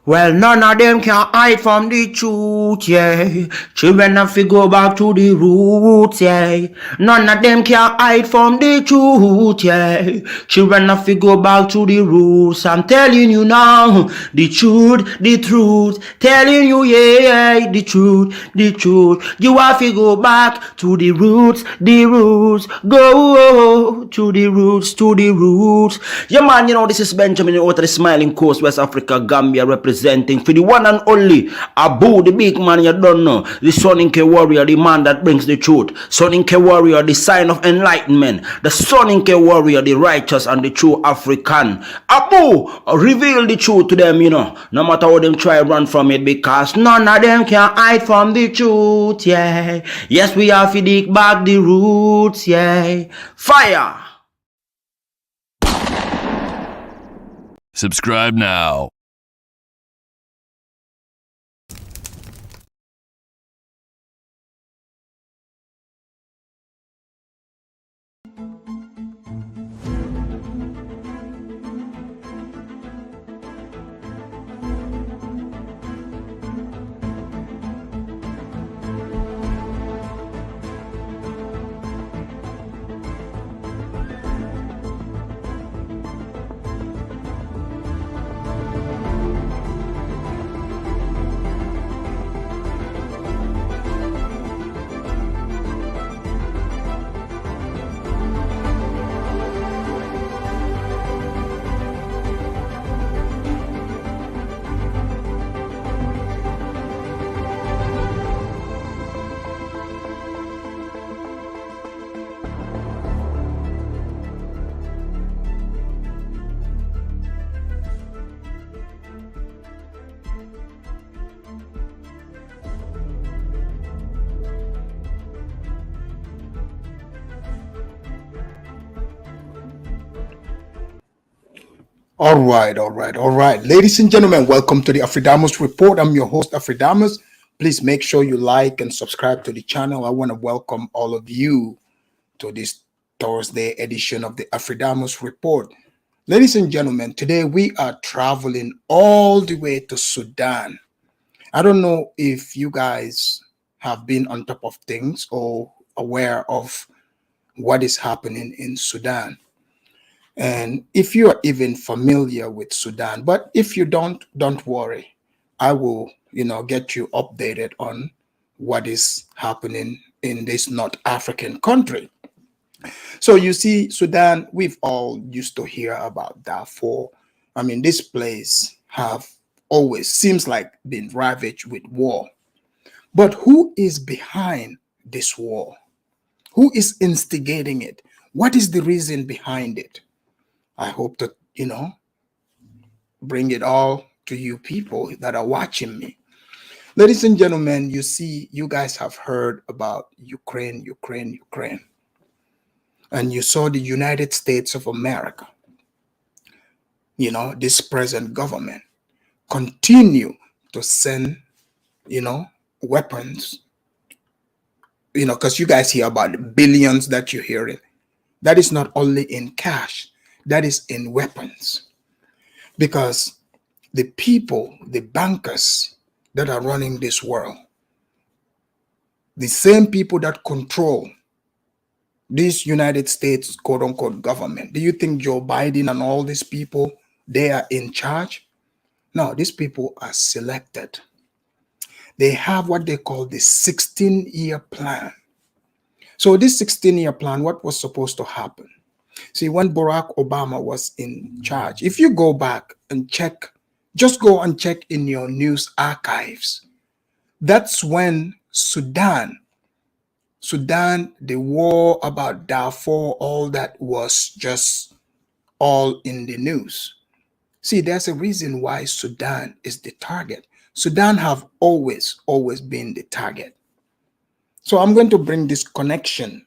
Well, none of them can hide from the truth, yeah. Children have to go back to the roots, yeah. None of them can hide from the truth, yeah. Children have to go back to the roots. I'm telling you now, the truth, the truth. Telling you, yeah, the truth, the truth. You have to go back to the roots, the roots. Go to the roots, to the roots. Yeah, man, this is Benjamin out of the Smiling Coast, West Africa, Gambia, representing for the one and only Abu, the big man you don't know, the Soninke warrior, the man that brings the truth, Soninke warrior, the sign of enlightenment, the Soninke warrior, the righteous and the true African. Abu, reveal the truth to them, no matter how them try to run from it, because none of them can hide from the truth, yeah. Yes, we have to dig back the roots, yeah. Fire! Subscribe now. All right. Ladies and gentlemen, welcome to the Afridamus Report. I'm your host, Afridamus. Please make sure you like and subscribe to the channel. I want to welcome all of you to this Thursday edition of the Afridamus Report. Ladies and gentlemen, today we are traveling all the way to Sudan. I don't know if you guys have been on top of things or aware of what is happening in Sudan. And if you are even familiar with Sudan, but if you don't worry. I will, get you updated on what is happening in this North African country. So you see, Sudan, we've all used to hear about Darfur. I mean, this place have always seems like been ravaged with war. But who is behind this war? Who is instigating it? What is the reason behind it? I hope to, bring it all to you people that are watching me. Ladies and gentlemen, you see, you guys have heard about Ukraine. And you saw the United States of America, this present government continue to send, weapons, because you guys hear about the billions that you're hearing. That is not only in cash, that is in weapons. Because the people, the bankers that are running this world, the same people that control this United States quote unquote government, do you think Joe Biden and all these people, they are in charge? No, these people are selected. They have what they call the 16-year plan. So this 16-year plan, what was supposed to happen? See, when Barack Obama was in charge, if you go back and check, just go and check in your news archives. That's when Sudan, the war about Darfur, all that was just all in the news. See, there's a reason why Sudan is the target. Sudan have always been the target. So I'm going to bring this connection,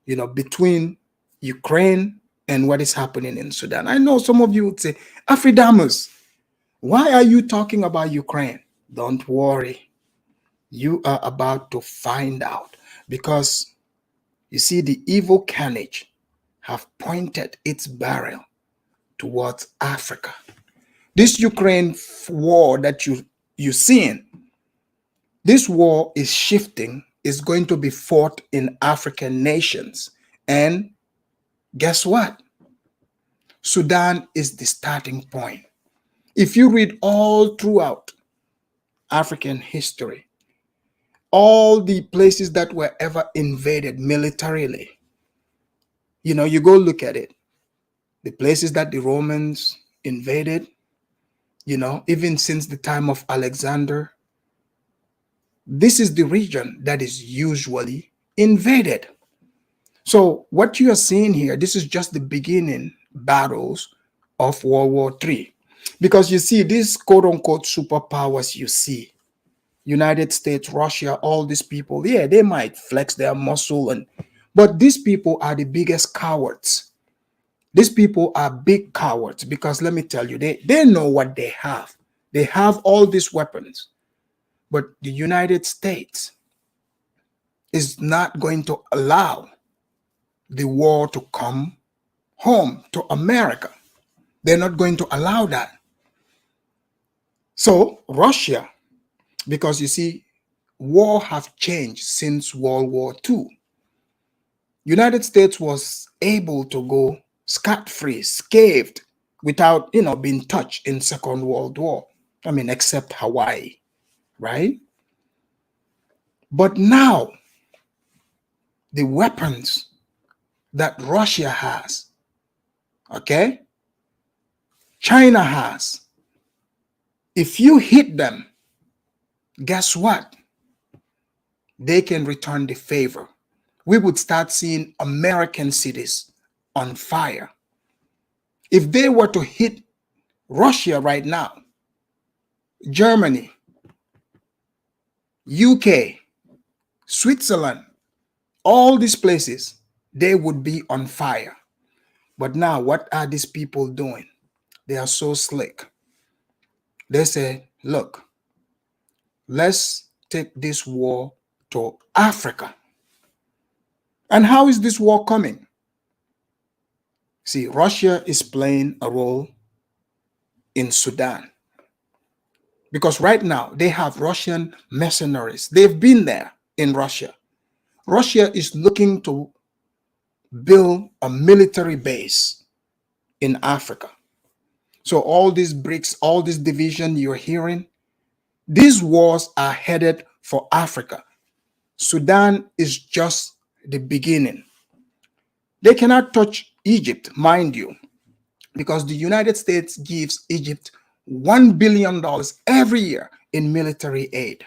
between Ukraine and what is happening in Sudan. I know some of you would say, Afridamus, why are you talking about Ukraine? Don't worry. You are about to find out, because you see, the evil carnage have pointed its barrel towards Africa. This Ukraine war that you're seeing, this war is shifting, is going to be fought in African nations. And guess what? Sudan is the starting point. If you read all throughout African history, all the places that were ever invaded militarily, you go look at it. The places that the Romans invaded, even since the time of Alexander, this is the region that is usually invaded. So what you are seeing here, this is just the beginning battles of World War III. Because you see, these quote unquote superpowers you see, United States, Russia, all these people, yeah, they might flex their muscle, but these people are the biggest cowards. These people are big cowards because let me tell you, they know what they have. They have all these weapons. But the United States is not going to allow the war to come home to America. They're not going to allow that. So Russia, because you see, war have changed since World War II. United States was able to go scot-free, scathed, without, being touched in Second World War. I mean, except Hawaii, right? But now, the weapons that Russia has, okay, China has, if you hit them, guess what? They can return the favor. We would start seeing American cities on fire. If they were to hit Russia right now, Germany, UK, Switzerland, all these places, they would be on fire. But now, what are these people doing? They are so slick. They say, look, let's take this war to Africa. And how is this war coming? See, Russia is playing a role in Sudan. Because right now, they have Russian mercenaries. They've been there in Russia. Russia is looking to build a military base in Africa. So all these BRICS, all this division you're hearing, these wars are headed for Africa. Sudan is just the beginning. They cannot touch Egypt, mind you, because the United States gives Egypt $1 billion every year in military aid.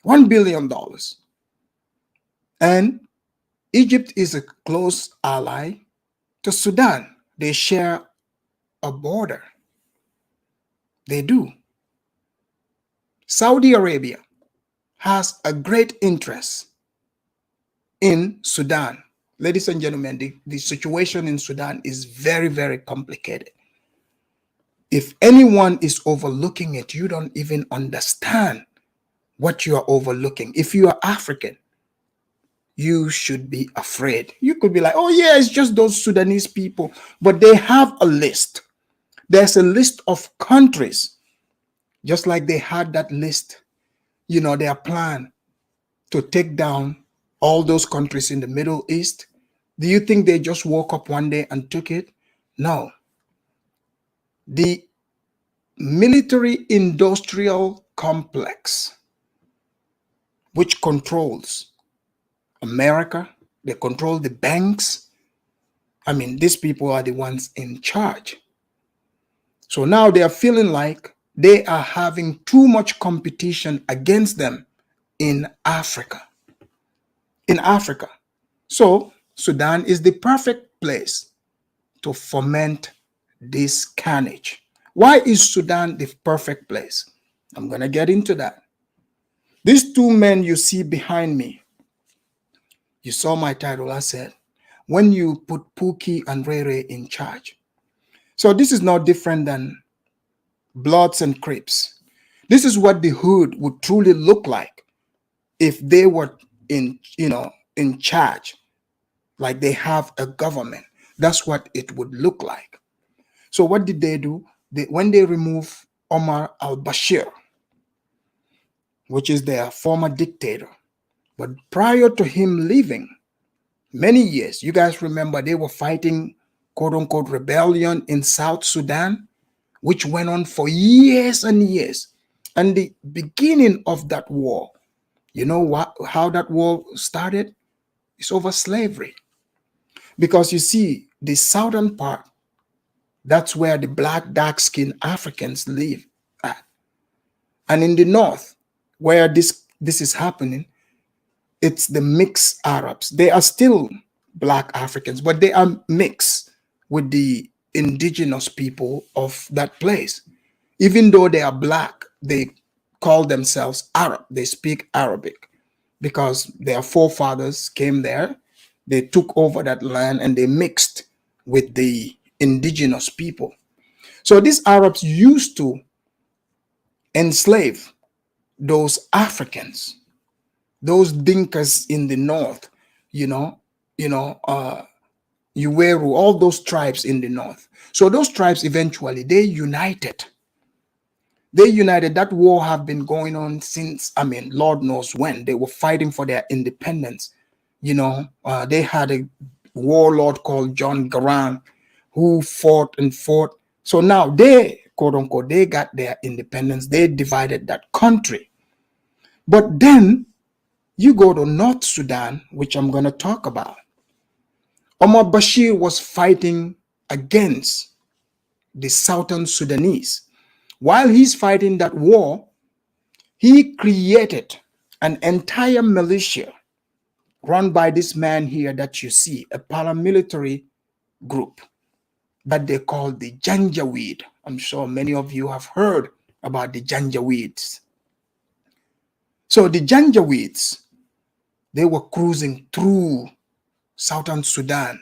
$1 billion. And Egypt is a close ally to Sudan. They share a border. They do. Saudi Arabia has a great interest in Sudan. Ladies and gentlemen, the situation in Sudan is very, very complicated. If anyone is overlooking it, you don't even understand what you are overlooking. If you are African, you should be afraid. You could be like, oh yeah, it's just those Sudanese people. But they have a list. There's a list of countries, just like they had that list, their plan to take down all those countries in the Middle East. Do you think they just woke up one day and took it? No. The military industrial complex, which controls America, they control the banks. I mean, these people are the ones in charge. So now they are feeling like they are having too much competition against them in Africa. In Africa. So Sudan is the perfect place to foment this carnage. Why is Sudan the perfect place? I'm going to get into that. These two men you see behind me, you saw my title. I said, when you put Pookie and Rere in charge. So this is no different than Bloods and Crips. This is what the hood would truly look like if they were in charge, like they have a government. That's what it would look like. So what did they do? when they remove Omar al-Bashir, which is their former dictator, but prior to him leaving, many years, you guys remember they were fighting quote unquote rebellion in South Sudan, which went on for years and years. And the beginning of that war, you know what? How that war started? It's over slavery. Because you see, the southern part, that's where the black, dark skinned Africans live at. And in the north, where this is happening, it's the mixed Arabs. They are still black Africans, but they are mixed with the indigenous people of that place. Even though they are black, they call themselves Arab. They speak Arabic because their forefathers came there. They took over that land and they mixed with the indigenous people. So these Arabs used to enslave those Africans, those Dinkas in the north, you know, you know, Uweru, all those tribes in the north. So those tribes eventually they united. They united. That war have been going on since, I mean, Lord knows when. They were fighting for their independence. You know, they had a warlord called John Garang who fought and fought. So now they, quote unquote, they got their independence. They divided that country. But then you go to North Sudan, which I'm going to talk about. Omar Bashir was fighting against the Southern Sudanese. While he's fighting that war, he created an entire militia run by this man here that you see, a paramilitary group that they call the Janjaweed. I'm sure many of you have heard about the Janjaweeds. So the Janjaweeds, they were cruising through Southern Sudan.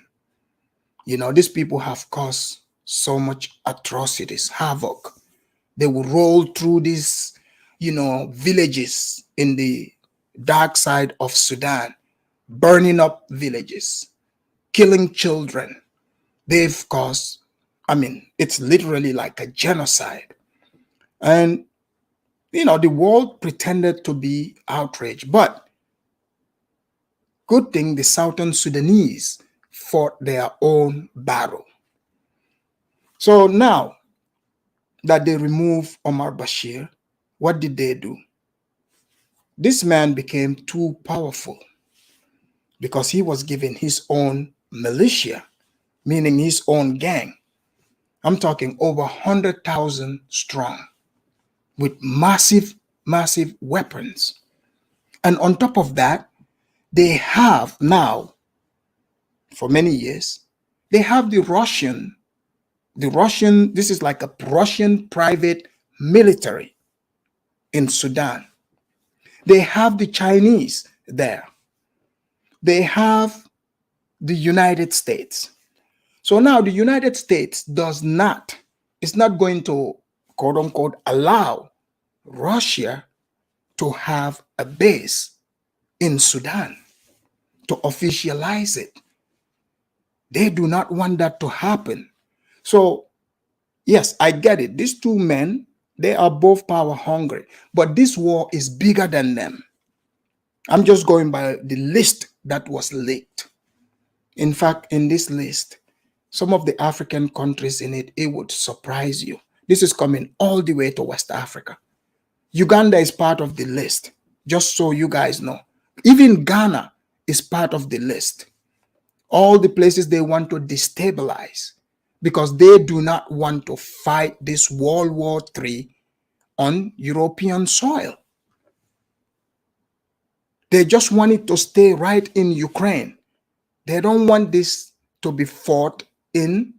You know, these people have caused so much atrocities, havoc. They will roll through these, you know, villages in the dark side of Sudan, burning up villages, killing children. They've caused, I mean, it's literally like a genocide. And, you know, the world pretended to be outraged, but good thing the Southern Sudanese fought their own battle. So now that they removed Omar Bashir, what did they do? This man became too powerful because he was given his own militia, meaning his own gang. I'm talking over 100,000 strong with massive, massive weapons. And on top of that, they have now, for many years, they have the Russian, this is like a Russian private military in Sudan. They have the Chinese there. They have the United States. So now the United States is not going to, quote unquote, allow Russia to have a base in Sudan, to officialize it. They do not want that to happen. So, yes, I get it. These two men, they are both power hungry, but this war is bigger than them. I'm just going by the list that was leaked. In fact, in this list, some of the African countries in it, it would surprise you. This is coming all the way to West Africa. Uganda is part of the list, just so you guys know. Even Ghana is part of the list. All the places they want to destabilize because they do not want to fight this World War III on European soil. They just want it to stay right in Ukraine. They don't want this to be fought in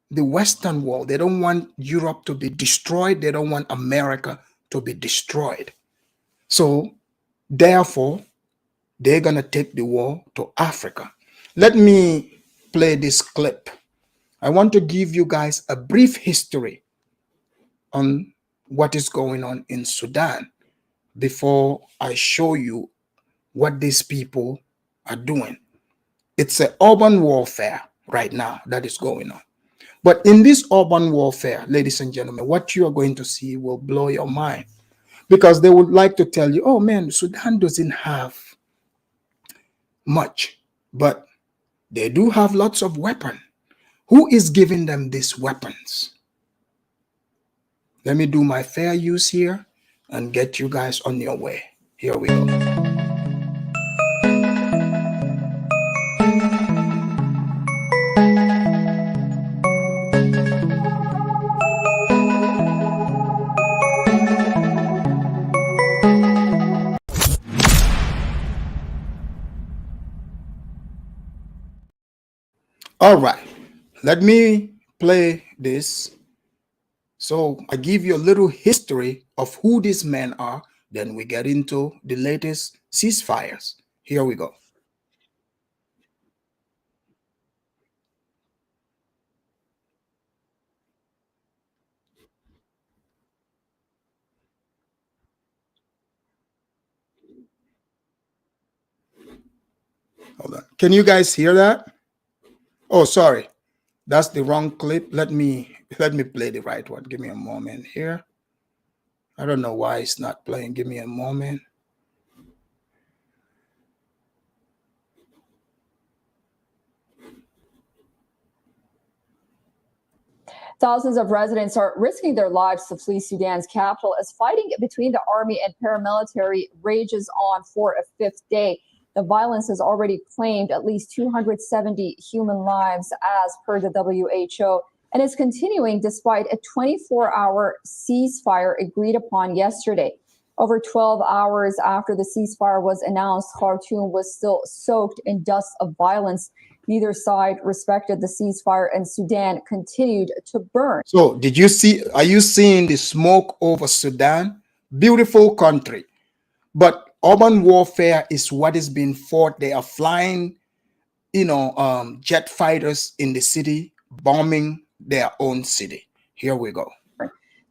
the Western world. They don't want Europe to be destroyed. They don't want America to be destroyed. So, therefore, they're going to take the war to Africa. Let me play this clip. I want to give you guys a brief history on what is going on in Sudan before I show you what these people are doing. It's an urban warfare right now that is going on. But in this urban warfare, ladies and gentlemen, what you are going to see will blow your mind, because they would like to tell you, oh man, Sudan doesn't have much, but they do have lots of weapons. Who is giving them these weapons? Let me do my fair use here and get you guys on your way. Here we go. All right, let me play this. So I give you a little history of who these men are. Then we get into the latest ceasefires. Here we go. Hold on. Can you guys hear that? Oh, sorry. That's the wrong clip. Let me play the right one. Give me a moment here. I don't know why it's not playing. Give me a moment. Thousands of residents are risking their lives to flee Sudan's capital as fighting between the army and paramilitary rages on for a fifth day. The violence has already claimed at least 270 human lives, as per the WHO, and is continuing despite a 24-hour ceasefire agreed upon yesterday. Over 12 hours after the ceasefire was announced, Khartoum was still soaked in dust of violence. Neither side respected the ceasefire, and Sudan continued to burn. So did you see, are you seeing the smoke over Sudan? Beautiful country. But urban warfare is what is being fought. They are flying, jet fighters in the city, bombing their own city. Here we go.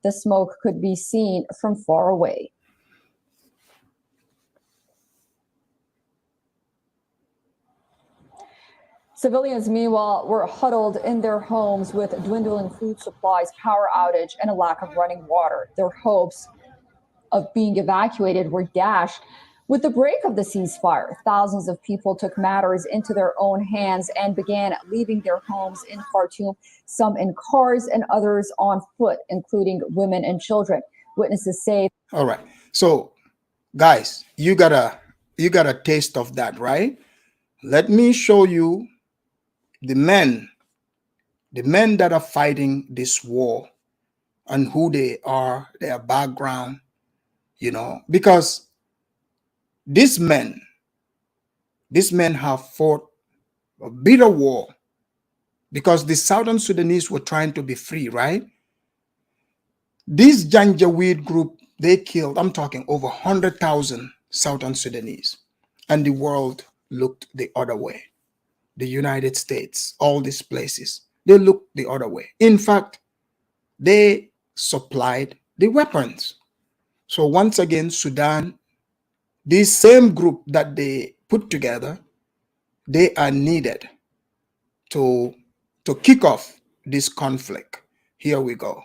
The smoke could be seen from far away. Civilians, meanwhile, were huddled in their homes with dwindling food supplies, power outage, and a lack of running water. Their hopes of being evacuated were dashed. With the break of the ceasefire, thousands of people took matters into their own hands and began leaving their homes in Khartoum, some in cars and others on foot, including women and children. Witnesses say. All right. So, guys, you got a taste of that, right? Let me show you the men that are fighting this war and who they are, their background, because these men have fought a bitter war because the Southern Sudanese were trying to be free, right? This Janjaweed group, they killed, I'm talking over 100,000 Southern Sudanese, and the world looked the other way. The United States, all these places, they looked the other way. In fact, they supplied the weapons. So once again, Sudan, this same group that they put together, they are needed to kick off this conflict. Here we go.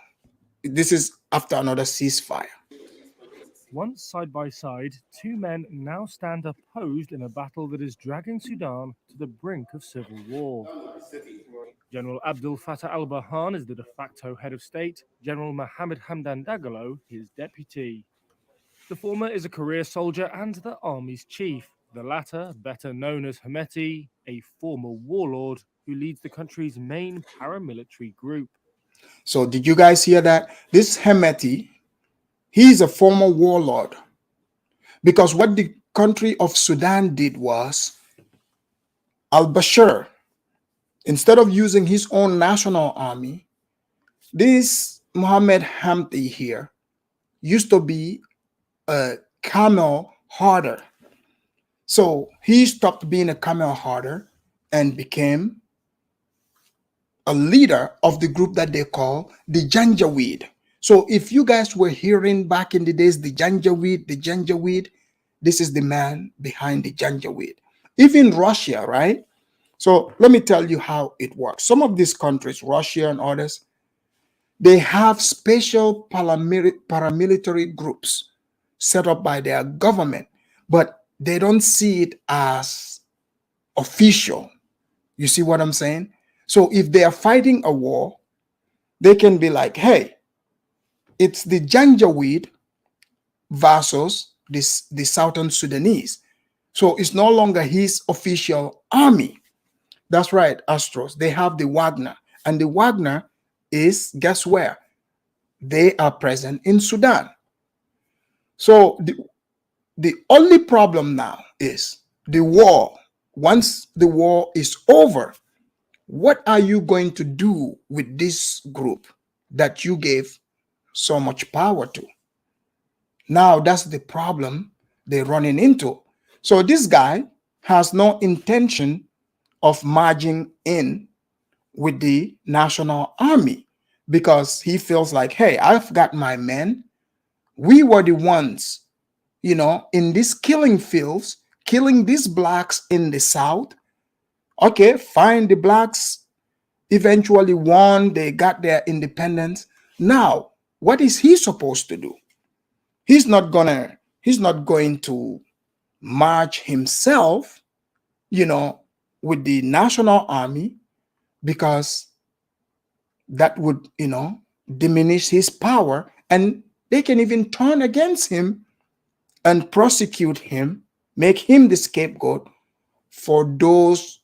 This is after another ceasefire. Once side by side, two men now stand opposed in a battle that is dragging Sudan to the brink of civil war. General Abdel Fattah al-Burhan is the de facto head of state, General Mohammed Hamdan Dagalo his deputy. The former is a career soldier and the army's chief, the latter better known as Hemeti, a former warlord who leads the country's main paramilitary group. So did you guys hear that? This Hemeti, he's a former warlord, because what the country of Sudan did was al-Bashir, instead of using his own national army, this Mohammed Hamdi here used to be a camel herder. So he stopped being a camel herder and became a leader of the group that they call the Janjaweed. So if you guys were hearing back in the days the Janjaweed, this is the man behind the Janjaweed. Even Russia, right? So let me tell you how it works. Some of these countries, Russia and others, they have special paramilitary groups set up by their government, but they don't see it as official. You see what I'm saying? So if they are fighting a war, they can be like, hey, it's the Janjaweed versus the Southern Sudanese. So it's no longer his official army. That's right, Astros. They have the Wagner. And the Wagner is, guess where? They are present in Sudan. So the only problem now is the war. Once the war is over, what are you going to do with this group that you gave so much power to? Now that's the problem they're running into. So this guy has no intention of merging in with the national army because he feels like, hey, I've got my men. We were the ones, in these killing fields, killing these blacks in the South. Okay, fine. The blacks eventually won. They got their independence. Now, what is he supposed to do? He's not going to march himself, with the national army because that would, diminish his power, and they can even turn against him and prosecute him, make him the scapegoat for those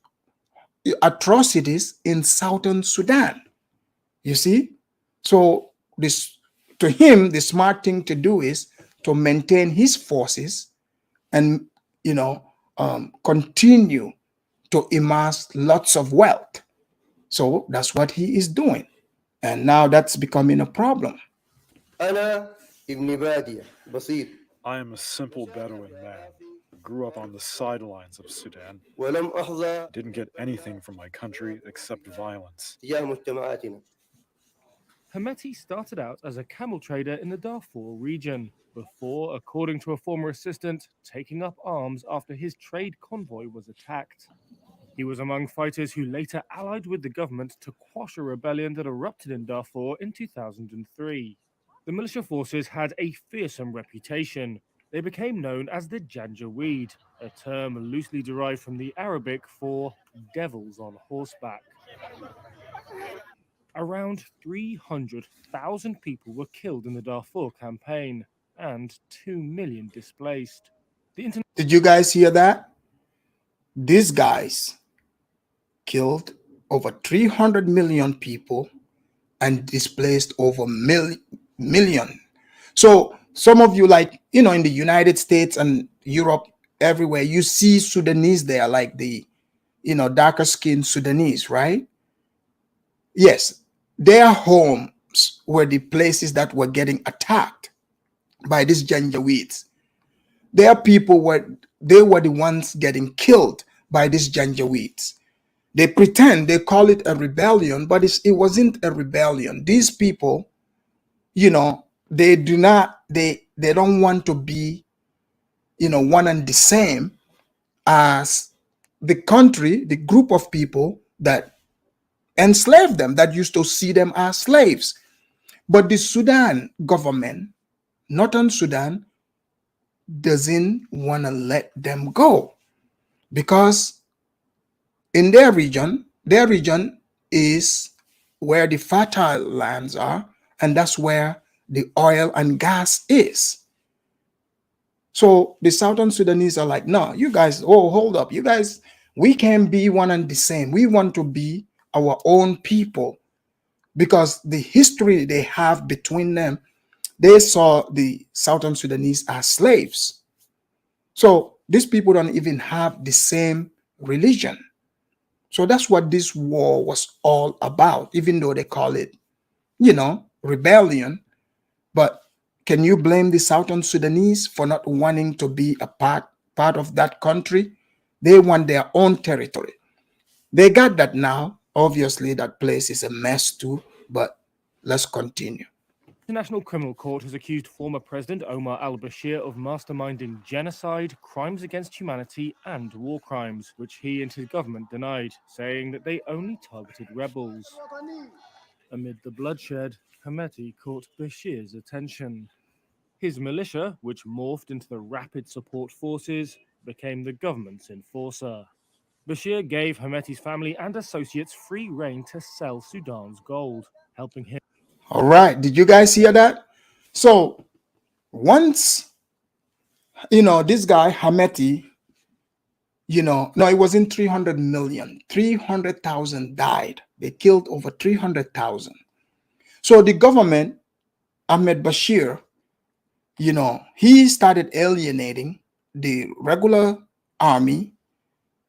atrocities in Southern Sudan. You see? So to him, the smart thing to do is to maintain his forces and, continue to amass lots of wealth. So that's what he is doing. And now that's becoming a problem. أنا ابن بادية بسيط I am a simple Bedouin man. Grew up on the sidelines of Sudan. ولم أحظى Didn't get anything from my country except violence. تجاه مجتمعاتنا. Hemeti started out as a camel trader in the Darfur region, before, according to a former assistant, taking up arms after his trade convoy was attacked. He was among fighters who later allied with the government to quash a rebellion that erupted in Darfur in 2003. The militia forces had a fearsome reputation. They became known as the Janjaweed, a term loosely derived from the Arabic for devils on horseback. Around 300,000 people were killed in the Darfur campaign and 2 million displaced. Did you guys hear that? These guys killed over 300 million people and displaced over million. So some of you, like, in the United States and Europe, everywhere, you see Sudanese there, like the, darker skinned Sudanese, right? Yes, their homes were the places that were getting attacked by these Janjaweeds. Their people were the ones getting killed by these Janjaweeds. They pretend they call it a rebellion, but it wasn't a rebellion. These people, they don't want to be, one and the same as the country, the group of people that enslaved them, that used to see them as slaves. But the Sudan government, Northern Sudan, doesn't want to let them go because in their region is where the fertile lands are, and that's where the oil and gas is. So the Southern Sudanese are like, no, you guys, hold up. You guys, we can't be one and the same. We want to be our own people, because the history they have between them, they saw the Southern Sudanese as slaves. So these people don't even have the same religion. So that's what this war was all about, even though they call it, rebellion. But can you blame the Southern Sudanese for not wanting to be a part of that country? They want their own territory. They got that now. Obviously, that place is a mess too, but let's continue. The International Criminal Court has accused former President Omar al-Bashir of masterminding genocide, crimes against humanity, and war crimes, which he and his government denied, saying that they only targeted rebels. Amid the bloodshed, Hemeti caught Bashir's attention. His militia, which morphed into the Rapid Support Forces, became the government's enforcer. Bashir gave Hemeti's family and associates free rein to sell Sudan's gold, helping him. All right, did you guys hear that? So once, this guy Hameti, no, it wasn't 300 million, 300,000 died. They killed over 300,000. So the government, Ahmed Bashir, he started alienating the regular army.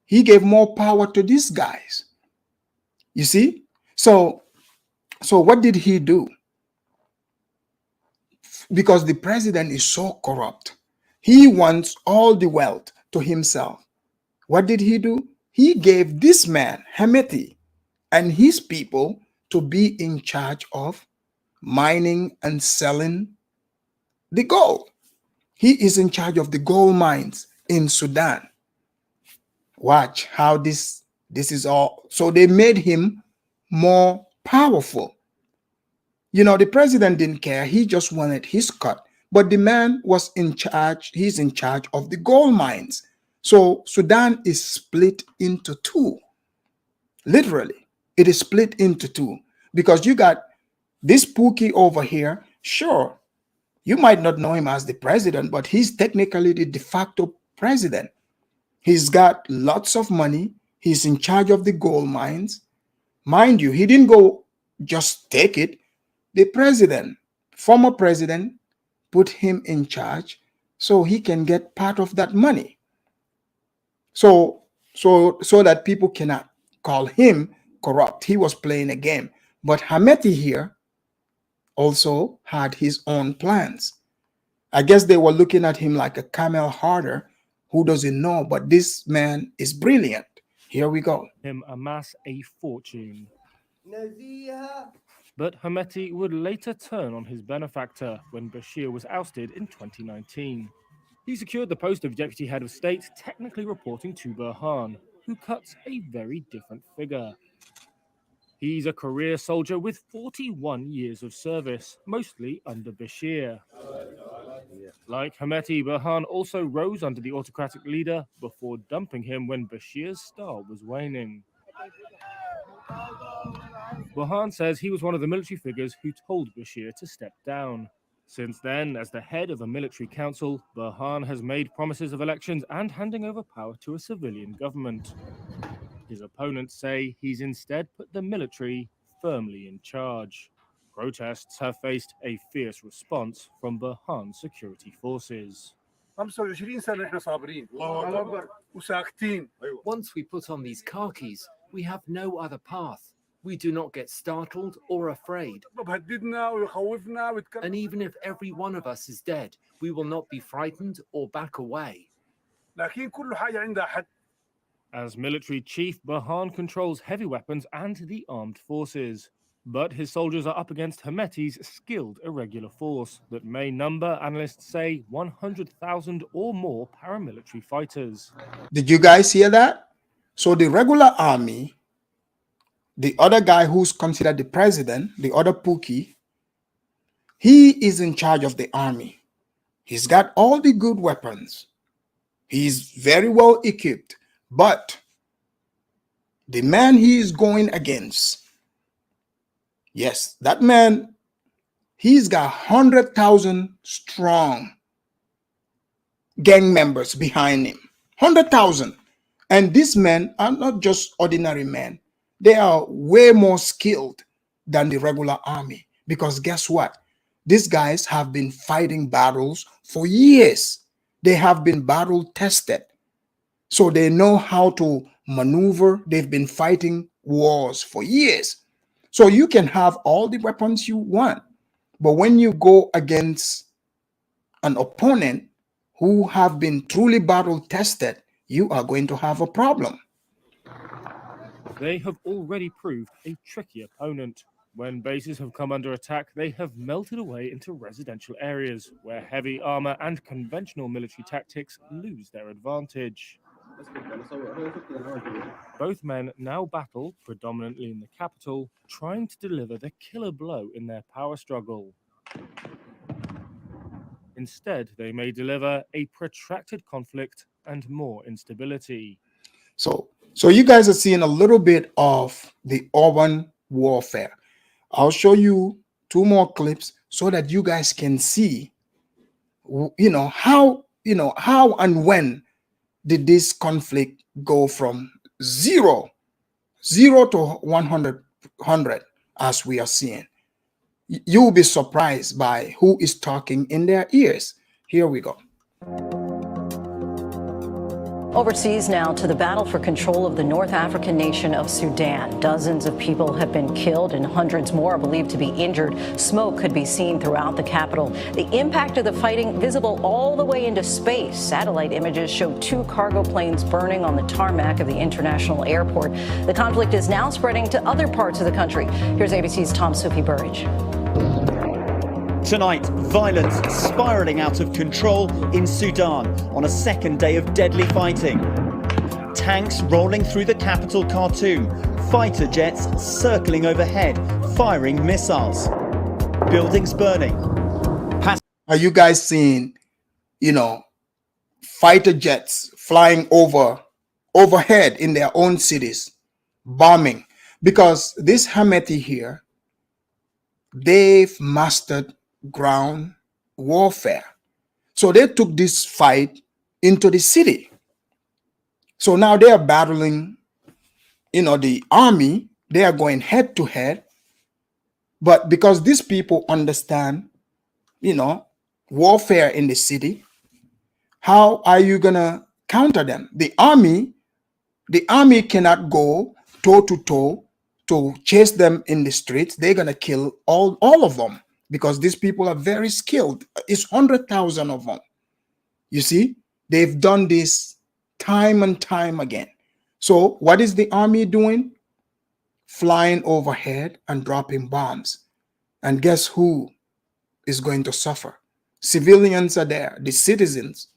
He gave more power to these guys. You see? So what did he do? Because the president is so corrupt, he wants all the wealth to himself. What did he do? He gave this man, Hemeti, and his people to be in charge of mining and selling the gold. He is in charge of the gold mines in Sudan. Watch how this is all. So they made him more powerful. The president didn't care. He just wanted his cut. But the man was in charge. He's in charge of the gold mines. So Sudan is split into two. Literally, it is split into two. Because you got this Pookie over here. Sure, you might not know him as the president, but he's technically the de facto president. He's got lots of money. He's in charge of the gold mines. Mind you, he didn't go just take it. The president, former president, put him in charge so he can get part of that money. So that people cannot call him corrupt. He was playing a game. But Hemeti here also had his own plans. I guess they were looking at him like a camel herder who doesn't know, but this man is brilliant. Here we go. Him amass a fortune. But Hemeti would later turn on his benefactor when Bashir was ousted in 2019. He secured the post of deputy head of state, technically reporting to Burhan, who cuts a very different figure. He's a career soldier with 41 years of service, mostly under Bashir. Like Hemeti, Burhan also rose under the autocratic leader before dumping him when Bashir's star was waning. Burhan says he was one of the military figures who told Bashir to step down. Since then, as the head of a military council, Burhan has made promises of elections and handing over power to a civilian government. His opponents say he's instead put the military firmly in charge. Protests have faced a fierce response from Burhan's security forces. Once we put on these khakis, we have no other path. We do not get startled or afraid. And even if every one of us is dead, we will not be frightened or back away. As military chief, Burhan controls heavy weapons and the armed forces. But his soldiers are up against Hemeti's skilled irregular force that may number, analysts say, 100,000 or more paramilitary fighters. Did you guys hear that? So the regular army, the other guy who's considered the president, the other Pookie, he is in charge of the army. He's got all the good weapons. He's very well equipped. But the man he is going against, yes, that man, he's got 100,000 strong gang members behind him. 100,000. And these men are not just ordinary men. They are way more skilled than the regular army. Because guess what? These guys have been fighting battles for years. They have been battle tested. So they know how to maneuver. They've been fighting wars for years. So you can have all the weapons you want. But when you go against an opponent who have been truly battle tested, you are going to have a problem. They have already proved a tricky opponent. When bases have come under attack, they have melted away into residential areas where heavy armor and conventional military tactics lose their advantage. Both men now battle, predominantly in the capital, trying to deliver the killer blow in their power struggle. Instead, they may deliver a protracted conflict and more instability. So you guys are seeing a little bit of the urban warfare. I'll show you two more clips so that you guys can see, how and when did this conflict go from zero to 100 as we are seeing. You will be surprised by who is talking in their ears. Here we go. Overseas now to the battle for control of the North African nation of Sudan. Dozens of people have been killed and hundreds more are believed to be injured. Smoke could be seen throughout the capital. The impact of the fighting visible all the way into space. Satellite images show 2 cargo planes burning on the tarmac of the international airport. The conflict is now spreading to other parts of the country. Here's ABC's Tom Sophie Burridge. Tonight, violence spiraling out of control in Sudan on a second day of deadly fighting. Tanks rolling through the capital Khartoum, fighter jets circling overhead, firing missiles. Buildings burning. Are you guys seeing, fighter jets flying overhead in their own cities, bombing? Because this Houthi here, they've mastered ground warfare. So they took this fight into the city. So now they are battling, the army. They are going head to head. But because these people understand, warfare in the city, how are you going to counter them? The army cannot go toe to toe to chase them in the streets. They're going to kill all of them because these people are very skilled. It's 100,000 of them. You see, they've done this time and time again. So what is the army doing? Flying overhead and dropping bombs. And guess who is going to suffer? Civilians are there. The citizens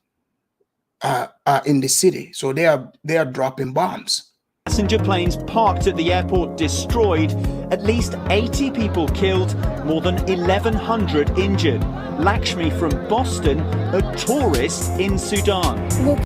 are in the city. So they are dropping bombs. Passenger planes parked at the airport destroyed, at least 80 people killed, more than 1,100 injured. Lakshmi from Boston, a tourist in Sudan.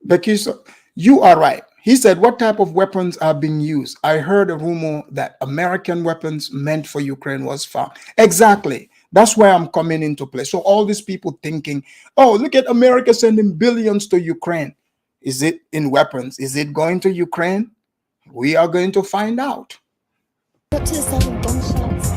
Because you are right. He said, what type of weapons are being used? I heard a rumor that American weapons meant for Ukraine was found. Exactly. That's where I'm coming into play. So all these people thinking, oh, look at America sending billions to Ukraine. Is it in weapons? Is it going to Ukraine? We are going to find out. Up to the sound of gunshots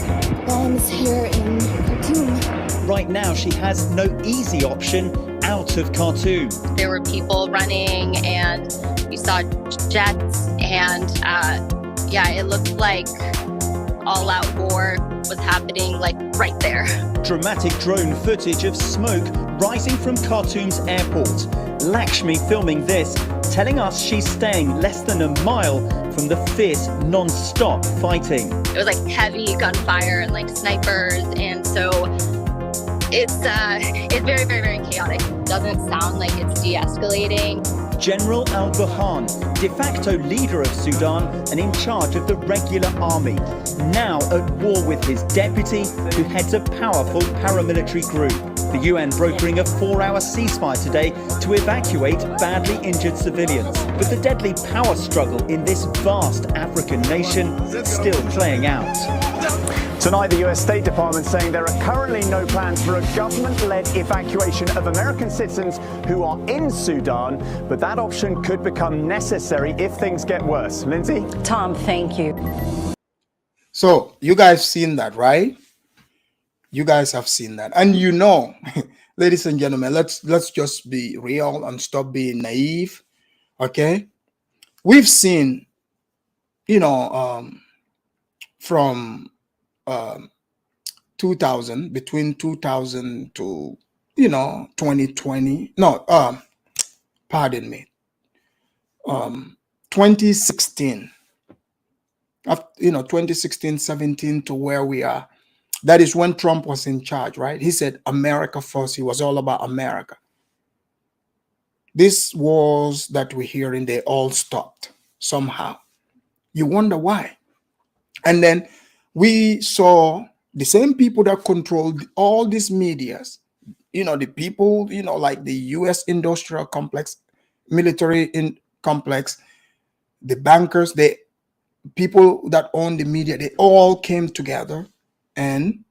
and bombs here in Khartoum. Right now, she has no easy option out of Khartoum. There were people running and you saw jets and it looked like all-out war was happening like right there. Dramatic drone footage of smoke rising from Khartoum's airport. Lakshmi filming this, telling us she's staying less than a mile from the fierce non-stop fighting. It was like heavy gunfire and like snipers, and so it's very, very, very chaotic. Doesn't sound like it's de-escalating. General Al-Burhan, de facto leader of Sudan and in charge of the regular army, now at war with his deputy, who heads a powerful paramilitary group. The UN brokering a 4-hour ceasefire today to evacuate badly injured civilians. But the deadly power struggle in this vast African nation still playing out. Tonight, the US State Department saying there are currently no plans for a government-led evacuation of American citizens who are in Sudan, but that option could become necessary if things get worse. Lindsay? Tom, thank you. So you guys seen that, right? You guys have seen that. And ladies and gentlemen, let's just be real and stop being naive. Okay? We've seen, from 2000, between 2000 to 2020, pardon me, 2016 After, 2016, 17 to where we are. That is when Trump was in charge, right? He said America first. He was all about America. These wars that we're hearing, they all stopped somehow. You wonder why. And then we saw the same people that controlled all these medias, the people, like the US industrial complex, military complex, the bankers, the people that own the media, they all came together and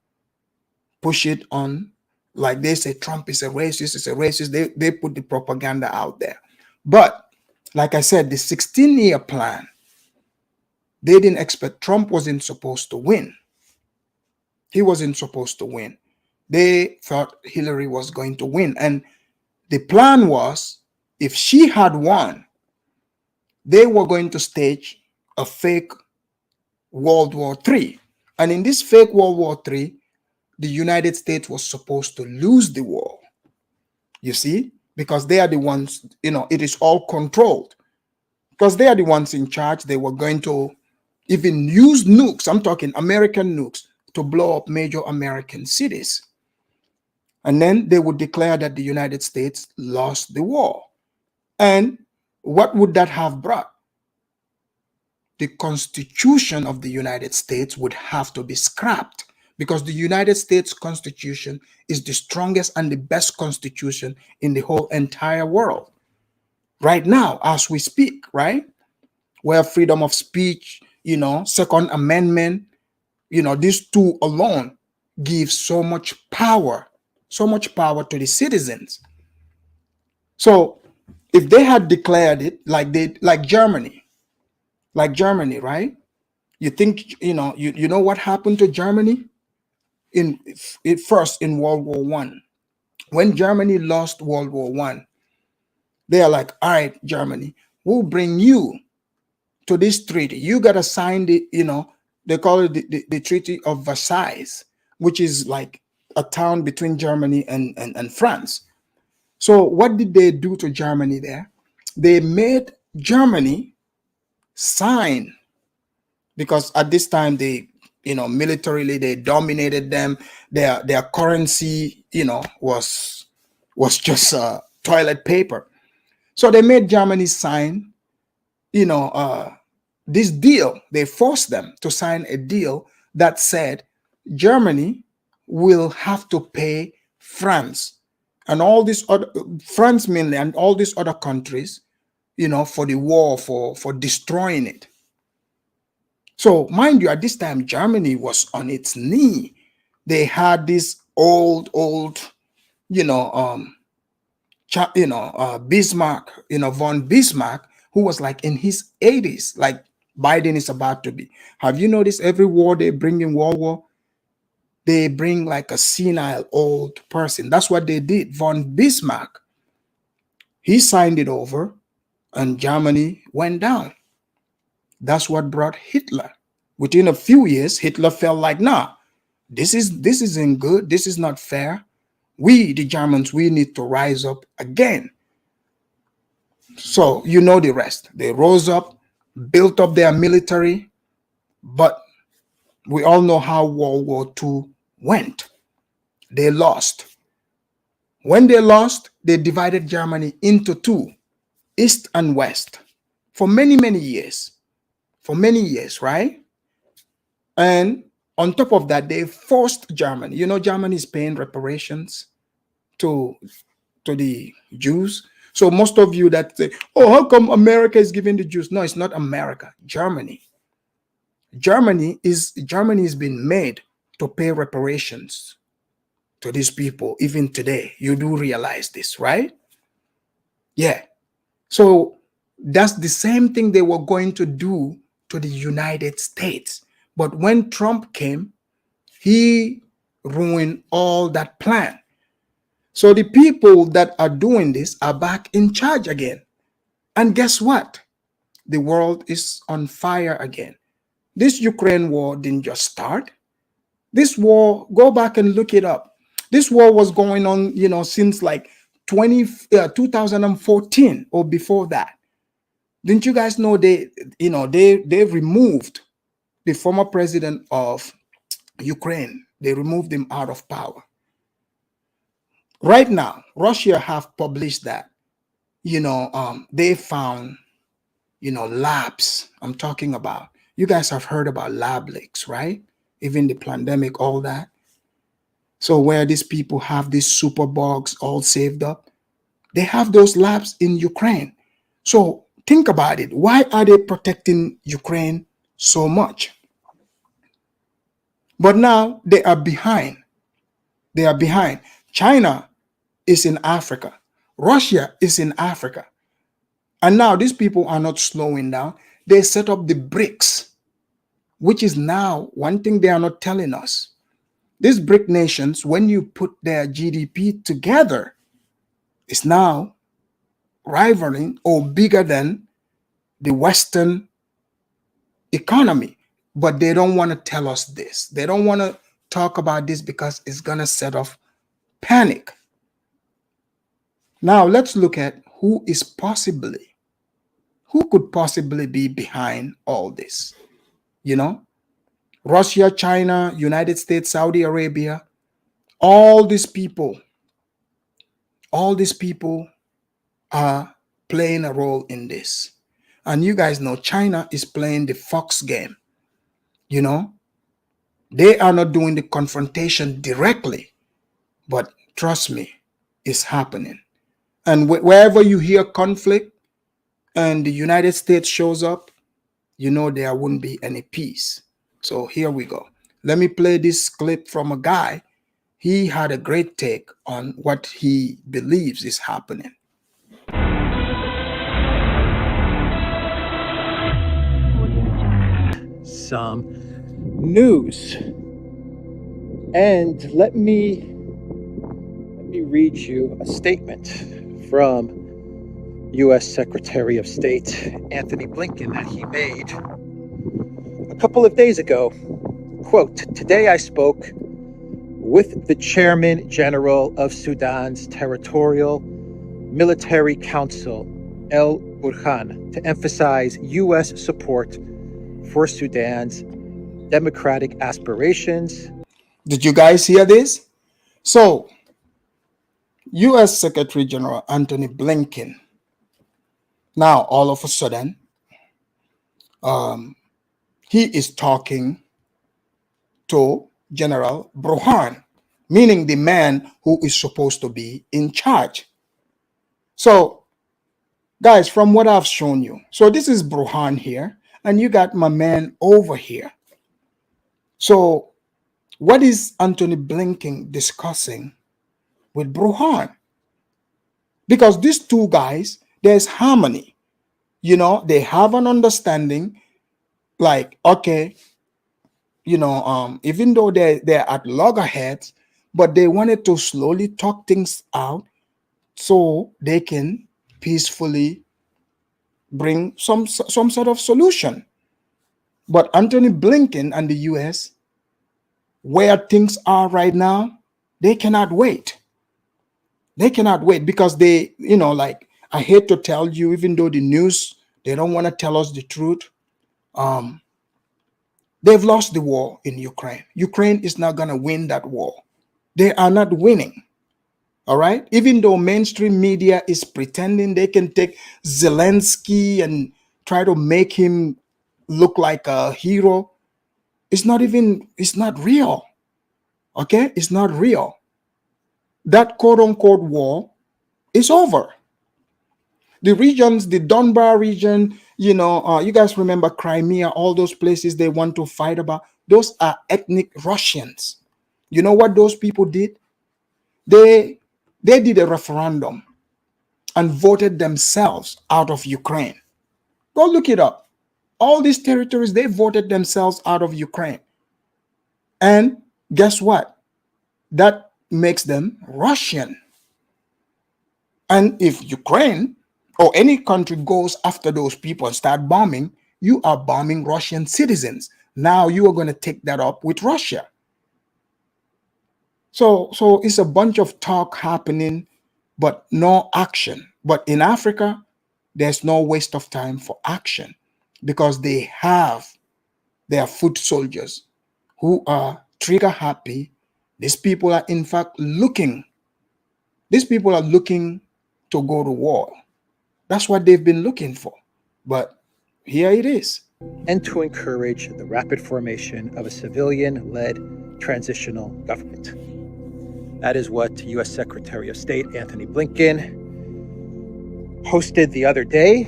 push it on. Like they say Trump is a racist, they put the propaganda out there. But like I said, the 16-year plan, they didn't expect. Trump wasn't supposed to win. He wasn't supposed to win. They thought Hillary was going to win. And the plan was, if she had won, they were going to stage a fake World War III. And in this fake World War III, the United States was supposed to lose the war. You see? Because they are the ones, it is all controlled. Because they are the ones in charge. They were going to even use nukes, I'm talking American nukes, to blow up major American cities. And then they would declare that the United States lost the war. And what would that have brought? The Constitution of the United States would have to be scrapped, because the United States Constitution is the strongest and the best constitution in the whole entire world. Right now, as we speak, right? Where freedom of speech, Second Amendment, these two alone give so much power to the citizens. So if they had declared it like Germany, right? You think, you know what happened to Germany first in World War I? When Germany lost World War I, they are like, all right, Germany, we'll bring you to this treaty. You got to sign the, they call it the Treaty of Versailles, which is like a town between Germany and France. So what did they do to Germany there? They made Germany sign, because at this time they, militarily they dominated them. Their currency, was just toilet paper. So they made Germany sign, this deal. They forced them to sign a deal that said Germany will have to pay France and all these other, France mainly, and all these other countries, for the war, for destroying it. So mind you, at this time, Germany was on its knee. They had this old, Bismarck, von Bismarck, who was like in his 80s, like Biden is about to be. Have you noticed every war they bring in World War, they bring like a senile old person? That's what they did. Von Bismarck, he signed it over and Germany went down. That's what brought Hitler. Within a few years, Hitler felt like, nah, this isn't good. This is not fair. We, the Germans, we need to rise up again. So you know the rest. They rose up, built up their military, but we all know how World War II went. They lost. When they lost, they divided Germany into two, East and West, for many, many years. For many years, right? And on top of that, they forced Germany. Germany is paying reparations to the Jews. So most of you that say, oh, how come America is giving the Jews? No, it's not America. Germany is being made to pay reparations to these people. Even today, you do realize this, right? Yeah. So that's the same thing they were going to do to the United States. But when Trump came, he ruined all that plan. So the people that are doing this are back in charge again. And guess what? The world is on fire again. This Ukraine war didn't just start. This war, go back and look it up. This war was going on, since like 2014 or before that. Didn't you guys know they removed the former president of Ukraine, they removed him out of power. Right now, Russia have published that, they found, labs. I'm talking about, you guys have heard about lab leaks, right? Even the pandemic, all that. So where these people have these super bugs all saved up, they have those labs in Ukraine. So think about it. Why are they protecting Ukraine so much? But now they are behind. They are behind. China is in Africa. Russia is in Africa. And now these people are not slowing down. They set up the BRICS, which is now one thing they are not telling us. These BRIC nations, when you put their GDP together, is now rivaling or bigger than the Western economy. But they don't want to tell us this. They don't want to talk about this because it's going to set off panic. Now let's look at who could possibly be behind all this. Russia, China, United States, Saudi Arabia, all these people are playing a role in this. And you guys know China is playing the fox game. They are not doing the confrontation directly, but trust me, it's happening. And wherever you hear conflict and the United States shows up, there wouldn't be any peace. So here we go. Let me play this clip from a guy. He had a great take on what he believes is happening. Some news. And let me read you a statement from U.S. Secretary of State Anthony Blinken that he made a couple of days ago. Quote, "Today I spoke with the Chairman General of Sudan's Territorial Military Council, El Burhan, to emphasize U.S. support for Sudan's democratic aspirations." Did you guys hear this? So, U.S. Secretary General Anthony Blinken, now all of a sudden, he is talking to General Burhan, meaning the man who is supposed to be in charge. So, guys, from what I've shown you, so this is Burhan here, and you got my man over here. So, what is Anthony Blinken discussing with Burhan? Because these two guys, there's harmony. They have an understanding, like, okay, even though they're at loggerheads, but they wanted to slowly talk things out so they can peacefully bring some sort of solution. But Anthony Blinken and the US, where things are right now, they cannot wait. They cannot wait because they, like, I hate to tell you, even though the news, they don't want to tell us the truth. They've lost the war in Ukraine. Ukraine is not going to win that war. They are not winning. All right. Even though mainstream media is pretending they can take Zelensky and try to make him look like a hero, it's not real. Okay. It's not real. That quote unquote war is over. The regions, the Donbas region, you guys remember Crimea, all those places they want to fight about, those are ethnic Russians. You know what those people did? They did a referendum and voted themselves out of Ukraine. Go look it up. All these territories, they voted themselves out of Ukraine. And guess what? That makes them Russian. And if Ukraine or any country goes after those people and start bombing, you are bombing Russian citizens. Now you are going to take that up with Russia. So it's a bunch of talk happening, but no action. But in Africa, there's no waste of time for action because they have They are foot soldiers who are trigger happy. These people are in fact looking. These people are looking to go to war. That's what they've been looking for. But here it is. And to encourage the rapid formation of a civilian-led transitional government. That is what U.S. Secretary of State Anthony Blinken posted the other day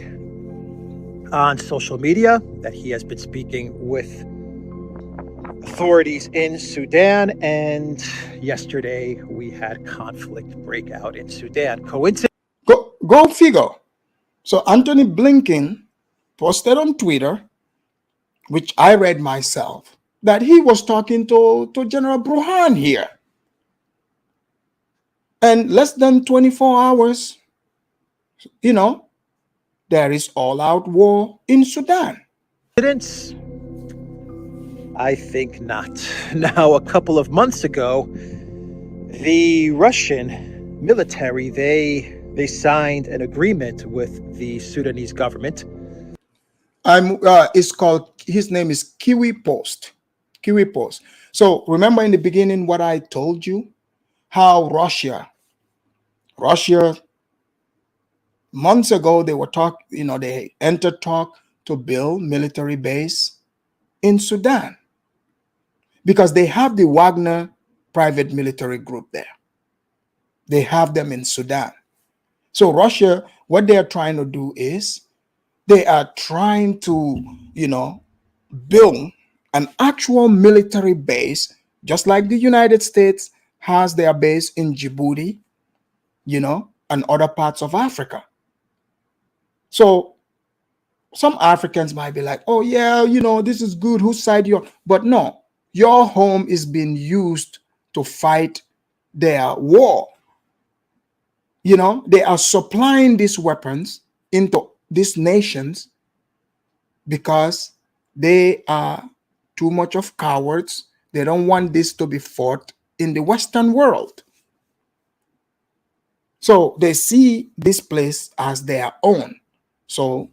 on social media, that he has been speaking with authorities in Sudan, and yesterday we had conflict break out in Sudan. Coincidence? Go figure. So Anthony Blinken posted on Twitter, which I read myself, that he was talking to General Burhan here. And less than 24 hours, there is all-out war in Sudan. I think not. Now, a couple of months ago, the Russian military, they signed an agreement with the Sudanese government. It's called, his name is Kiwi Post. Kiwi Post. So remember in the beginning what I told you, how Russia months ago they were they entered talk to build military base in Sudan because they have the Wagner private military group there. They have them in Sudan. So Russia, what they are trying to do is they are trying to, build an actual military base, just like the United States has their base in Djibouti, and other parts of Africa. So some Africans might be like, oh yeah, this is good, whose side you're, but no, your home is being used to fight their war. They are supplying these weapons into these nations because they are too much of cowards. They don't want this to be fought in the Western world. So they see this place as their own. So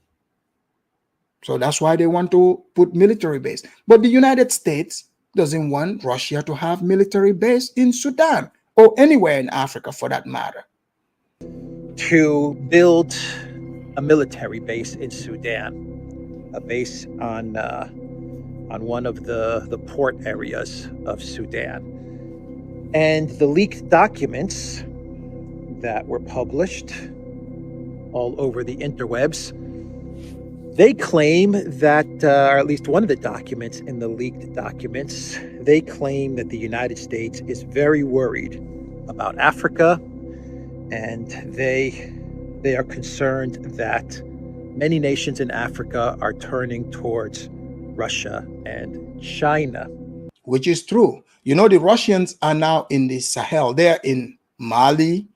that's why they want to put military base. But the United States doesn't want Russia to have military base in Sudan or anywhere in Africa for that matter. To build a military base in Sudan, a base on one of the port areas of Sudan. And the leaked documents that were published all over the interwebs, they claim that, or at least one of the documents in the leaked documents, they claim that the United States is very worried about Africa, and they are concerned that many nations in Africa are turning towards Russia and China. Which is true. The Russians are now in the Sahel. They're in Mali,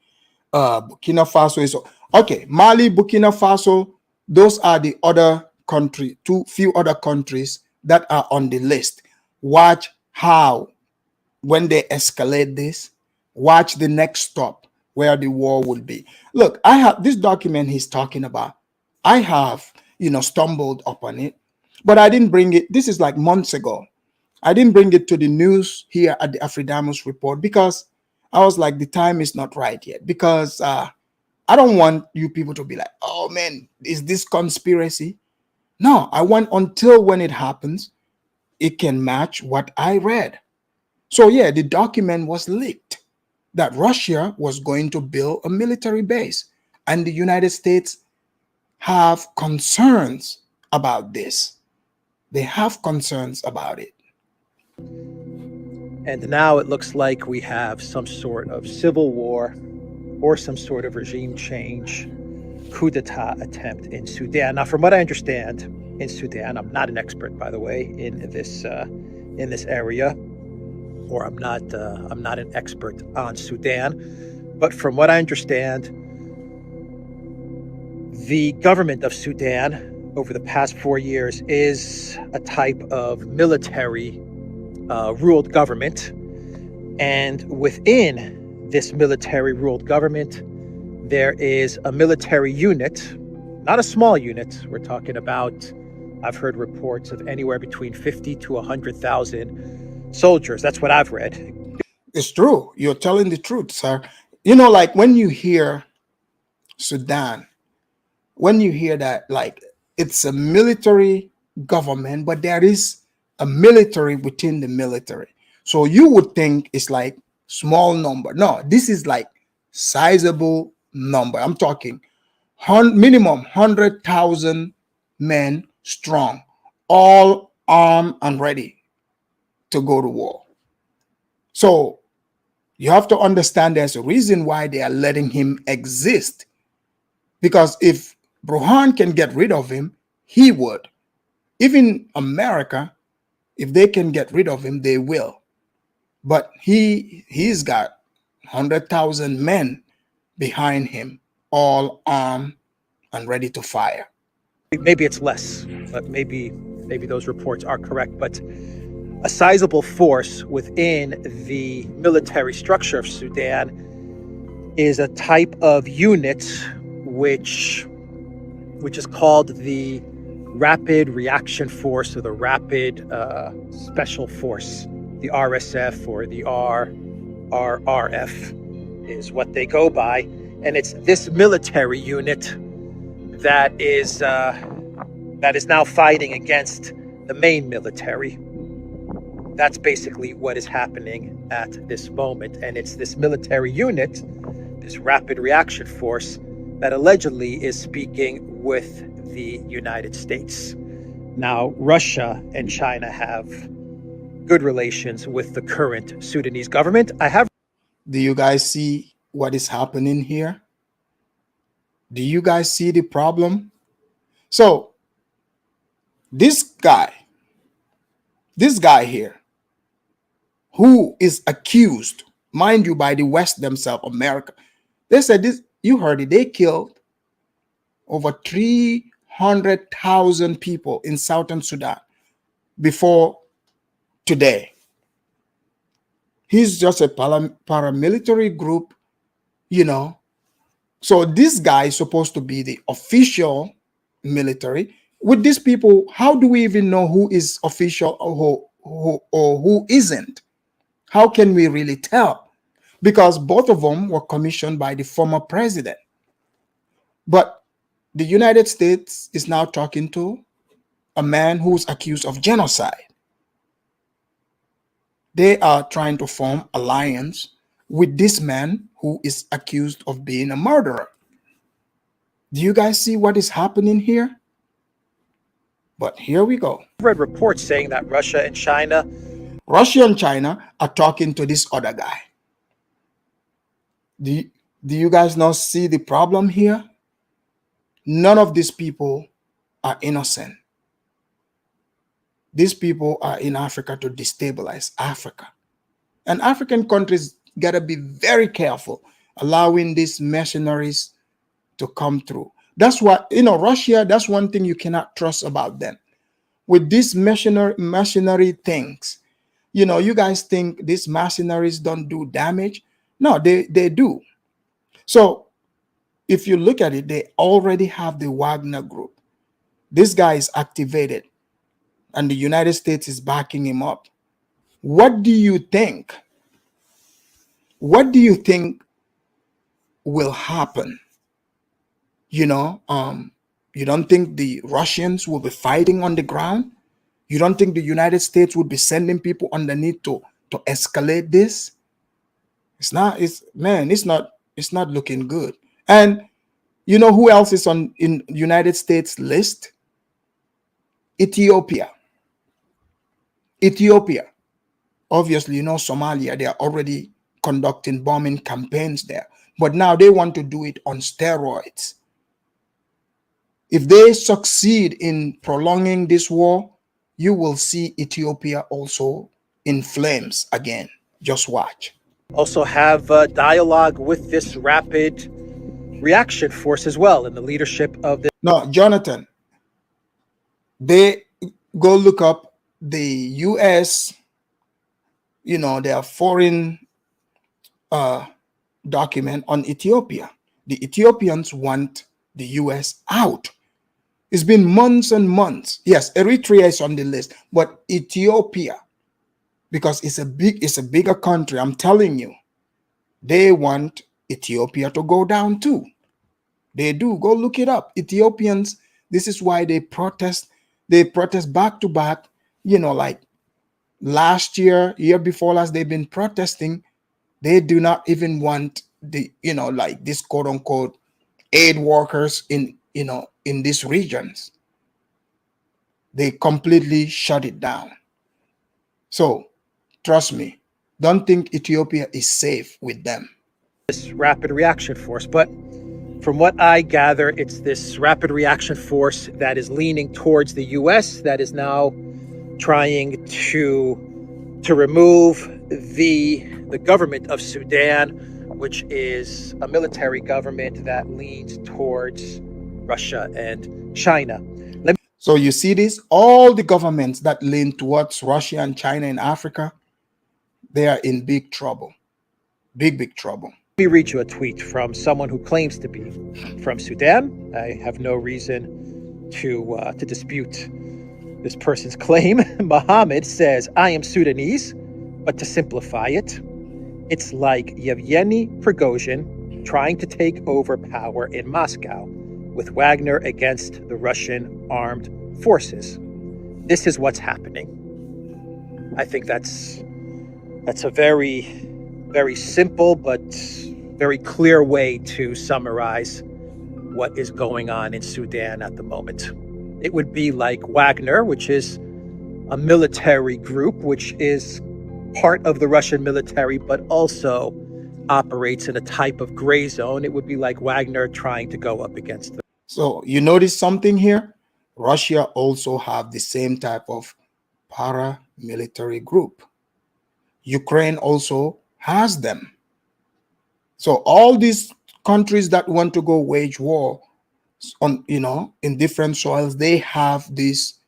Burkina Faso. Okay, Mali, Burkina Faso, those are the other country, few other countries that are on the list. Watch how, when they escalate this, watch the next stop where the war will be. Look, I have this document he's talking about. I have, stumbled upon it, but I didn't bring it. This is like months ago. I didn't bring it to the news here at the Afridamus Report because I was like, the time is not right yet, because I don't want you people to be like, oh man, is this conspiracy? No, I want until when it happens, it can match what I read. So yeah, the document was leaked that Russia was going to build a military base, and the United States have concerns about this. They have concerns about it. And now it looks like we have some sort of civil war or some sort of regime change, coup d'etat attempt in Sudan. Now, from what I understand, in Sudan, I'm not an expert, by the way, in this area, or I'm not an expert on Sudan. But from what I understand, the government of Sudan over the past 4 years is a type of military ruled government. And within this military ruled government, there is a military unit, not a small unit. We're talking about I've heard reports of anywhere between 50 to 100,000 soldiers. That's what I've read. It's true. You're telling the truth, sir. You know, like when you hear Sudan, when you hear that, like it's a military government, but there is a military within the military. So you would think it's like small number. No, this is like sizable number. I'm talking minimum 100,000 men strong, all armed and ready to go to war. So you have to understand there's a reason why they are letting him exist. Because if Burhan can get rid of him, he would. Even America, if they can get rid of him, they will. But he's got 100,000 men behind him, all armed and ready to fire. Maybe it's less, but maybe those reports are correct. But a sizable force within the military structure of Sudan is a type of unit which is called the Rapid Reaction Force, or the Rapid Special Force. The RSF or the RRF is what they go by. And it's this military unit that is now fighting against the main military. That's basically what is happening at this moment. And it's this military unit, this Rapid Reaction Force, that allegedly is speaking with the United States. Now, Russia and China have good relations with the current Sudanese government. Do you guys see what is happening here? Do you guys see the problem? So this guy here, who is accused, mind you, by the West themselves, America, they said this, you heard it, they killed over 300,000 people in Southern Sudan before today. He's just a paramilitary group, you know. So this guy is supposed to be the official military. With these people, how do we even know who is official or who isn't? How can we really tell? Because both of them were commissioned by the former president. But the United States is now talking to a man who's accused of genocide. They are trying to form alliance with this man who is accused of being a murderer. Do you guys see what is happening here? But here we go. I've read reports saying that Russia and China are talking to this other guy. Do you guys not see the problem here? None of these people are innocent. These people are in Africa to destabilize Africa. And African countries got to be very careful allowing these mercenaries to come through. That's what, Russia, that's one thing you cannot trust about them. With these mercenary things, you guys think these mercenaries don't do damage? No, they do. So if you look at it, they already have the Wagner group. This guy is activated and the United States is backing him up. What do you think? What do you think will happen? You don't think the Russians will be fighting on the ground? You don't think the United States would be sending people underneath to escalate this? It's not looking good. And you know who else is in United States list? Ethiopia. Obviously, Somalia, they are already conducting bombing campaigns there. But now they want to do it on steroids. If they succeed in prolonging this war, you will see Ethiopia also in flames again. Just watch. Also have dialogue with this Rapid Reaction Force as well, in the leadership of the... No, Jonathan, they go look up the U.S., their foreign document on Ethiopia. The Ethiopians want the U.S. out. It's been months and months. Yes, Eritrea is on the list, but Ethiopia, because it's a bigger country, I'm telling you, they want Ethiopia to go down too. They do. Go look it up. Ethiopians, this is why they protest. They protest back to back. Like last year before last, they've been protesting. They do not even want the, like this quote unquote aid workers in these regions. They completely shut it down. So trust me, don't think Ethiopia is safe with them. This rapid reaction force, but from what I gather, it's this rapid reaction force that is leaning towards the U.S. that is now trying to remove the government of Sudan, which is a military government that leans towards Russia and China. So you see this, all the governments that lean towards Russia and China in Africa, they are in big trouble, big trouble. Let me read you a tweet from someone who claims to be from Sudan. I have no reason to dispute this person's claim. Mohammed says, I am Sudanese, but to simplify it, it's like Yevgeny Prigozhin trying to take over power in Moscow with Wagner against the Russian armed forces. This is what's happening. I think that's a very, very simple but very clear way to summarize what is going on in Sudan at the moment. It would be like Wagner, which is a military group, which is part of the Russian military, but also operates in a type of gray zone. It would be like Wagner trying to go up against them. So you notice something here? Russia also have the same type of paramilitary group. Ukraine also has them. So all these countries that want to go wage war on, in different soils, they have these,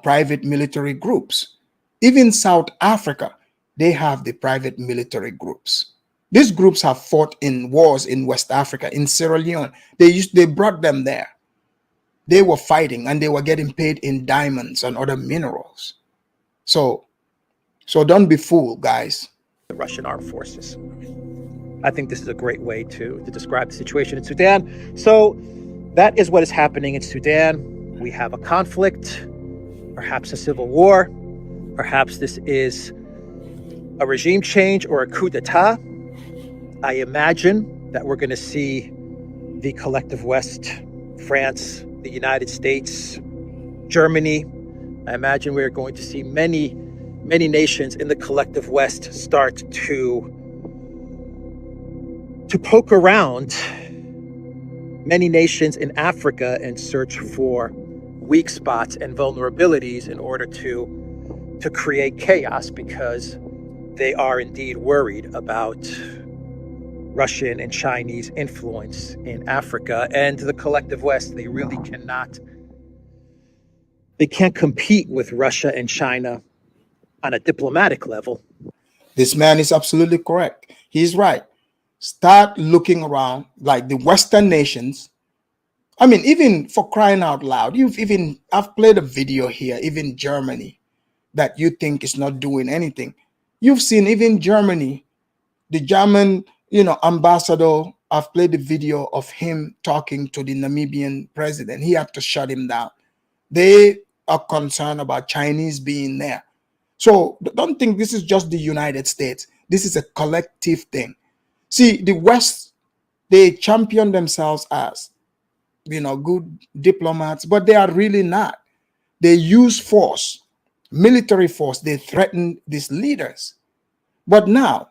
private military groups. Even South Africa, they have the private military groups. These groups have fought in wars in West Africa, in Sierra Leone. They brought them there. They were fighting and they were getting paid in diamonds and other minerals. So don't be fooled, guys. The Russian armed forces. I think this is a great way to describe the situation in Sudan. So that is what is happening in Sudan. We have a conflict, perhaps a civil war. Perhaps this is a regime change or a coup d'etat. I imagine that we're going to see the collective West, France, the United States, Germany. I imagine we're going to see many nations in the collective West start to poke around many nations in Africa and search for weak spots and vulnerabilities in order to create chaos, because they are indeed worried about Russian and Chinese influence in Africa. And the collective West, they really can't compete with Russia and China on a diplomatic level. This man is absolutely correct. He's right. Start looking around, like the Western nations. I mean, even for crying out loud, I've played a video here, even Germany, that you think is not doing anything. You've seen even Germany, the German, ambassador. I've played the video of him talking to the Namibian president. He had to shut him down. They are concerned about Chinese being there. So don't think this is just the United States. This is a collective thing. See, the West, they champion themselves as, good diplomats, but they are really not. They use force, military force. They threaten these leaders. But now,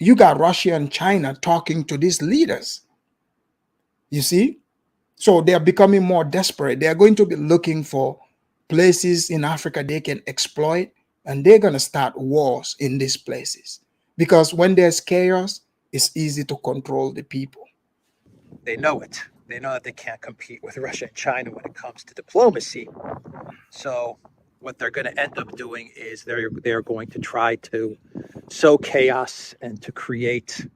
you got Russia and China talking to these leaders. You see? So they are becoming more desperate. They are going to be looking for places in Africa they can exploit, and they're going to start wars in these places. Because when there's chaos, it's easy to control the people. They know it. They know that they can't compete with Russia and China when it comes to diplomacy. So what they're going to end up doing is they're going to try to sow chaos and to create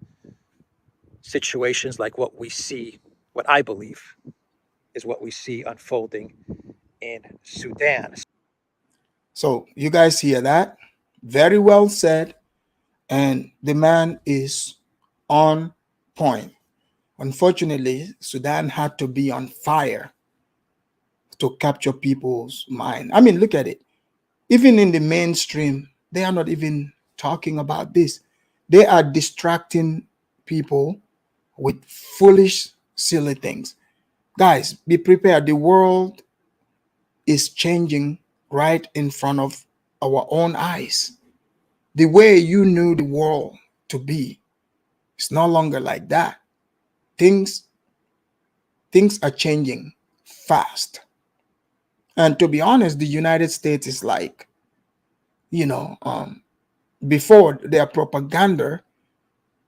situations like what we see, what I believe is what we see unfolding in Sudan. So you guys hear that? Very well said. And the man is on point. Unfortunately, Sudan had to be on fire to capture people's mind. I mean, look at it. Even in the mainstream, they are not even talking about this. They are distracting people with foolish, silly things. Guys, be prepared. The world is changing right in front of our own eyes. The way you knew the world to be, it's no longer like that. Things are changing fast. And to be honest, the United States is like, before their propaganda,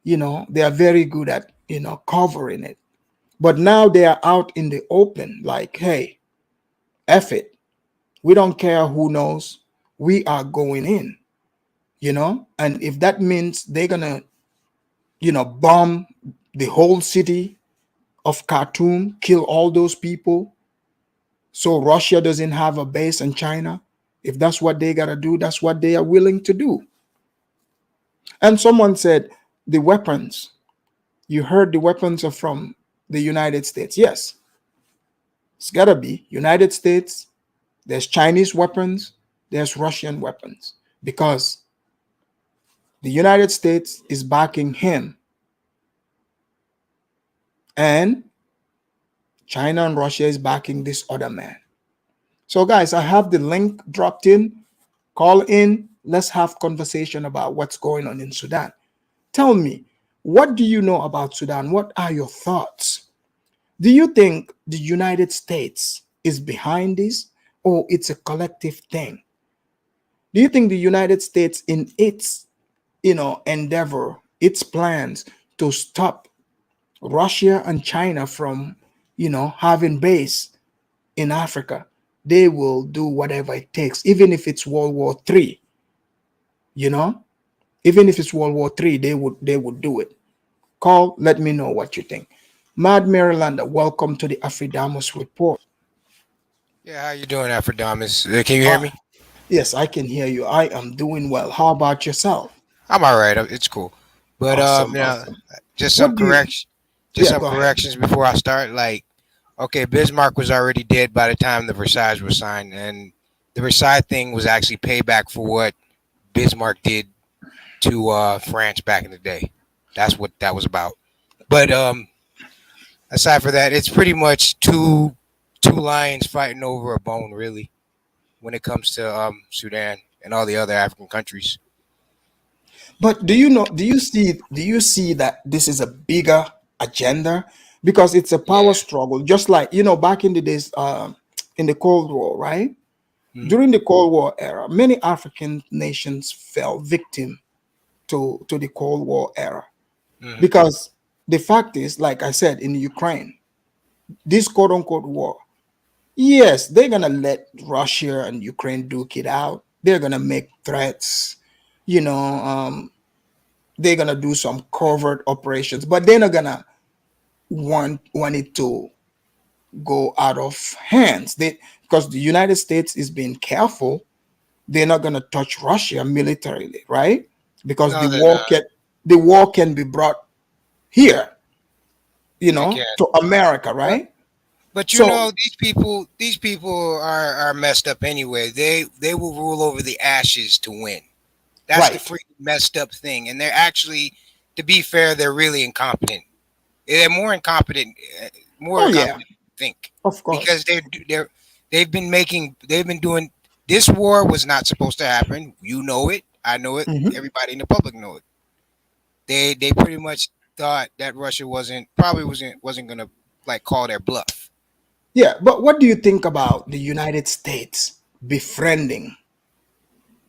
they are very good at, covering it. But now they are out in the open, like, hey, F it. We don't care who knows. We are going in, and if that means they're gonna, bomb the whole city of Khartoum, kill all those people, so Russia doesn't have a base in China. If that's what they gotta do, that's what they are willing to do. And someone said the weapons. You heard the weapons are from the United States. Yes, it's gotta be United States. There's Chinese weapons. There's Russian weapons, because the United States is backing him, and China and Russia is backing this other man. So guys, I have the link dropped in. Call in. Let's have conversation about what's going on in Sudan. Tell me, what do you know about Sudan? What are your thoughts? Do you think the United States is behind this, or it's a collective thing? Do you think the United States, in its endeavor, its plans to stop Russia and China from having base in Africa, they will do whatever it takes, even if it's World War III? Even if it's World War III, they would do it. Call, let me know what you think. Mad Marylander, welcome to the Afridamus Report. Yeah, how you doing, Aphrodamus? Can you hear me? Yes, I can hear you. I am doing well. How about yourself? I'm all right. It's cool. But Awesome, awesome. just some What do you? corrections. Yeah, Some go ahead. corrections before I start. Like, okay, Bismarck was already dead by the time the Versailles was signed, and the Versailles thing was actually payback for what Bismarck did to France back in the day. That's what that was about. But aside for that, it's pretty much two lions fighting over a bone, really, when it comes to Sudan and all the other African countries. But do you see that this is a bigger agenda, because it's a power struggle, just like back in the days, in the Cold War, right? Mhm. During the Cold War era, many African nations fell victim to the Cold War era, Mhm. because the fact is, like I said, in Ukraine, this quote unquote war, yes, they're gonna let Russia and Ukraine duke it out. They're gonna make threats, you know, they're gonna do some covert operations, but they're not gonna want it to go out of hands. Because the United States is being careful. They're not gonna touch Russia militarily, right? Because No, they're not. the war can be brought here, They can. to America, But right? but So these people are messed up anyway. They will rule over the ashes to win. That's the right. freaking messed up thing. And they're actually, to be fair, they're really incompetent. They're more Oh yeah, incompetent than you think, of course. because they've been doing this. War was not supposed to happen. You know it. I know it. Mhm. Everybody in the public know it. They pretty much thought that Russia wasn't gonna like call their bluff. Yeah, but what do you think about the United States befriending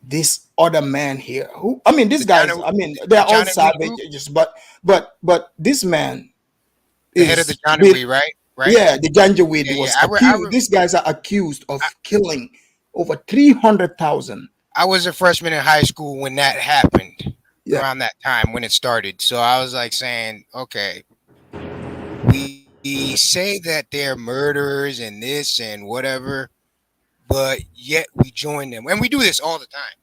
this other man here? Who, I mean, these The guys, John I mean, they're all John and Wee group, savages, but this man the head of the is John and with, Wee, right? Right? yeah, the Janjaweed Yeah, yeah. was accused. These guys are accused of killing over 300,000. I was a freshman in high school when that happened, Yeah. around that time when it started. So I was like saying, okay, we say that they're murderers and this and whatever, but yet we join them. And we do this all the time.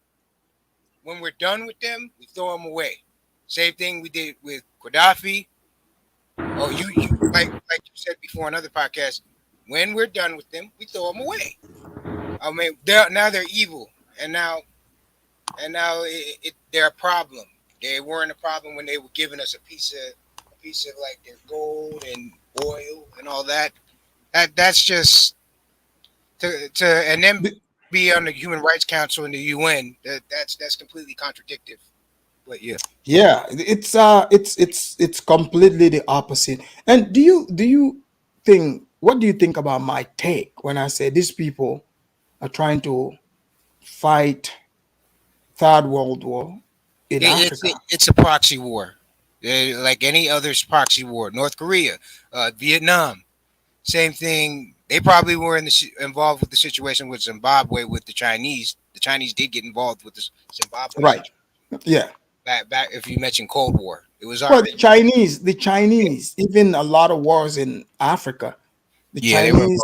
When we're done with them, we throw them away. Same thing we did with Gaddafi. Oh, you like you said before on other podcasts. When we're done with them, we throw them away. I mean, they're evil, and now they're a problem. They weren't a problem when they were giving us a piece of like their gold and oil and all that. That's just to and then be on the Human Rights Council and the UN. That's completely contradictory. But yeah. Yeah, it's completely the opposite. And do you think, what do you think about my take when I say these people are trying to fight Third World War in Africa? It's a proxy war, like any other proxy war. North Korea, Vietnam, same thing. They probably were involved with the situation with Zimbabwe with the Chinese. The Chinese did get involved with the Zimbabwe. Right. Yeah. Back if you mentioned Cold War, it was Well, the Chinese, even a lot of wars in Africa, the Chinese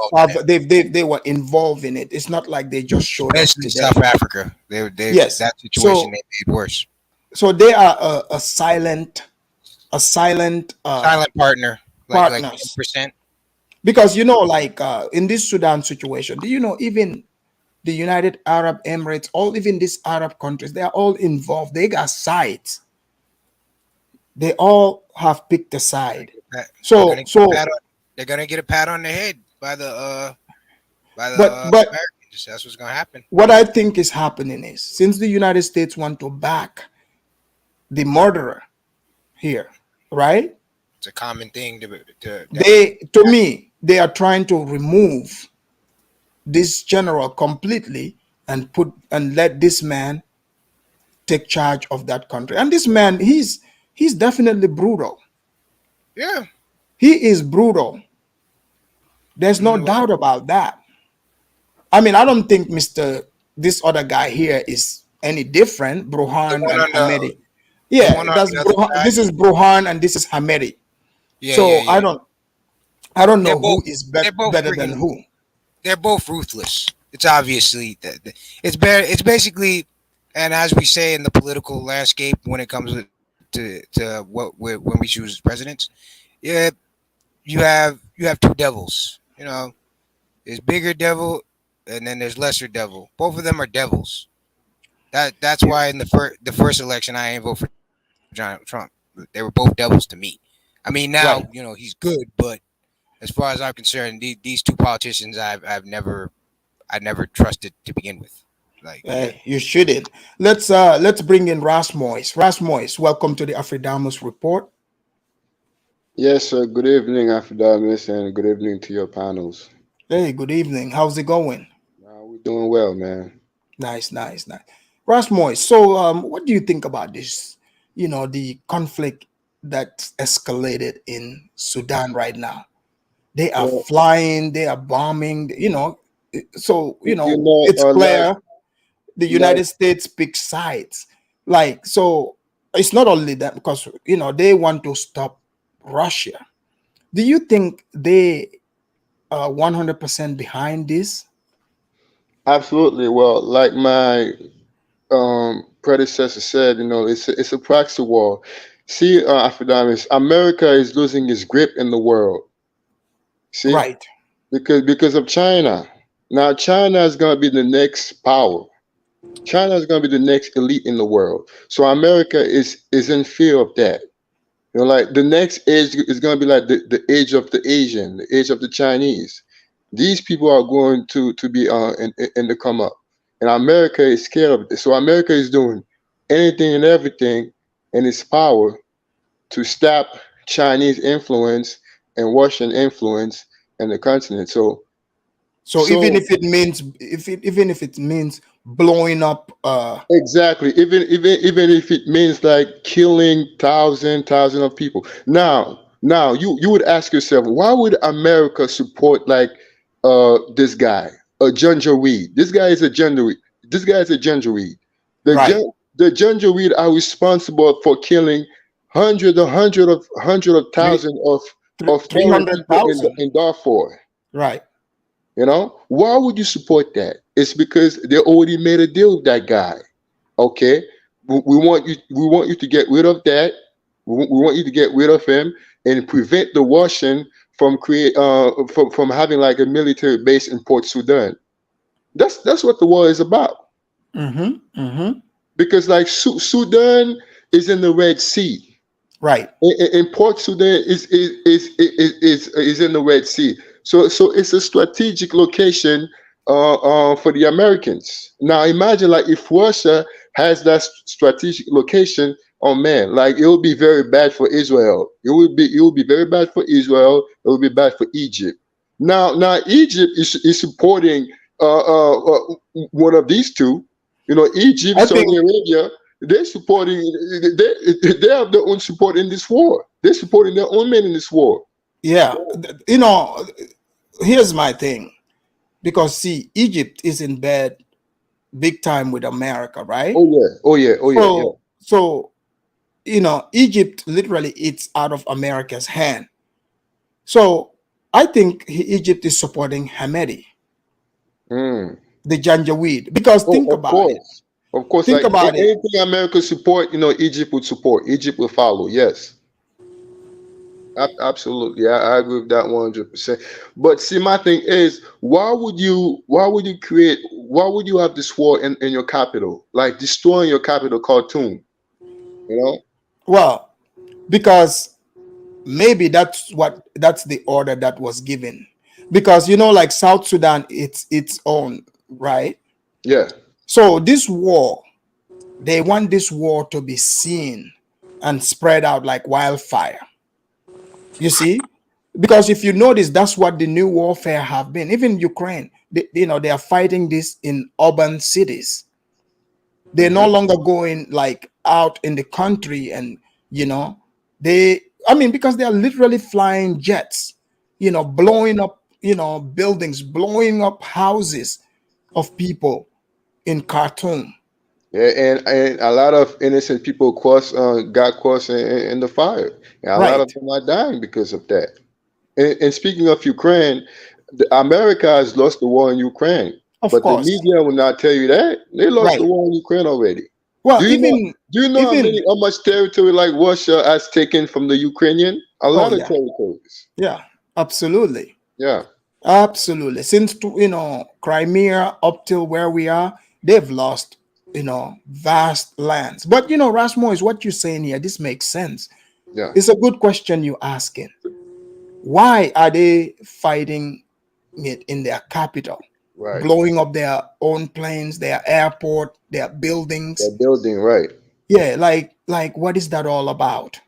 they were involved in it. It's not like they just showed up especially to South them. Africa. Yes. That situation they made worse. So they are a silent Silent partner, like partners. 10%. Because like in this Sudan situation, do you know even the United Arab Emirates, even these Arab countries, they are all involved. They got sides. They all have picked a side. They're gonna get a pat on the head by the Americans. That's what's gonna happen. What I think is happening is, since the United States want to back the murderer here, right? It's a common thing to me, they are trying to remove this general completely and let this man take charge of that country. And this man, he's definitely brutal. Yeah. He is brutal. There's no doubt about that. I mean, I don't think this other guy here is any different, Bruhan and Hamedi. Yeah, this is Bruhan and this is Hamedi. Yeah, I don't know who is better than who. They're both ruthless. It's obviously it's basically, and as we say in the political landscape when it comes to when we choose presidents, yeah, you have two devils. There's bigger devil and then there's lesser devil. Both of them are devils. That's why in the first election I ain't vote for Trump. They were both devils to me. I mean now he's good, but as far as I'm concerned, these two politicians I've never trusted to begin with. You shouldn't. Let's bring in Rasmois. Rasmois, welcome to the Afridamus Report. Yes, sir. Good evening, Afridamus, and good evening to your panels. Hey, good evening. How's it going? We're doing well, man. Nice. Rasmois, so what do you think about this? The conflict that's escalated in Sudan right now. They are flying, they are bombing, it's clear the United States picks sides. So it's not only that, because, they want to stop Russia. Do you think they are 100% behind this? Absolutely. Well, like my predecessor said, it's a proxy war. See, Afridamus, America is losing its grip in the world. See, right? Because of China. Now, China is going to be the next power. China is going to be the next elite in the world. So America is in fear of that. Like the next age is going to be like the age of the Asian, the age of the Chinese. These people are going to be in the come up, and America is scared of this. So America is doing anything and everything in its power to stop Chinese influence and Russian influence in the continent. So even if it means blowing up exactly, even if it means like killing thousands of people. Now you would ask yourself, why would America support like this guy, a Janjaweed? This guy is a Janjaweed. The Janjaweed are responsible for killing hundreds of thousands of foreign people 300,000. in Darfur. Right. You know, why would you support that? It's because they already made a deal with that guy. Okay, we want you. We want you to get rid of that. We want you to get rid of him and prevent the Russian from from having like a military base in Port Sudan. That's what the war is about. Mm-hmm. Mm-hmm. Because like Sudan is in the Red Sea. Right. And Port Sudan is in the Red Sea. So it's a strategic location for the Americans. Now imagine like if Russia has that strategic location, oh man, like it will be very bad for Israel. It will be very bad for Israel. It will be bad for Egypt. Now Egypt is supporting one of these two. You know, Egypt, Saudi Arabia. They're supporting. They have their own support in this war. They're supporting their own men in this war. Yeah, you know, here's my thing, because see, Egypt is in bed big time with America, right? Oh yeah, oh yeah, oh yeah, yeah. So you know, Egypt literally eats out of America's hand. So I think Egypt is supporting Hamedi, the Janjaweed, because think about it. Of course, think like about it. anything America support, you know, Egypt would support. Egypt will follow. Yes, absolutely. I agree with that 100%. But see, my thing is, why would you have this war in your capital, like destroying your capital, Khartoum? You know. Well, because maybe that's the order that was given, because you know, like South Sudan, it's its own, right? Yeah. So this war, they want this war to be seen and spread out like wildfire. You see, because if you notice, that's what the new warfare have been. Even Ukraine, they are fighting this in urban cities. They're no longer going like out in the country, and you know, because they are literally flying jets, you know, blowing up, you know, buildings, blowing up houses of people in Khartoum. Yeah, and a lot of innocent people got caught in the fire, and a lot of them are dying because of that. And speaking of Ukraine, America has lost the war in Ukraine, but the media will not tell you that they lost the war in Ukraine already. Well, do you know how much territory like Russia has taken from the Ukrainian? A lot of territories. Yeah, absolutely. Yeah. Absolutely. Since, you know, Crimea up till where we are, they've lost, you know, vast lands. But, you know, Rasmo, is what you're saying here, this makes sense. Yeah. It's a good question you're asking. Why are they fighting it in their capital? Right. Blowing up their own planes, their airport, their buildings. Their building, right. Yeah, like what is that all about?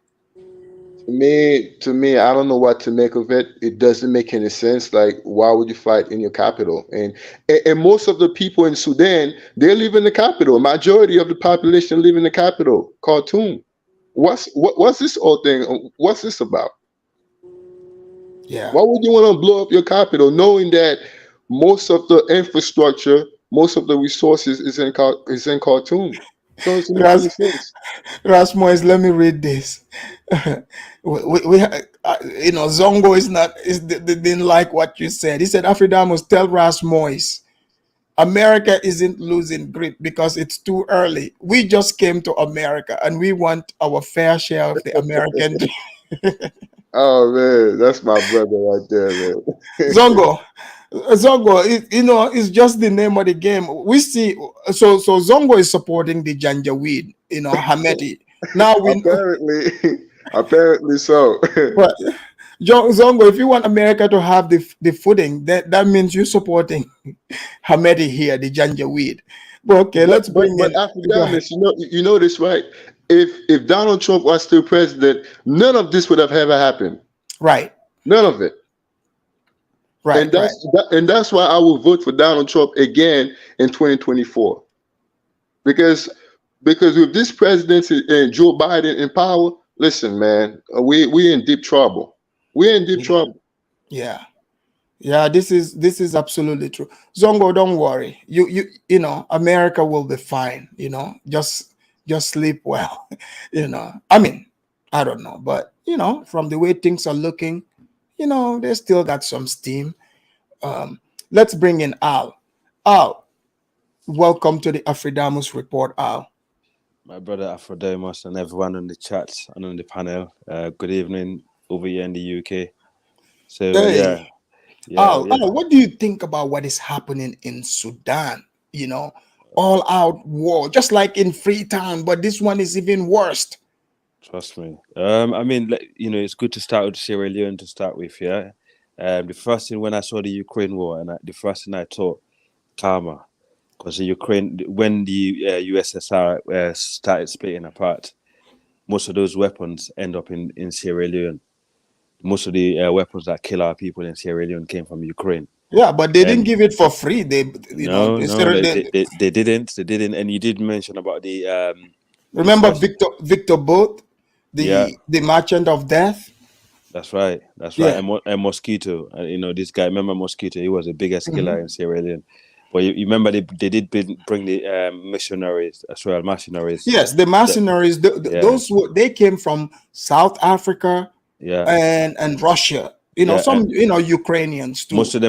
To me, I don't know what to make of it. It doesn't make any sense. Like, why would you fight in your capital? And most of the people in Sudan, they live in the capital. Majority of the population live in the capital, Khartoum. What's this whole thing? What's this about? Yeah. Why would you want to blow up your capital, knowing that most of the infrastructure, most of the resources is in Khartoum? So it's making any sense. Rasmus, let me read this. You know, Zongo they didn't like what you said. He said, Afridamus, tell Rasmus, America isn't losing grip because it's too early. We just came to America and we want our fair share of the American dream. Oh man, that's my brother right there, man. Zongo, you know, it's just the name of the game. We see, so Zongo is supporting the Janjaweed, you know, Hamedi. Now we apparently so. But Zongo, if you want America to have the footing, that means you're supporting Hamedi here, the Janjaweed. But okay, let's bring in. But you know this, right? If Donald Trump was still president, none of this would have ever happened. Right. None of it. Right. And that's why I will vote for Donald Trump again in 2024. Because with this presidency and Joe Biden in power, listen, man, we're in deep trouble. We're in deep trouble. Yeah. Yeah, this is absolutely true. Zongo, don't worry. You know, America will be fine, you know. Just sleep well. You know. I mean, I don't know, but you know, from the way things are looking, you know, they still got some steam. Let's bring in Al. Al, welcome to the Afridamus Report, Al. My brother Aphrodemos and everyone on the chat and on the panel. Good evening over here in the UK. So Hey, Al, yeah. Al, what do you think about what is happening in Sudan? You know, all out war, just like in Freetown, but this one is even worse. Trust me. I mean, you know, it's good to start with Sierra Leone to start with. Yeah. The first thing when I saw the Ukraine war, and the first thing I thought, karma, because the Ukraine, when the USSR started splitting apart, most of those weapons end up in Sierra Leone. Most of the weapons that kill our people in Sierra Leone came from Ukraine. Yeah, but they didn't give it for free. They, you know, they didn't. They didn't. And you did mention about the remember Victor Both, the Merchant of Death. That's right. That's Yeah. right. And Mosquito. You know, this guy. Remember Mosquito? He was the biggest killer in Sierra Leone. But you remember they did bring the mercenaries as well. Mercenaries. Yes, the mercenaries. Those they came from South Africa. And Russia. You know, some Ukrainians too. Most of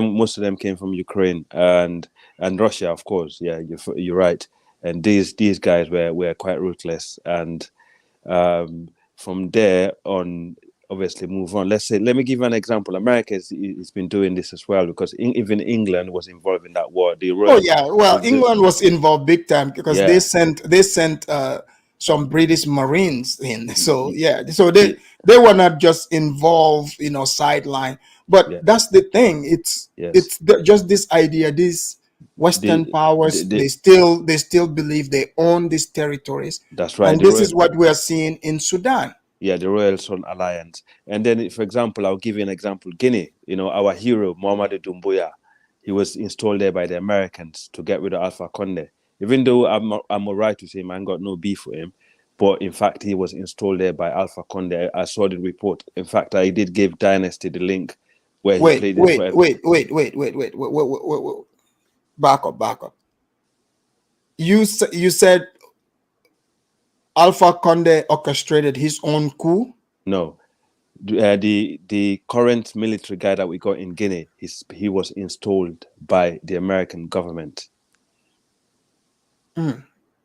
them came from Ukraine and Russia, of course. Yeah, you're right. And these guys were quite ruthless. And from there on, obviously move on. Let me give you an example. America has been doing this as well, because even England was involved in that war. England was involved big time, because they sent some British Marines in. So they were not just involved, you know, sideline. But that's the thing. It's just this idea. These Western powers, they still believe they own these territories. That's right. And this is what we are seeing in Sudan. Yeah, the Royal Sun Alliance. And then, for example, I'll give you an example. Guinea, you know, our hero, Muhammadu Doumbouya, he was installed there by the Americans to get rid of Alpha Conde. Even though I'm all right with him, I ain't got no beef with him. But in fact, he was installed there by Alpha Conde. I saw the report. In fact, I did give Dynasty the link where he played it. Wait. Back up. You said Alpha Conde orchestrated his own coup? No. The current military guy that we got in Guinea, he was installed by the American government.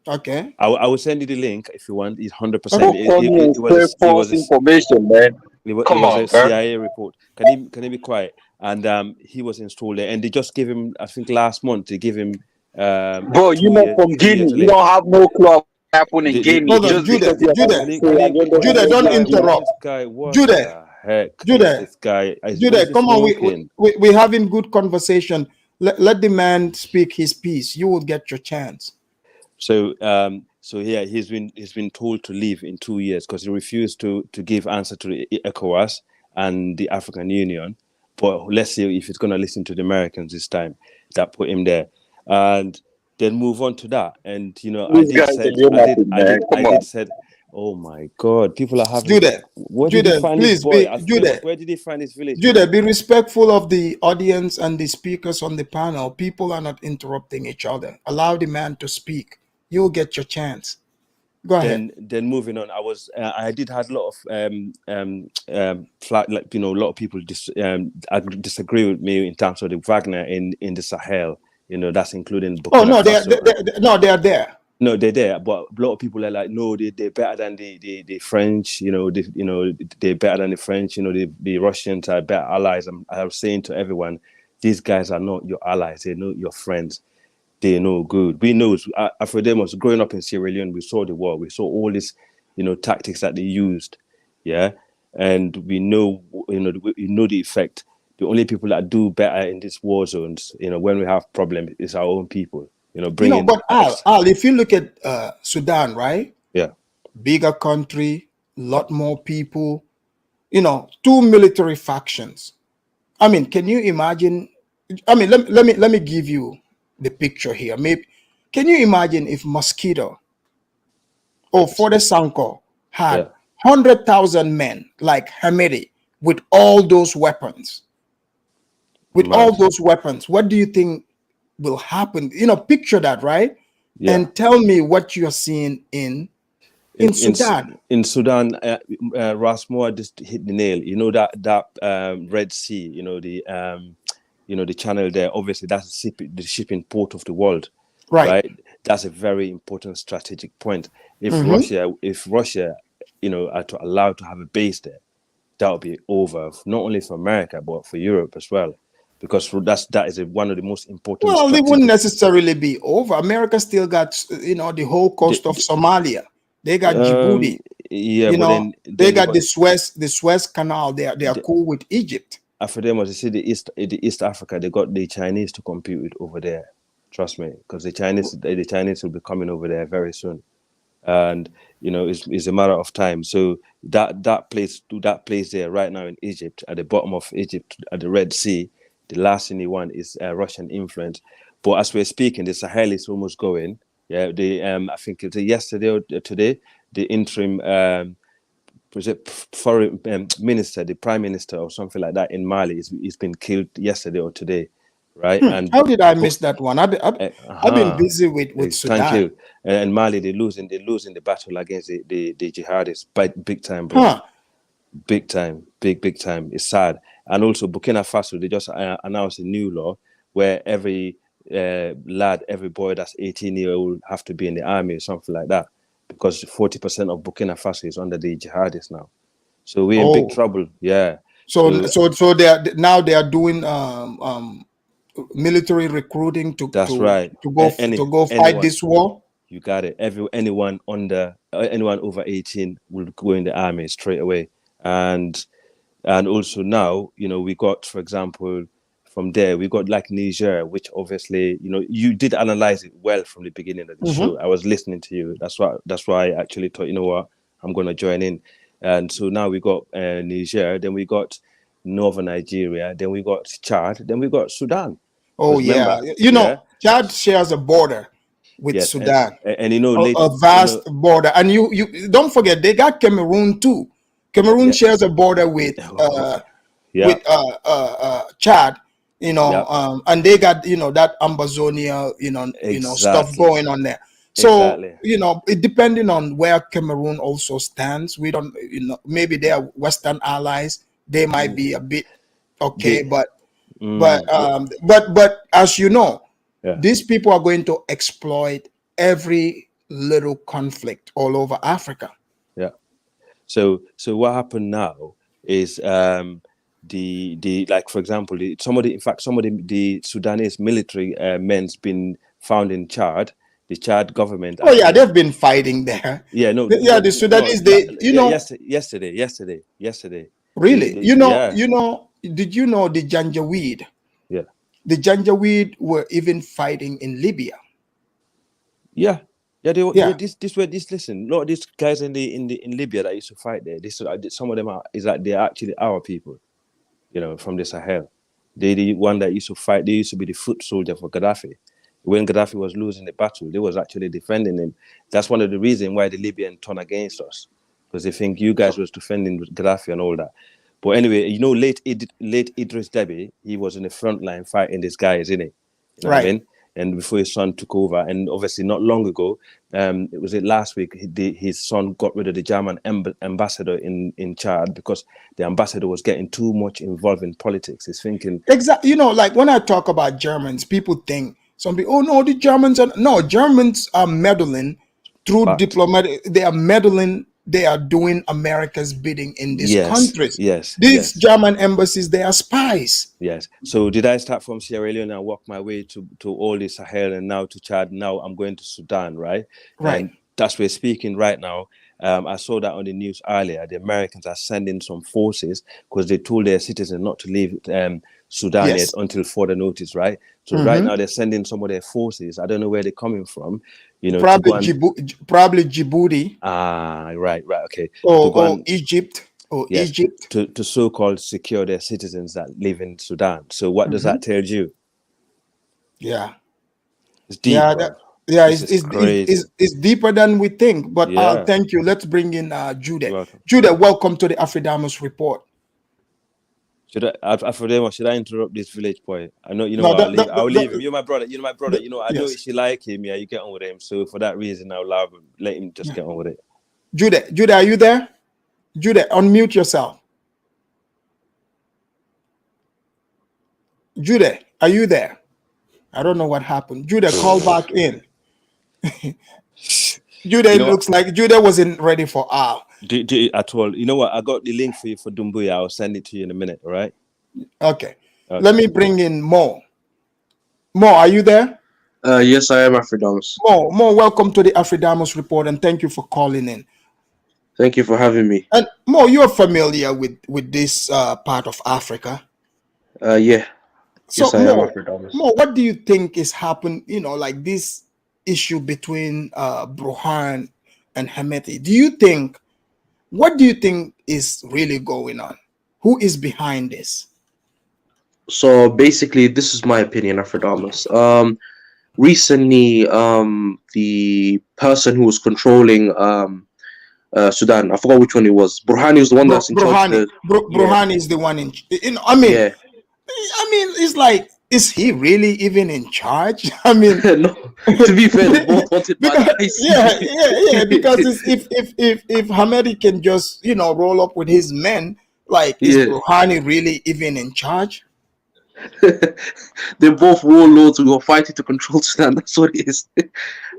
Okay. I will send you the link if you want. It's 100%. It was information, man. It was a CIA report. Can he be quiet? And he was installed there, and they just gave him. I think last month they gave him. Bro, you know, from Guinea, you don't have no clue what happened in Guinea. Hold on, Judah, don't interrupt. Judah, this guy. Judah, come on, we're having good conversation. Let the man speak his piece. You will get your chance. So yeah, he's been told to leave in 2 years because he refused to give answer to the ECOWAS and the African Union. But let's see if he's going to listen to the Americans this time. That put him there, and then move on to that. And you know, I did said, oh my God, people are having. Judah, where did he find this boy? Judah, where did he find this village? Judah, be respectful of the audience and the speakers on the panel. People are not interrupting each other. Allow the man to speak. You'll get your chance. Go ahead. Then moving on, I did have a lot of a lot of people disagree with me in terms of the Wagner in the Sahel. You know, that's including. They are there. No, they're there, but a lot of people are like, no, they're better than the French. They're better than the French. You know, the Russians are better allies. I was saying to everyone, these guys are not your allies. They're not your friends. They're no good. We know, for them, was growing up in Sierra Leone, we saw the war. We saw all this, tactics that they used, yeah, and we know, the effect. The only people that do better in these war zones, when we have problems, is our own people. But Al, if you look at Sudan, right? Yeah, bigger country, lot more people. 2 military factions. I mean, can you imagine? I mean, let me give you the picture here. Maybe can you imagine if Mosquito or Fode Sanko had 100,000 men like Hamidi with all those weapons? All those weapons, what do you think will happen? Picture that, right? Yeah. And tell me what you're seeing in in Sudan. In Sudan, Rasmoa just hit the nail. You know that Red Sea. You know the channel there. Obviously, that's the shipping port of the world, right? That's a very important strategic point. If Russia, are to allow to have a base there, that would be over not only for America but for Europe as well, because that is one of the most important. Well, it wouldn't necessarily be over. America still got the whole coast of Somalia. They got Djibouti. Yeah, but then they got the Suez Canal. They are cool with Egypt. For them, as I say, the East Africa, they got the Chinese to compete with over there. Trust me, because the Chinese will be coming over there very soon, and it's a matter of time. So that place there right now in Egypt, at the bottom of Egypt, at the Red Sea, the last thing you want is Russian influence. But as we're speaking, the Sahel is almost going. Yeah, I think it was yesterday or today, the interim foreign minister, the prime minister or something like that in Mali, he's been killed yesterday or today, right? And how did I miss that one? I've been busy with Sudan. Thank you. And Mali, they're losing the battle against the jihadists, big time, bro. Big time, big time. It's sad. And also Burkina Faso, they just announced a new law where every every boy that's 18-year-old have to be in the army or something like that, because 40% of Burkina Faso is under the jihadists now. So we're in big trouble. Yeah. So they are doing military recruiting to go fight this war. You got it. Anyone over 18 will go in the army straight away. And also now, we got, for example, from there, we got like Niger, which obviously, you did analyze it well from the beginning of the show. I was listening to you. That's why I actually thought, you know what, I'm going to join in. And so now we got Niger, then we got Northern Nigeria, then we got Chad, then we got Sudan. Oh, yeah. Chad shares a border with Sudan. And a vast border. And you don't forget, they got Cameroon too. Cameroon shares a border with Chad. And they got that Ambazonia stuff going on there. So it depending on where Cameroon also stands, we don't maybe they are Western allies, they might be a bit okay, but as you know, these people are going to exploit every little conflict all over Africa. Yeah. So what happened now is like, for example, some of the Sudanese military men's been found in Chad. The Chad government. Oh yeah, they've been fighting there. Yeah, no. The Sudanese. Yesterday. Really? Did you know the Janjaweed? Yeah. The Janjaweed were even fighting in Libya. Yeah. Yeah, listen, a lot of these guys in Libya that used to fight there, some of them they're actually our people, from the Sahel. They're the one that used to fight. They used to be the foot soldier for Gaddafi. When Gaddafi was losing the battle, they was actually defending him. That's one of the reasons why the Libyan turned against us, because they think you guys was defending Gaddafi and all that. But anyway, late Idris Deby, he was in the front line fighting these guys, innit? You know what I mean? And before his son took over, and obviously not long ago, it was last week, his son got rid of the German ambassador in Chad because the ambassador was getting too much involved in politics. He's thinking... Exactly. Like when I talk about Germans, people think, some people, oh no, the Germans are meddling through diplomatic, they are meddling, they are doing America's bidding in these countries. These German embassies, they are spies. Yes. So did I start from Sierra Leone and work my way to all the Sahel and now to Chad? Now I'm going to Sudan, right? Right. And that's we're speaking right now. I saw that on the news earlier. The Americans are sending some forces because they told their citizens not to leave Sudan yet until further notice, right? So right now they're sending some of their forces. I don't know where they're coming from. Probably Djibouti. Right, okay. Or Egypt. Egypt. To so-called secure their citizens that live in Sudan. So what does that tell you? Yeah. It's deep. It's deeper than we think. But thank you. Let's bring in Judah. Judah, welcome to the Afridamus Report. Should I interrupt this village boy? I know, I'll leave him. You're my brother. I know if you like him, you get on with him. So for that reason, I'll let him just get on with it. Judah, are you there? Judah, unmute yourself. Judah, are you there? I don't know what happened. Judah, call back in. Judah, it looks like Judah wasn't ready for R. At all. You know what? I got the link for you for Dumbuya. I'll send it to you in a minute, all right? Okay. Let me bring in Mo. Mo, are you there? Yes, I am, Afrodamus. Mo, welcome to the Afrodamus Report, and thank you for calling in. Thank you for having me. And Mo, you're familiar with this part of Africa? Yeah. So Yes, I am, Afrodamus. Mo, what do you think is happening, like this issue between Burhan and Hemeti? What do you think is really going on? Who is behind this? So basically, this is my opinion, Afrodamus. Recently, the person who was controlling Sudan, I forgot which one it was. Burhani was the one that's in charge. Burhani is the one in. I mean, it's like, is he really even in charge? I mean, no. To be fair, they both wanted bad guys. Yeah. Because if Hamedi can just roll up with his men, like, is Burhani really even in charge? They're both warlords who are fighting to control Sudan. That's what it is.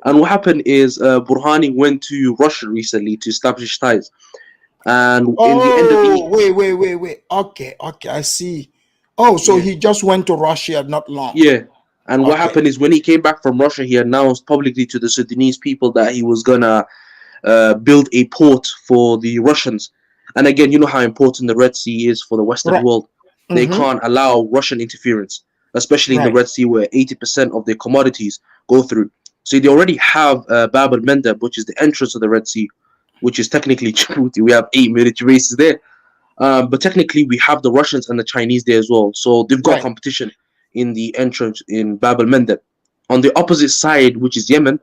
And what happened is Burhani went to Russia recently to establish ties. And in the end of the wait. Okay, I see. Oh, so he just went to Russia not long. Yeah. And what happened is when he came back from Russia, he announced publicly to the Sudanese people that he was gonna build a port for the Russians. And again, you know how important the Red Sea is for the Western world. They can't allow Russian interference, especially in the Red Sea, where 80% of their commodities go through. So they already have Bab al-Mandeb, which is the entrance of the Red Sea, which is technically Djibouti. We have 8 military bases there. But technically, we have the Russians and the Chinese there as well. So they've got competition in the entrance in Bab al-Mandeb. On the opposite side, which is Yemen,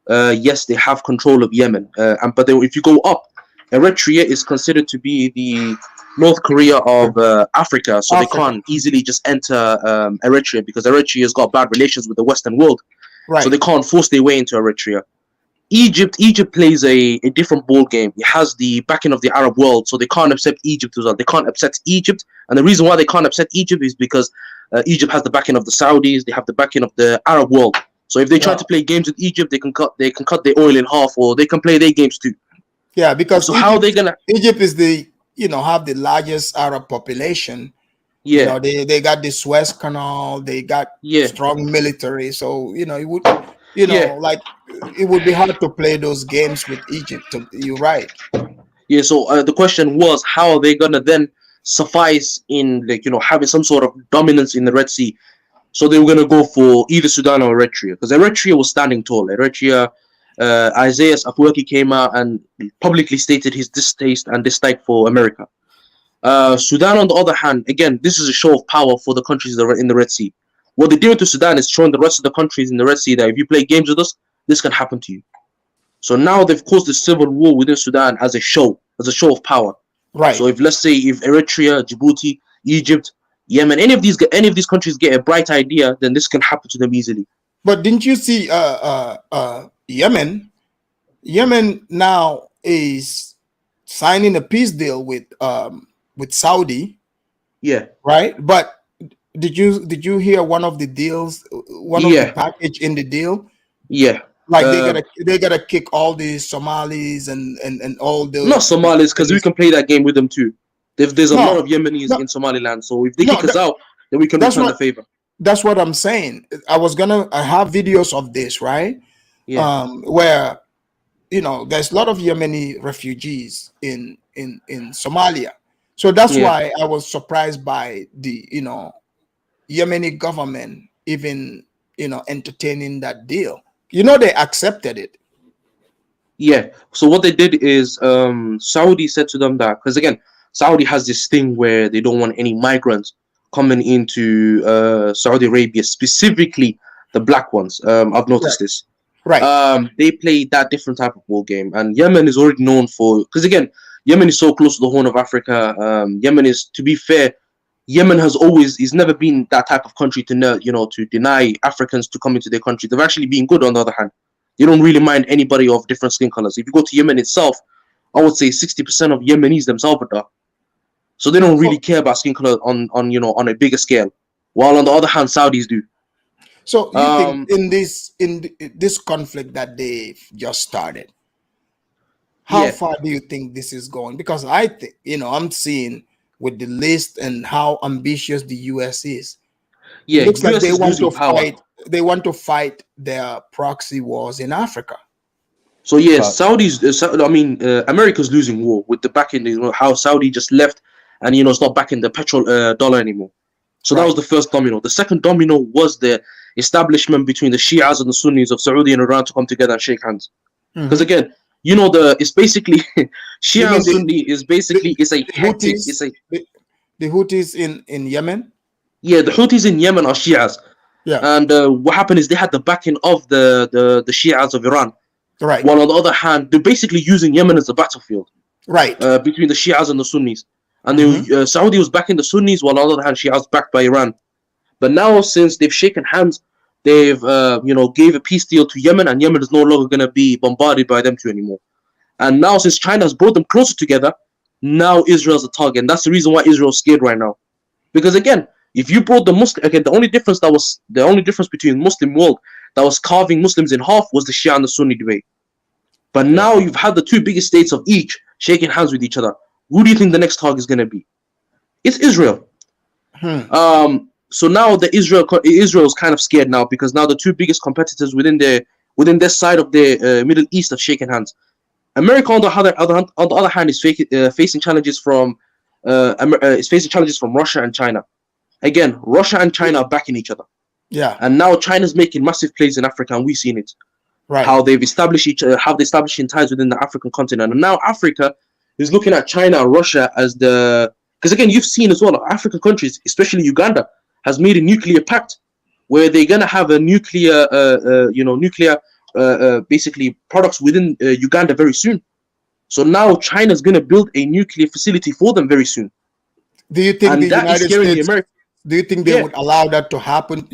yes, they have control of Yemen. But then if you go up, Eritrea is considered to be the North Korea of Africa, so they can't easily just enter Eritrea because Eritrea has got bad relations with the Western world. So they can't force their way into Eritrea. Egypt plays a different ball game. It has the backing of the Arab world, so they can't accept Egypt as well. They can't upset Egypt, and the reason why they can't upset Egypt is because Egypt has the backing of the Saudis. They have the backing of the Arab world. So if they try to play games with Egypt, they can cut their oil in half, or they can play their games too. Yeah, because so how are they gonna? Egypt is the have the largest Arab population. Yeah, they got the Suez Canal. They got strong military. So it would like it would be hard to play those games with Egypt. You're right. Yeah. So the question was, how are they gonna then suffice in having some sort of dominance in the Red Sea? So they were gonna go for either Sudan or Eritrea, because Eritrea was standing tall. Eritrea. Isaias Afwerki came out and publicly stated his distaste and dislike for America. Sudan, on the other hand, again, this is a show of power for the countries in the Red Sea. What they're doing to Sudan is showing the rest of the countries in the Red Sea that if you play games with us, this can happen to you. So now they've caused a civil war within Sudan as a show of power. Right. So if Eritrea, Djibouti, Egypt, Yemen, any of these countries get a bright idea, then this can happen to them easily. But didn't you see Yemen now is signing a peace deal with Saudi. Yeah. Right. But did you hear one of the deals? One of the package in the deal. Yeah. Like they gotta kick all the Somalis and all the not Somalis, because we can play that game with them too. There's a lot of Yemenis in Somaliland, so if they kick us out, then we can return the favor. That's what I'm saying. I have videos of this, right? Yeah. Where there's a lot of Yemeni refugees in Somalia. So that's why I was surprised by the Yemeni government even entertaining that deal. They accepted it. Yeah. So what they did is Saudi said to them that, because again, Saudi has this thing where they don't want any migrants coming into Saudi Arabia, specifically the black ones. I've noticed this. Right. They play that different type of ball game, and Yemen is already known for, because again, Yemen is so close to the Horn of Africa. Yemen is, to be fair, Yemen is never been that type of country to deny Africans to come into their country. They've actually been good. On the other hand, they don't really mind anybody of different skin colors. If you go to Yemen itself, I would say 60% of Yemenis themselves are dark. So they don't really care about skin color on a bigger scale. While on the other hand, Saudis do. So you think in this conflict that they've just started, how far do you think this is going? Because I think, I'm seeing with the list and how ambitious the US is. Yeah, it looks US like they is want losing to power. fight. They want to fight their proxy wars in Africa. So yeah, America's losing war with the backing. How Saudi just left, and it's not backing the petrol dollar anymore. So that was the first domino. The second domino was the establishment between the Shias and the Sunnis of Saudi and Iran to come together and shake hands. Because again, it's basically Shia and Sunni is basically the Houthis in Yemen. Yeah, the Houthis in Yemen are Shias. Yeah. And what happened is they had the backing of the Shias of Iran. Right. While on the other hand, they're basically using Yemen as a battlefield. Right. Between the Shias and the Sunnis. And Saudi was backing the Sunnis, while on the other hand, Shia was backed by Iran. But now, since they've shaken hands, they've gave a peace deal to Yemen, and Yemen is no longer going to be bombarded by them two anymore. And now, since China has brought them closer together, now Israel's a target, and that's the reason why Israel's scared right now. Because again, if you brought the only difference between Muslim world that was carving Muslims in half was the Shia and the Sunni debate. But now you've had the two biggest states of each shaking hands with each other. Who do you think the next target is going to be? It's Israel. So now Israel's kind of scared now, because now the two biggest competitors within their side of the Middle East have shaken hands. America, on the other hand, is facing challenges from Russia and China. Again, Russia and China are backing each other. Yeah. And now China's making massive plays in Africa, and we've seen it. Right. How they've established establishing ties within the African continent, and now Africa is looking at China and Russia as because again, you've seen as well, African countries, especially Uganda, has made a nuclear pact where they're gonna have a nuclear basically products within Uganda very soon. So now China's gonna build a nuclear facility for them very soon. Do you think the United States? Do you think they would allow that to happen?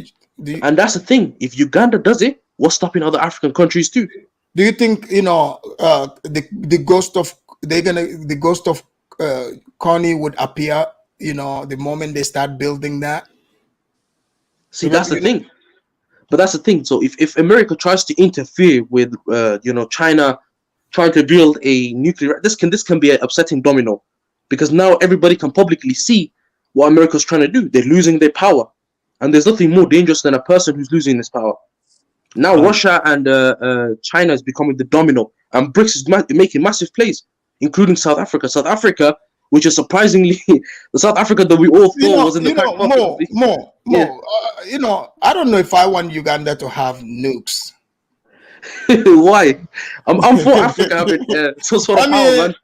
And that's the thing. If Uganda does it, what's stopping other African countries too? Do you think the ghost of Connie would appear? The moment they start building that. See, that's the thing. But that's the thing. So if America tries to interfere with China trying to build a nuclear, this can be an upsetting domino, because now everybody can publicly see what America's trying to do. They're losing their power, and there's nothing more dangerous than a person who's losing this power. Now Russia and China is becoming the domino, and BRICS is making massive plays, including South Africa. South Africa, which is surprisingly the South Africa that we all thought was in the more. I don't know if I want Uganda to have nukes. Why? I'm for Africa having some sort of power, man.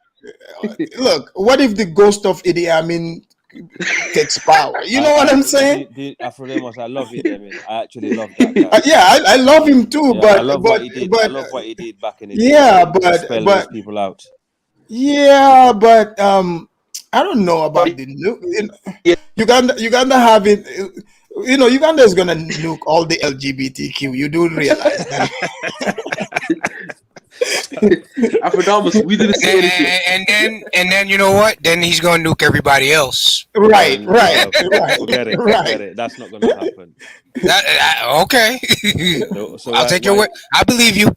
Look, what if the ghost of Idi Amin takes power? You know what I'm saying? Afrodemus, I love it. I mean, I actually love that. I love him too. Yeah, but I love what he did. I love what he did back in the day. Yeah, spell those people out. Yeah, but I don't know about the nuke. Uganda having. Uganda is gonna nuke all the LGBTQ. You do realize that? Afrodamus, we didn't say anything. And then you know what? Then he's gonna nuke everybody else. Right. Forget it. That's not gonna happen. Okay. So I'll take your word. I believe you.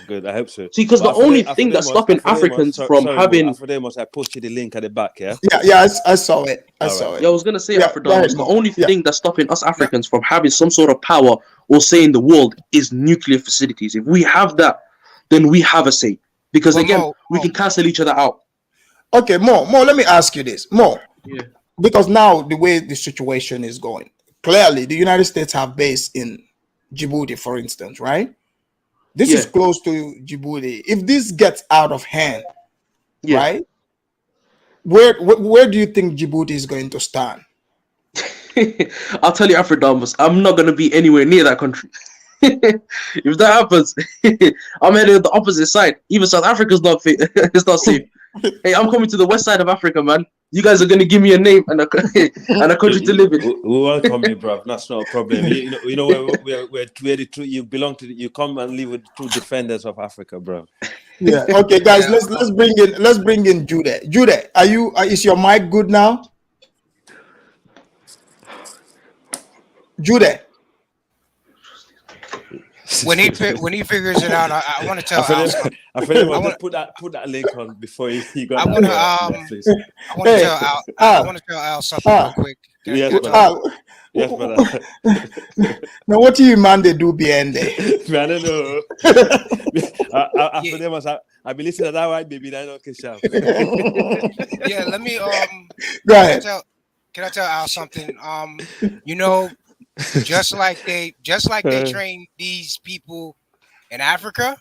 Good. I hope so. See, because the only thing that's stopping Africans from having Afrodemus, I posted the link at the back. Yeah. Yeah. I saw it. I saw it. Yeah, I was gonna say Afrodamus. The only thing that's stopping us Africans from having some sort of power or say in the world is nuclear facilities. If we have that, then we have a say. Because again, we can cancel each other out. Okay, more. Let me ask you this. Yeah. Because now the way the situation is going, clearly the United States have base in Djibouti, for instance, right? This is close to Djibouti. If this gets out of hand, right? Where do you think Djibouti is going to stand? I'll tell you, Afrodamus, I'm not going to be anywhere near that country. If that happens, I'm heading to the opposite side. Even South Africa's not it's not safe. Hey, I'm coming to the west side of Africa, man. You guys are going to give me a name and a country to live in. We welcome you, bro. That's not a problem. You know we're the true. You belong to. You come and live with true defenders of Africa, bro. Yeah. Okay, guys. Let's bring in Jude. Jude, are you? Is your mic good now? Jude. When he figures it out, I want to tell Al something. I feel like just put that link on before he got. I want to Netflix. I want to tell Al. I want to tell Al something real quick. Yes, brother. Yes, brother. Now, what do you man they do behind there? I don't know. I feel them as I be listening to that white baby. I know Kisham. Yeah, let me Go ahead. Can I tell Al something? You know, just like they train these people in Africa,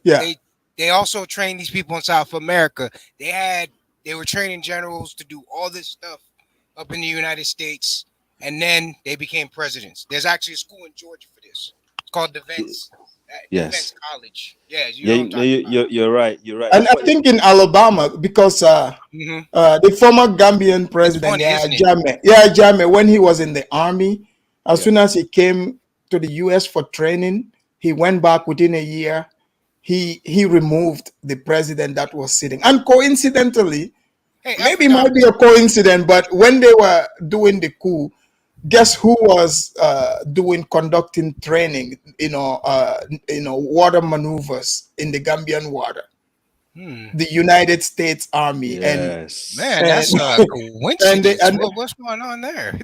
they also train these people in South America. They were training generals to do all this stuff up in the United States, and then they became presidents. There's actually a school in Georgia for this. It's called Defense College. Yeah, you're right. You're right. And I think in Alabama, because the former Gambian president, Jammeh, when he was in the army, as soon as he came to the U.S. for training, he went back within a year. He removed the president that was sitting. And coincidentally, maybe it might be a coincidence, but when they were doing the coup, guess who was conducting training, water maneuvers in the Gambian water? The United States Army. Yes. Man, that's a coincidence. What's going on there?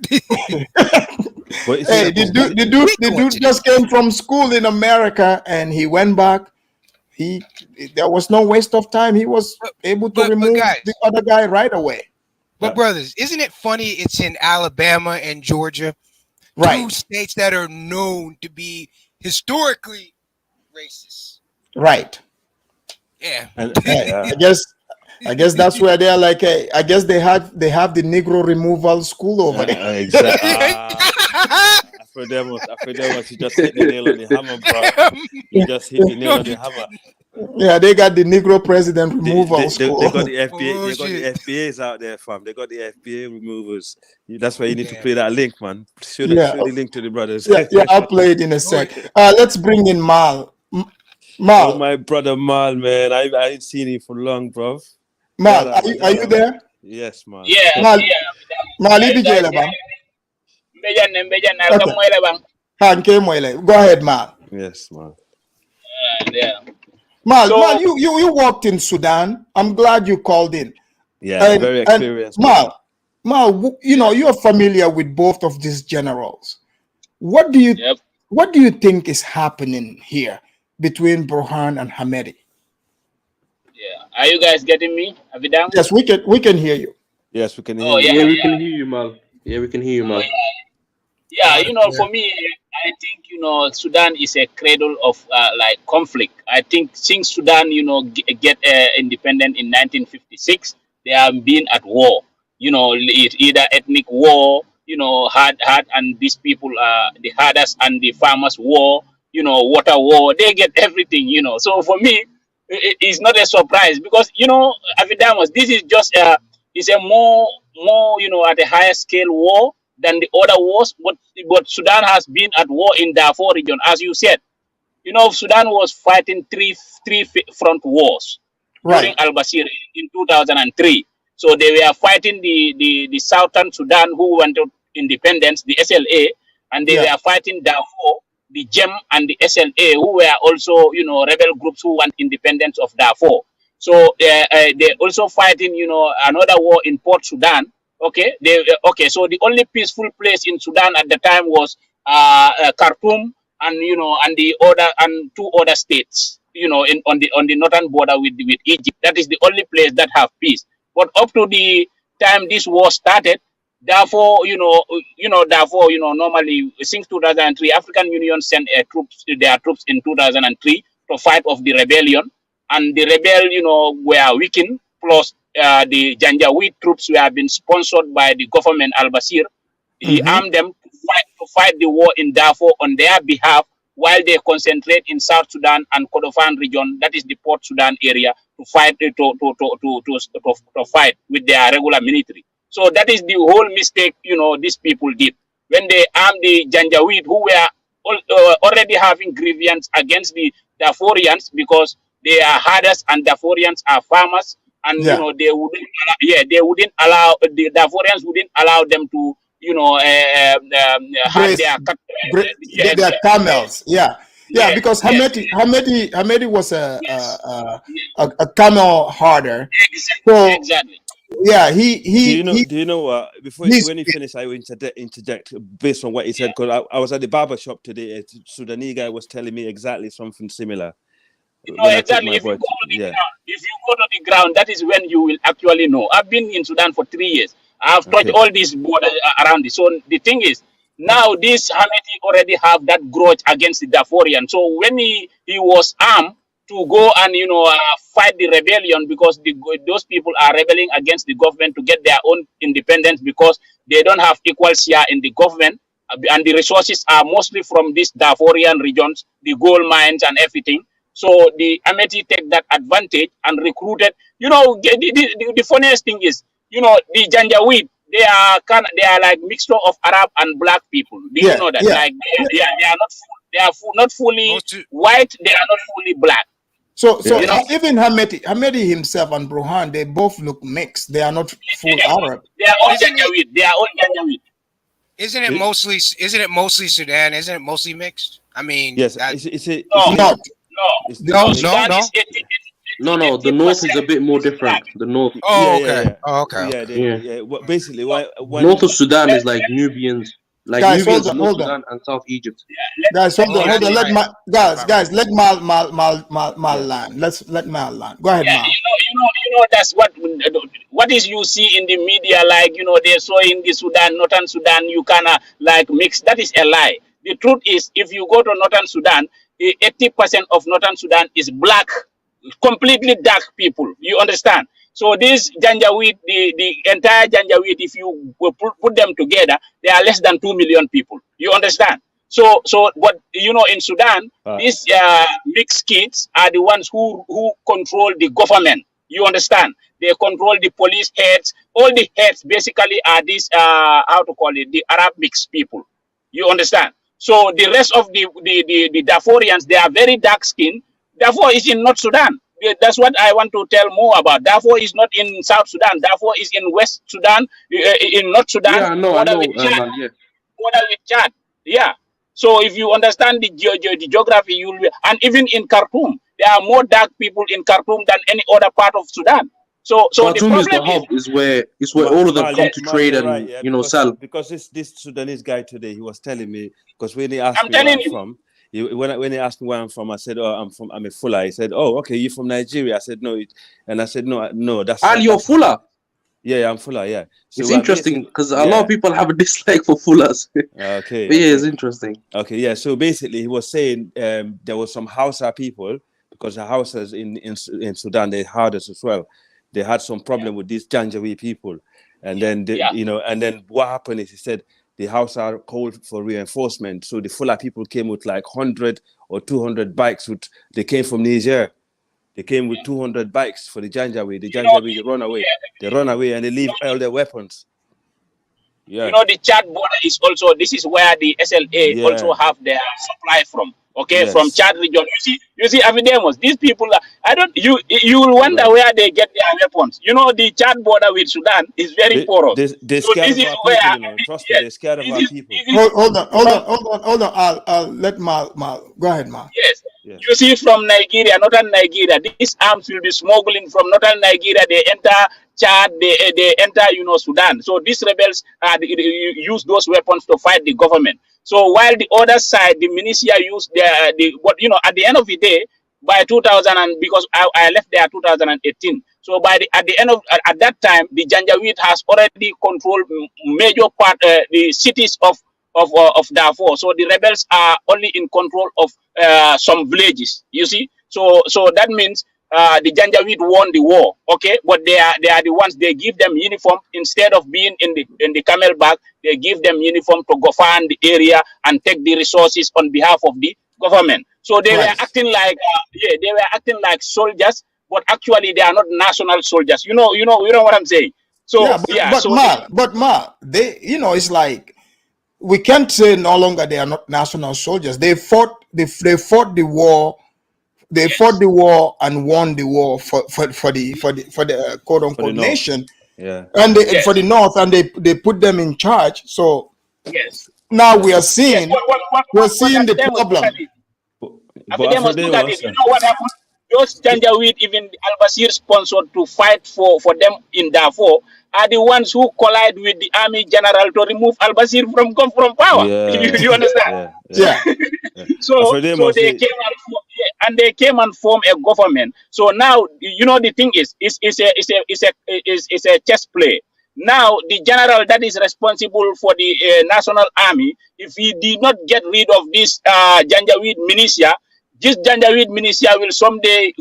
Hey, the dude just came from school in America and he went back. There was no waste of time. He was able to remove the other guy right away. But brothers, isn't it funny? It's in Alabama and Georgia, two states that are known to be historically racist. Right. Yeah. I guess that's where they're like. Hey, I guess they have the Negro removal school over there. Exactly. I feel them was he just hit the nail on the hammer, bro. He just hit the nail on the hammer. Yeah, they got the Negro president removal school. They got the FBA. They got the FBAs out there, fam. They got the FBA removers. That's why you need to play that link, man. Show the link to the brothers. Yeah, I'll play it in a sec. Let's bring in Mal. Mal, my brother Mal, man. I ain't seen him for long, bro. Mal, are you there? Yes, man. Yeah. Mal, Go ahead, Mal. Yes, man. Yeah. Mal, you worked in Sudan. I'm glad you called in. Yeah, very experienced. Mal, you're familiar with both of these generals. What do you think is happening here between Burhan and Hamedi? Yeah. Are you guys getting me? Have you done? Yes, we can hear you. Yes, we can hear you. Yeah, we can hear you, Mal. Yeah, we can hear you, Mal. Yeah, for me, I think, Sudan is a cradle of conflict. I think since Sudan, get independent in 1956, they have been at war. It's either ethnic war, hard, and these people are the hardest, and the farmers war, water war. They get everything, So for me, it's not a surprise because, Avidamus, this is just it's a more, at a higher scale war than the other wars, but Sudan has been at war in Darfur region, as you said. Sudan was fighting three front wars during al-Bashir in 2003. So they were fighting the southern Sudan who wanted independence, the SLA, and they were fighting Darfur, the GEM and the SLA, who were also, rebel groups who want independence of Darfur. So they're also fighting, another war in Port Sudan. Okay. So the only peaceful place in Sudan at the time was Khartoum and and the other and two other states, on the northern border with Egypt. That is the only place that have peace. But up to the time this war started, therefore, normally since 2003, African Union sent their troops in 2003 to fight off the rebellion, and the rebel, were weakened. Plus, the Janjaweed troops were been sponsored by the government al-Bashir. He armed them to fight the war in Darfur on their behalf, while they concentrate in South Sudan and Kordofan region, that is the Port Sudan area, to fight to fight with their regular military. So that is the whole mistake, these people did when they armed the Janjaweed, who were already having grievance against the Darfurians, because they are herders and Darfurians are farmers, and Yeah. they wouldn't they wouldn't allow the Darfurians wouldn't allow them to herd Grace, their their camels. Yeah. Yeah, because yes, Hamedi was yes, a camel herder. So exactly. yeah, Do you know? he Do you know what? Before he's when you finish, I will interject based on what he said, because I was at the barber shop today. A Sudanese guy was telling me exactly something similar when I took Exactly. my boy. Yeah. If you go to the ground, that is when you will actually know. I've been in Sudan for 3 years. I've touched Okay. all these borders around it. So the thing is, now this Hameti already have that grudge against the Darfurian. So when he was armed to go and fight the rebellion, because those people are rebelling against the government to get their own independence, because they don't have equal share in the government, and the resources are mostly from these Darfurian regions, the gold mines and everything. So the Ameti take that advantage and recruited. The funniest thing is, the Janjaweed, they are like mixture of Arab and black people. Do you yeah, know that? yeah. Like they are not not fully white. They are not fully black. So You know, Hamedi himself and Burhan, they both look mixed. They are not full Arab. they are all Janjaweed. They are all Janjaweed. Isn't it mostly Sudan? Isn't it mostly mixed? I mean, Yes. No. Sudan is 80. No, the north is a bit more different. The north. Oh, okay. Oh, okay. Yeah. Basically, North of Sudan is like Nubians, Guys, Nubians, hold North on. Sudan, and South Egypt. Guys, hold on. Let right. guys, let Mal land. Let Mal land. Go ahead, Yeah, Mal. that's what is you see in the media, like they're showing the northern Sudan, you kinda like mix. That is a lie. The truth is, if you go to northern Sudan, 80% of northern Sudan is black, completely dark people. You understand? So this Janjaweed, the entire Janjaweed, if you put them together, they are less than 2 million people. You understand? So but in Sudan, these mixed kids are the ones who control the government. You understand? They control the police heads. All the heads basically are these how to call it, the Arab mixed people. You understand? So the rest of the Darfurians, they are very dark skinned. Darfur is in North Sudan. That's what I want to tell more about. Darfur is not in South Sudan. Darfur is in West Sudan, in North Sudan. Yeah, I know, with Chad. man. Yeah. Border with Chad. Yeah. So if you understand the geography, you'll be, and even in Khartoum, there are more dark people in Khartoum than any other part of Sudan. So Khartoum the is the problem hub, is where all of them come to trade and right, sell. Because this Sudanese guy today, he was telling me, because when he asked me telling where I'm from, when he asked me where I'm from, I said, "Oh, I'm a Fuller." He said, "Oh, okay, you from Nigeria?" I said, "No," and I said, "No, that's." And you're Fuller. Yeah, I'm Fuller. Yeah, so it's interesting because a lot of people have a dislike for Fullers. Okay, but yeah, it's interesting. Okay, yeah. So basically, he was saying there was some Hausa people, because the Hausas in Sudan, they had us as well. They had some problem with these Janjaweed people, and then and then what happened is, he said the Hausa called for reinforcement. So the Fuller people came with like 100 or 200 bikes. They came from Niger. They came with 200 bikes for the Janjaweed. The Janjaweed run away. They run away and they leave all their weapons. Yeah. The Chad border is also, this is where the SLA also have their supply from. Okay, Yes. from Chad region. You see, Avidemos, these people you will wonder where they get their weapons. The Chad border with Sudan is very porous. They're So scared this of is our where people, Trust me, they're scared of our people. Hold on. I'll let Mal. Go ahead, Mal. Yes. You see, from Nigeria, northern Nigeria, these arms will be smuggling from northern Nigeria. They enter Chad, they enter, Sudan. So these rebels use those weapons to fight the government. So while the other side, the militia use at the end of the day, by 2000, and because I left there 2018. So at that time, the Janjaweed has already controlled major part, the cities of Darfur. So the rebels are only in control of some villages. You see, so that means the Janjaweed won the war. Okay, but they are the ones, they give them uniform instead of being in the camelback. They give them uniform to go find the area and take the resources on behalf of the government. So they were acting like they were acting like soldiers, but actually they are not national soldiers. You know what I'm saying. So but Ma, they it's like, we can't say no longer they are not national soldiers. They fought the war they fought the war and won the war for the quote unquote North. nation, Yeah. and for the North, and they put them in charge. So Yes. now we are seeing But the Ademo, look problem. at it. But Ademo, look at it. You Hassan, know what happened? Those Janjaweed, even Al-Bashir sponsored to fight for them in Darfur, are the ones who collide with the army general to remove Al-Bashir from power. yeah, You understand? Yeah. So they came and they came and formed a government. So now you know the thing is it's a chess play. Now the general that is responsible for the national army, if he did not get rid of this Janjaweed militia, this Janjaweed militia will someday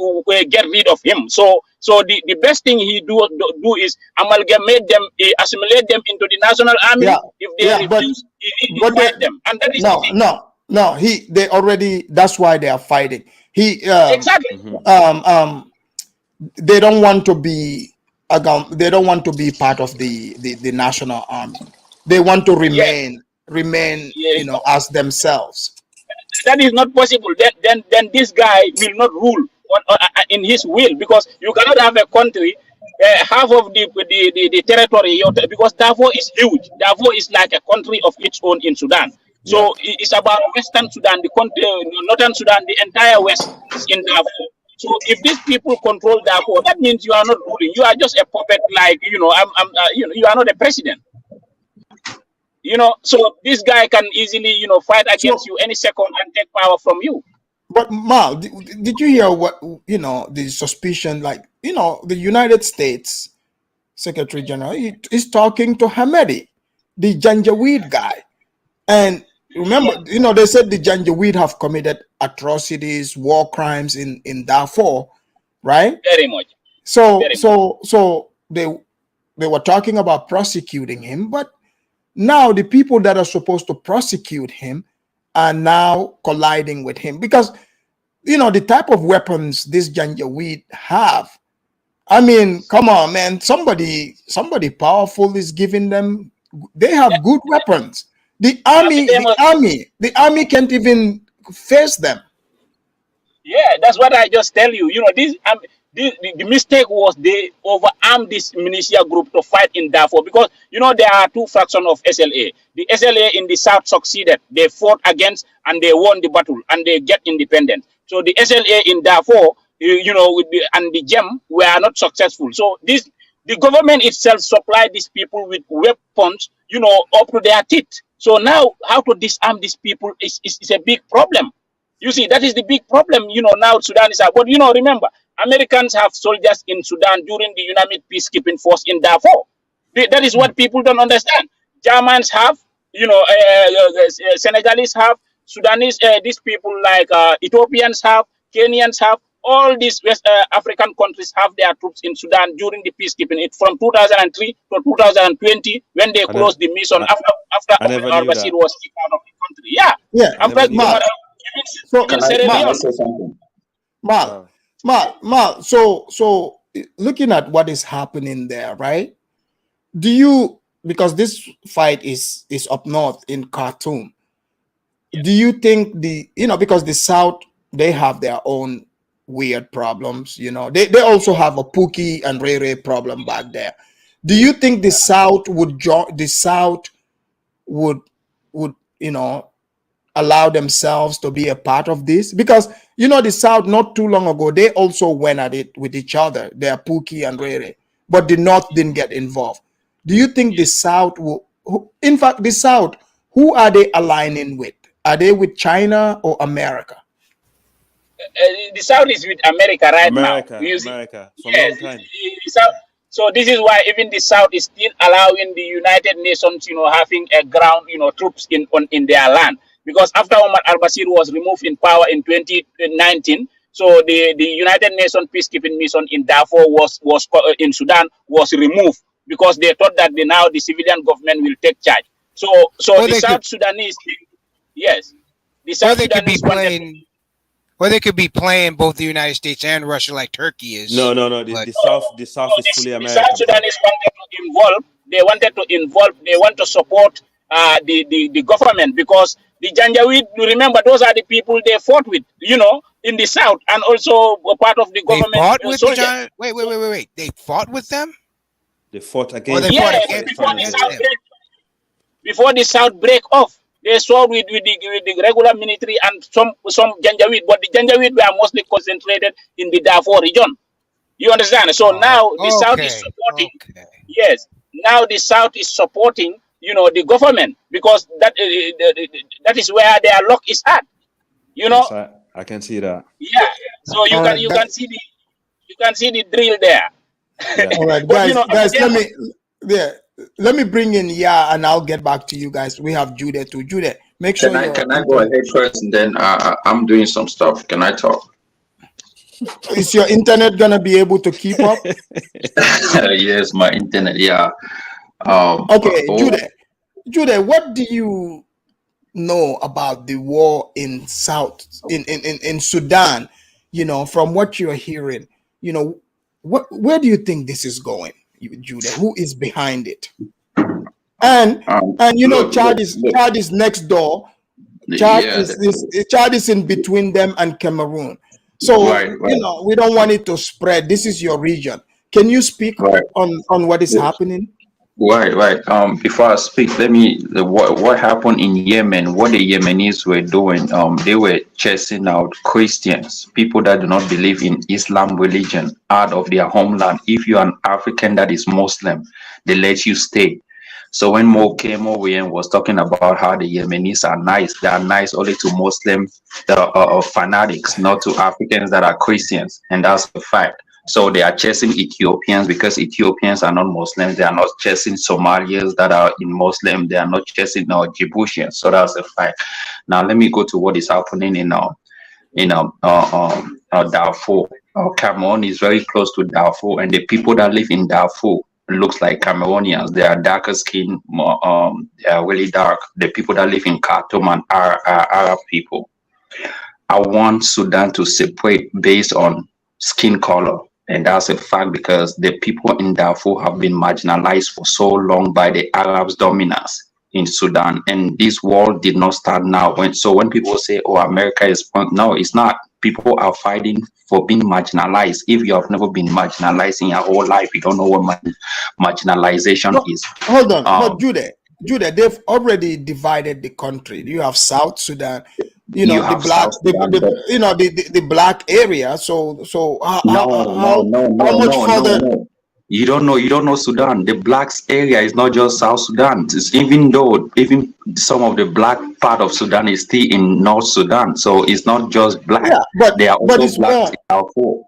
get rid of him. So the best thing he do is amalgamate them, assimilate them into the national army. Yeah. If they refuse, he fight them. And that is the thing. No. They already. That's why they are fighting. Exactly. They don't want to be. They don't want to be part of the national army. They want to remain, you know, as themselves. That is not possible. Then this guy will not rule in his will, because you cannot have a country half of the territory, because Darfur is huge. Darfur is like a country of its own in Sudan. So it's about Western Sudan, the country, Northern Sudan, the entire West is in Darfur. So if these people control Darfur, that means you are not ruling. You are just a puppet. Like you are not a president. So this guy can easily, fight against you any second and take power from you. But Mal, did you hear what, the suspicion, like, the United States Secretary General is talking to Hamedi, the Janjaweed guy. And remember, they said the Janjaweed have committed atrocities, war crimes in Darfur, right? Very much. So they were talking about prosecuting him, but now the people that are supposed to prosecute him are now colliding with him, because the type of weapons this Janjaweed have. I mean, come on, man. Somebody powerful is giving them. They have good weapons. The army can't even face them. Yeah, that's what I just tell you. The mistake was they overarmed this militia group to fight in Darfur, because there are two factions of SLA. The SLA in the south succeeded. They fought against and they won the battle and they get independent. So the SLA in Darfur, and the GEM were not successful. So the government itself supplied these people with weapons, up to their teeth. So now how to disarm these people is a big problem. You see, that is the big problem. Now Sudan is out. But remember, Americans have soldiers in Sudan during the UNAMID peacekeeping force in Darfur. That is what people don't understand. Germans have, Senegalese have, Sudanese, these people like Ethiopians have, Kenyans have, all these West African countries have their troops in Sudan during the peacekeeping. It from 2003 to 2020 when they closed the mission after al-Bashir was kicked out of the country. Yeah. After Mal, so looking at what is happening there, right? Because this fight is up north in Khartoum, do you think because the South, they have their own weird problems, they also have a Pookie and Ray problem back there. Do you think the South would allow themselves to be a part of this? Because the South, not too long ago, they also went at it with each other. They are Pookie and Ray, but the North didn't get involved. Do you think the South in fact, the South, who are they aligning with? Are they with China or America? The South is with America now. America for a long time. So this is why even the South is still allowing the United Nations, having a ground, troops in their land. Because after Omar al-Bashir was removed in power in 2019, so the United Nations peacekeeping mission in Darfur was in Sudan was removed, because they thought that now the civilian government will take charge. So the South Sudanese, yes, the South Sudanese or they could be playing both the United States and Russia like Turkey is. No. The South is fully American. The South Sudanese wanted to involve. They wanted to involve. They want to support the government, because the Janjaweed, remember, those are the people they fought with. in the south, and also a part of the They government fought with soldiers. Wait. They fought with them? They fought Or against they them. fought Yes, against before the south them? break, off, they saw with the regular military and some Janjaweed, but the Janjaweed were mostly concentrated in the Darfur region. You understand? So now the south is supporting. Yes, now the south is supporting, the government, because that is where their luck is at. Yes, I can see that. Yeah. So you All can right, you can see the drill there. Yeah. All right, But, guys, let me bring in and I'll get back to you guys. We have Judah too. Judah, make sure Can I go ahead first, and then I'm doing some stuff. Can I talk? Is your internet gonna be able to keep up? Yes, my internet. Yeah. Okay, Judah, what do you know about the war in in Sudan? From what you're hearing, where do you think this is going, Judah? Who is behind it? And Chad is next door. Chad is in between them and Cameroon. So right. We don't want it to spread. This is your region. Can you speak on what is happening? Right. Before I speak, what happened in Yemen, what the Yemenis were doing, they were chasing out Christians, people that do not believe in Islam religion, out of their homeland. If you're an African that is Muslim, they let you stay. So when Mo came over here and was talking about how the Yemenis are nice, they are nice only to Muslim fanatics, not to Africans that are Christians, and that's a fact. So they are chasing Ethiopians because Ethiopians are not Muslims. They are not chasing Somalians that are in Muslim. They are not chasing Djiboutians. So that's a fact. Now let me go to what is happening in Darfur. Cameroon is very close to Darfur, and the people that live in Darfur looks like Cameroonians. They are darker skin. They are really dark. The people that live in Khartoum are Arab people. I want Sudan to separate based on skin color. And that's a fact because the people in Darfur have been marginalized for so long by the Arabs' dominance in Sudan. And this war did not start now. When people say, oh, America is, no, it's not. People are fighting for being marginalized. If you have never been marginalized in your whole life, you don't know what marginalization is. Hold on, Judah, they've already divided the country. You have South Sudan. The black area. So how much further? No. You don't know Sudan. The blacks area is not just South Sudan. Even some of the black part of Sudan is still in North Sudan. So it's not just black. Yeah, but they are but also it's blacks more. in Darfur.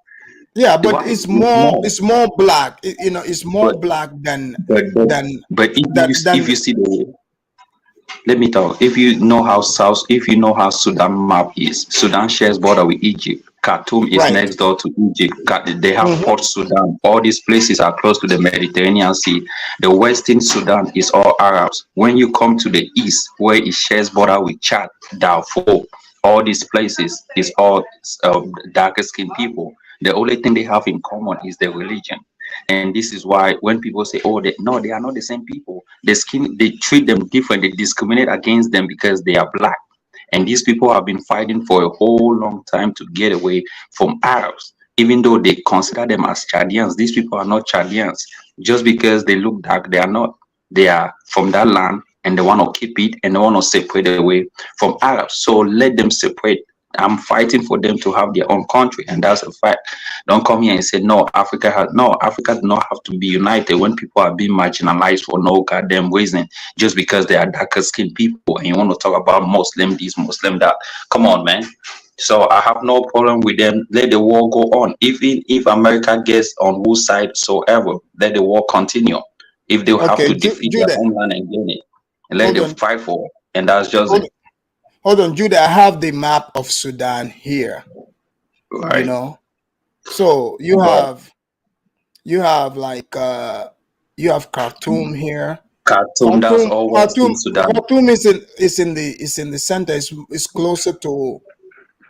Yeah, but it's more black. It's more black than. But if you see the. Let me talk. If you know how Sudan map is, Sudan shares border with Egypt. Khartoum is next door to Egypt. They have Port Sudan. All these places are close to the Mediterranean Sea. The Western Sudan is all Arabs. When you come to the east, where it shares border with Chad, Darfur, all these places is all darker skinned people. The only thing they have in common is their religion. And this is why when people say, oh, they are not the same people. They treat them different. They discriminate against them because they are black. And these people have been fighting for a whole long time to get away from Arabs, even though they consider them as Chadians. These people are not Chadians. Just because they look dark, they are not. They are from that land and they want to keep it and they want to separate away from Arabs. So let them separate. I'm fighting for them to have their own country, and that's a fact. Don't come here and say Africa does not have to be united when people are being marginalized for no goddamn reason, just because they are darker skinned people, and you want to talk about Muslim this, Muslim that. Come on, man. So I have no problem with them. Let the war go on. Even if America gets on whose side soever, let the war continue. If they have to defeat their homeland and gain it, and let them fight for it. And that's just it. Hold on, Judah. I have the map of Sudan here. Right. So you have like you have Khartoum here. Khartoum, that's all Western Sudan. Khartoum is in the center. It's closer to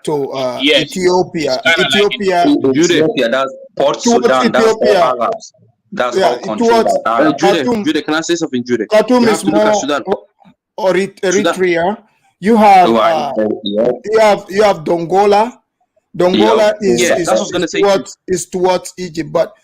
Ethiopia. Ethiopia, that's Port Sudan. That's all Arabs. That's all controlled by Arabs. Judah, can I say something, Judah? Khartoum is more Eritrea. You have you have Dongola, Dongola is towards Egypt, but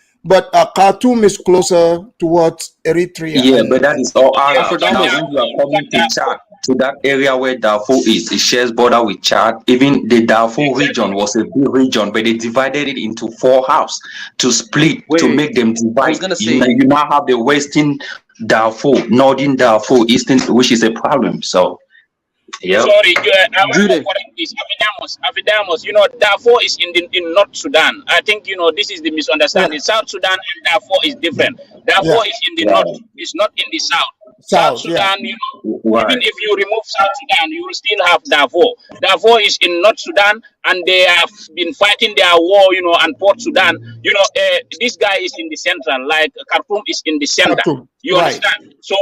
Khartoum is closer towards Eritrea. Yeah, but that is all Arab. Now, when you are coming to Chad, to that area where Darfur is, it shares border with Chad. Even the Darfur region was a big region, but they divided it into 4 halves to split, to make them divide. You now have the Western Darfur, Northern Darfur, Eastern, which is a problem. So, yeah. Sorry, I want to correct this. Avidamus, Darfur is in North Sudan. I think, this is the misunderstanding. South Sudan and Darfur is different. Darfur is in the north, it's not in the south. South Sudan, even if you remove South Sudan, you will still have Darfur. Darfur is in North Sudan, and they have been fighting their war, and Port Sudan. This guy is in the central, like Khartoum is in the center. You understand? So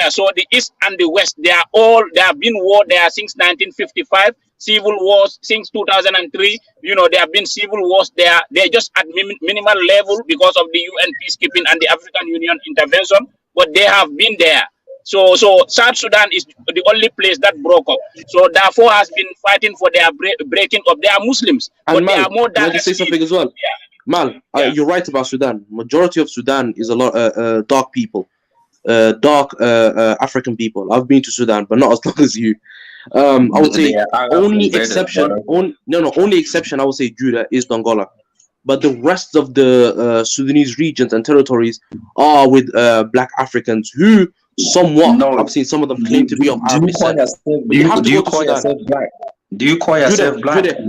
so the east and the west, they have been war there since 1955. Civil wars since 2003. There have been civil wars there. They're just at minimal level because of the UN peacekeeping and the African Union intervention, but they have been there. So South Sudan is the only place that broke up. So Darfur has been fighting for their breaking up. They are Muslims, and but they are more than. Can I just say something as well? Mal, you're right about Sudan. Majority of Sudan is a lot dark people, dark African people. I've been to Sudan, but not as long as you. I would say only exception I would say Judah is Dongola, but the rest of the Sudanese regions and territories are with Black Africans who somewhat I've seen some of them claim to be of Arab descent. Do you call yourself black? Do you call yourself black? Judah,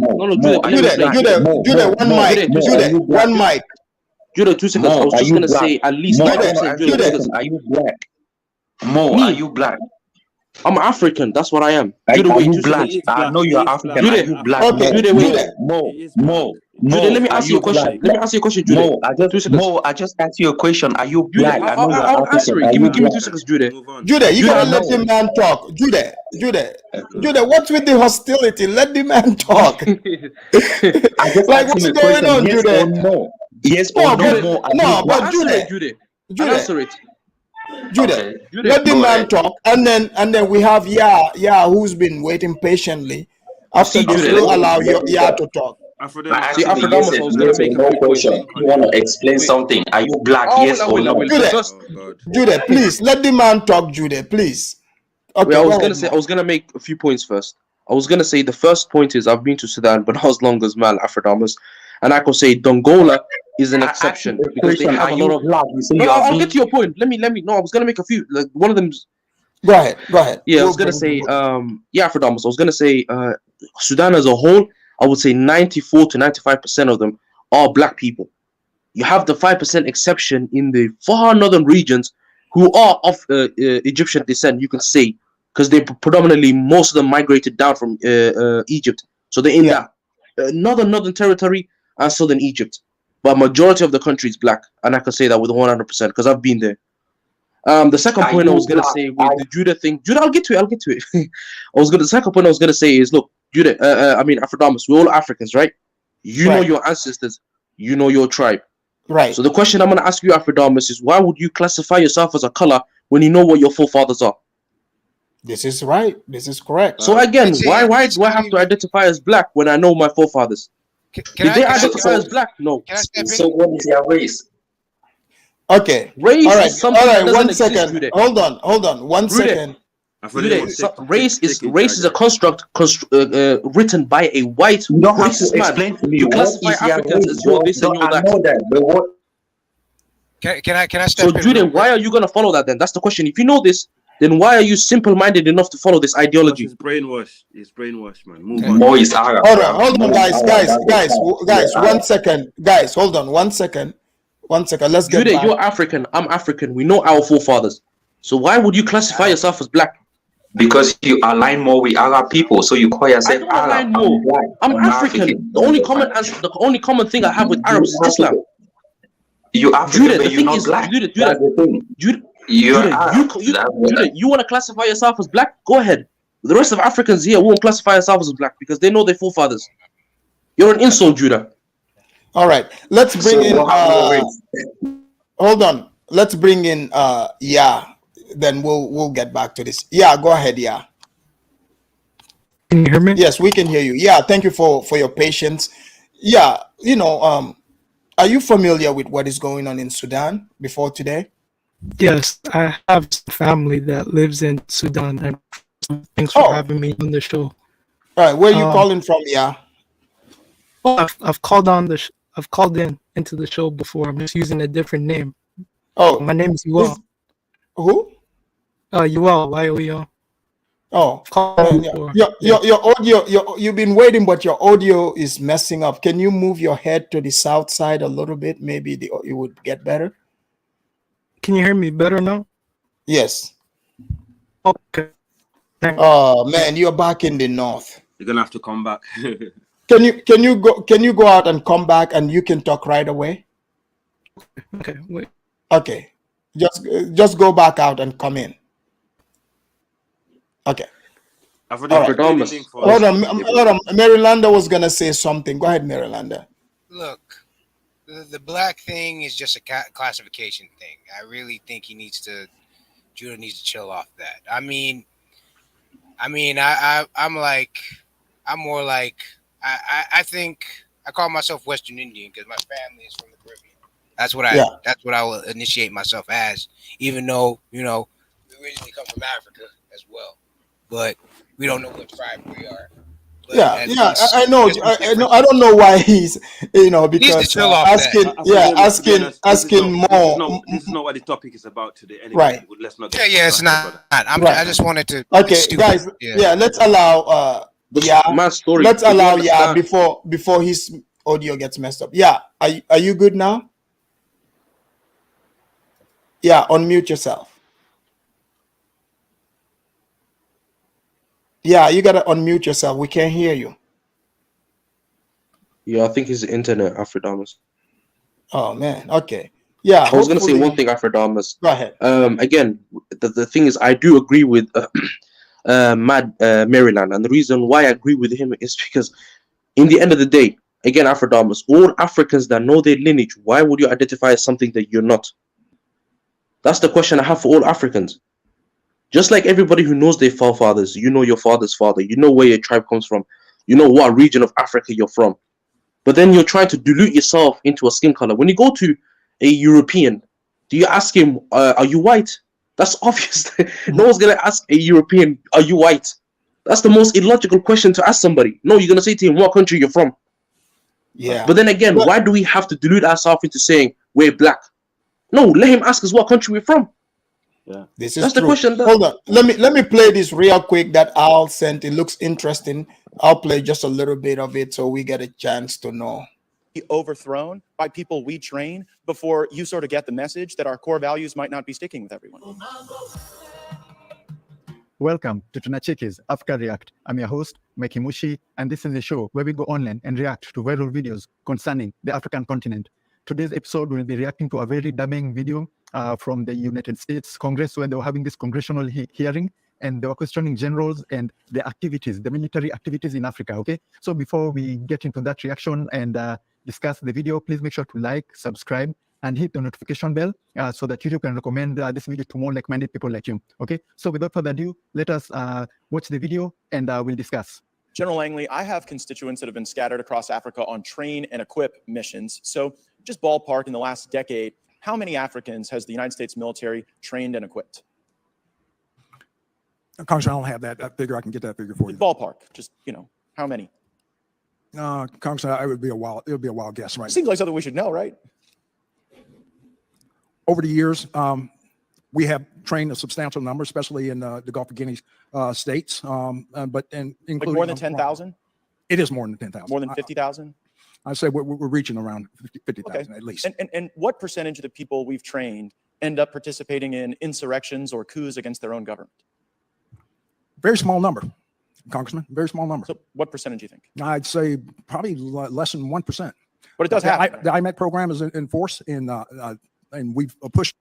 one mic. Judah, 2 seconds. I was just gonna say at least. Are you black? Mo, are you black? I'm African. That's what I am. Are you black? I know you are African. Are you black? Mo, Judah, let me ask you a question. Judah. I just asked you a question. Are you black? I'll answer it. Give me 2 seconds, Judah. Judah, you gotta let the man talk. Judah, what's with the hostility? Let the man talk. Like, what's going on, Judah? Yes or no? No, but Judah, answer it. Judah, let the man talk, and then we have who's been waiting patiently. After this, we'll allow to talk. See, I was going to make a question. You want to explain something? Are you black? Yes or no? Judah, please let the man talk. Judah, please. Okay, I was gonna make a few points first. I was gonna say the first point is I've been to Sudan, but not as long as Mal Afrodamus, and I could say Dongola is an exception because they have a lot of. No, I'll get to your point. Let me. No, I was gonna make a few. Like one of them. Go ahead. Yeah, I was gonna say. Afrodamus. I was gonna say Sudan as a whole. I would say 94 to 95% of them are Black people. You have the 5% exception in the far northern regions who are of Egyptian descent, you can say, because they predominantly, most of them migrated down from Egypt. So they're in that northern territory and southern Egypt. But majority of the country is Black. And I can say that with 100% because I've been there. The second point I was going to say with the Judah thing, Judah, I'll get to it. The second point I was going to say is, look, Judah, Afrodamus, we're all Africans, right? You know your ancestors, you know your tribe. Right. So the question I'm going to ask you, Afrodamus, is why would you classify yourself as a color when you know what your forefathers are? This is right. This is correct. So again, why do I have to identify as Black when I know my forefathers? Did they identify as Black? No. So what is their race? Okay. Race is something that doesn't 1 second. exist. Hold on. 1 second. Race is a construct written by a white you don't have to racist man. Explain to me. You classify Africans as you're this and you're that. I know that, but what? Can I step in? So Judah, why are you gonna follow that then? That's the question. If you know this, then why are you simple-minded enough to follow this ideology? It's brainwash. It's brainwash, man. Move on. Mo is Arab. Hold on, guys. 1 second. Guys, hold on. 1 second. 1 second. Let's get Judah, back. you're African. I'm African. We know our forefathers. So why would you classify yourself as Black? Because you align more with Arab people, so you call yourself Arab. I'm African. The only common thing I have with Arabs is Islam. You African, but you're not Black. Judah, you want to classify yourself as Black? Go ahead. The rest of Africans here won't classify themselves as Black because they know their forefathers. You're an insult, Judah. All right, let's bring in. Hold on. Let's bring in. Then we'll get back to this. Yeah, go ahead. Yeah. Can you hear me? Yes, we can hear you. Yeah, thank you for your patience. Yeah, are you familiar with what is going on in Sudan before today? Yes, I have some family that lives in Sudan, and thanks for having me on the show. All right, where are you calling from? Yeah. Well, I've called on I've called into the show before. I'm just using a different name. Oh, my name is Yuel. Who? Yuel, YOEL. Oh, man, your audio, you've been waiting, but your audio is messing up. Can you move your head to the south side a little bit? Maybe it would get better. Can you hear me better now? Yes. Okay. Oh man, you're back in the north. You're gonna have to come back. Can you go out and come back, and you can talk right away? Okay, wait. Okay, just go back out and come in. Okay. Hold on. Marylanda was gonna say something. Go ahead, Marylanda. Look, the black thing is just a classification thing. I really think Judah needs to chill off that. I'm more like I think I call myself Western Indian because my family is from the Caribbean. That's what I will initiate myself as, even though we originally come from Africa as well, but we don't know what tribe we are. But I know. I don't know why he's, because asking more. This is not what the topic is about today. Anyway. Right. Let's not. It's not. I just wanted to. Okay, guys. Yeah, let's allow. Let's allow before his audio gets messed up. Yeah, are you good now? Yeah, unmute yourself. Yeah, you gotta unmute yourself. We can't hear you. Yeah, I think it's the internet, Afrodamus. Oh man. Okay. Yeah. I was gonna say one thing, Afrodamus. Go ahead. Again, the thing is, I do agree with Maryland, and the reason why I agree with him is because, in the end of the day, again, Afrodamus, all Africans that know their lineage, why would you identify as something that you're not? That's the question I have for all Africans. Just like everybody who knows their forefathers, you know your father's father, you know where your tribe comes from, you know what region of Africa you're from. But then you're trying to dilute yourself into a skin color. When you go to a European, do you ask him, are you white? That's obvious. No one's going to ask a European, are you white? That's the most illogical question to ask somebody. No, you're going to say to him, what country you're from. Yeah. But then again, why do we have to dilute ourselves into saying we're black? No, let him ask us what country we're from. Yeah, this is true. The question. Hold on, let me play this real quick that Al sent. It looks interesting. I'll play just a little bit of it so we get a chance to know. Overthrown by people we train before you sort of get the message that our core values might not be sticking with everyone. Welcome to Tunacheki's Africa React. I'm your host, Meki Mushi, and this is a show where we go online and react to viral videos concerning the African continent. Today's episode will be reacting to a very damning video from the United States Congress when they were having this congressional hearing and they were questioning generals and the activities, the military activities in Africa, okay? So before we get into that reaction and discuss the video, please make sure to like, subscribe, and hit the notification bell so that YouTube can recommend this video to more like-minded people like you, okay? So without further ado, let us watch the video and we'll discuss. General Langley, I have constituents that have been scattered across Africa on train and equip missions. So just ballpark in the last decade, how many Africans has the United States military trained and equipped? Congressman, I don't have that figure. I can get that figure for you. Ballpark, just, how many? Congressman, it would be a wild guess, right? Seems like something we should know, right? Over the years, we have trained a substantial number, especially in the Gulf of Guinea states, but including like more than 10,000? It is more than 10,000. More than 50,000? I'd say we're reaching around 50,000 at least. And what percentage of the people we've trained end up participating in insurrections or coups against their own government? Very small number, Congressman. Very small number. So what percentage do you think? I'd say probably less than 1%. But it does happen. The IMET program is in force, and we've pushed.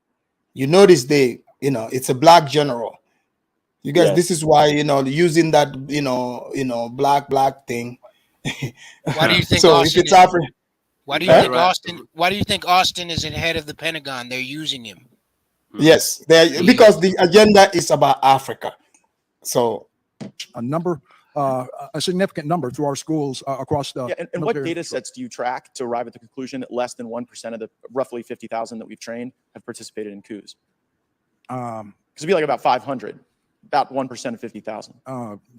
You notice it's a black general. You guys, Yes. This is why using that black thing. Why do you think so? Austin If it's is- African, Why do you think Austin? Why do you think Austin is the head of the Pentagon? They're using him. Yes, because the agenda is about Africa. So a number a significant number through our schools across the. Yeah, and what data sets do you track to arrive at the conclusion that less than 1% of the roughly 50,000 that we've trained have participated in coups? Because it'd be like about 500, about 1% of 50,000.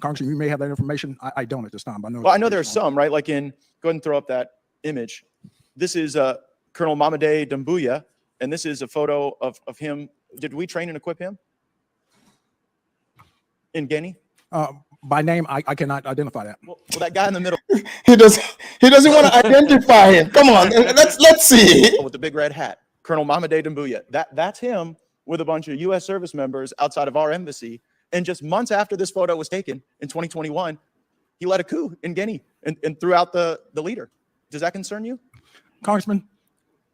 Congressman, you may have that information. I don't at this time. But I know there's some, right? Like go ahead and throw up that image. This is Colonel Mamade Doumbouya, and this is a photo of him. Did we train and equip him in Guinea? By name, I cannot identify that. Well, that guy in the middle. He doesn't want to identify him. Come on, let's see. With the big red hat, Colonel Mamade Doumbouya. That's him with a bunch of U.S. service members outside of our embassy. And just months after this photo was taken in 2021, he led a coup in Guinea and threw out the leader. Does that concern you? Congressman,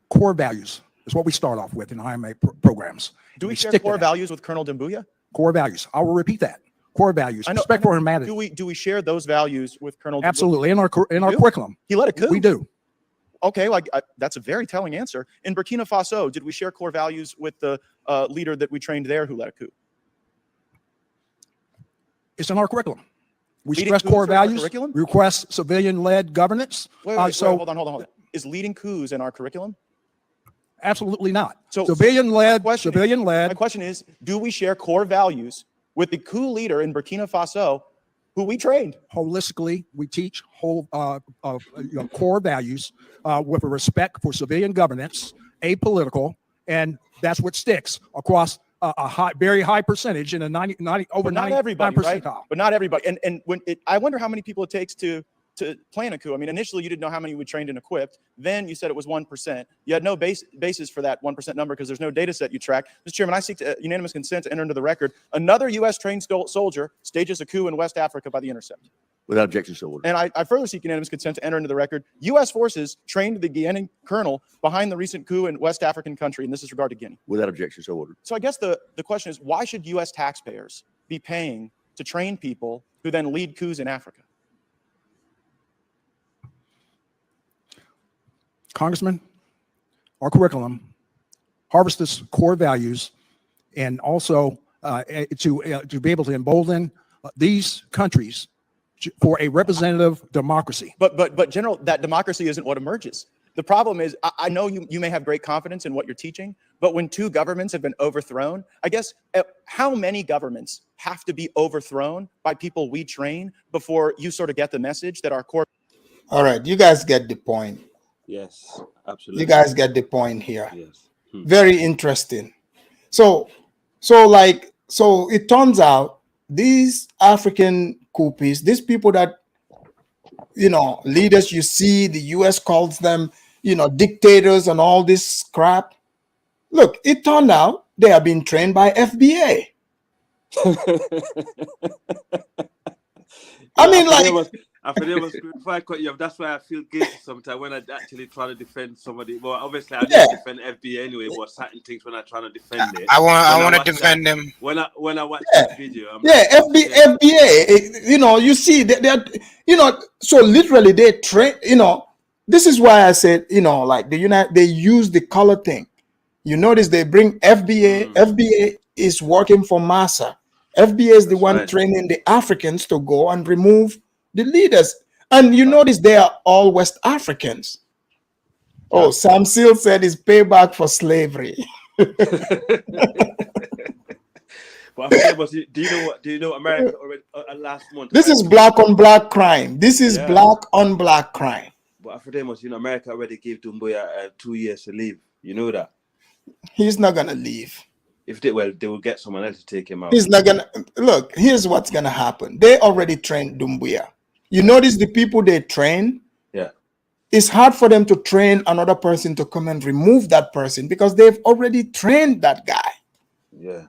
core values is what we start off with in IMA programs. Do we share core values with Colonel Doumbouya? Core values. I will repeat that. Core values. Respect for humanity. Do we share those values with Colonel Doumbouya? Absolutely. In our curriculum. He led a coup? We do. Okay, that's a very telling answer. In Burkina Faso, did we share core values with the leader that we trained there who led a coup? It's in our curriculum. We stress core values. We request civilian-led governance. Wait, hold on. Is leading coups in our curriculum? Absolutely not. So civilian-led. My question is, do we share core values with the coup leader in Burkina Faso who we trained? Holistically, we teach core values with a respect for civilian governance, apolitical, and that's what sticks across a very high percentage in a 90 over 99 percentile. Right? But not everybody. And I wonder how many people it takes to plan a coup. I mean, initially you didn't know how many we trained and equipped. Then you said it was 1%. You had no basis for that 1% number because there's no data set you track. Mr. Chairman, I seek unanimous consent to enter into the record. Another U.S. trained soldier stages a coup in West Africa by the Intercept. Without objection, so ordered. And I further seek unanimous consent to enter into the record. U.S. forces trained the Guinean colonel behind the recent coup in West African country, and this is regard to Guinea. Without objection, so ordered. So I guess the question is, why should U.S. taxpayers be paying to train people who then lead coups in Africa? Congressman, our curriculum harvests core values and also to be able to embolden these countries for a representative democracy. But General, that democracy isn't what emerges. The problem is, I know you may have great confidence in what you're teaching, but when two governments have been overthrown, I guess how many governments have to be overthrown by people we train before you sort of get the message that our core. All right, you guys get the point. Yes, absolutely. You guys get the point here. Yes. Very interesting. So it turns out these African coupists, these people that, leaders you see, the US calls them, dictators and all this crap. Look, it turned out they are being trained by FBA. I mean, before I cut you off, that's why I feel guilty sometimes when I actually try to defend somebody. Well, obviously I don't defend FBA anyway, but certain things when I try to defend it. I want to defend them. When I watch this video, FBA, you see that so literally they train, this is why I said, they use the color thing. You notice they bring FBA. FBA is working for Massa. FBA is the one training the Africans to go and remove the leaders. And you notice they are all West Africans. Oh, Sam Seal said it's payback for slavery. But do you know America already last month? This is black on black crime. This is black on black crime. But after them, America already gave Doumbouya 2 years to leave. You know that? He's not gonna leave. If they will get someone else to take him out. He's not gonna look. Here's what's gonna happen. They already trained Doumbouya. You notice the people they train. Yeah. It's hard for them to train another person to come and remove that person because they've already trained that guy. Yeah.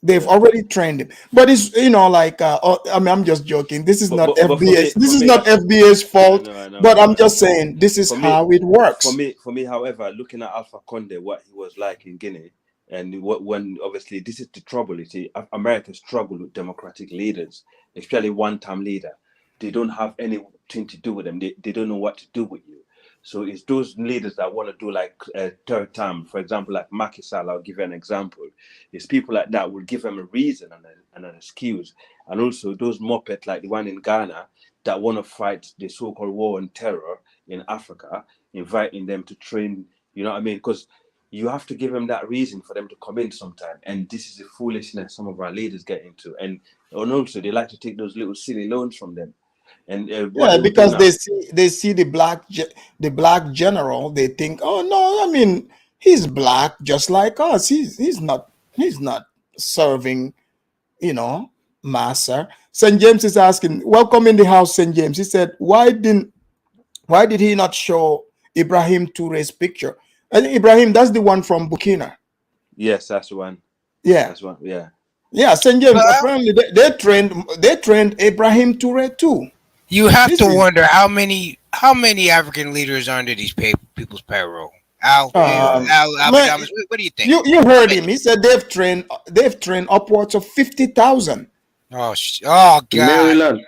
They've already trained him. But it's I'm just joking. This is not FBA's. This is not FBA's fault. I know, but I'm just saying this is how it works. For me, however, looking at Alpha Conde, what he was like in Guinea. And when obviously this is the trouble. You see, America struggle with democratic leaders, especially one-time leader. They don't have anything to do with them. They don't know what to do with you. So it's those leaders that want to do like a third term, for example, like Macky Sall. I'll give you an example. It's people like that will give them a reason and an excuse, and also those muppets like the one in Ghana that want to fight the so-called war on terror in Africa, inviting them to train. You know what I mean? Because you have to give them that reason for them to come in sometime. And this is the foolishness some of our leaders get into. And also they like to take those little silly loans from them. And yeah, because they see the black general, they think, oh no, I mean, he's black just like us. He's not serving, massa. St. James is asking, welcome in the house, St. James. He said, why did he not show Ibrahim Touré's picture? I think Ibrahim, that's the one from Burkina. Yes, that's the one. Yeah, that's one. Yeah. Yeah, St. James. Apparently, they trained Ibrahim Touré too. You have to wonder how many African leaders are under these people's payroll. Al, what do you think? You heard him. He said they've trained upwards of 50,000. Oh God!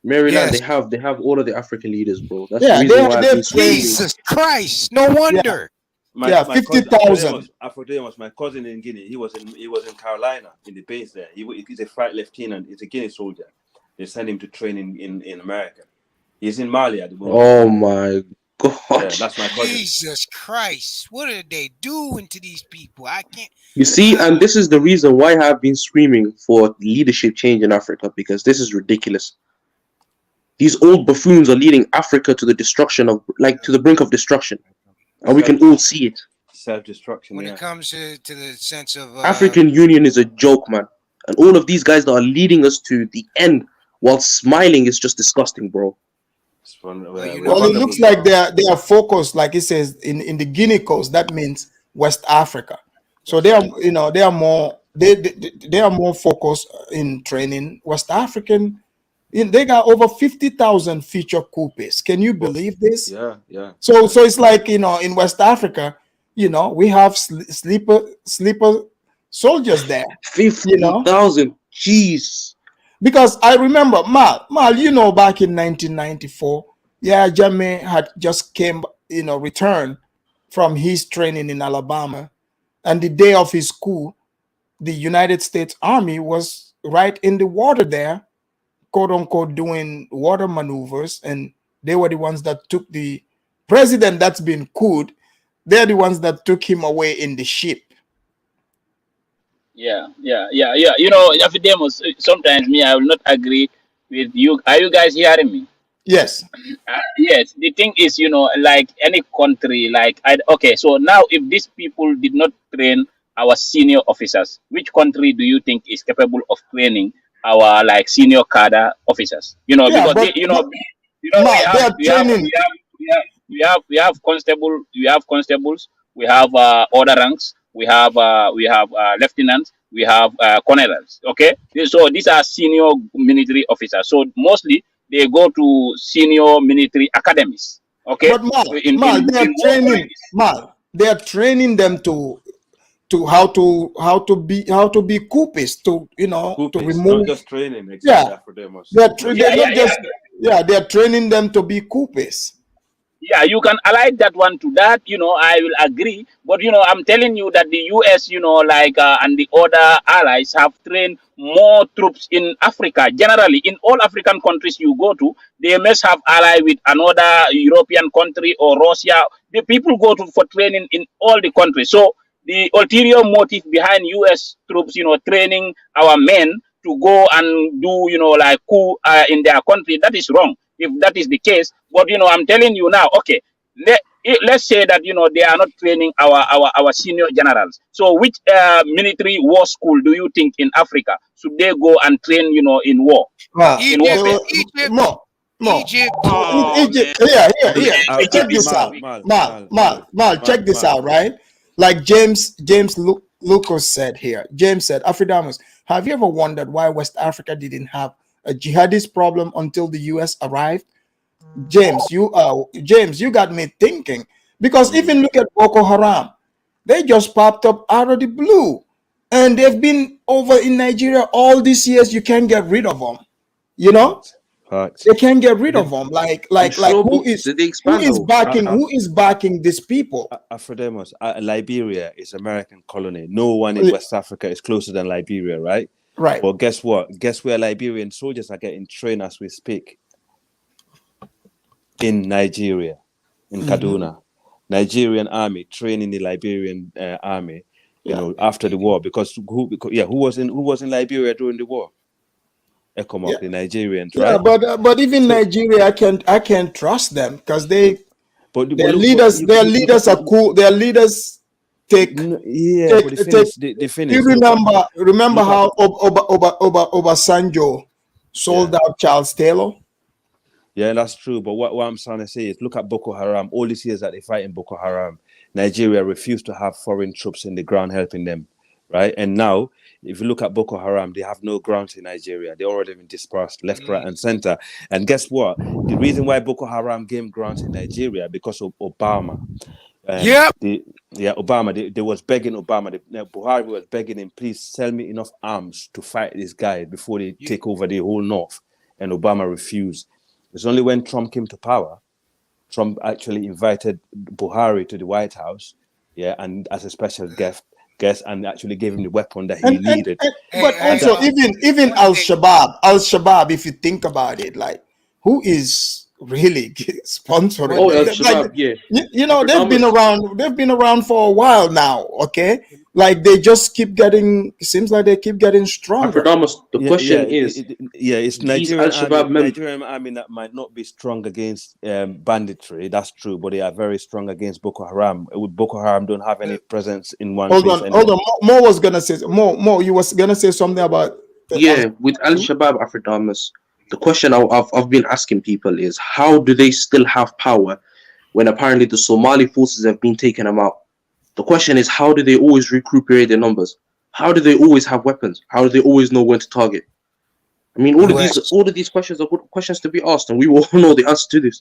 Maryland, Yes. they have all of the African leaders, bro. That's Yeah, the reason why I've been Jesus Christ! No wonder. Yeah, 50,000. Afrodemus, my cousin in Guinea, he was in Carolina in the base there. He's a flight lieutenant. He's a Guinea soldier. They sent him to train in America. He's in Mali at the moment. Oh my God! Yeah, that's my cousin. Jesus Christ! What are they doing to these people? I can't. You see, and this is the reason why I've been screaming for leadership change in Africa, because this is ridiculous. These old buffoons are leading Africa to the destruction to the brink of destruction, and we can all see it. Self-destruction. When it comes to the sense of African Union is a joke, man, and all of these guys that are leading us to the end while smiling is just disgusting, bro. Well, it looks like they are focused, like it says in the Guinea coast. That means West Africa. So they are more focused in training West African. They got over 50,000 feature coups. Can you believe this? Yeah. So it's like, in West Africa, we have sleeper soldiers there. 50,000. Jeez. Because I remember Mal, back in 1994, Jammeh had just returned from his training in Alabama, and the day of his coup, the United States Army was right in the water there, quote unquote, doing water maneuvers, and they were the ones that took the president that's been couped. They're the ones that took him away in the ship. Yeah. Epidemics, sometimes I will not agree with you. Are you guys hearing me? Yes. Yes. The thing is, like any country, so now if these people did not train our senior officers, which country do you think is capable of training our senior cadre officers? We have constables, we have other ranks, we have lieutenants, we have colonels. Okay, so these are senior military officers. So mostly they go to senior military academies. Okay, but they are training them to how to be coupists, to remove. Not just training. Exactly. They're training them to be coupists. Yeah, you can ally that one to that, I will agree. But, I'm telling you that the US, and the other allies have trained more troops in Africa. Generally, in all African countries you go to, they must have ally with another European country or Russia. The people go for training in all the countries. So the ulterior motive behind US troops, training our men to go and do, coup in their country, that is wrong. If that is the case, but I'm telling you now, okay, let's say that they are not training our senior generals. So which military war school do you think in Africa should they go and train in war? Egypt. Yeah. Check this out, Mal. Check this out, right? Like James Lucas said here. James said, Afridamus, have you ever wondered why West Africa didn't have a jihadist problem until the US arrived? James, you got me thinking, because even look at Boko Haram. They just popped up out of the blue, and they've been over in Nigeria all these years. You can't get rid of them, 100%. They can't get rid of them. Like who is backing these people? Afrodemos, Liberia is American colony. No one in West Africa is closer than Liberia, right? Right. Well, guess what? Guess where Liberian soldiers are getting trained as we speak? In Nigeria, in Kaduna. Nigerian army training the Liberian army, you know, after the war. Because who was in Liberia during the war? ECOMOG, the Nigerians, right? Yeah, but even Nigeria, I can't trust them because their leaders are cool. Their leaders take. They finish. You remember how Obasanjo sold out Charles Taylor? Yeah, that's true. But what I'm trying to say is, look at Boko Haram. All these years that they fight in Boko Haram, Nigeria refused to have foreign troops in the ground helping them, right? And now, if you look at Boko Haram, they have no grounds in Nigeria. They already been dispersed left, right, and center. And guess what? The reason why Boko Haram gained grounds in Nigeria because of Obama. Obama. They was begging Obama. Buhari was begging him, please sell me enough arms to fight this guy before they take over the whole north. And Obama refused. It's only when Trump came to power, Trump actually invited Buhari to the White House, and as a special guest, and actually gave him the weapon that he needed. But also, even Al-Shabaab, if you think about it, like, who is really sponsoring? Al-Shabaab, you know, they've been around for a while now. Okay, like they just keep getting. It seems like they keep getting stronger. The question is, it's Nigerian army that might not be strong against banditry. That's true, but they are very strong against Boko Haram. Boko Haram don't have any presence in one. Hold on. Mo was gonna say Mo. You was gonna say something about with Al-Shabaab, Afrodamus. The question I've been asking people is, how do they still have power when apparently the Somali forces have been taking them out? The question is, how do they always recuperate their numbers? How do they always have weapons? How do they always know when to target? I mean, all of these questions are good questions to be asked, and we all know the answer to this.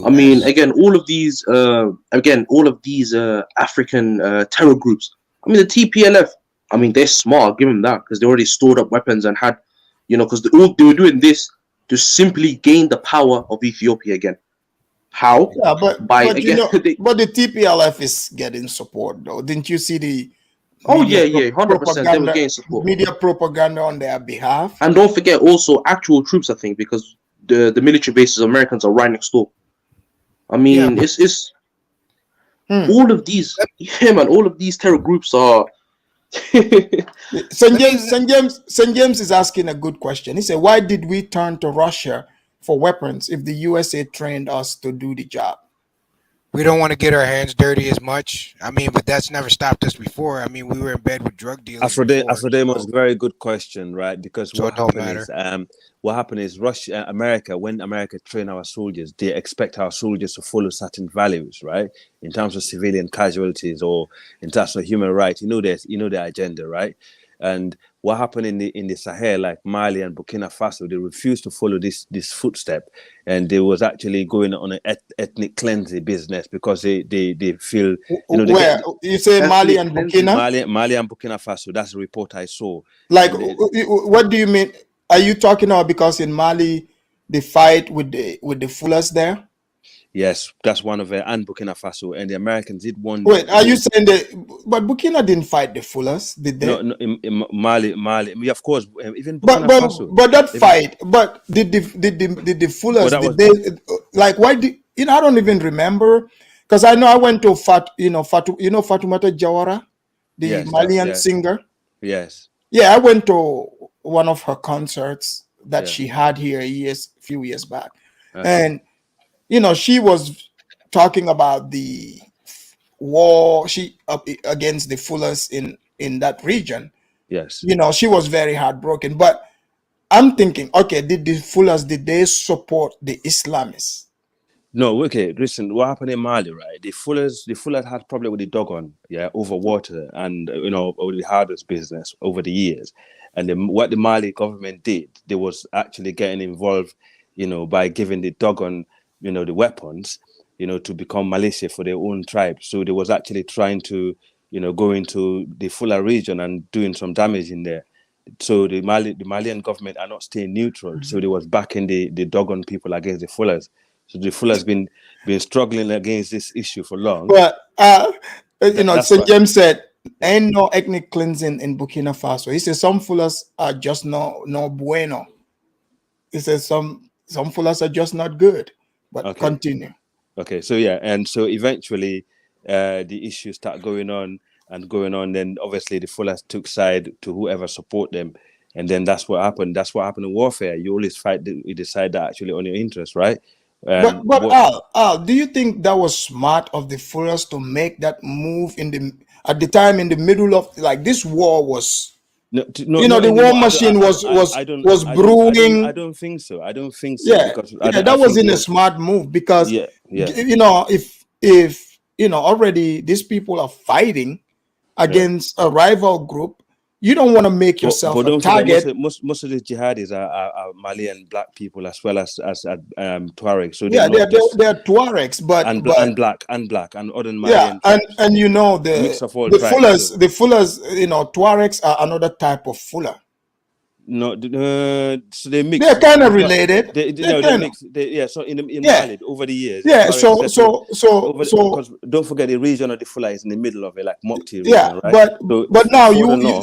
I mean, again, all of these African terror groups. I mean, the TPLF. I mean, they're smart. Give them that, because they already stored up weapons and had, because they were doing this to simply gain the power of Ethiopia again. How? Yeah, but the TPLF is getting support, though. Didn't you see the? 100%. They were getting support. Media propaganda on their behalf. And don't forget also actual troops, I think, because the military bases of Americans are right next door. I mean, it's all of these. Yeah, man, all of these terror groups are. St. James is asking a good question. He said, "Why did we turn to Russia for weapons if the USA trained us to do the job?" We don't want to get our hands dirty as much. I mean, but that's never stopped us before. I mean, we were in bed with drug dealers. Afrodemos, very good question, right? Because what happened is America, when America train our soldiers, they expect our soldiers to follow certain values, right? In terms of civilian casualties or in terms of human rights, their agenda, right? And what happened in the Sahel, like Mali and Burkina Faso, they refused to follow this footstep, and they was actually going on an ethnic cleansing business because they feel you say Mali and Burkina? Mali and Burkina Faso. That's the report I saw. Like, what do you mean? Are you talking about because in Mali they fight with the Fullers there? Yes, that's one of it, and Burkina Faso, and the Americans did one. Wait, are you saying but Burkina didn't fight the Fullers, did they? No, in Mali, of course, even Burkina Faso. But that fight, but did the Fullers, did they, like, why did, I don't even remember, because I know I went to Fatoumata Jawara, the Malian singer. Yes. Yeah, I went to one of her concerts that she had here a few years back, and she was talking about the war against the Fullers in that region. Yes. She was very heartbroken. But I'm thinking, okay, did they support the Islamists? No, okay, listen, what happened in Mali, right? The Fullers had problem with the Dogon, over water and, over the hardest business over the years. And what the Mali government did, they was actually getting involved, by giving the Dogon, the weapons, to become militia for their own tribe. So they was actually trying to, go into the Fuller region and doing some damage in there. So the Malian government are not staying neutral. So they was backing the Dogon people against the Fullers. So the Fullers been struggling against this issue for long. But you know, That's St. why. James said, "Ain't no ethnic cleansing in Burkina Faso." He said some Fullers are just no bueno. He says some Fullers are just not good. But Okay. continue. Okay, so yeah, and so eventually the issues start going on. Then obviously the Fullers took side to whoever support them, and then that's what happened. That's what happened in warfare. You always fight. You decide that actually on your interest, right? But Al, do you think that was smart of the Fullers to make that move at the time in the middle of like this war was? The war machine was brewing. I don't think so. I don't think so. Yeah, because that wasn't a smart move because if already these people are fighting against a rival group, you don't want to make yourself a target. Most of the jihadis are Malian black people as well as Tuareg. So they're Tuaregs, and black and other Malian. And the mix of all the tribes, Fullers, so. the Fullers, Tuaregs are another type of Fuller. No, so they mix. They're kind of related. They mix. So in Mali over the years. Because don't forget the region of the Fuller is in the middle of it, like Mopti region, yeah, right? but now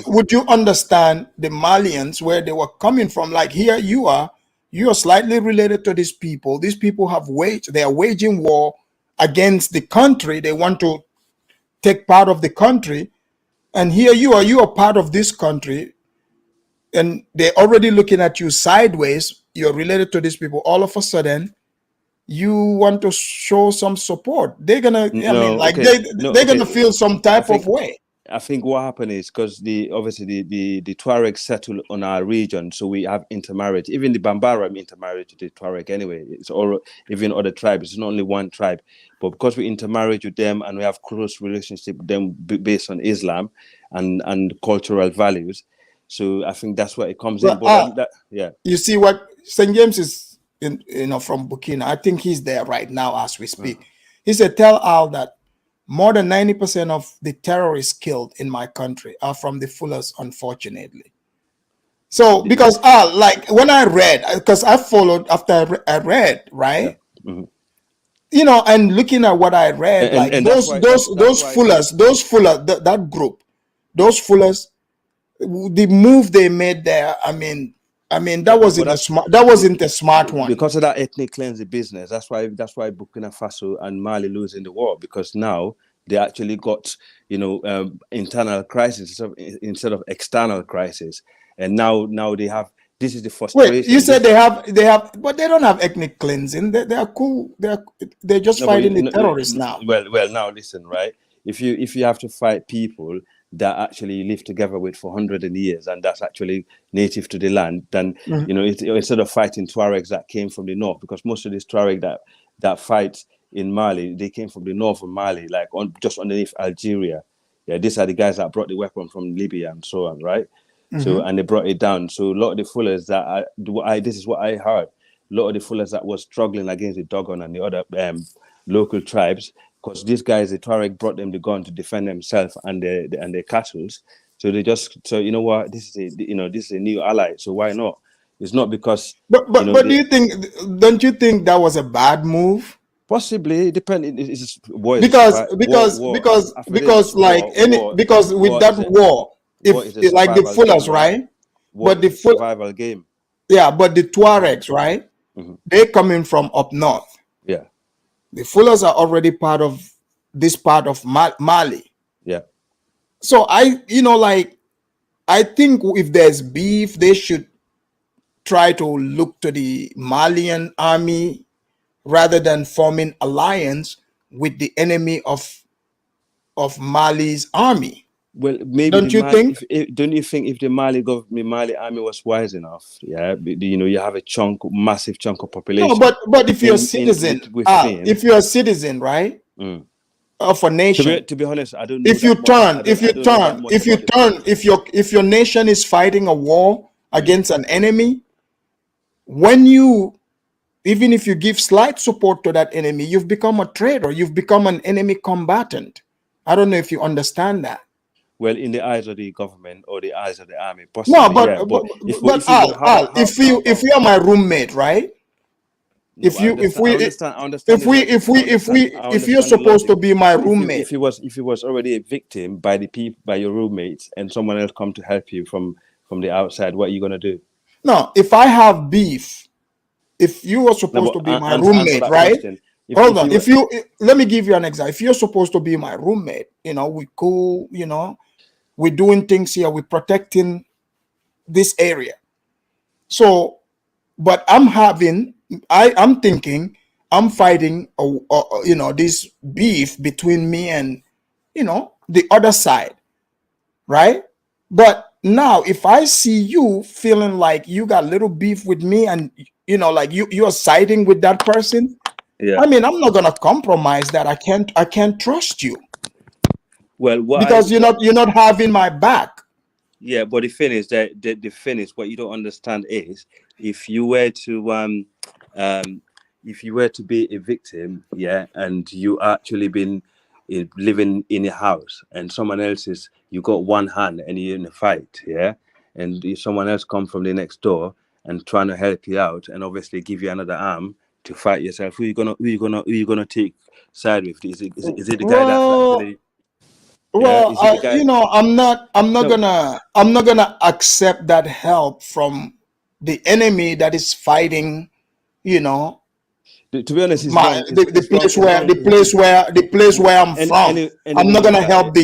would you understand the Malians where they were coming from? Like here you are slightly related to these people. These people they are waging war against the country. They want to take part of the country, and here you are part of this country. And they're already looking at you sideways. You're related to these people. All of a sudden, you want to show some support. They're gonna, they're gonna feel some type of way. I think what happened is because obviously the Tuareg settled on our region, so we have intermarriage. Even the Bambara intermarried to the Tuareg anyway. It's all even other tribes. It's not only one tribe, but because we intermarried with them and we have close relationship with them based on Islam and cultural values. So I think that's where it comes in. But you see what St. James is from Burkina. I think he's there right now as we speak. He said, "Tell Al that more than 90% of the terrorists killed in my country are from the Fullers, unfortunately." So because Al, like when I read, because I followed after I read, right? Yeah. And looking at what I read, those Fullers, that group, those Fullers. The move they made there, I mean, that wasn't a smart one. Because of that ethnic cleansing business. That's why Burkina Faso and Mali losing the war, because now they actually got internal crisis instead of external crisis, and now they have. This is the frustration. Wait, you said they have, but they don't have ethnic cleansing. They are cool. They're just fighting the terrorists now. Well, now listen, right? If you have to fight people that actually live together with for hundreds of years, and that's actually native to the land, then instead of fighting Tuaregs that came from the north, because most of these Tuareg that fight in Mali, they came from the north of Mali, like just underneath Algeria. Yeah, these are the guys that brought the weapon from Libya and so on, right? So and they brought it down. So a lot of the Fullers this is what I heard. A lot of the Fullers that was struggling against the Dogon and the other local tribes, because these guys, the Tuareg brought them the gun to defend themselves and their cattle. So they you know what, this is a new ally. So why not? It's not because. But don't you think that was a bad move? Possibly, depending. Because with that war, if like the Fullers, game, right? But the survival game. Yeah, but the Tuaregs, right? They're coming from up north. Yeah. The Fullers are already part of this part of Mali. Yeah. So I think if there's beef, they should try to look to the Malian army rather than forming alliance with the enemy of Mali's army. Well, maybe don't you think if the Mali army was wise enough? Yeah, you have a massive chunk of population. No, but if you're a citizen, if you're a citizen, right, of a nation. To be honest, I don't know. If your nation is fighting a war against an enemy, even if you give slight support to that enemy, you've become a traitor. You've become an enemy combatant. I don't know if you understand that. Well, in the eyes of the government or the eyes of the army, possibly, No, but yeah. But if Al, if you're my roommate, right? No, I understand the logic. I If you're understand the supposed to logic. be my If roommate, he was already a victim by the people, by your roommates, and someone else come to help you from the outside, what are you gonna do? no, if I have beef, if you were supposed to be my Answer roommate, that right? question. Hold on. Let me give you an example. If you're supposed to be my roommate, we cool, we're doing things here, we're protecting this area. So, but I'm thinking I'm fighting, this beef between me and, the other side, right? But now if I see you feeling like you got little beef with me and, like you're siding with that person, yeah. I mean, I'm not gonna compromise that. I can't trust you. Well, because you're not having my back. Yeah, but the thing is that the thing is, what you don't understand is if you were to be a victim, yeah, and you actually been living in a house and someone else you got one hand and you're in a fight, yeah, and someone else come from the next door and trying to help you out and obviously give you another arm to fight yourself, who you gonna take side with? Is it the guy that actually? Well, I'm not No. gonna accept that help from the enemy that is fighting, To be honest, the place where I'm from. I'm not gonna help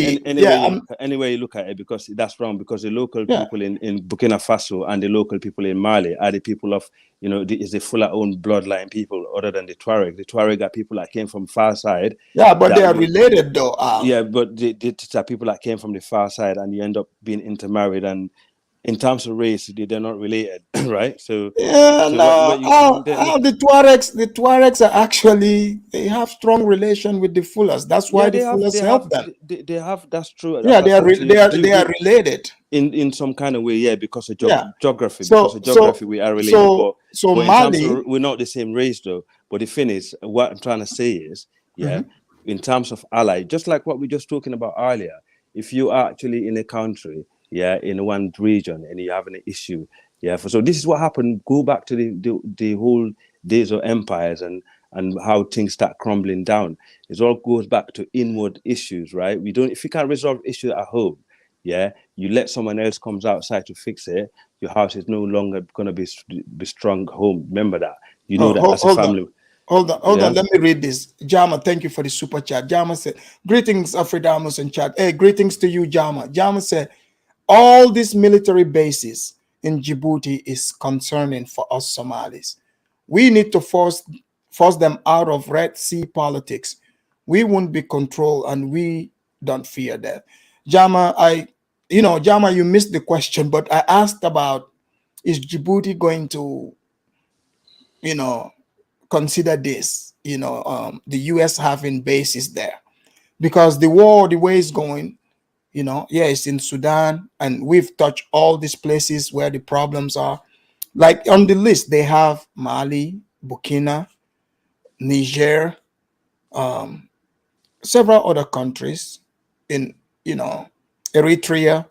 anyway you look at it, because that's wrong, because the local people in Burkina Faso and the local people in Mali are the people of, is the fuller own bloodline people other than the Tuareg. The Tuareg are people that came from far side. Yeah, but they are related though. Yeah, but these are people that came from the far side and you end up being intermarried, and in terms of race, they're not related, right? So the Tuaregs are actually, they have strong relation with the Fullers. That's why the Fullers help them. They have. That's true. Yeah, they are related in some kind of way. Yeah, because of geography. We are related. So but Mali, in terms of, we're not the same race though. But the thing is, what I'm trying to say is, in terms of ally, just like what we just talking about earlier, if you are actually in a country, in one region, and you're having an issue, so this is what happened. Go back to the whole days of empires and how things start crumbling down. It all goes back to inward issues, right? If you can't resolve issues at home, you let someone else comes outside to fix it, your house is no longer going to be strong home. Remember that. That as a family. Hold on. Let me read this. Jama, thank you for the super chat. Jama said, greetings, Afridamus and chat. Hey, greetings to you, Jama. Jama said, all these military bases in Djibouti is concerning for us Somalis. We need to force them out of Red Sea politics. We won't be controlled and we don't fear that. Jama, Jama, you missed the question, but I asked about, is Djibouti going to, consider this, the US having bases there? Because the war, the way it's going, it's in Sudan, and we've touched all these places where the problems are. Like on the list, they have Mali, Burkina, Niger, several other countries in, Eritrea.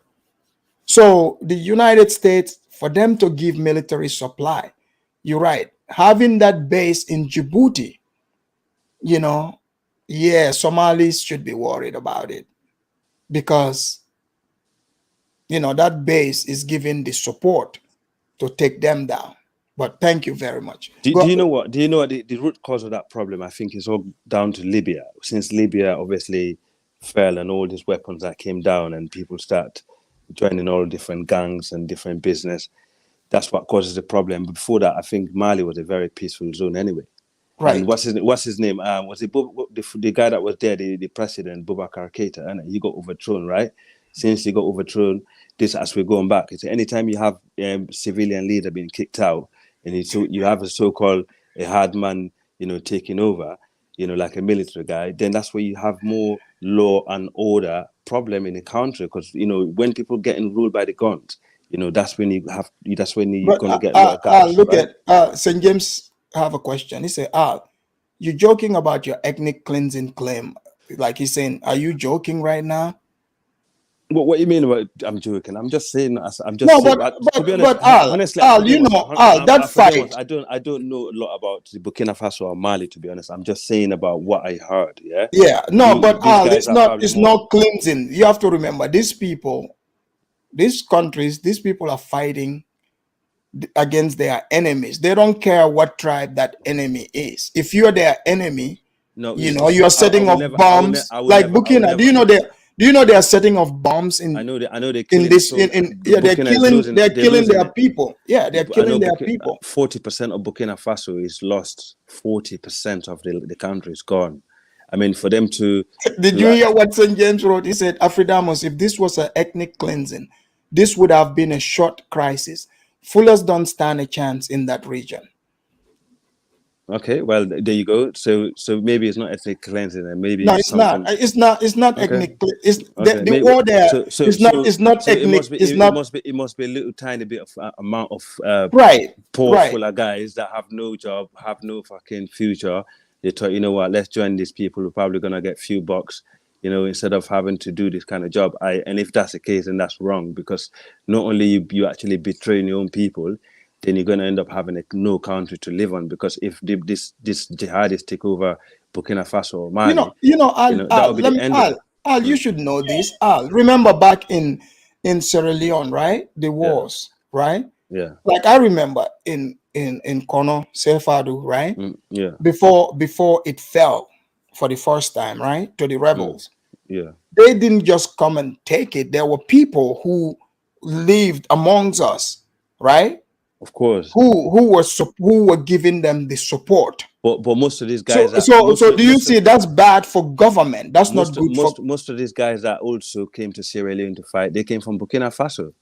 So the United States, for them to give military supply, you're right, having that base in Djibouti, Somalis should be worried about it, because that base is giving the support to take them down. But thank you very much. Do you know what? The root cause of that problem, I think, is all down to Libya. Since Libya obviously fell and all these weapons that came down and people start joining all different gangs and different business, that's what causes the problem. Before that, I think Mali was a very peaceful zone anyway. Right. And what's his name? Was it the guy that was there, the president, Boubacar Keita, and he got overthrown, right? Since he got overthrown, this as we're going back, it's anytime you have civilian leader being kicked out, and you have a so-called a hard man, taking over, like a military guy, then that's where you have more law and order problem in the country, because when people getting ruled by the guns, that's when you're gonna get a lot of guys. Look at St. James have a question. He said, you're joking about your ethnic cleansing claim. Like he's saying, are you joking right now? What you mean about I'm joking? I'm just saying. I'm just No, saying. To be honest, honestly, Al, you know, Al, that fight. I don't know a lot about the Burkina Faso or Mali. To be honest, I'm just saying about what I heard. Yeah. Yeah. No, but these Al, guys it's not cleansing. You have to remember, these people, these countries, these people are fighting against their enemies. They don't care what tribe that enemy is. If you're their enemy, no, you know, you are setting off bombs. Like Burkina, do you know they are setting off bombs in? I know they're killing they're killing their people. Yeah, they're killing their people. 40% of Burkina Faso is lost. 40% of the country is gone. I mean, for them to Did you hear what St. James wrote? He said, Afridamus, if this was an ethnic cleansing, this would have been a short crisis. Fullers don't stand a chance in that region. Okay, well, there you go. So maybe it's not ethnic cleansing, and maybe no, it's something. It's not okay. ethnic. It's okay. the war there. It's not ethnic. It must be a little tiny bit of amount of poor fuller guys that have no job, have no fucking future. They thought, you know what, let's join these people. We're probably gonna get few bucks, you know, instead of having to do this kind of job. And if that's the case, then that's wrong, because not only you actually betraying your own people, then you're going to end up having no country to live on, because if this jihadists take over Burkina Faso or Mali, Al, you should know this. Al, remember back in Sierra Leone, right? The wars, right? Yeah. Like I remember in Kono, Sefadu, right? Yeah. Before it fell for the first time, right, to the rebels. Yeah. They didn't just come and take it. There were people who lived amongst us, right? Of course. Who were giving them the support. But most of these guys. So do you see that's bad for government? That's not good for. Most of these guys that also came to Sierra Leone to fight, they came from Burkina Faso.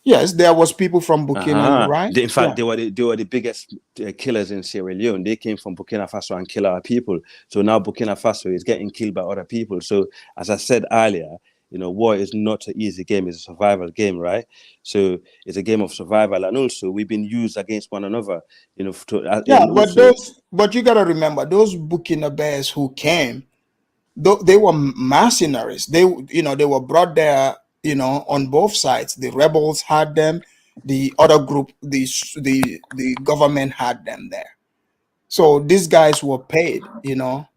Yes, there was people from Burkina, right? In fact, they were the biggest killers in Sierra Leone. They came from Burkina Faso and killed our people. So now Burkina Faso is getting killed by other people. So as I said earlier, you know, war is not an easy game. It's a survival game, right? So it's a game of survival, and also we've been used against one another. You know, but you gotta remember those Burkina Bears who came, they were mercenaries. They were brought there, you know, on both sides. The rebels had them, the other group, the government had them there. So these guys were paid, you know.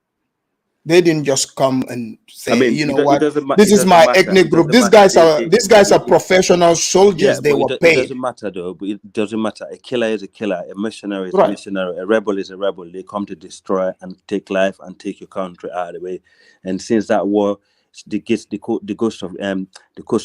They didn't just come and say, you know what, this is my ethnic group. These guys are professional soldiers. They were paid. It doesn't matter though. But it doesn't matter. A killer is a killer. A missionary is a missionary. A rebel is a rebel. They come to destroy and take life and take your country out of the way. And since that war, the coast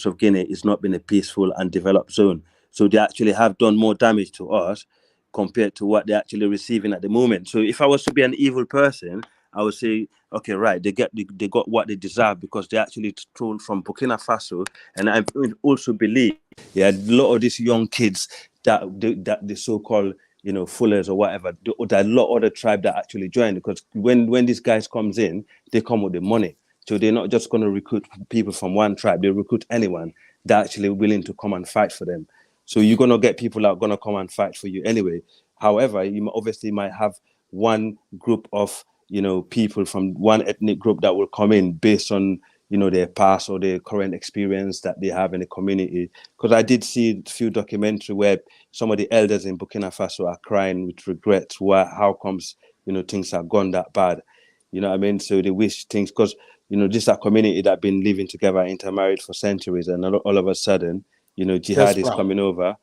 of Guinea has not been a peaceful and developed zone. So they actually have done more damage to us compared to what they're actually receiving at the moment. So if I was to be an evil person, I would say, okay, right, they got what they deserve, because they actually stole from Burkina Faso. And I also believe, a lot of these young kids that the so-called, you know, fullers or whatever, there are a lot of other tribe that actually join, because when these guys comes in, they come with the money. So they're not just going to recruit people from one tribe. They recruit anyone that actually willing to come and fight for them. So you're going to get people that are going to come and fight for you anyway. However, you obviously might have one group of, you know, people from one ethnic group that will come in based on, you know, their past or their current experience that they have in the community. Because I did see a few documentaries where some of the elders in Burkina Faso are crying with regret. How comes, you know, things have gone that bad? You know what I mean? So they wish things, because, you know, this is a community that have been living together, intermarried for centuries, and all of a sudden, you know, jihad is coming over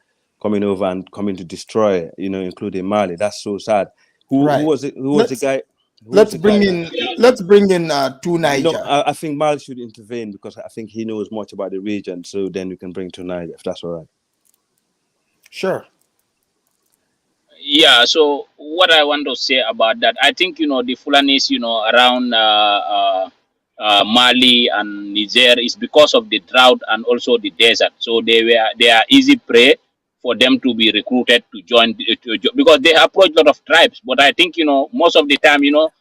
and coming to destroy, you know, including Mali. That's so sad. Who was it? Who was the guy? Let's bring in to Niger. No, I think Mal should intervene, because I think he knows much about the region. So then we can bring to Niger, if that's all right. Sure. Yeah. So what I want to say about that, I think, you know, the Fulanis, you know, around Mali and Niger is because of the drought and also the desert. So they are easy prey for them to be recruited to join, because they approach a lot of tribes. But I think, you know, most of the time, you know,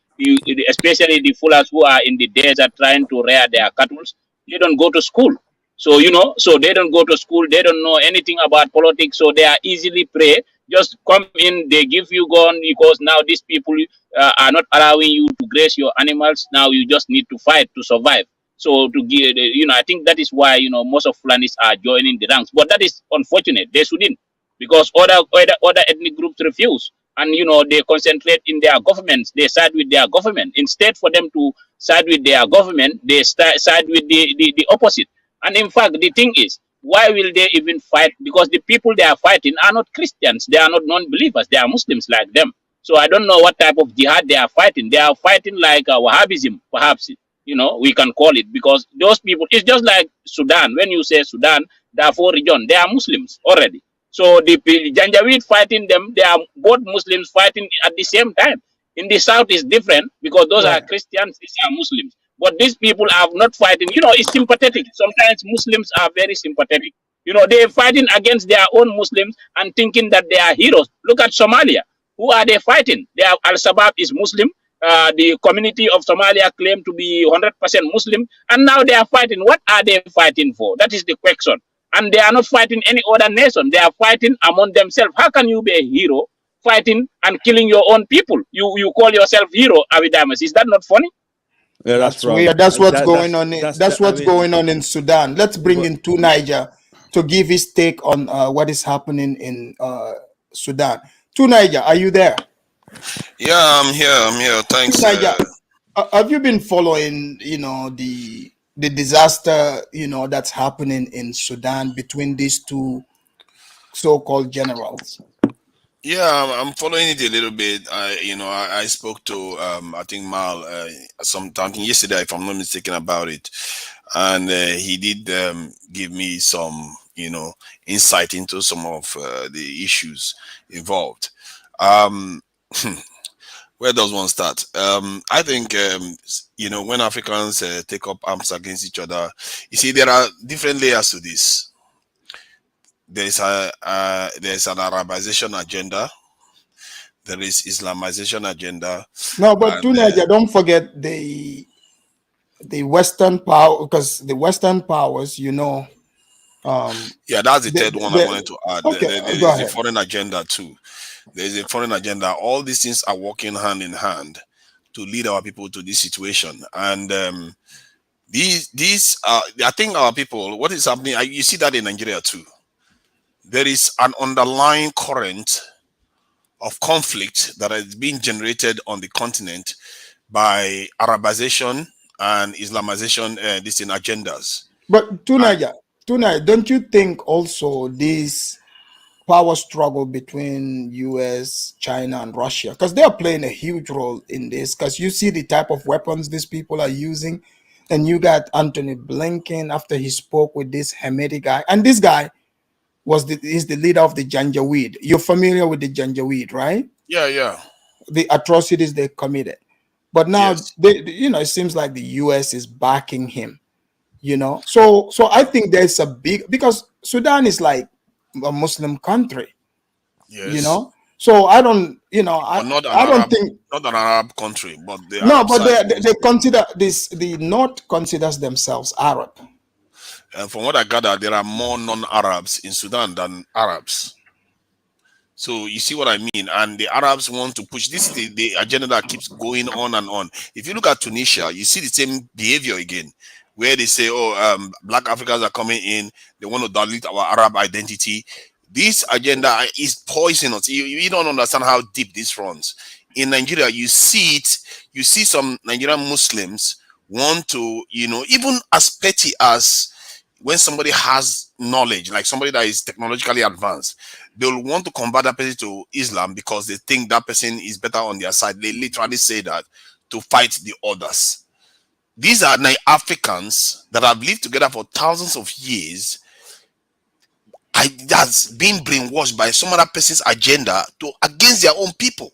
especially the Fullers who are in the desert trying to rear their cattle, they don't go to school. So, you know, so they don't go to school. They don't know anything about politics. So they are easily prey. Just come in, they give you gun, because now these people are not allowing you to graze your animals. Now you just need to fight to survive. So to give, I think that is why most of Fulanis are joining the ranks. But that is unfortunate. They shouldn't, because other ethnic groups refuse, and they concentrate in their governments. They side with their government instead for them to side with their government. They side with the opposite. And in fact, the thing is, why will they even fight? Because the people they are fighting are not Christians. They are not non-believers. They are Muslims like them. So I don't know what type of jihad they are fighting. They are fighting like Wahhabism, perhaps. We can call it, because those people, it's just like Sudan. When you say Sudan, Darfur region, they are Muslims already. So the Janjaweed fighting them, they are both Muslims fighting at the same time. In the south is different, because those are Christians, these are Muslims. But these people are not fighting. It's sympathetic. Sometimes Muslims are very sympathetic. They're fighting against their own Muslims and thinking that they are heroes. Look at Somalia. Who are they fighting? They are Al-Shabaab is Muslim. The community of Somalia claim to be 100% Muslim, and now they are fighting. What are they fighting for? That is the question. And they are not fighting any other nation. They are fighting among themselves. How can you be a hero fighting and killing your own people? You call yourself hero, Abidamas. Is that not funny? Yeah, That's wrong. weird. That's what's That- going on. That's what's going on in Sudan. Let's bring in Tu Niger to give his take on what is happening in Sudan. Tu Niger, are you there? Yeah, I'm here. Thanks. Niger, have you been following, the disaster, that's happening in Sudan between these two so-called generals? Yeah, I'm following it a little bit. I spoke to I think Mal sometime yesterday, if I'm not mistaken, about it, and he did give me some insight into some of the issues involved. Where does one start? I think when Africans take up arms against each other, you see there are different layers to this. There's an Arabization agenda. There is Islamization agenda. No, but Tu Niger, don't forget the Western power, because the Western powers, yeah, that's the third one I wanted to add. Okay, There go is a ahead. foreign agenda too. There is a foreign agenda. All these things are working hand in hand to lead our people to this situation. And these are, I think our people, what is happening, you see that in Nigeria too. There is an underlying current of conflict that is being generated on the continent by Arabization and Islamization these agendas. But Tu Niger, don't you think also this power struggle between US, China, and Russia, because they are playing a huge role in this, because you see the type of weapons these people are using, and you got Anthony Blinken after he spoke with this Hemedi guy, and this guy is the leader of the Janjaweed. You're familiar with the Janjaweed, right? Yeah. The atrocities they committed. But now, it seems like the US is backing him, So I think there's a big, because Sudan is like a Muslim country, Yes. So I don't, I don't think, not an Arab country, but the no, Arab but side they consider this, the North considers themselves Arab. And from what I gather, there are more non-Arabs in Sudan than Arabs. So you see what I mean? And the Arabs want to push this is the agenda that keeps going on and on. If you look at Tunisia, you see the same behavior again, where they say, black Africans are coming in, they want to dilute our Arab identity. This agenda is poisonous. You don't understand how deep this runs. In Nigeria, you see it, you see some Nigerian Muslims want to, even as petty as when somebody has knowledge, like somebody that is technologically advanced, they'll want to convert that person to Islam because they think that person is better on their side. They literally say that to fight the others. These are Africans that have lived together for thousands of years. That's been brainwashed by some other person's agenda against their own people.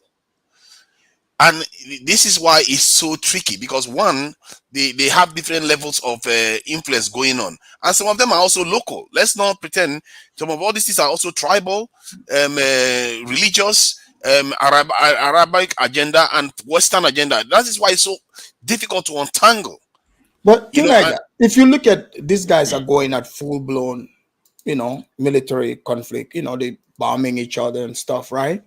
And this is why it's so tricky, because one, they have different levels of influence going on, and some of them are also local. Let's not pretend some of all these things are also tribal, religious, Arabic agenda and Western agenda. That is why it's so difficult to untangle. But if you look at these guys are going at full blown, military conflict. They bombing each other and stuff, right?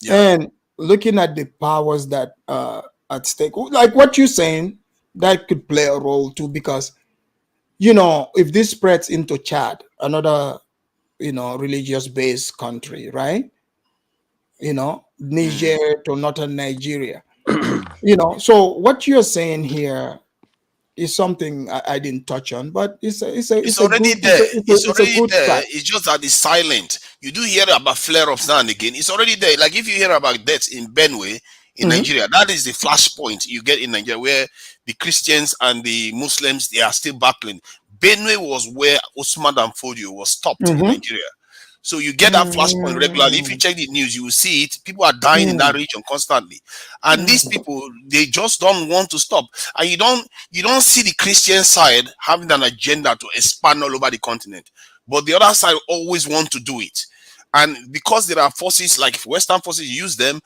Yeah. And looking at the powers that are at stake, like what you're saying, that could play a role too, because if this spreads into Chad, another religious-based country, right? Niger to northern Nigeria. So what you're saying here is something I didn't touch on, but it's a already good there. It's it's a already good there. fact. It's just that it's silent. You do hear about flare-ups now and again. It's already there. Like if you hear about deaths in Benue in Nigeria, that is the flashpoint you get in Nigeria, where the Christians and the Muslims, they are still battling. Benue was where Osman Dan Fodio was stopped in Nigeria. So you get that flashpoint regularly. If you check the news, you will see it. People are dying in that region constantly, and these people, they just don't want to stop. And you don't see the Christian side having an agenda to expand all over the continent, but the other side always want to do it. And because there are forces like Western forces use them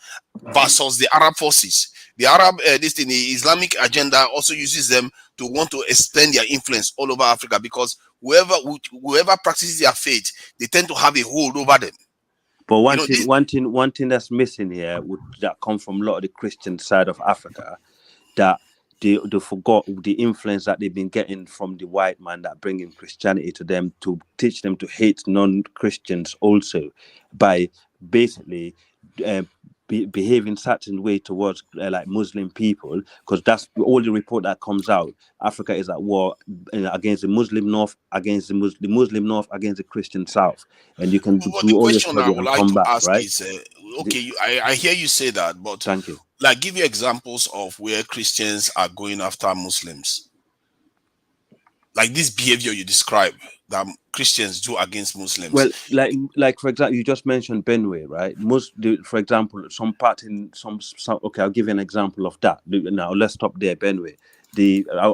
versus the Arab forces. The Arab, the Islamic agenda also uses them to want to extend their influence all over Africa, because whoever practices their faith, they tend to have a hold over them. But one thing that's missing here, that come from a lot of the Christian side of Africa, that they forgot the influence that they've been getting from the white man that bringing Christianity to them, to teach them to hate non-Christians also, by basically behaving certain way towards like Muslim people, because that's all the report that comes out. Africa is at war against the Muslim North, against the Muslim North, against the Christian South, and you can do all your study and come back, right? Okay, I hear you say that, but thank you. Like, give you examples of where Christians are going after Muslims. Like this behavior you describe that Christians do against Muslims. Well, like for example, you just mentioned Benue, right? For example, some part in some. Okay, I'll give you an example of that. Now let's stop there, Benue.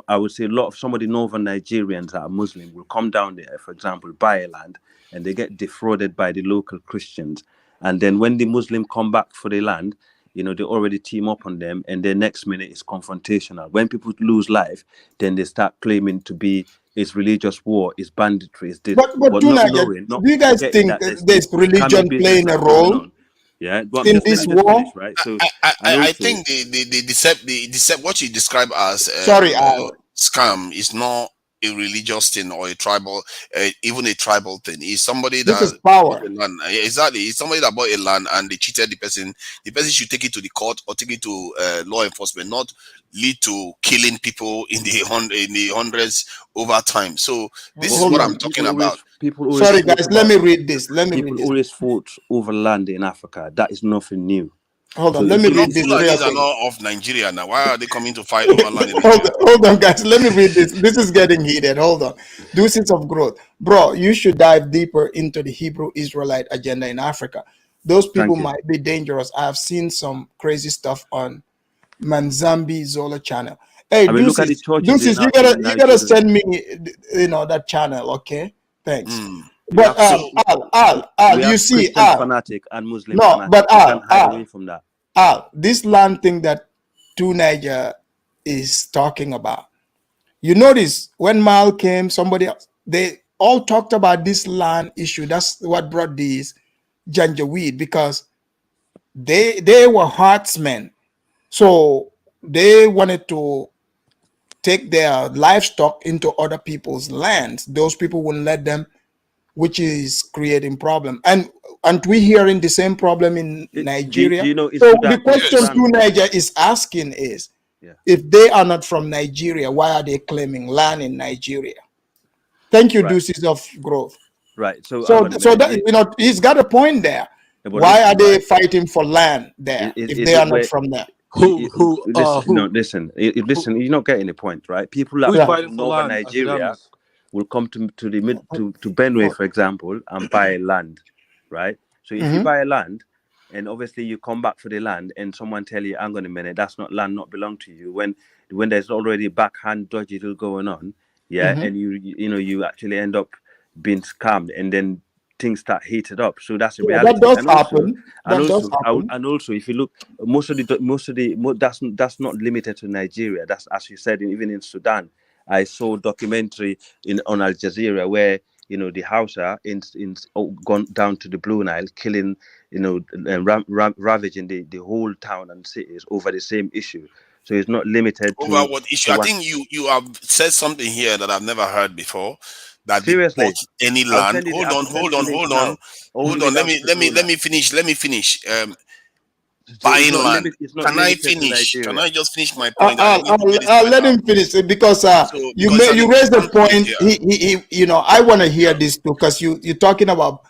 I would say some of the northern Nigerians that are Muslim will come down there, for example, buy a land, and they get defrauded by the local Christians. And then when the Muslim come back for the land, they already team up on them, and the next minute is confrontational. When people lose life, then they start claiming to be it's religious war, it's banditry, it's this. But not do you guys think there's religion playing a role? Yeah, in this war, right? So I think the decept what you describe as scam is not a religious thing or a tribal, even a tribal thing. Is somebody that this is power. Land. Exactly, it's somebody that bought a land and they cheated the person. The person should take it to the court or take it to law enforcement, not lead to killing people in the hundreds over time. So this is what I'm talking about. Sorry, guys, let me read this. People always fought over land in Africa. That is nothing new. Hold on, let me read this. These are not of Nigeria now. Why are they coming to fight over land in Nigeria? Hold on, guys. Let me read this. This is getting heated. Hold on. Doses of growth. Bro, you should dive deeper into the Hebrew Israelite agenda in Africa. Those people might be dangerous. I've seen some crazy stuff on Manzambi Zola channel. Hey, look at the churches. Deuces, you gotta send me that channel, okay? Thanks. But Al, you see, Al, fanatic and Muslim no, fanatic. But Al, away from that. Al, this land thing that Niger is talking about. You notice when Mal came, somebody else, they all talked about this land issue. That's what brought these Janjaweed, because they were herdsmen, so they wanted to take their livestock into other people's lands. Those people wouldn't let them, which is creating problem. And we hearing the same problem in Nigeria. So the question to Niger is asking is, if they are not from Nigeria, why are they claiming land in Nigeria? Thank you, Deuces of Growth. Right. So that he's got a point there. Why are they fighting for land there if they are not from there? Listen, you're not getting the point, right? People that are from northern Nigeria will come to Benue, for example, and buy land, right? So if you buy land, and obviously you come back for the land, and someone tell you, "Hang on a minute, that's not land, not belong to you." When there's already backhand dodgy deal going on, and you actually end up being scammed, and then things start heated up. So that's the reality. That does happen. And also, if you look, that's not limited to Nigeria. That's, as you said, even in Sudan. I saw a documentary on Al Jazeera where the Hausa gone down to the Blue Nile, killing ravaging the whole town and cities over the same issue. So it's not limited to Over what issue? to I one. think you have said something here that I've never heard before. That they Seriously, bought any I'll land. send you the Hold on, I'll send hold you on, the link hold now. on, All hold the way on. down to the blue Let line. me finish. Let me finish. So it's Buying not land. limit. It's not Can I limited to finish? Can Nigeria. I just finish my point? And let me get this I'll point let out. him finish because So because it's an you raised the important point point. here. He I want to hear this too because you're talking about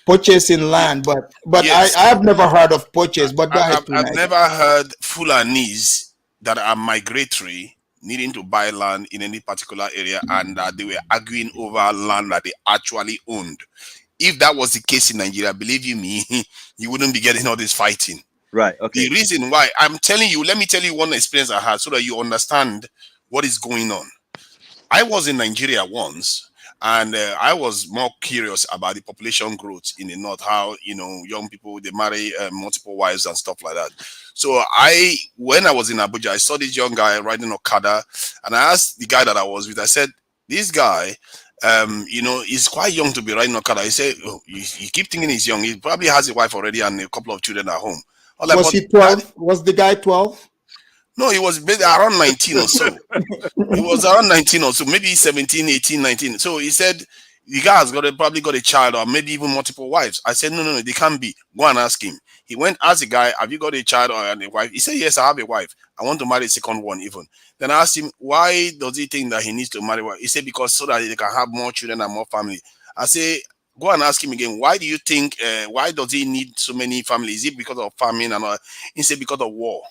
purchasing land, but Yes, I have never heard of purchase. But go ahead, I've Tunai. never heard Fulanis that are migratory needing to buy land in any particular area and that they were arguing over land that they actually owned. If that was the case in Nigeria, believe you me, you wouldn't be getting all this fighting. Right. Okay. The reason why I'm telling you, let me tell you one experience I had so that you understand what is going on. I was in Nigeria once, and I was more curious about the population growth in the north. How young people they marry multiple wives and stuff like that. So when I was in Abuja, I saw this young guy riding Okada, and I asked the guy that I was with. I said, "This guy, he's quite young to be riding Okada." He said, "Oh, you keep thinking he's young. He probably has a wife already and a couple of children at home." I was like, Was "But he 12? Was the guy 12? no, he was around 19 or so." He was around 19 or so, maybe 17, 18, 19. So he said, the guy has probably got a child or maybe even multiple wives. I said, no, they can't be. Go and ask him. He went, asked the guy, have you got a child or a wife? He said, yes, I have a wife. I want to marry a second one even. Then I asked him, why does he think that he needs to marry one? He said, because so that they can have more children and more family. I say, go and ask him again, why do you think, why does he need so many families? Is it because of famine and all? He said, because of war.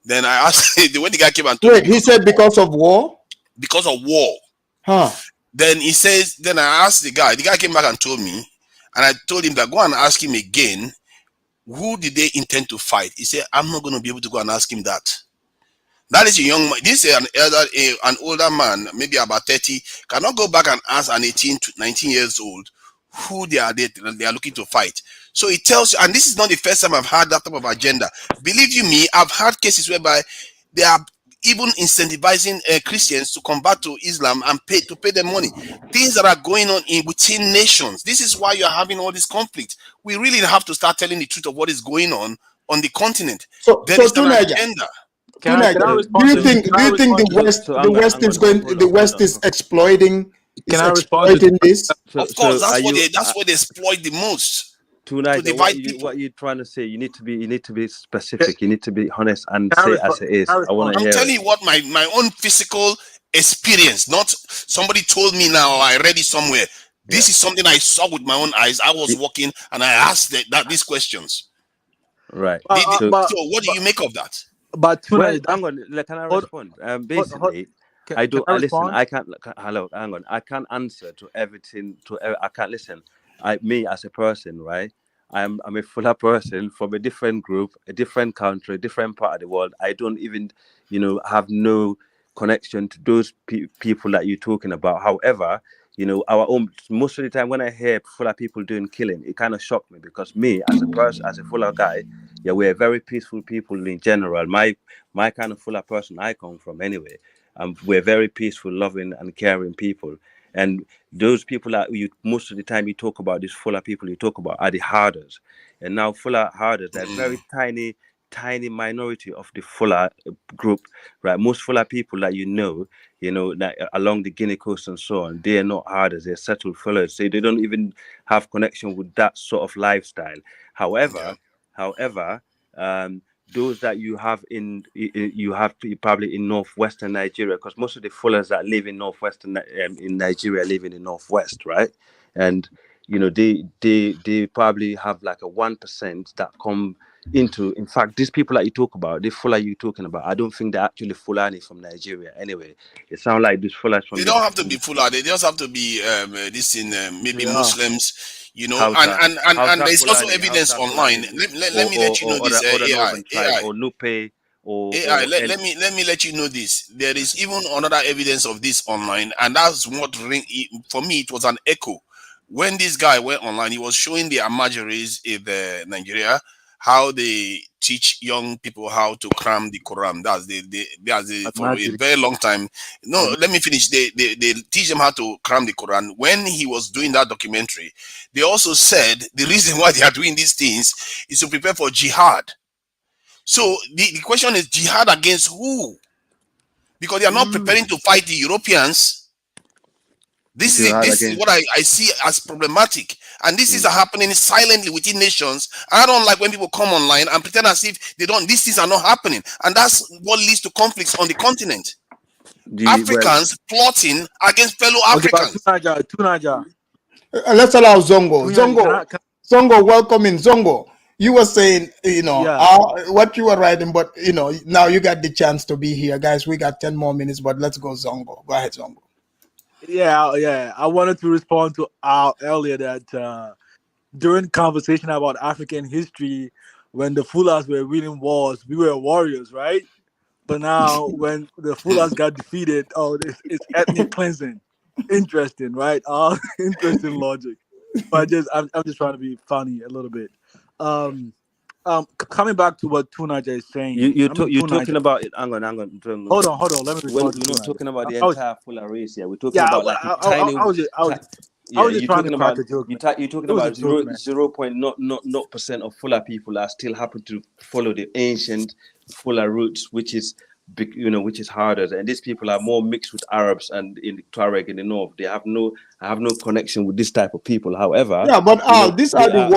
Then I asked, when the guy came and told Wait, me, he said because of war? because of war. Huh. Then he says, then I asked the guy came back and told me, and I told him that go and ask him again, who did they intend to fight? He said, I'm not going to be able to go and ask him that. That is a young man. This is an older man, maybe about 30, cannot go back and ask an 18 to 19 years old who they are looking to fight. So it tells you, and this is not the first time I've had that type of agenda. Believe you me, I've had cases whereby they are even incentivizing Christians to come back to Islam and pay them money. Things that are going on within nations. This is why you're having all this conflict. We really have to start telling the truth of what is going on the continent. There is an agenda. Do you think the West is exploiting this? Of course, that's what they exploit the most. Tonight, what you're trying to say, you need to be specific. You need to be honest and say as it is. I want to hear. I'm telling you what my own physical experience, not somebody told me now or I read it somewhere. This is something I saw with my own eyes. I was walking and I asked these questions. Right. So what do you make of that? But well, hang on. Can I respond? Basically, I don't. Listen. I can't. Hello. Hang on. I can't answer to everything. I can't listen. Me as a person, right? I'm a fuller person from a different group, a different country, a different part of the world. I don't even, have no connection to those people that you're talking about. However, our own, most of the time when I hear fuller people doing killing, it kind of shocked me because me as a person, as a fuller guy, yeah, we're very peaceful people in general. My kind of fuller person I come from anyway. We're very peaceful, loving and caring people. And those people that most of the time you talk about, these fuller people you talk about are the herders. And now fuller herders, they're very tiny minority of the fuller group, right? Most fuller people that that along the Guinea coast and so on, they are not herders, they're settled fullers. So they don't even have connection with that sort of lifestyle. However, those that you have probably in northwestern Nigeria, because most of the fullers that live in northwestern in Nigeria live in the northwest, right? And they probably have like a 1% that come into. In fact, these people that you talk about, the fuller you're talking about, I don't think they're actually Fulani from Nigeria. Anyway, it sounds like these fullers from. They don't have to be fuller. They just have to be maybe Muslims. And there's also evidence online. Let me let you know this. AI or Nupe or AI. Let me let you know this. There is even another evidence of this online, and that's what for me. It was an echo. When this guy went online, he was showing the Amajaris in Nigeria how they teach young people how to cram the Quran. For a very long time. No, let me finish. They teach them how to cram the Quran. When he was doing that documentary, they also said the reason why they are doing these things is to prepare for jihad. So the question is jihad against who? Because they are not preparing to fight the Europeans. This is what I see as problematic. And this is happening silently within nations. I don't like when people come online and pretend as if these things are not happening. And that's what leads to conflicts on the continent. Africans plotting against fellow Africans. Let's allow Zongo. Zongo, welcome in. Zongo, you were saying, what you were writing, but, now you got the chance to be here. Guys, we got 10 more minutes, but let's go, Zongo. Go ahead, Zongo. Yeah. I wanted to respond to Al earlier that during conversation about African history, when the Fulas were winning wars, we were warriors, right? But now when the Fulas got defeated, it's ethnic cleansing. Interesting, right? Interesting logic. But I'm just trying to be funny a little bit. Coming back to what Tunaja is saying. You're talking about it. Hang on. Hold on. Let me respond. We're not talking about the entire Fula race here. We're talking about like a tiny. I was just trying to crack a joke. You're talking about 0.0% of Fula people are still happen to follow the ancient Fula roots, which is which is harder. And these people are more mixed with Arabs and in the Tuareg in the north. They have no connection with this type of people. However, but these are the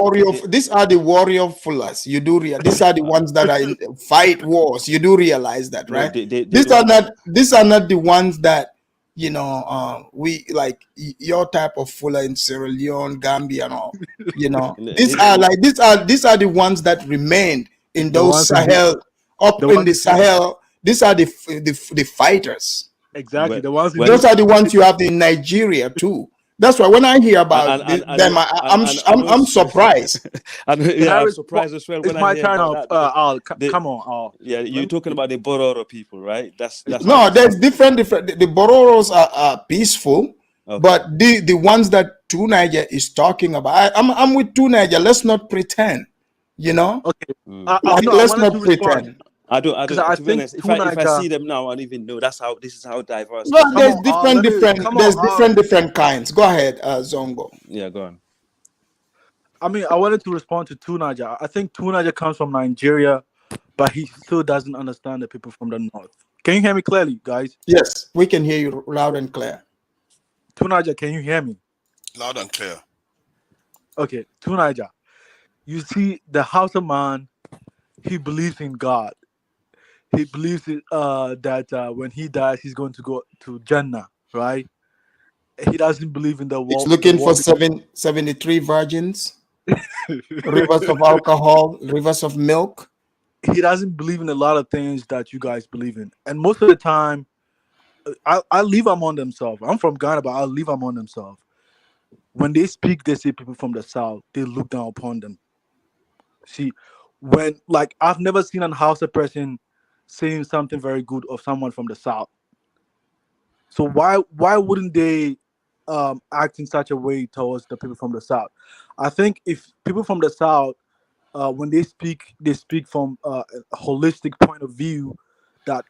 warrior Fulas. You do realize these are the ones that are fight wars. You do realize that, right? These are not the ones that we like your type of Fula in Sierra Leone, Gambia, and all. These are the ones that remained in those Sahel in the Sahel. These are the fighters. Exactly. Those are the ones you have in Nigeria too. That's why when I hear about them, I'm surprised. I'm surprised as well. It's my turn. Come on, Al. Yeah, you're talking about the Bororo people, right? That's there's different. The Bororos are peaceful, but the ones that Tunaja is talking about, I'm with Tunaja. Let's not pretend. Okay. Let's not pretend. I don't. To be honest, if I see them now, I don't even know. This is how diverse. No, there's different kinds. Go ahead, Zongo. Yeah, go on. I wanted to respond to Tunaja. I think Tunaja comes from Nigeria, but he still doesn't understand the people from the north. Can you hear me clearly, guys? Yes, we can hear you loud and clear. Tunaja, can you hear me? Loud and clear. Okay, Tunaja. You see, the Hausa man, he believes in God. He believes that when he dies, he's going to go to Jannah, right? He doesn't believe in the world. He's looking for 73 virgins, rivers of alcohol, rivers of milk. He doesn't believe in a lot of things that you guys believe in. And most of the time, I leave them on themselves. I'm from Ghana, but I'll leave them on themselves. When they speak, they say people from the South, they look down upon them. See, I've never seen a Hausa person saying something very good of someone from the South. So why wouldn't they act in such a way towards the people from the South? I think if people from the South, when they speak from a holistic point of view that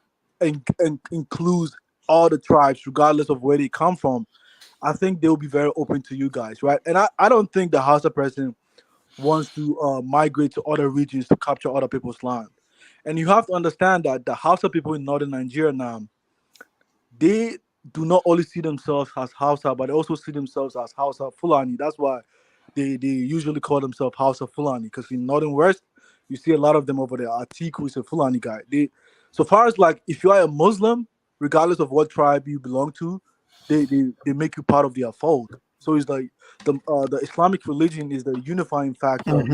includes all the tribes, regardless of where they come from, I think they'll be very open to you guys, right? And I don't think the Hausa person wants to migrate to other regions to capture other people's land. And you have to understand that the Hausa people in northern Nigeria now, they do not only see themselves as Hausa, but they also see themselves as Hausa Fulani. That's why they usually call themselves Hausa Fulani, because in northern west, you see a lot of them over there. Atiku is a Fulani guy. So far as if you are a Muslim, regardless of what tribe you belong to, they make you part of their fold. So it's like the Islamic religion is the unifying factor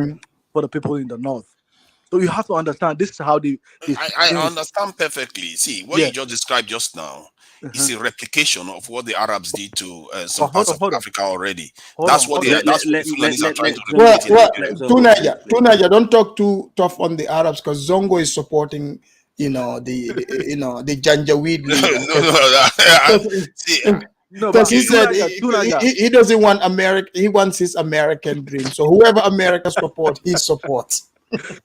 for the people in the north. So you have to understand this is how they I understand perfectly. See, what you just described just now is a replication of what the Arabs did to some parts of Africa already. That's what the Fulanis are trying to replicate. Tunaja, don't talk too tough on the Arabs, because Zongo is supporting the Janjaweed leader. Because he said he doesn't want America. He wants his American dream. So whoever America supports, he supports.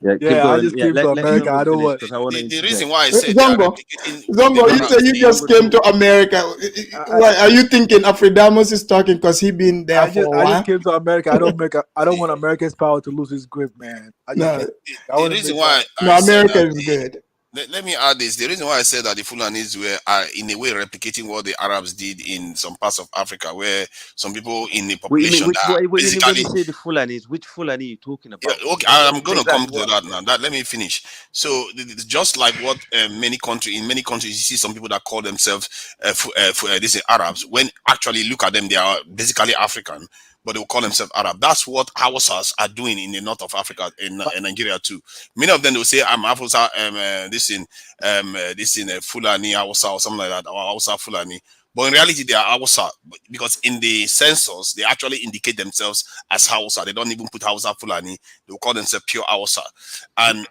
Yeah, keep Yeah, I going. just Yeah, came to let America. Zongo I don't finish want. because I want to The interject. reason why I said they are Zongo, replicating Zongo, the you say Arabs, you just came to America. Why are you thinking Afridamus is talking because he been there for a I just while? came to America. I don't want America's power to lose its grip, man. I just No, I the want to reason make why no, I said America that is good. let me add this. The reason why I said that the Fulanis are in a way replicating what the Arabs did in some parts of Africa, where some people in the Wait, you mean population which that are when basically you say the Fulanis, which Fulani are you talking yeah, about? okay, I'm going to come Exactly to what? that now. That let me finish. So just like what in many countries, you see some people that call themselves this is Arabs. When actually look at them, they are basically African, but they will call themselves Arab. That's what Hausas are doing in the north of Africa, in Nigeria too. Many of them will say I'm Hausa, this in Fulani Hausa or something like that, or Hausa Fulani. But in reality, they are Hausa because in the census, they actually indicate themselves as Hausa. They don't even put Hausa Fulani. They will call themselves pure Hausa. And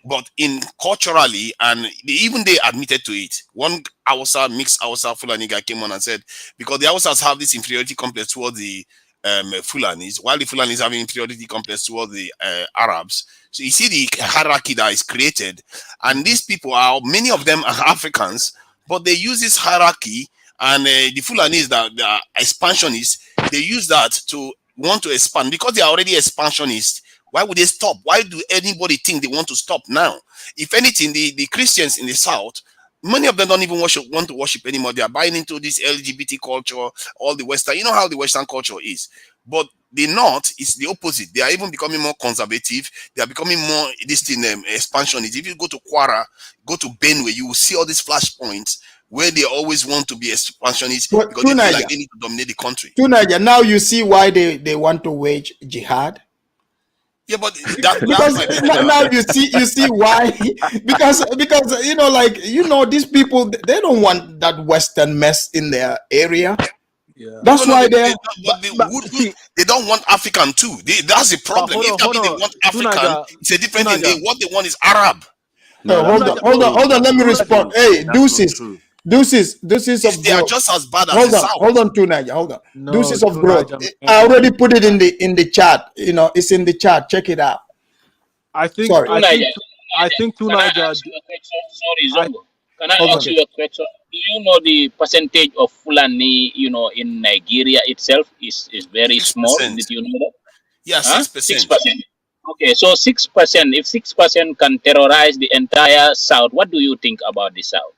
but in culturally, and even they admitted to it. One Hausa, mixed Hausa Fulani guy came on and said, because the Hausas have this inferiority complex towards the Fulanis, while the Fulanis have inferiority complex towards the Arabs. So you see the hierarchy that is created. And these people are, many of them are Africans, but they use this hierarchy. And the Fulanis that are expansionists, they use that to want to expand because they are already expansionists. Why would they stop? Why do anybody think they want to stop now? If anything, the Christians in the South, many of them don't even want to worship anymore. They are buying into this LGBT culture, all the Western. You know how the Western culture is. But the North is the opposite. They are even becoming more conservative. They are becoming more expansionist. If you go to Kwara, go to Benue, you will see all these flashpoints where they always want to be expansionists But because they feel like they need to dominate the country. Niger, now you see why they want to wage jihad. Yeah, but because now you see why because these people, they don't want that Western mess in their area. Yeah, that's why they don't want African too. That's the problem. If they want African, it's a different thing. What they want is Arab. No, hold on. Let me respond. Hey, Deuces of they are growth. just as bad as the South. Hold on, Niger. Hold on. No, Deuces of growth. Niger, I already put it in the chat. It's in the chat. Check it out. I think. Sorry. I think Can I ask you a question? Sorry, Zongo. Can I ask you a question? Do you know the percentage of Fulani, in Nigeria itself is very 6%. small? Did you know that? Yeah, 6%. 6%. Okay, so 6%. If 6% can terrorize the entire South, what do you think about the South?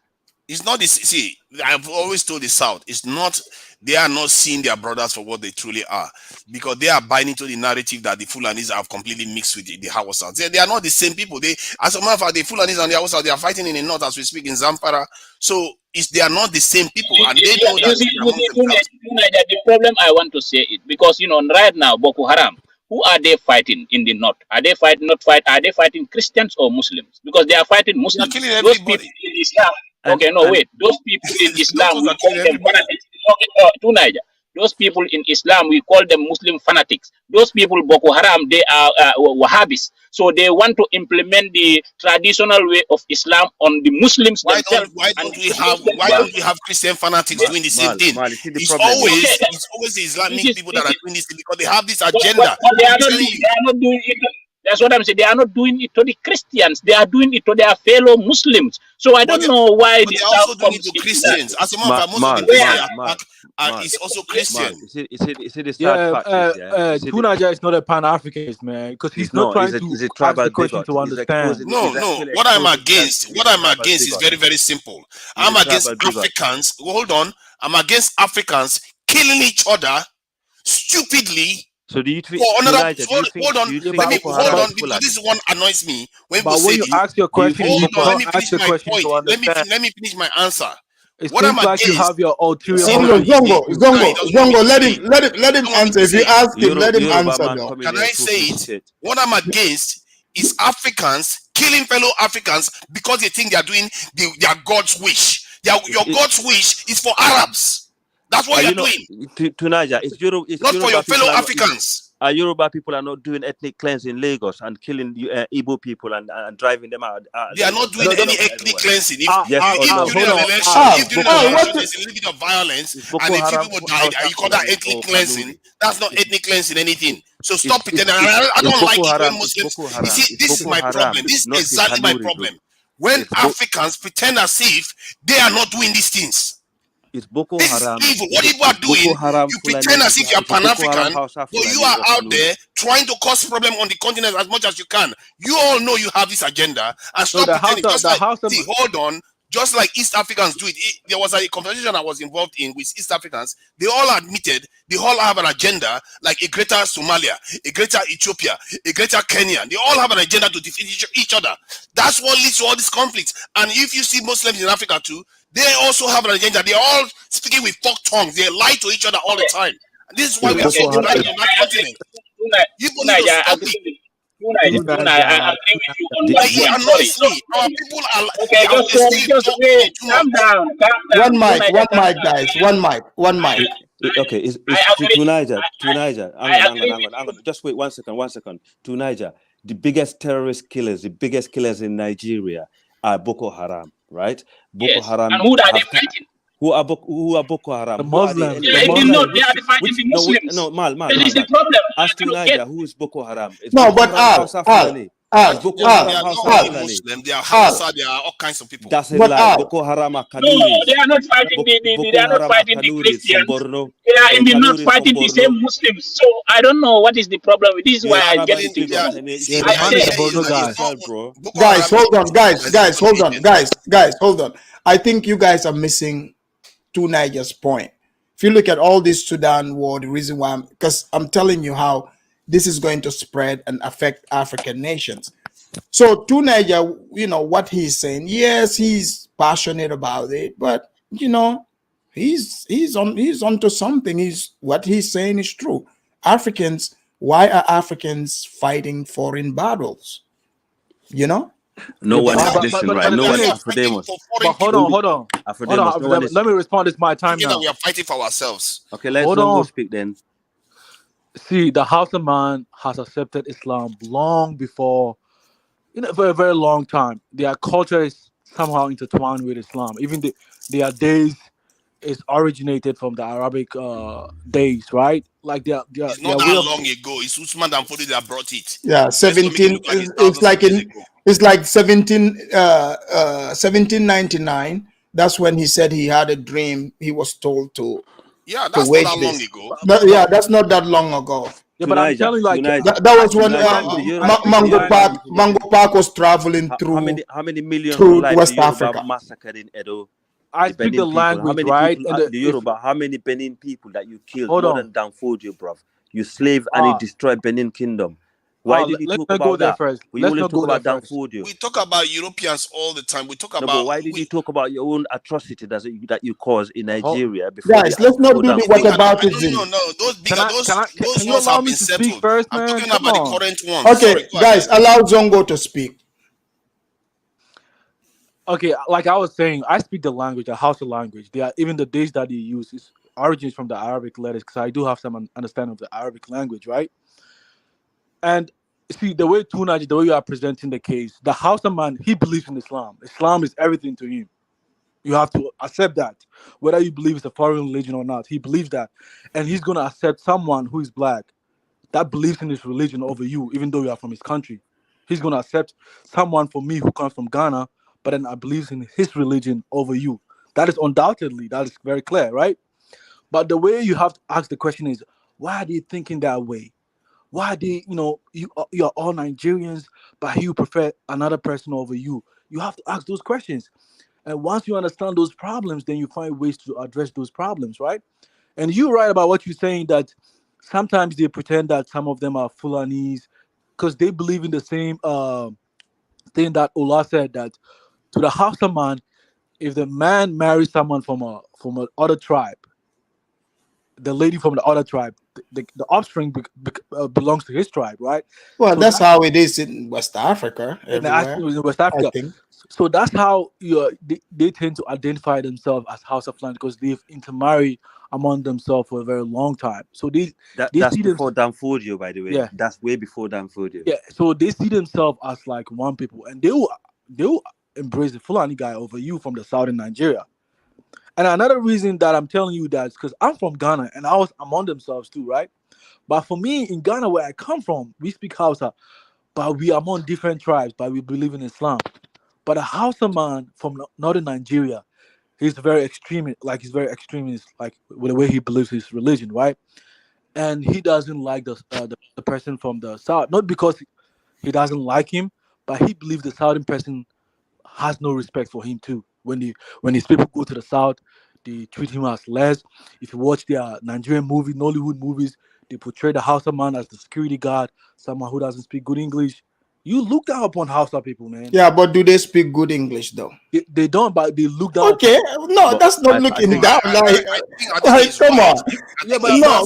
It's not this. See, I've always told the South, it's not. They are not seeing their brothers for what they truly are, because they are buying into the narrative that the Fulanis have completely mixed with the Hausas. They are not the same people. As a matter of fact, the Fulanis and the Hausas, they are fighting in the north as we speak in Zamfara. So they are not the same people, and they know that. The problem I want to say is because right now Boko Haram, who are they fighting in the north? Are they fighting Christians or Muslims? Because they are fighting Muslims. They are killing everybody. Those people in Islam. Wait. Those people in Islam, we call them fanatics. Those people in Islam, we call them Muslim fanatics. Those people, Boko Haram, they are Wahhabis. So they want to implement the traditional way of Islam on the Muslims themselves. Why don't we have Christian fanatics doing the same thing? It's always the Islamic people that are doing this thing because they have this agenda. But they are not doing it. That's what I'm saying. They are not doing it to the Christians. They are doing it to their fellow Muslims. So I don't know why they are also doing it to Christians. As a matter of fact, most of the attack is also Christian. Tunaja is not a Pan-Africanist, man, because he's not trying to ask the question to understand. No. What I'm against is very, very simple. I'm against Africans. Hold on. I'm against Africans killing each other stupidly. So do you think? Hold on, because this one annoys me. When you ask your question, let me finish my answer. It seems like you have your ulterior Zongo, let him answer. If you ask him, let him answer. Can I say it? What I'm against is Africans killing fellow Africans because they think they are doing their God's wish. Your God's wish is for Arabs. That's what you're doing. Tunaja, it's not for your fellow Africans. Yoruba people are not doing ethnic cleansing in Lagos and killing Igbo people and driving them out. They are not doing any ethnic cleansing. If during an election there's a little bit of violence and a few people died, and you call that ethnic cleansing, that's not ethnic cleansing anything. So stop pretending. I don't like it when Muslims. Boko Haram. You see, this is my Haram. problem. This is Not the exactly my Kanuri problem. group. When Africans pretend as if they are not doing these things. It's Boko This Haram. is evil. What people are doing, you pretend as if you're Pan-African, but you are out there trying to cause problem on the continent as much as you can. You all know you have this agenda, and stop pretending. Hold on. Just like East Africans do it. There was a conversation I was involved in with East Africans. They all admitted they all have an agenda, like a greater Somalia, a greater Ethiopia, a greater Kenya. They all have an agenda to defeat each other. That's what leads to all these conflicts. And if you see Muslims in Africa too, they also have an agenda. They're all speaking with forked tongues. They lie to each other all the time. And this is why we are so divided on that continent. You need to stop it. I agree with you on Like, one it point. annoys me. Our people are Okay, just wait. Calm down. One mic, guys. One mic. Okay, it's to Niger. Hang on. Just wait 1 second. To Niger, the biggest terrorist killers, in Nigeria are Boko Haram, right? Boko Haram. And who are they fighting? Who are Boko Haram? The Muslims. They are fighting the Muslims. No, Mal. That is the problem. Ask to Niger, who is Boko Haram? No, but Boko Haram Muslim, they are Hausa, they are all kinds of people. That's a lie. Boko Haram are Kanuris. No, they are not fighting they are not fighting the Christians. They are not fighting the same Muslims. So I don't know what is the problem. This is why I get into Guys, hold on. I think you guys are missing to Niger's point. If you look at all this Sudan war, the reason why because I'm telling you how this is going to spread and affect African nations. So to Niger, you know what he's saying. Yes, he's passionate about it, but you know, he's onto something. What he's saying is true. Africans, why are Africans fighting foreign battles? You know? No one is listening, right? No one is Afrodemus. But hold on. Let me respond. It's my time now. We are fighting for ourselves. Okay, let's go speak then. See, the Hausa man has accepted Islam long before, for a very long time. Their culture is somehow intertwined with Islam. Even their days is originated from the Arabic days, right? Like it's not that long ago. It's Usman and Fodi that brought it. Yeah, 1799. That's when he said he had a dream. He was told to. Yeah, that's not that long ago. That's not that long ago. Yeah, but I'm telling you, like that was when Mango Park was traveling through. How many millions through of West Africa massacred in Edo? I speak the language, right? How many Benin people that you killed? More than Danfodio, bruv. You slave and you destroyed Benin Kingdom. Why did you talk about that? We only talk about Danfodio. We talk about Europeans all the time. We talk about. But why did you talk about your own atrocity that you caused in Nigeria? Guys, let's not do the whataboutism. No. Those ones have been settled. First, I'm talking about the current ones. Okay, guys, allow Zongo to speak. Okay, like I was saying, I speak the language, the Hausa language. Even the days that they use is origins from the Arabic letters, because I do have some understanding of the Arabic language, right? And see, the way the way you are presenting the case, the Hausa man, he believes in Islam. Islam is everything to him. You have to accept that. Whether you believe it's a foreign religion or not, he believes that. And he's going to accept someone who is black that believes in his religion over you, even though you are from his country. He's going to accept someone for me who comes from Ghana, but then I believes in his religion over you. That is undoubtedly, that is very clear, right? But the way you have to ask the question is, why are they thinking that way? Why are they, you are all Nigerians, but you prefer another person over you? You have to ask those questions. And once you understand those problems, then you find ways to address those problems, right? And you're right about what you're saying, that sometimes they pretend that some of them are Fulanis because they believe in the same thing that Ola said, that to the Hausa man, if the man marries someone from an other tribe, the lady from the other tribe, the offspring belongs to his tribe, right? Well, so that's how it is in West Africa. In West Africa. So that's how they tend to identify themselves as House of Land, because they've intermarried among themselves for a very long time. So that's see before Danfodio, by the way. Yeah, that's way before Danfodio. Yeah, so they see themselves as like one people, and they will embrace the Fulani guy over you from the southern Nigeria. And another reason that I'm telling you that is because I'm from Ghana, and I'm on themselves too, right? But for me, in Ghana, where I come from, we speak Hausa, but we are among different tribes, but we believe in Islam. But a Hausa man from northern Nigeria, he's very extremist, like he's very extremist, like with the way he believes his religion, right? And he doesn't like the person from the south, not because he doesn't like him, but he believes the southern person has no respect for him too. When his people go to the south, they treat him as less. If you watch their Nigerian movie, Nollywood movies, they portray the Hausa man as the security guard, someone who doesn't speak good English. You look down upon Hausa people, man. Yeah, but do they speak good English though? They don't, but they look down. Okay, no, that's not looking down. Like, come on. Yeah, but No,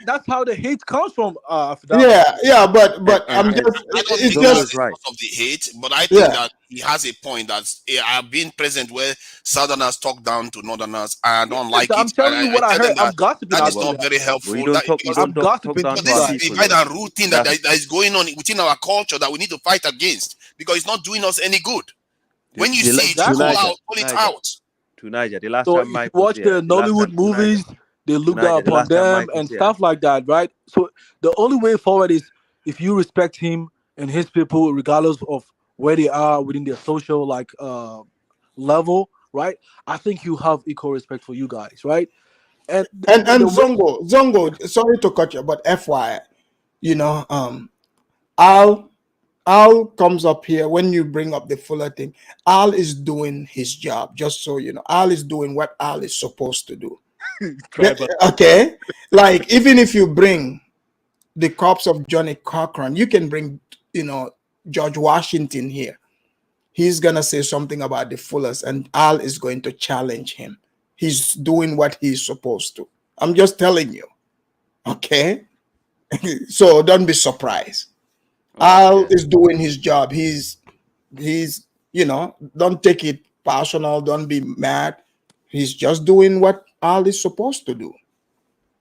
that's how the hate comes from. Yeah, but I'm just. I don't It's think just that's because of the hate, but I think that he has a point that I've been present where Southerners talk down to Northerners. I don't like I'm it. telling you what I tell them heard. I'm gossiping. That is about not very helpful. We don't talk I'm gossiping. down But to our this is the people. divide and rule thing that is going on within our culture that we need to fight against because it's not doing us any good. When you see it, call it out. To Niger, the last So time if Mike you watch was here, the Nollywood movies, they look down upon them and stuff like that, right? So the only way forward is if you respect him and his people, regardless of where they are within their social level, right? I think you have equal respect for you guys, right? And Zongo, sorry to cut you, but FYI, Al comes up here when you bring up the Fuller thing. Al is doing his job, just so you know. Al is doing what Al is supposed to do. Okay? Like, even if you bring the corpse of Johnny Cochran, you can bring, George Washington here. He's going to say something about the Fullers, and Al is going to challenge him. He's doing what he's supposed to. I'm just telling you. Okay? So don't be surprised. Al is doing his job. He's don't take it personal. Don't be mad. He's just doing what Al is supposed to do.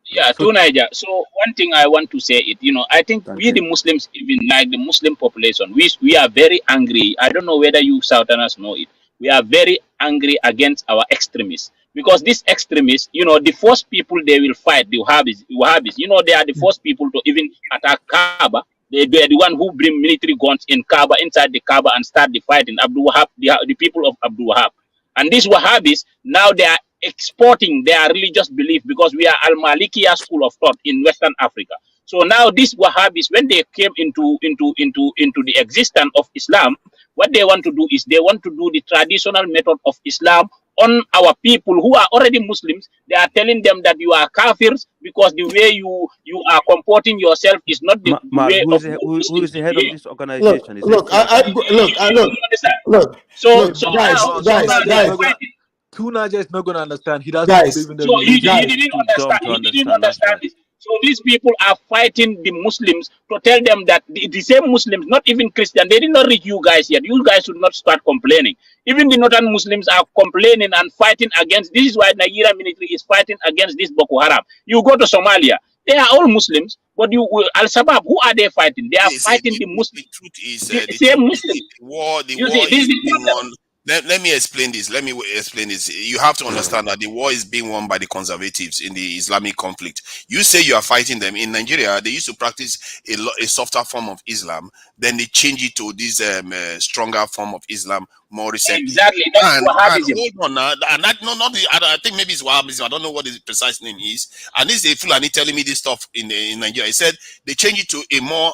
Yeah, to Niger. So one thing I want to say it, I think we the Muslims, even like the Muslim population, we are very angry. I don't know whether you Southerners know it. We are very angry against our extremists because these extremists, the first people they will fight, the Wahhabis, they are the first people to even attack Kaaba. They are the one who bring military guns in Kaaba, inside the Kaaba, and start the fight in Abdul Wahab, the people of Abdul Wahab. And these Wahhabis, now they are exporting their religious belief because we are Al-Malikiya school of thought in Western Africa. So now these Wahhabis, when they came into the existence of Islam, what they want to do is they want to do the traditional method of Islam on our people who are already Muslims. They are telling them that you are kafirs because the way you are comporting yourself is not the way of who is the head of this organization? Look. So guys. Tunaja is not going to understand. He doesn't believe in the so you religion. didn't understand. You didn't understand this. So these people are fighting the Muslims to tell them that the same Muslims, not even Christian, they did not reach you guys yet. You guys should not start complaining. Even the northern Muslims are complaining and fighting against. This is why Nigeria military is fighting against this Boko Haram. You go to Somalia, they are all Muslims, but Al-Shabaab, who are they fighting? They are fighting the Muslims. The truth is, the same Muslims. The war is being won. Let me explain this. You have to understand that the war is being won by the conservatives in the Islamic conflict. You say you are fighting them. In Nigeria, they used to practice a softer form of Islam. Then they change it to this stronger form of Islam more recently. Exactly. That's Wahhabism. Hold on now. And that, I think maybe it's Wahhabism. I don't know what the precise name is. And this is a Fulani telling me this stuff in Nigeria. He said they changed it to a more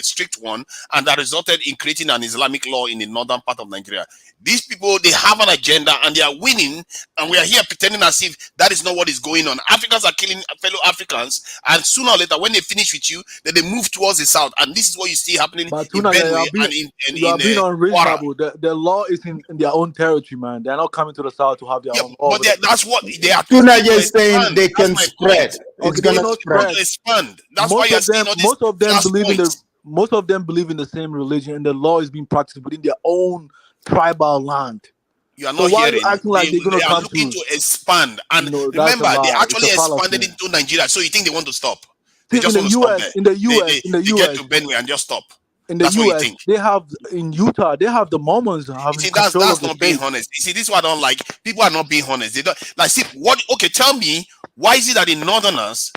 strict one, and that resulted in creating an Islamic law in the northern part of Nigeria. These people, they have an agenda and they are winning, and we are here pretending as if that is not what is going on. Africans are killing fellow Africans, and sooner or later, when they finish with you, then they move towards the south, and this is what you see happening in Benue and in being unreasonable. The law is in their own territory, man. They're not coming to the south to have their own law. But that's what they are. Tunaja is saying they can spread. It's gonna spread. Expand. That's why you're seeing all these. Most of them believe in the same religion, and the law is being practiced within their own tribal land. You are not hearing. They are looking to expand, and remember, they actually expanded into Nigeria. So you think they want to stop? They just want to stop there. In the US, they get to Benue and just stop. In the US, they have in Utah, they have the Mormons having that's control of not the being state. honest. You see, this is what I don't like. People are not being honest. They don't like. See what? Okay, tell me Why is it that the Northerners,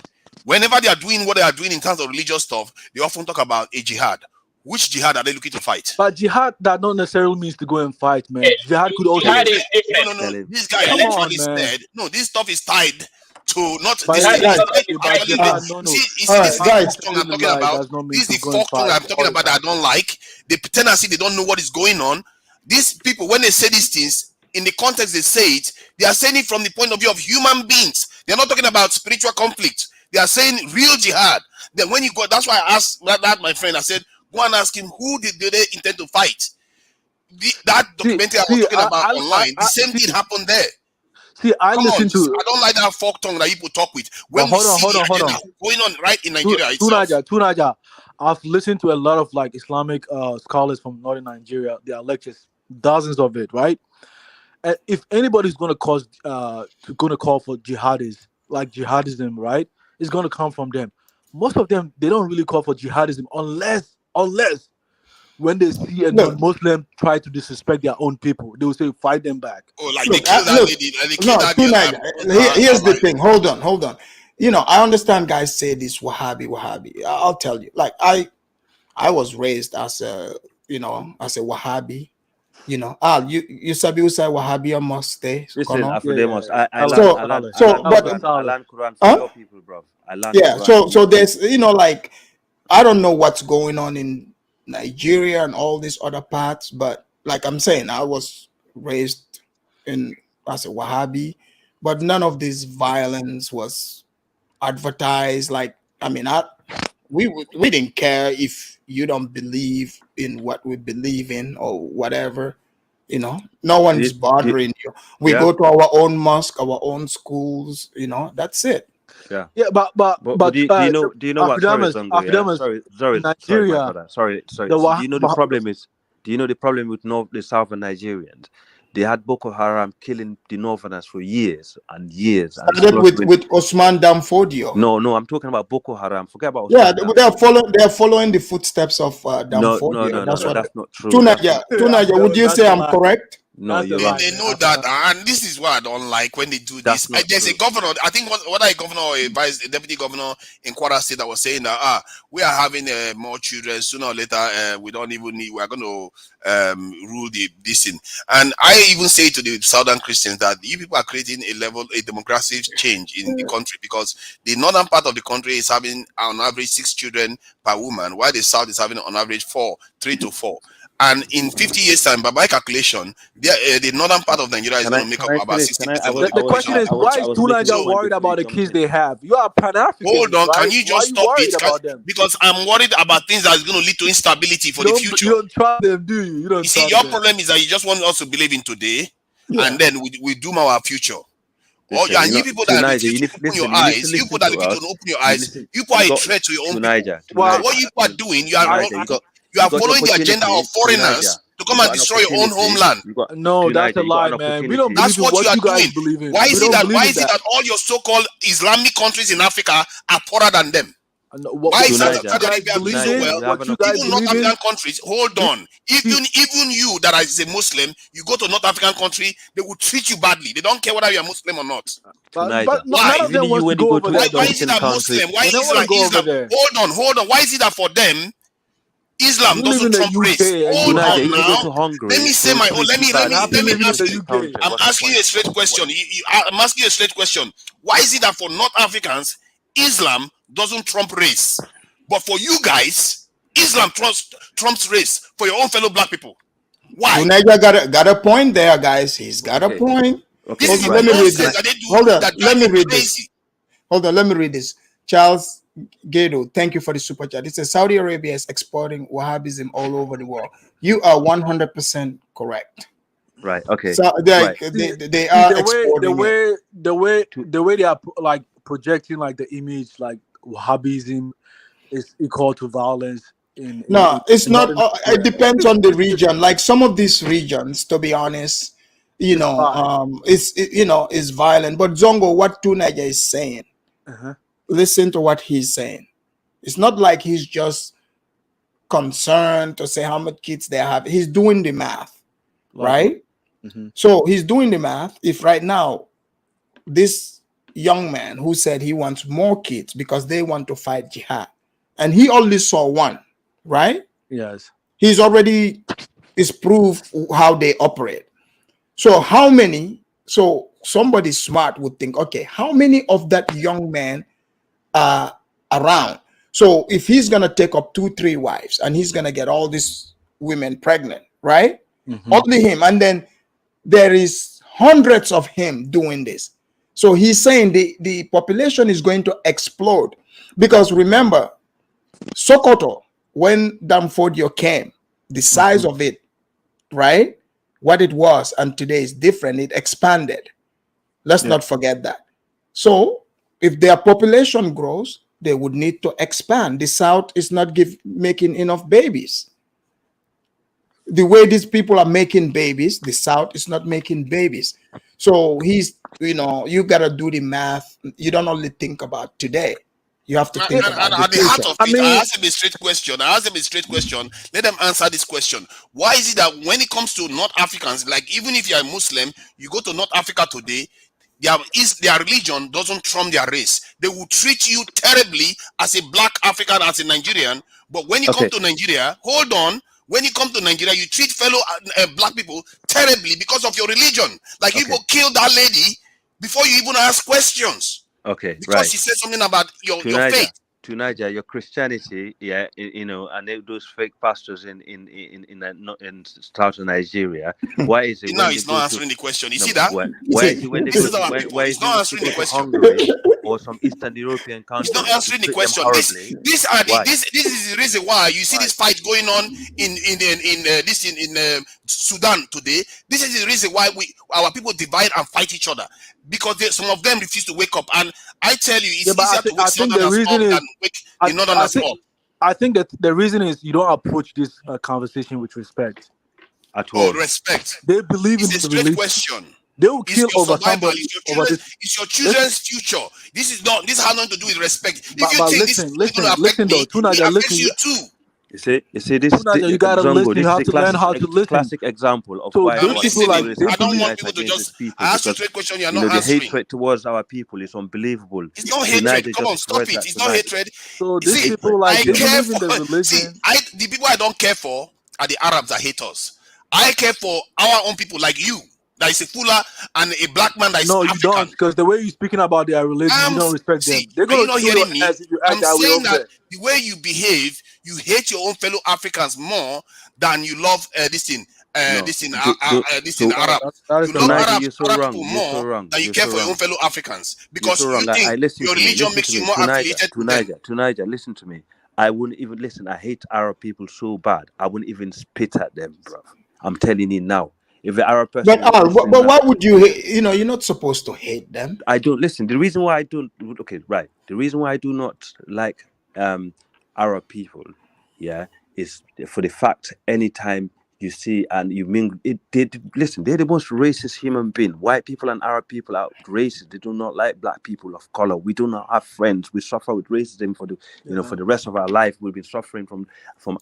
whenever they are doing what they are doing in terms of religious stuff, they often talk about a jihad? Which jihad are they looking to fight? But jihad that not necessarily means to go and fight, man. Jihad could also Jihad is different. No. This guy Come on, literally man. said, no, this stuff is tied to not But this. guys, You see this fourth tongue I'm talking about. This is the fourth tongue I'm talking about that I don't like. The tendency they don't know what is going on. These people, when they say these things, in the context they say it, they are saying it from the point of view of human beings. They're not talking about spiritual conflict. They are saying real jihad. Then when you go, that's why I asked that my friend, I said, go and ask him who did they intend to fight. That documentary I was talking about online, the same thing happened there. See, I Come listen on, to. I don't like that folk tongue that people talk with. When we see the agenda going on right in Nigeria itself. Tunaja, I've listened to a lot of like Islamic scholars from northern Nigeria. Their lectures, dozens of it, right? And if anybody's going to call for jihadism, right? It's going to come from them. Most of them, they don't really call for jihadism unless when they see a non-Muslim try to disrespect their own people, they will say fight them back. Oh, like they killed that lady. They killed that Here's the thing. Hold on. You know, I understand guys say this Wahhabi. I'll tell you. Like I was raised as a Wahhabi. You know, you sabi who say Wahhabi must stay. Listen, Afrodemos, I learn Quran for your people, bro. I learn Quran. So there's, you know, like, I don't know what's going on in Nigeria and all these other parts, but like I'm saying, I was raised as a Wahhabi, but none of this violence was advertised. Like, I mean, we didn't care if you don't believe in what we believe in or whatever, you know. No one's bothering you. We go to our own mosque, our own schools, you know. That's it. Yeah. But do you know what? Sorry, Nigeria. Sorry. Do you know the problem is? Do you know the problem with the southern Nigerians? They had Boko Haram killing the Northerners for years and years. Started with Osman Danfodio. No, I'm talking about Boko Haram. Forget about Osman. They're following the footsteps of Danfodio. No, that's not true. Tunaja, would you say I'm correct? No, you're they, right. They know that, and this is what I don't like when they do this. There's a governor, I think, whether a governor or a deputy governor in Kwara State that was saying that we are having more children sooner or later. We don't even need. We are going to rule this thing. And I even say to the Southern Christians that you people are creating a demographic change in the country, because the northern part of the country is having on average 6 children per woman, while the south is having on average 3 to 4. And in 50 years' time, by my calculation, the northern part of Nigeria is going to make up about 60%. The question is, why is Tunaja worried about the kids they have? You are Pan-African. Hold on, right? can you just stop it? Because I'm worried about things that is going to lead to instability for the future. You don't trust them, do you? You see, your problem is that you just want us to believe in today, and then we doom our future. And you people that are looking to open your eyes, you people that are looking to open your eyes, you people are a threat to your own people. What you people are doing, you are following the agenda of foreigners to come and destroy your own homeland. No, that's a lie, man. We don't That's believe what in you what are you guys doing. believe in. Why is it that all your so-called Islamic countries in Africa are poorer than them? Why is that Saudi Arabia doing so well? Even North African countries, hold on. Even you that is a Muslim, you go to North African country, they will treat you badly. They don't care whether you're Muslim or not. But why? none of them wants to go over there. Why is it that Muslim? Why is it that Islam? Hold on. Why is it that for them, Islam doesn't trump race? Hold on now. Let me say my own. Let me ask you. I'm asking you a straight question. I'm asking you a straight question. Why is it that for North Africans, Islam doesn't trump race, but for you guys, Islam trumps race for your own fellow black people? Why? Unaja got a point there, guys. He's got a point. Okay. Let me read this. Hold on. Let me read this. Let me read this. Charles Gado, thank you for the super chat. It says Saudi Arabia is exporting Wahhabism all over the world. You are 100% correct. Right. Okay. So they are exporting the way they are like projecting like the image like Wahhabism is equal to violence. It's not. It depends on the region. Like some of these regions, to be honest, is violent. But Zongo, what Tunaja is saying, listen to what he's saying. It's not like he's just concerned to say how much kids they have. He's doing the math, right? So he's doing the math. If right now this young man who said he wants more kids because they want to fight jihad, and he only saw one, right? Yes. He's already is proved how they operate. So how many? So somebody smart would think, okay, how many of that young man are around? So if he's gonna take up 2-3 wives and he's gonna get all these women pregnant, right? Only him, and then there is hundreds of him doing this. So he's saying the population is going to explode, because remember, Sokoto, when Damfodio came, the size of it, right, what it was, and today is different. It expanded. Let's not forget that. So if their population grows, they would need to expand. The South is not making enough babies. The way these people are making babies, the South is not making babies. So he's, you got to do the math. You don't only think about today. You have to think about at the the heart future. of it, I asked him a straight question. Let them answer this question. Why is it that when it comes to North Africans, like even if you're a Muslim, you go to North Africa today, their religion doesn't trump their race. They will treat you terribly as a black African, as a Nigerian. But when you come to Nigeria, hold on. When you come to Nigeria, you treat fellow black people terribly because of your religion. Like you go kill that lady before you even ask questions. Okay, because she said something about your faith. To Niger, your Christianity, and those fake pastors in southern Nigeria. Why is it? Now he's not answering the question. You see that? Why is it when they go to Hungary or some Eastern European countries? He's not answering the question. This is the reason why you see this fight going on in Sudan today. This is the reason why our people divide and fight each other, because some of them refuse to wake up. And I tell you, it's easier to wake Southerners up than wake the Northerners up. I think that the reason is you don't approach this conversation with respect. At all. Respect. They believe in it's a the straight religion. question. They will kill over somebody. It's your children's future. This has nothing to do with respect. If you think listen, this is going to affect me, it affects you too. You see this. You gotta listen. You have to learn how to listen. Classic example of so why I don't want people to just ask a straight question. You're not the answering. hatred towards our people is unbelievable. It's not hatred. Come on, stop it. It's not hatred. So these people they believe in the religion. See, the people I don't care for are the Arabs that hate us. I care for our own people like you. That is a Fula and a black man that is African. You don't, because the way you're speaking about their religion, you don't respect them. They're going to kill you as if you act that way over there. The way you behave, you hate your own fellow Africans more than you love Arab. You love Arab people more than you care for your own fellow Africans, because you think your religion makes you more affiliated to them. To Niger, listen to me. I wouldn't even listen. I hate Arab people so bad. I wouldn't even spit at them, bro. I'm telling you now. If the Arab person, but why would you hate? You're not supposed to hate them. I don't listen. The reason why I don't. Okay, right. The reason why I do not like Arab people, is for the fact anytime you see and you mingle, listen. They're the most racist human being. White people and Arab people are racist. They do not like black people of color. We do not have friends. We suffer with racism for the rest of our life. We've been suffering from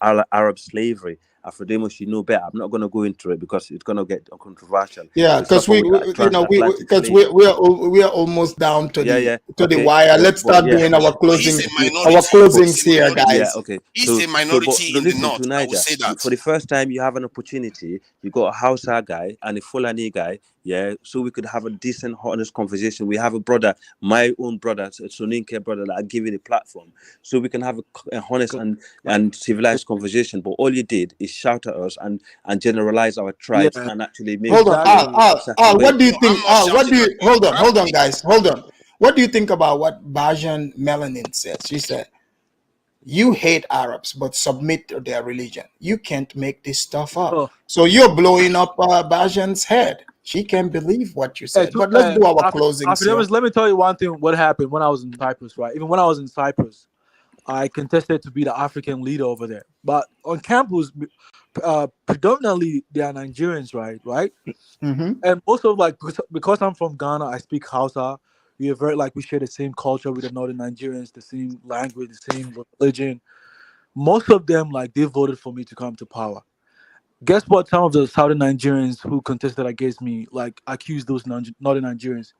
Arab slavery. Afrodemus, you know better. I'm not going to go into it because it's going to get controversial. Yeah, because we are almost down to the wire. Let's start doing our closings here, guys. Yeah, okay. He's a minority in the north. I will say that. For the first time, you have an opportunity. You got a Hausa guy and a Fulani guy. Yeah, so we could have a decent, honest conversation. We have a brother, my own brother, a Soninke brother, that I give you the platform, so we can have a honest and civilized conversation. But all you did is shout at us and generalize our tribes and actually make. Hold on, what do you think? Hold on, guys, hold on. What do you think about what Bajan Melanin said? She said, "You hate Arabs, but submit to their religion. You can't make this stuff up." So you're blowing up Bajan's head. She can't believe what you said. But let's do our closing. Let me tell you one thing. What happened when I was in Cyprus, right? Even when I was in Cyprus, I contested to be the African leader over there. But on campus, predominantly they are Nigerians, right? Mm-hmm. And also, because I'm from Ghana, I speak Hausa. We share the same culture with the Northern Nigerians, the same language, the same religion. Most of them, they voted for me to come to power. Guess what? Some of the Southern Nigerians who contested against me, accused those Northern Nigerians.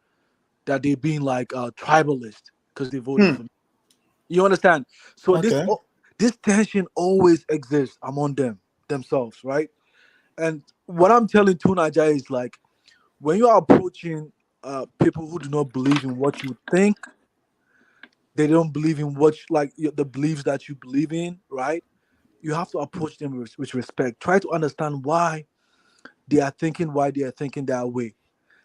that they're being like tribalist because they voted for me. You understand? So Okay. this tension always exists among themselves, right? And what I'm telling Tunaja is like, when you are approaching people who do not believe in what you think, they don't believe in the beliefs that you believe in, right? You have to approach them with respect. Try to understand why they are thinking that way,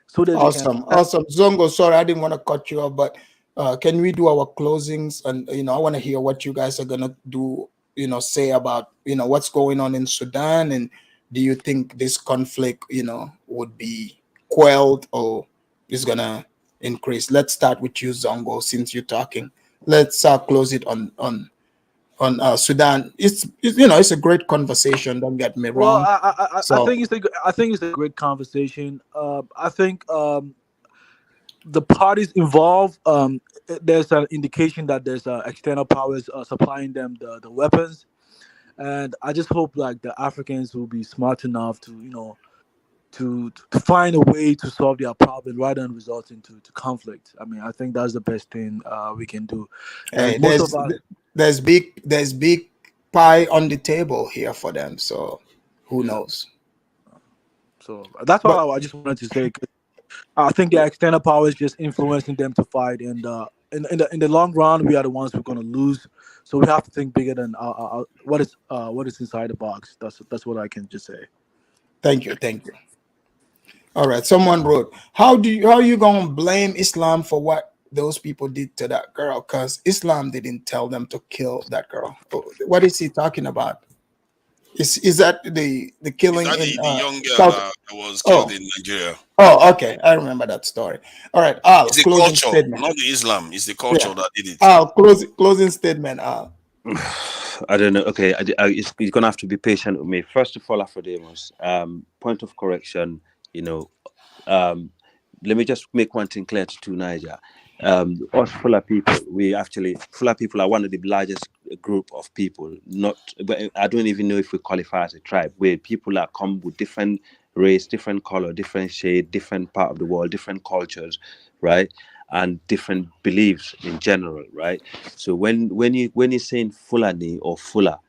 so that they can. Awesome. Zongo, sorry, I didn't want to cut you off, but can we do our closings? And I want to hear what you guys are gonna do. Say about what's going on in Sudan, and do you think this conflict would be quelled or is gonna increase? Let's start with you, Zongo, since you're talking. Let's close it on Sudan. It's a great conversation. Don't get me Well, wrong. I think it's a great conversation. I think the parties involved, there's an indication that there's external powers supplying them the weapons, and I just hope like the Africans will be smart enough to to find a way to solve their problem rather than resulting to conflict. I mean, I think that's the best thing we can do. And Hey, most of our there's big pie on the table here for them. So who knows? So that's all I just wanted to say. 'Cause I think the external power is just influencing them to fight, and in the long run, we are the ones who are going to lose. So we have to think bigger than what is inside the box. That's what I can just say. Thank you. All right. Someone wrote, how are you gonna blame Islam for what those people did to that girl? Because Islam didn't tell them to kill that girl. What is he talking about? Is that the killing Is that in the young girl South? that was killed in Nigeria? Oh, okay. I remember that story. All right. Al, It's the closing culture, statement. not the Islam. It's the culture Yeah. that did it. Al, closing statement. Al. I don't know. Okay, you're gonna have to be patient with me. First of all, Afrodemus, point of correction. Let me just make one thing clear to Niger. Us Fula people, Fula people are one of the largest group of people. But I don't even know if we qualify as a tribe. Where people are come with different race, different color, different shade, different part of the world, different cultures, right? And different beliefs in general, right? So when you're saying Fulani or Fula,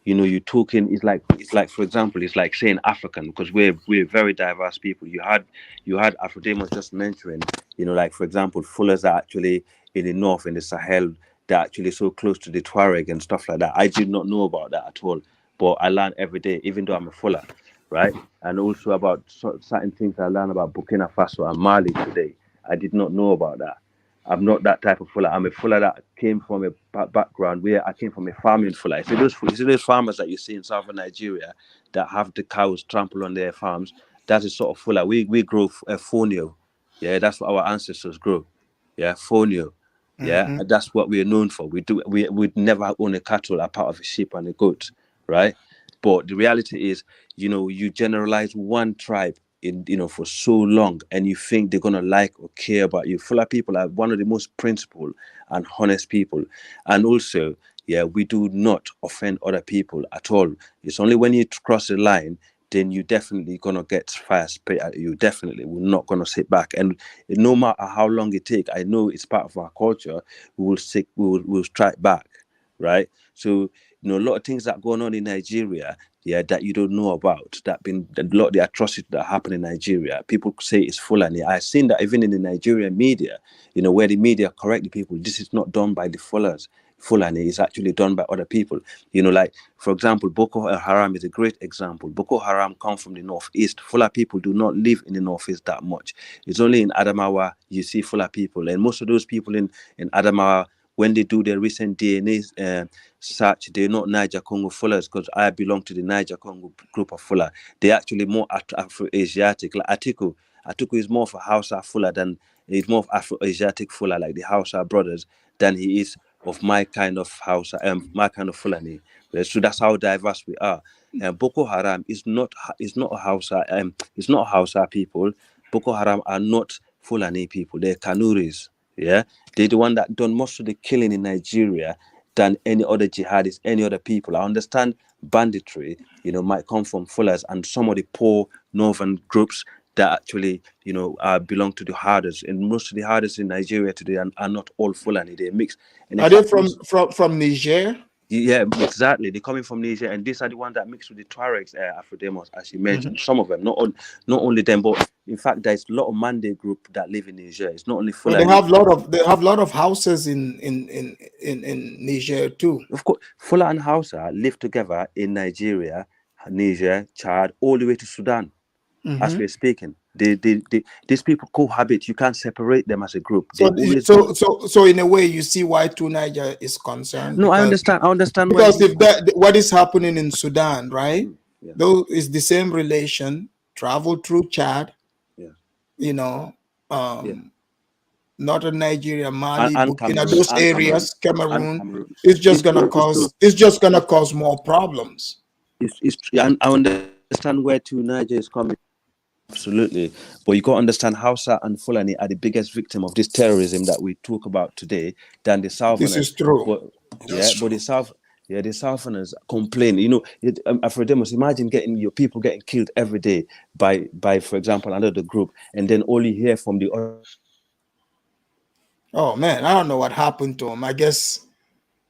you're talking. It's like for example, it's like saying African, because we're very diverse people. You had Afrodemus just mentioning, like for example, Fullers are actually in the north, in the Sahel. They're actually so close to the Tuareg and stuff like that. I did not know about that at all, but I learn every day, even though I'm a Fuller, right? And also about certain things I learned about Burkina Faso and Mali today. I did not know about that. I'm not that type of Fuller. I'm a Fuller that came from a background where I came from a farming Fuller. You see those farmers that you see in southern Nigeria that have the cows trample on their farms, that is sort of Fuller. We grow fonio. Yeah, that's what our ancestors grow. Yeah, fonio. Yeah, Mhm. and that's what we're known for. We never own a cattle apart of a sheep and a goat, right? But the reality is, you generalize one tribe for so long, and you think they're gonna like or care about you. Fuller people are one of the most principled and honest people, and also, yeah, we do not offend other people at all. It's only when you cross the line, then you definitely gonna get fire spit at you. Definitely, we're not gonna sit back, and no matter how long it takes, I know it's part of our culture. We'll strike back, right? So a lot of things that are going on in Nigeria, yeah, that you don't know about, a lot of the atrocities that happen in Nigeria. People say it's Fulani. I've seen that even in the Nigerian media, where the media correct the people. This is not done by the Fulani is actually done by other people. Like for example, Boko Haram is a great example. Boko Haram come from the northeast. Fula people do not live in the northeast that much. It's only in Adamawa you see Fula people, and most of those people in Adamawa, when they do their recent DNA search, they're not Niger Congo Fullers, because I belong to the Niger Congo group of Fuller. They're actually more Afro-Asiatic. Like Atiku is more of a Hausa Fuller than he's more of Afro-Asiatic Fuller, like the Hausa brothers, than he is of my kind of Hausa, my kind of Fulani. So that's how diverse we are. Boko Haram is not a Hausa. It's not Hausa people. Boko Haram are not Fulani people. They're Kanuris. Yeah, they're the one that done most of the killing in Nigeria than any other jihadists, any other people. I understand banditry, might come from Fullers and some of the poor northern groups that actually, you know, belong to the herders. And most of the herders in Nigeria today are not all Fulani. They're mixed. And in Are they fact, from Niger? yeah, exactly. They're coming from Niger, and these are the ones that mix with the Tuaregs, Afrodemos, as you mentioned. Some of them, not only them, but in fact, there's a lot of Mande group that live in Niger. It's not only Well, Fulani. they have lot of houses in Niger too. Of course, Fula and Hausa live together in Nigeria, Niger, Chad, all the way to Sudan. As we're speaking, these people cohabit. You can't separate them as a group. So in a way, you see why Two Niger is concerned. No, I understand. Because if what is happening in Sudan, right? Though is the same relation, travel through Chad, you know, northern Nigeria, Mali, and Burkina, those areas, Cameroon, it's just gonna cause more problems. I understand where Two Niger is coming. Absolutely, but you got to understand Hausa and Fulani are the biggest victim of this terrorism that we talk about today than the Southerners. This is true. But the Southerners complain. You know, Afrodemos, imagine getting your people getting killed every day by for example, another group, and then all you hear from the other. Oh man, I don't know what happened to him. I guess.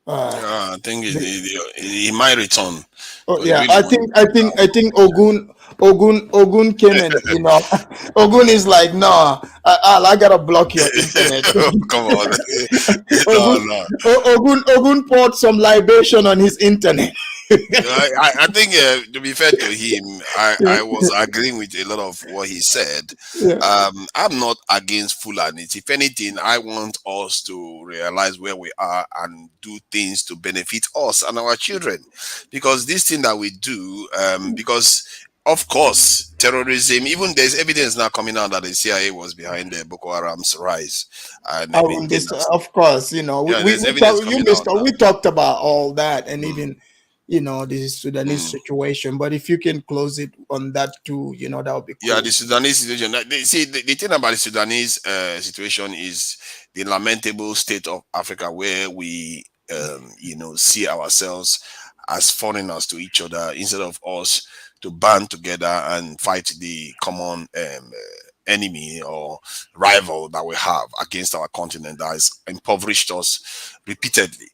I think he might return. Oh yeah, really I think Ogun came and you know, Ogun is like, no, I gotta block your internet. Come on, Ogun poured some libation on his internet. I think to be fair to him, I was agreeing with a lot of what he said. I'm not against Fulanis. If anything, I want us to realize where we are and do things to benefit us and our children, because this thing that we do, because of course terrorism, even there's evidence now coming out that the CIA was behind the Boko Haram's rise. And of course, you know, we talked about all that, and even you know, the Sudanese situation. But if you can close it on that too, you know, that would be cool. Yeah, the Sudanese situation. See, the thing about the Sudanese situation is the lamentable state of Africa, where we, you know, see ourselves as foreigners to each other instead of us to band together and fight the common enemy or rival that we have against our continent that has impoverished us repeatedly.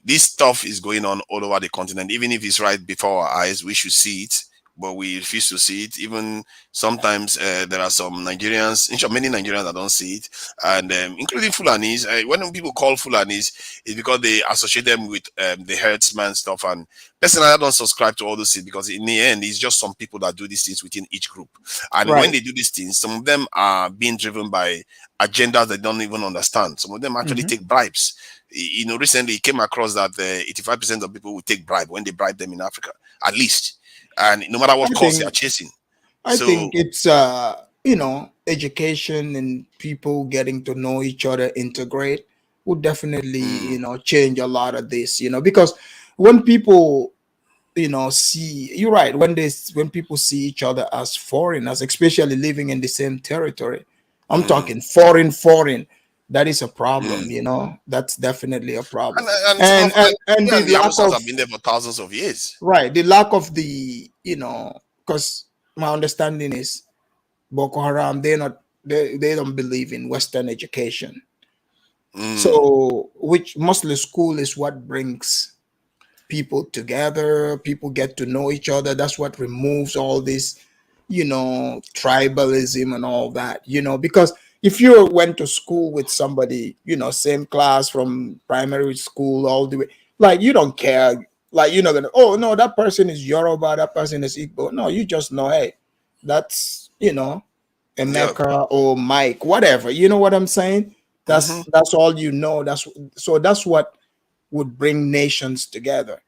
This stuff is going on all over the continent. Even if it's right before our eyes, we should see it, but we refuse to see it. Even sometimes there are some Nigerians, many Nigerians that don't see it, and including Fulanis. When people call Fulanis, it's because they associate them with the herdsman stuff. And personally, I don't subscribe to all those things, because in the end, it's just some people that do these things within each group. And when they do these things, some of them are being driven by agendas they don't even understand. Some of them actually take bribes. You know, recently it came across that 85% of people will take bribe when they bribe them in Africa, at least. And no matter what cause they are chasing. I think it's you know, education and people getting to know each other, integrate, would definitely you know, change a lot of this, you know, because when people you know see, you're right, when people see each other as foreigners, especially living in the same territory, I'm talking foreign, that is a problem, you know. That's definitely a problem. And the lack of, have been there for thousands of years. Right, the lack of the, you know, because my understanding is Boko Haram, they don't believe in Western education. So, which mostly school is what brings people together. People get to know each other. That's what removes all this, you know, tribalism and all that, you know, because if you went to school with somebody, you know, same class from primary school all the way, like, you don't care. Like, you're not gonna, oh no, that person is Yoruba, that person is Igbo. No, you just know, hey, that's, you know, Emeka or Mike, whatever. You know what I'm saying? That's all you know. That's what would bring nations together.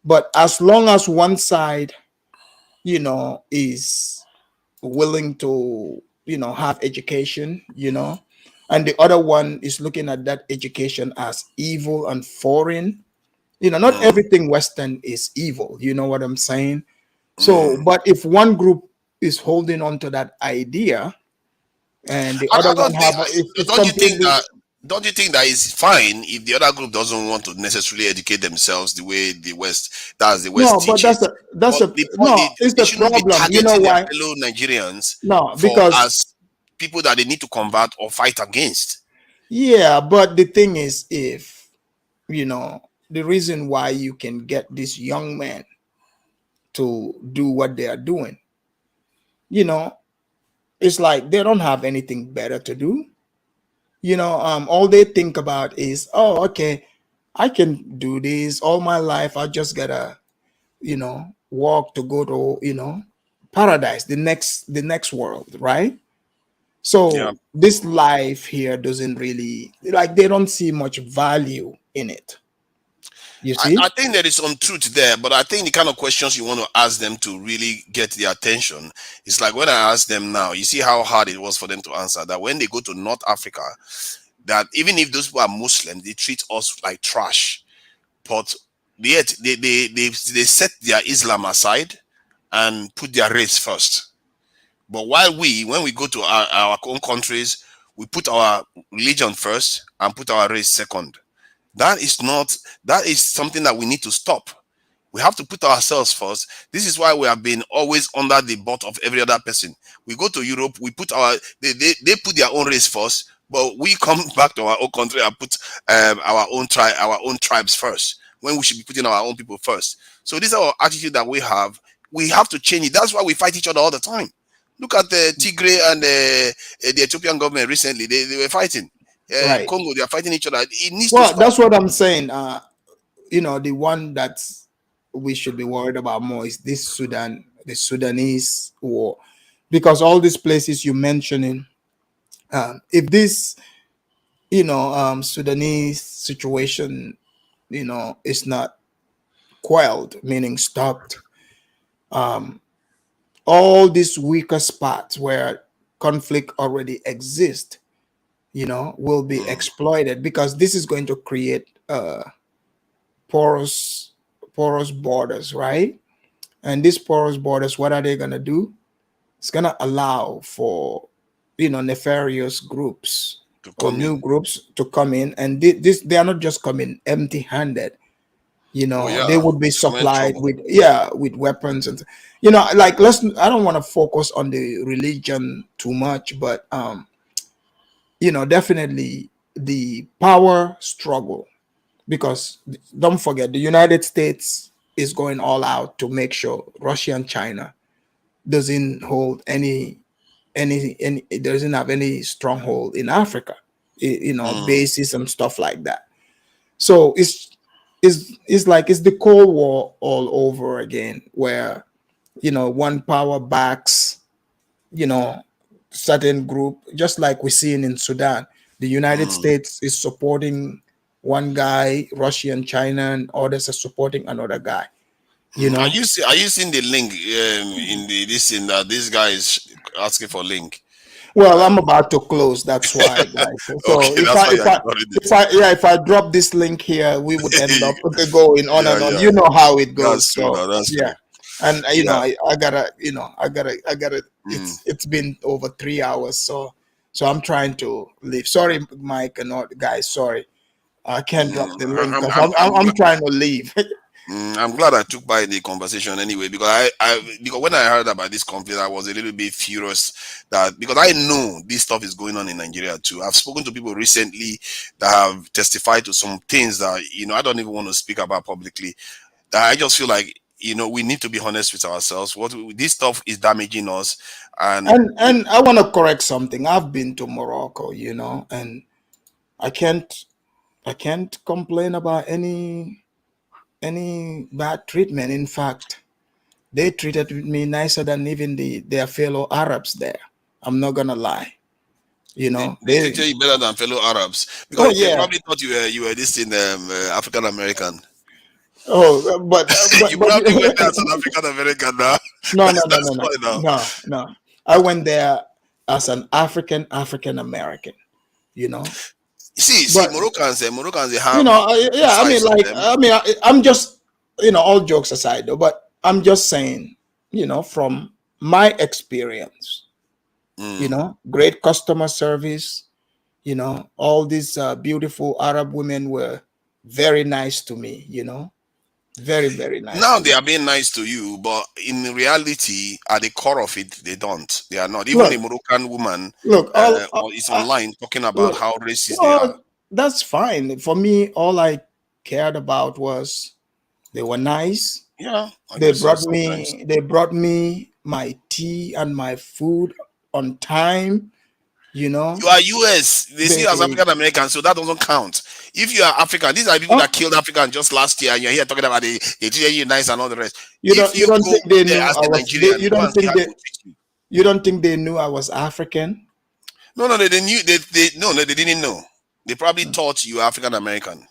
But as long as one side, you know, is willing to, you know, have education, you know, and the other one is looking at that education as evil and foreign, you know, not everything Western is evil, you know what I'm saying? So, but if one group is holding on to that idea and the other one have, don't you think that don't you think that is fine if the other group doesn't want to necessarily educate themselves the way the West, that's the West No, but teaches? that's But a the point no. It's they the shouldn't be problem. You know targeting their why? fellow Nigerians No, for because as people that they need to combat or fight against. yeah, but the thing is, if you know the reason why you can get these young men to do what they are doing, you know, it's like they don't have anything better to do. You know, all they think about is, oh, okay, I can do this all my life. I just gotta, walk to go to, paradise, the next world, right? Yeah. So this life here doesn't really like they don't see much value in it. You I see? think there is some truth there, but I think the kind of questions you want to ask them to really get their attention, it's like when I ask them now, you see how hard it was for them to answer that when they go to North Africa, that even if those people are Muslim, they treat us like trash. But yet they set their Islam aside and put their race first. But while when we go to our own countries, we put our religion first and put our race second. That is not, that is something that we need to stop. We have to put ourselves first. This is why we have been always under the butt of every other person. We go to Europe, we put they put their own race first, but we come back to our own country and put our own tribes first, when we should be putting our own people first. So this is our attitude that we have. We have to change it. That's why we fight each other all the time. Look at the Tigray and the Ethiopian government recently. They were fighting. Right. Congo, they are fighting each other. It needs to Well, stop. that's what I'm saying. The one that we should be worried about more is the Sudanese war, because all these places you mentioning, if this, Sudanese situation, is not quelled, meaning stopped, all these weaker spots where conflict already exists, will be exploited, because this is going to create porous borders, right? And these porous borders, what are they going to do? It's going to allow for nefarious groups or new groups to come in, and they are not just coming empty-handed. They would be supplied with weapons, and like I don't want to focus on the religion too much, but definitely the power struggle, because don't forget the United States is going all out to make sure Russia and China doesn't hold any it doesn't have any stronghold in Africa, bases and stuff like that. So it's like it's the Cold War all over again, where one power backs certain group, just like we're seeing in Sudan. The United States is supporting one guy, Russia and China, and others are supporting another guy. Are you seeing the link in this in that this guy is asking for link? Well, I'm about to close. That's why, guys. So Okay, that's why if I drop this link here, we would end up going on and on. You know how it goes. That's true. That's true. And I gotta. It's been over 3 hours, so I'm trying to leave. Sorry, Mike and all the guys. Sorry, I can't drop the link because I'm trying to leave. I'm glad I took by the conversation anyway, because because when I heard about this conflict, I was a little bit furious because I know this stuff is going on in Nigeria too. I've spoken to people recently that have testified to some things that I don't even want to speak about publicly. That I just feel like we need to be honest with ourselves. This stuff is damaging us, and I want to correct something. I've been to Morocco, and I can't complain about any bad treatment. In fact, they treated me nicer than even their fellow Arabs there. I'm not gonna lie. They treat you better than fellow Arabs, because they probably thought you were this in African American. Oh, but you probably went there as an African American now. No. I went there as an African American. See, Moroccans, they have. I'm just, all jokes aside, though, but I'm just saying, from my experience, great customer service, You know, all these beautiful Arab women were very nice to me, you know, very, very nice. Now to they me. are being nice to you, but in reality, at the core of it, they don't. They are not. Even Look, a Moroccan woman look, is online talking about look, how racist they are. well, that's fine. For me, all I cared about was they were nice. Yeah, I guess so sometimes. They brought me my tea and my food on time, you know. You are US. They see you as African American, so that doesn't count. If you are African, these are people that killed African just last year, and you're here talking about they treat you nice and all the rest. You if don't go think they knew there as I a was Nigerian, you go don't and see think how they they will treat you. you don't think they knew I was African? No, they knew they they didn't know. They probably thought you were African American.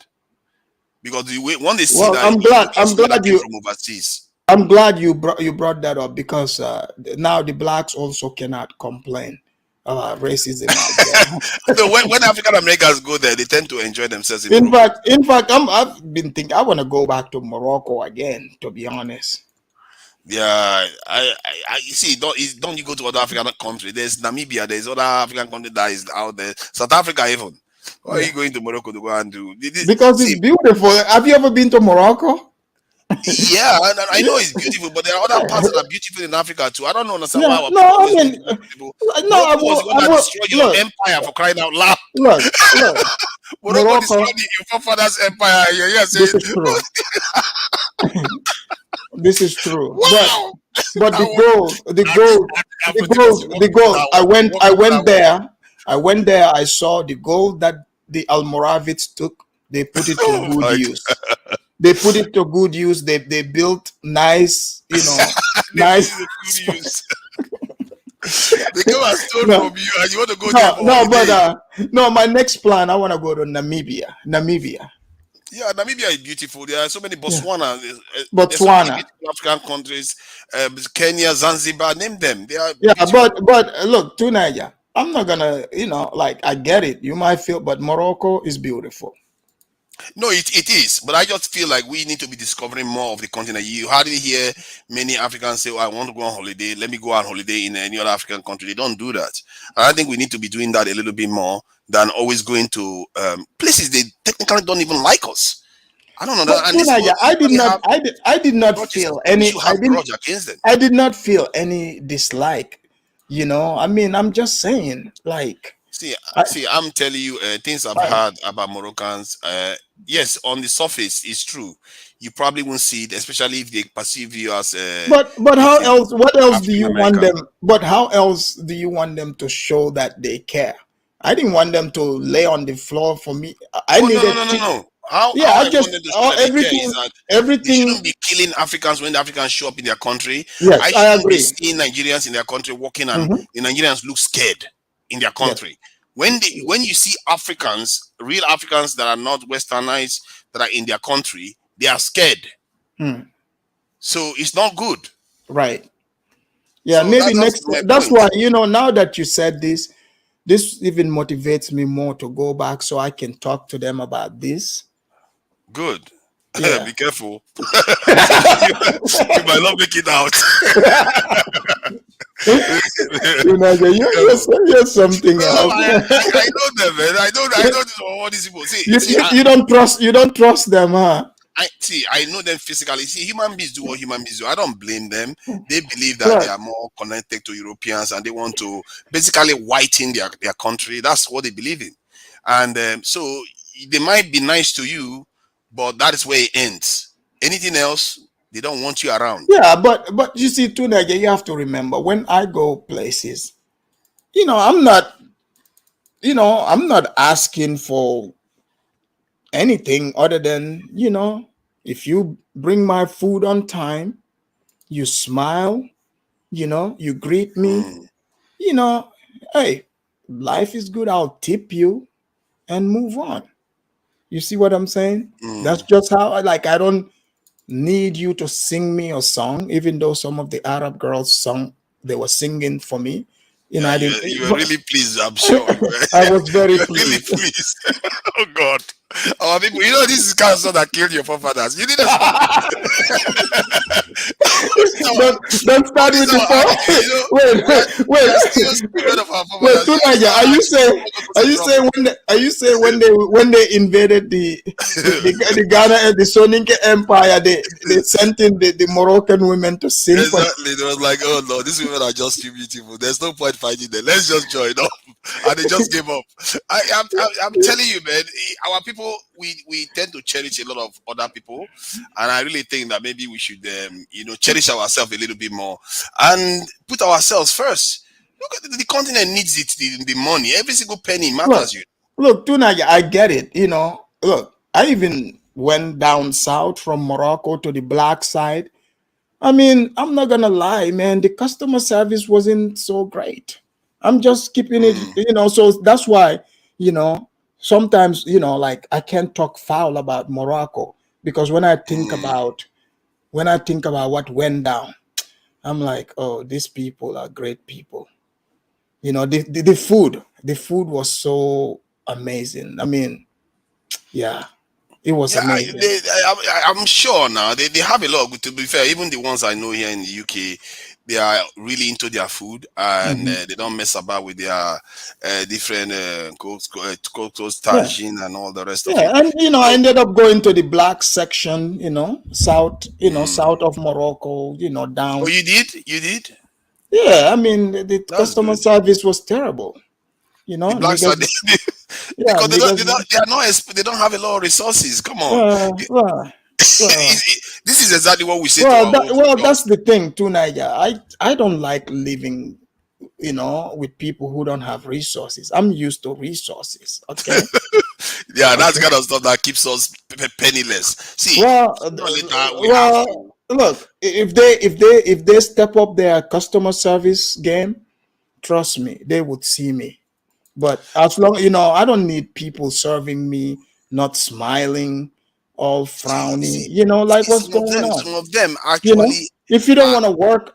Because the way when they see Well, that you look like someone that came from overseas. I'm glad you brought that up, because now the blacks also cannot complain about racism out there. So when African Americans go there, they tend to enjoy themselves. In fact, I've been thinking I want to go back to Morocco again, to be honest. Yeah, I you see, don't you go to other African countries? There's Namibia, there's other African country that is out there. South Africa even. Why are you going to Morocco to go and do? Because it's beautiful. Have you ever been to Morocco? Yeah, I know it's beautiful, but there are other parts that are beautiful in Africa too. I don't understand why. No, I mean, Morocco was the one that destroyed your empire, for crying out loud. Look, Morocco destroyed your forefathers' empire. Yeah, this is true. This is true. Wow. But the gold. I went there. I saw the gold that the Almoravids took. They put it to good use. They put it to good use. They built nice, nice. They come and stole from you, and you want to go there. No. My next plan, I want to go to Namibia. Yeah, Namibia is beautiful. There are so many Botswana. Botswana. So many African countries, Kenya, Zanzibar, name them. They are but look, Tunaya, I'm not gonna, I get it. You might feel, but Morocco is beautiful. No, it is. But I just feel like we need to be discovering more of the continent. You hardly hear many Africans say, "Oh, I want to go on holiday. Let me go on holiday in any other African country." They don't do that. And I think we need to be doing that a little bit more than always going to places they technically don't even like us. I don't know. I did not feel any. I did not feel any dislike. I mean, I'm just saying, like. See, I'm telling you, things I've heard about Moroccans. Yes, on the surface, it's true. You probably won't see it, especially if they perceive you as. But how else? What else do you want them? But how else do you want them to show that they care? I didn't want them to lay on the floor for me. No. Everything. They shouldn't be killing Africans when the Africans show up in their country. Yes, I shouldn't agree. be seeing Nigerians in their country walking, and the Nigerians look scared in their country. Yes. When you see Africans, real Africans that are not westernized, that are in their country, they are scared. So it's not good. Right. Yeah, so maybe next. That's why, now that you said this even motivates me more to go back so I can talk to them about this. Good. Yeah. Be careful. you might not make it out. You're something else. I know them, man. I know all these people. You don't trust them, huh? I know them physically. See, human beings do what human beings do. I don't blame them. They believe that they are more connected to Europeans and they want to basically whiten their country. That's what they believe in. And so they might be nice to you, but that is where it ends. Anything else, they don't want you around. Yeah, but you see, too, you have to remember, when I go places, I'm not asking for anything other than, if you bring my food on time, you smile, you greet me, hey, life is good. I'll tip you and move on. You see what I'm saying? That's just how I don't need you to sing me a song, even though some of the Arab girls they were singing for me. You were really pleased, I'm sure. I was very pleased. Really pleased. Oh God. Our people, this is kind of song that killed your forefathers. You didn't don't start with the wait, Tunaja, are you saying when they invaded the Ghana and the Soninke Empire, they sent in the Moroccan women to sing for Exactly. They was like, oh no, these women are just too beautiful. There's no point fighting them. Let's just join up. And they just gave up. I'm telling you, man, our people, we tend to cherish a lot of other people. And I really think that maybe we should, cherish ourselves a little bit more and put ourselves first. Look at the continent needs it, the money. Every single penny matters. Look, Tunaja, I get it. Look, I even went down south from Morocco to the black side. I mean, I'm not gonna lie, man. The customer service wasn't so great. I'm just keeping it, so that's why, sometimes, like I can't talk foul about Morocco because when I think about what went down, I'm like, oh, these people are great people. The food was so amazing. I mean, yeah, it was amazing. I'm sure now they have a lot. To be fair, even the ones I know here in the UK, they are really into their food and they don't mess about with their different cocoa, tagine and all the rest of it. And I ended up going to the black section, south, south of Morocco, down. Oh, you did? Yeah, I mean the customer service was terrible. The black side, because they don't have a lot of resources. Come on. This is exactly what we say. That's the thing too, Niger. I don't like living, with people who don't have resources. I'm used to resources. Okay. Yeah, that's the kind of stuff that keeps us penniless. See, look, if they step up their customer service game, trust me, they would see me. But as long, I don't need people serving me, not smiling, all frowny, like what's going on. Some of them actually, if you don't want to work,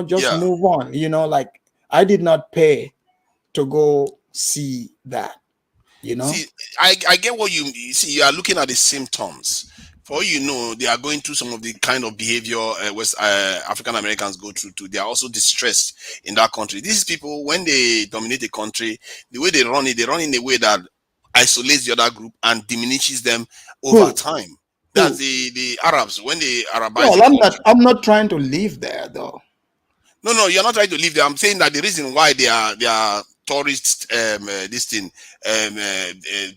just move on. Like I did not pay to go see that. See, I get what you see. You are looking at the symptoms. For all you know, they are going through some of the kind of behavior West African Americans go through too. They are also distressed in that country. These people, when they dominate a country, the way they run in a way that isolates the other group and diminishes them over time. That's the Arabs when they Arabize. Well, I'm not trying to live there though. No, you're not trying to live there. I'm saying that the reason why they are tourist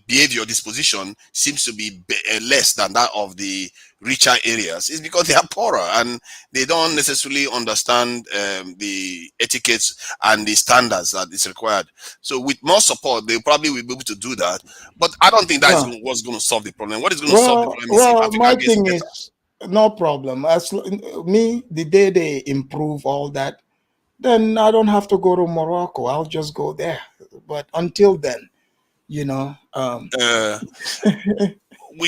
behavior disposition seems to be less than that of the richer areas is because they are poorer and they don't necessarily understand the etiquettes and the standards that is required. So with more support, they probably will be able to do that. But I don't think that's what's going to solve the problem. What is going to solve the problem is if Africa my gets thing better. is no problem. As me, the day they improve all that, then I don't have to go to Morocco. I'll just go there. But until then, we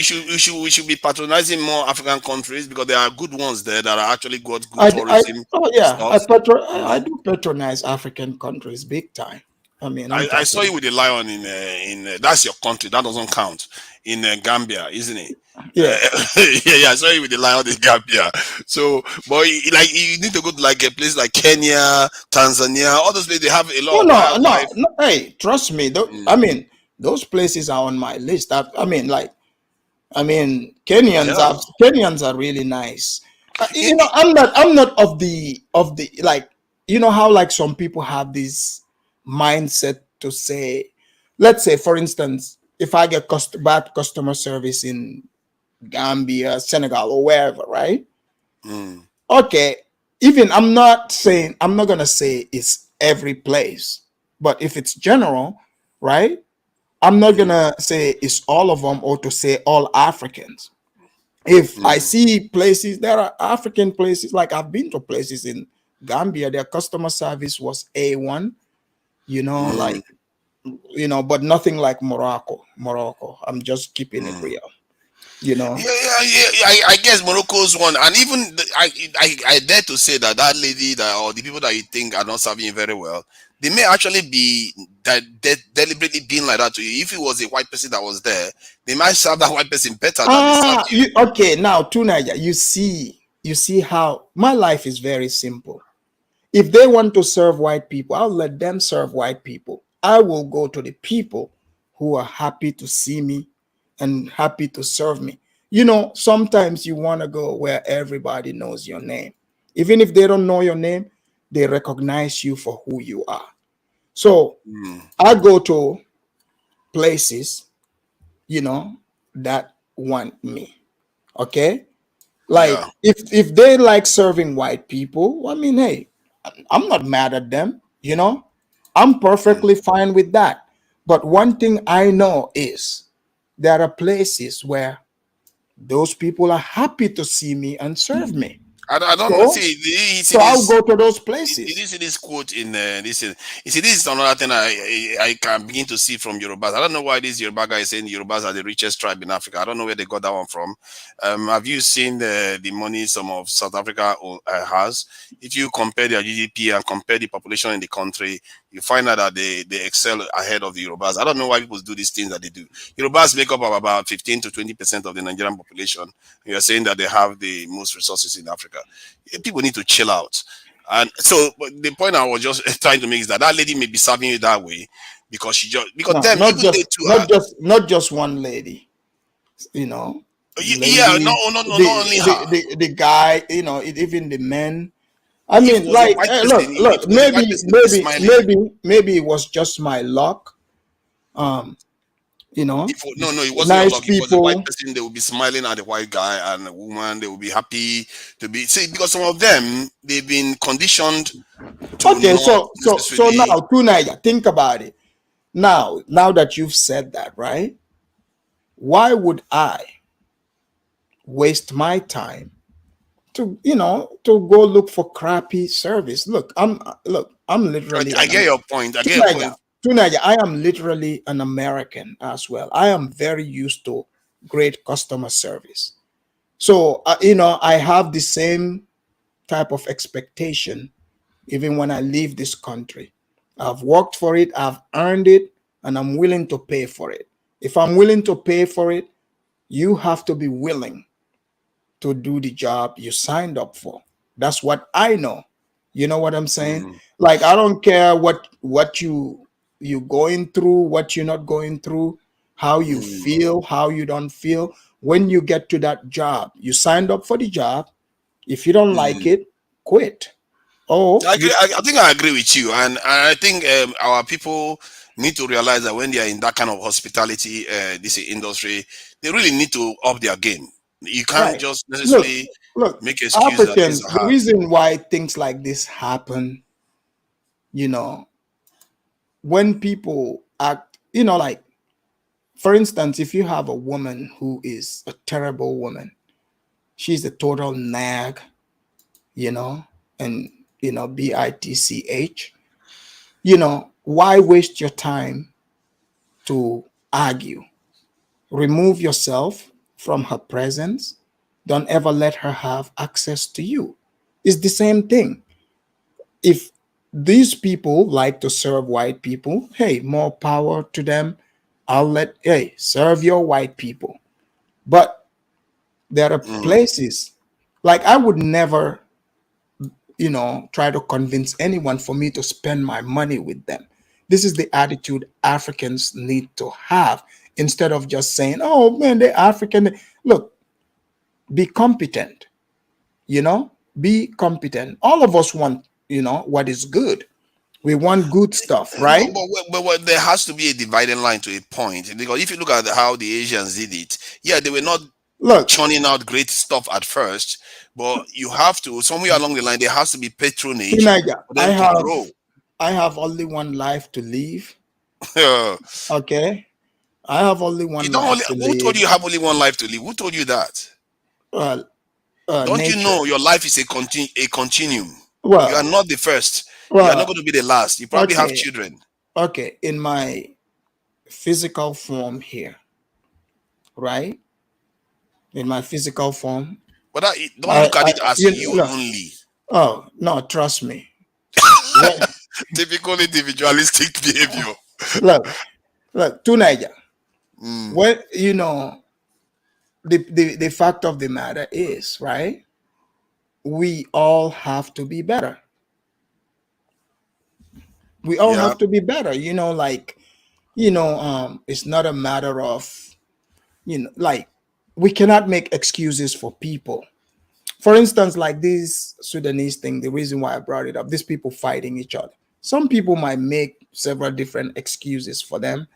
should be patronizing more African countries because there are good ones there that are actually good tourism. I do patronize African countries big time. I mean, I saw you with the lion in that's your country. That doesn't count in Gambia, isn't it? Yeah. I saw you with the lion in Gambia. So, but like you need to go to like a place like Kenya, Tanzania, all those places. They have a lot of wildlife. No. Hey, trust me. I mean, those places are on my list. Kenyans are really nice. I'm not of the like, how like some people have this mindset to say, let's say for instance, if I get bad customer service in Gambia, Senegal, or wherever, right? Okay, even I'm not gonna say it's every place, but if it's general, right? I'm not gonna say it's all of them or to say all Africans. If I see places, there are African places, like I've been to places in Gambia, their customer service was A1, but nothing like Morocco. I'm just keeping it real. I guess Morocco's one, and even I dare to say that lady or the people that you think are not serving you very well, they may actually be deliberately being like that to you. If it was a white person that was there, they might serve that white person better than they serve you. Okay, now Tunaya, you see, you see how my life is very simple. If they want to serve white people, I'll let them serve white people. I will go to the people who are happy to see me and happy to serve me. You know, sometimes you want to go where everybody knows your name. Even if they don't know your name, they recognize you for who you are. So I go to places, you know, that want me. Okay? Like if they like serving white people, I mean, hey, I'm not mad at them, you know? I'm perfectly fine with that. But one thing I know is there are places where those people are happy to see me and serve me. I don't know. So, See so I'll this. go to those Did places. you see this quote in this? You see, this is another thing I can begin to see from Yorubas. I don't know why this Yoruba guy is saying Yorubas are the richest tribe in Africa. I don't know where they got that one from. Have you seen the money some of South Africa has? If you compare their GDP and compare the population in the country, you find out that they excel ahead of the Yorubas. I don't know why people do these things that they do. Yorubas make up of about 15 to 20% of the Nigerian population. You're saying that they have the most resources in Africa. People need to chill out. And so but the point I was just trying to make is that lady may be serving you that way because No, them not even they just too are not just one lady, you know. yeah, Ladies, not only her. the guy, you know, even the men. I If it mean, was a like, white person, if look, it was a white person, they'll be smiling. maybe it was just my luck. You know, No, it wasn't your nice luck. If it was a white people. person, they would be smiling at the white guy and a woman. They would be happy to be. See, because some of them they've been conditioned to Okay, not so now, necessarily. Tunaya, think about it. Now that you've said that, right? Why would I waste my time to, you know, to go look for crappy service? Look, I'm literally I get your point. I get your point. Tunaya, I am literally an American as well. I am very used to great customer service. So, you know, I have the same type of expectation even when I leave this country. I've worked for it, I've earned it, and I'm willing to pay for it. If I'm willing to pay for it, you have to be willing to do the job you signed up for. That's what I know. You know what I'm saying? Like, I don't care what you going through, what you're not going through, how you feel, how you don't feel. When you get to that job, you signed up for the job. If you don't like it, quit. Oh, I agree. I think I agree with you, and I think our people need to realize that when they are in that kind of hospitality, this industry, they really need to up their game. You can't right. just Look, necessarily look, make excuse that things Africans, are the hard. reason why things like this happen, you know, when people act, you know, like, for instance, if you have a woman who is a terrible woman, she's a total nag, you know, and, you know, bitch, you know, why waste your time to argue? Remove yourself from her presence. Don't ever let her have access to you. It's the same thing. If these people like to serve white people, hey, more power to them. Hey, serve your white people. But there are places, like, I would never, you know, try to convince anyone for me to spend my money with them. This is the attitude Africans need to have instead of just saying, oh man, they're African. Look, be competent, you know, be competent. All of us want, you know, what is good. We want good stuff, No, right? but there has to be a dividing line to a point because if you look at how the Asians did it, yeah, they were not Look, churning out great stuff at first, but you have to somewhere along the line there has to be patronage Teenager, for them to grow. I have only one life to live. You Okay. I have only one don't only. life to Who told live. you have only one life to live? Who told you that? Well, Don't you nature. know your life is a continuum? You are Well, not the first. You are not well, going to be the last. You probably have okay. children. Okay. In my physical form here, right? In my physical form, But don't look at it as you look, only. oh, no, trust me. Typical individualistic behavior. Look, teenager. Mm. Well, you know, the fact of the matter is, right? we all have to be better. We all have to be better. Like, it's not a matter of, like, we cannot make excuses for people. For instance, like this Sudanese thing, the reason why I brought it up, these people fighting each other. Some people might make several different excuses for them,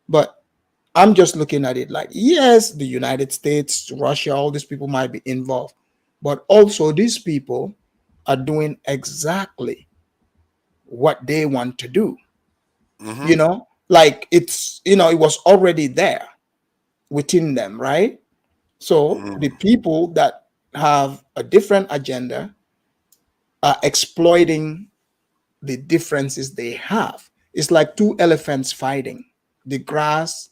but I'm just looking at it like, yes, the United States, Russia, all these people might be involved, but also these people are doing exactly what they want to do. Like it was already there within them, right? So the people that have a different agenda are exploiting the differences they have. It's like two elephants fighting. The grass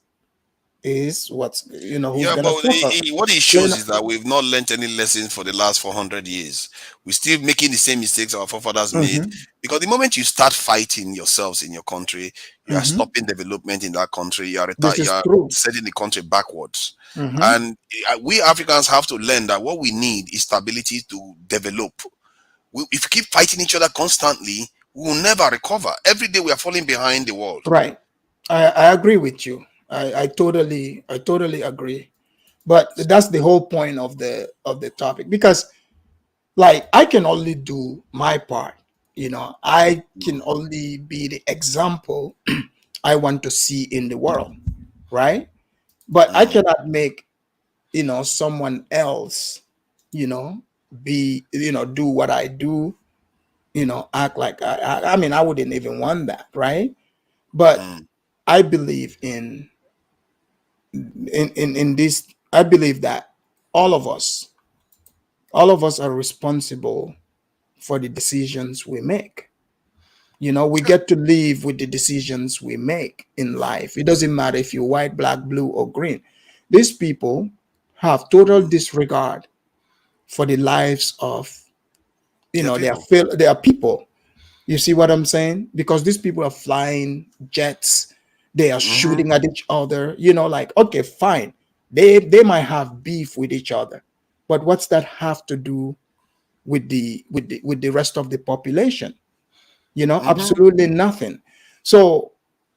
is what's who's gonna But suffer. what it shows is that we've not learned any lessons for the last 400 years. We're still making the same mistakes our forefathers made. Because the moment you start fighting yourselves in your country, you are stopping development in that country. You are This is you are true. setting the country backwards. And we Africans have to learn that what we need is stability to develop. If we keep fighting each other constantly, we will never recover. Every day we are falling behind the world. Right. I agree with you. I totally agree. But that's the whole point of the topic, because like I can only do my part. I can only be the example I want to see in the world, right? But I cannot make someone else be do what I do, act like I mean, I wouldn't even want that, right? But I believe in this. I believe that all of us are responsible for the decisions we make. We get to live with the decisions we make in life. It doesn't matter if you're white, black, blue, or green. These people have total disregard for the lives of they are people. You see what I'm saying? Because these people are flying jets, they are shooting at each other. Like, okay, fine, they might have beef with each other, but what's that have to do with the rest of the population? Absolutely nothing. So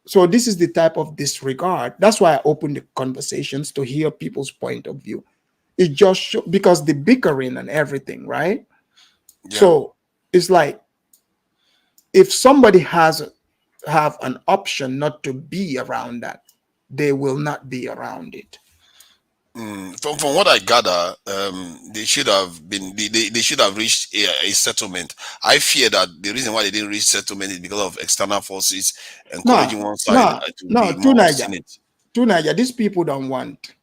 this is the type of disregard. That's why I open the conversations to hear people's point of view. It just because the bickering and everything, right? So it's like, if somebody have an option not to be around that, they will not be around it. From what I gather, they should have been they should have reached a settlement. I fear that the reason why they didn't reach settlement is because of external forces encouraging one side to be more obstinate. Niger, these people don't want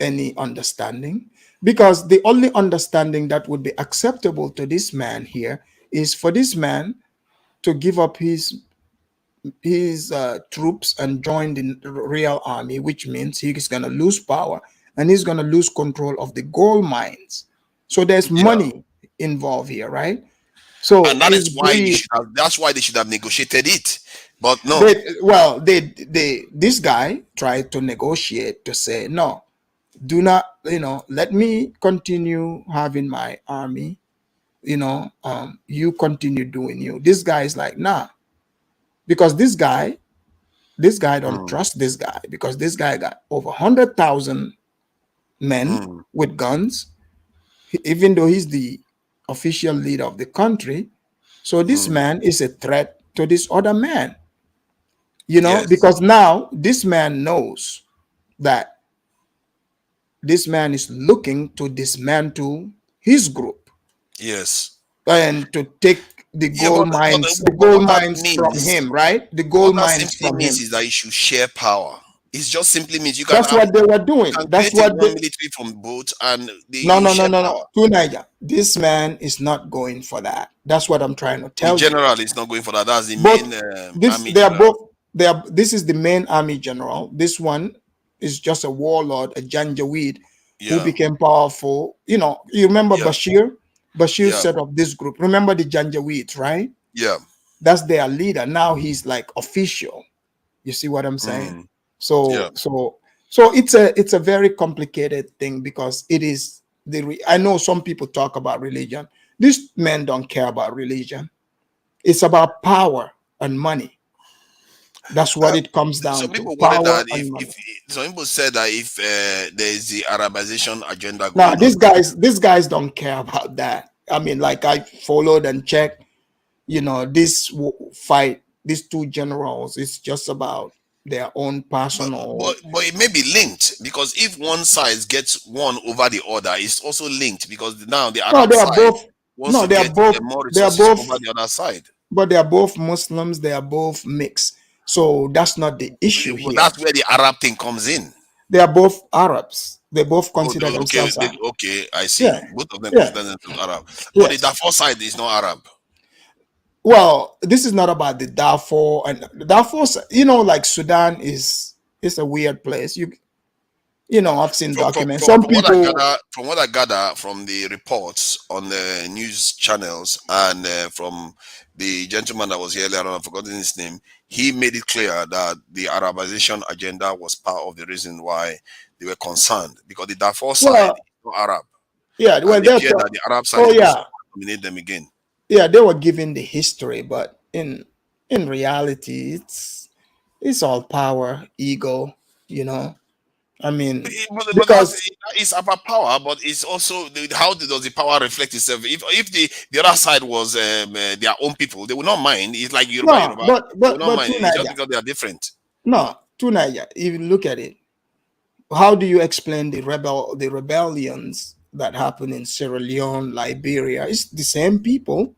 any understanding, because the only understanding that would be acceptable to this man here is for this man to give up his troops and join the real army, which means he's going to lose power and he's going to lose control of the gold mines. So there's money involved here, right? So and that is why that's why they should have negotiated it. But no. This guy tried to negotiate to say, no, do not, let me continue having my army, you continue doing you. This guy is like, nah, because this guy don't trust this guy, because this guy got over 100,000 men with guns, even though he's the official leader of the country. So this man is a threat to this other man, because now this man knows that this man is looking to dismantle his group. Yes. And to take the gold mines, from him, right? The gold mines from him. Means is that you should share power. It just simply means you can. That's what they were doing. That's what the military from both, and they no. Niger, this man is not going for that. That's what I'm trying to tell you. The general is not going for that. That's the main army they are general. both. This is the main army general. This one is just a warlord, a Janjaweed, who became powerful. You remember Bashir? Bashir set up this group. Remember the Janjaweeds, right? Yeah. That's their leader. Now he's like official. You see what I'm saying? So it's a very complicated thing, because it is I know some people talk about religion. These men don't care about religion. It's about power and money. That's what it comes down Some to. people worry Power that and money. if some people said that if there is the Arabization agenda Now, going these on, guys don't care about that. I mean, like I followed and checked, this fight, these two generals, it's just about their own personal. but it may be linked, because if one side gets one over the other, it's also linked, because now the No, Arab they are side both. wants No, to they are get both. more They are resources both. over the other side. But they are both Muslims. They are both mixed. So that's not the issue Well, here. that's where the Arab thing comes in. They are both Arabs. They both consider Okay, themselves Arab. okay, I see. Yeah, Both of them yeah, consider themselves Arab, but the yes. Darfur side is not Arab. Well, this is not about the Darfur and the Darfur. Like Sudan is a weird place. I've seen documents. Some people. From what I gather from the reports on the news channels and from the gentleman that was here earlier on, I've forgotten his name, he made it clear that the Arabization agenda was part of the reason why they were concerned, because the Darfur side is not Arab. Yeah, well, and they fear that the Arab side oh is going yeah, to dominate them again. yeah, they were given the history, but in reality, it's all power, ego. I mean, But because it's about power, but it's also how does the power reflect itself? If the other side was their own people, they would not mind. It's like Yoruba, no, but they would not mind. It's just Tunaya, because they are different. no, Tunaya. If you look at it, how do you explain the rebellions that happen in Sierra Leone, Liberia? It's the same people,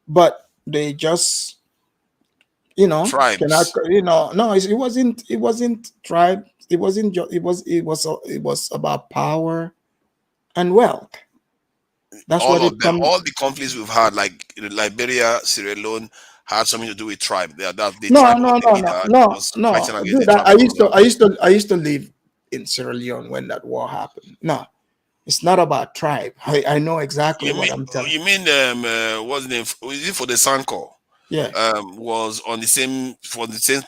but they just Tribes. no, it wasn't tribe. It wasn't. It was about power and wealth. That's All what of it them, comes. all the conflicts we've had, like Liberia, Sierra Leone, had something to do with tribe. That the No, tribe no, of the no, no, leader no, was fighting no, against the dude. tribe of the I used to live in Sierra Leone when that war happened. No, it's not about tribe. I know exactly what I'm telling. You mean what's the name? Is it for the Sanko? Yeah. Was on the same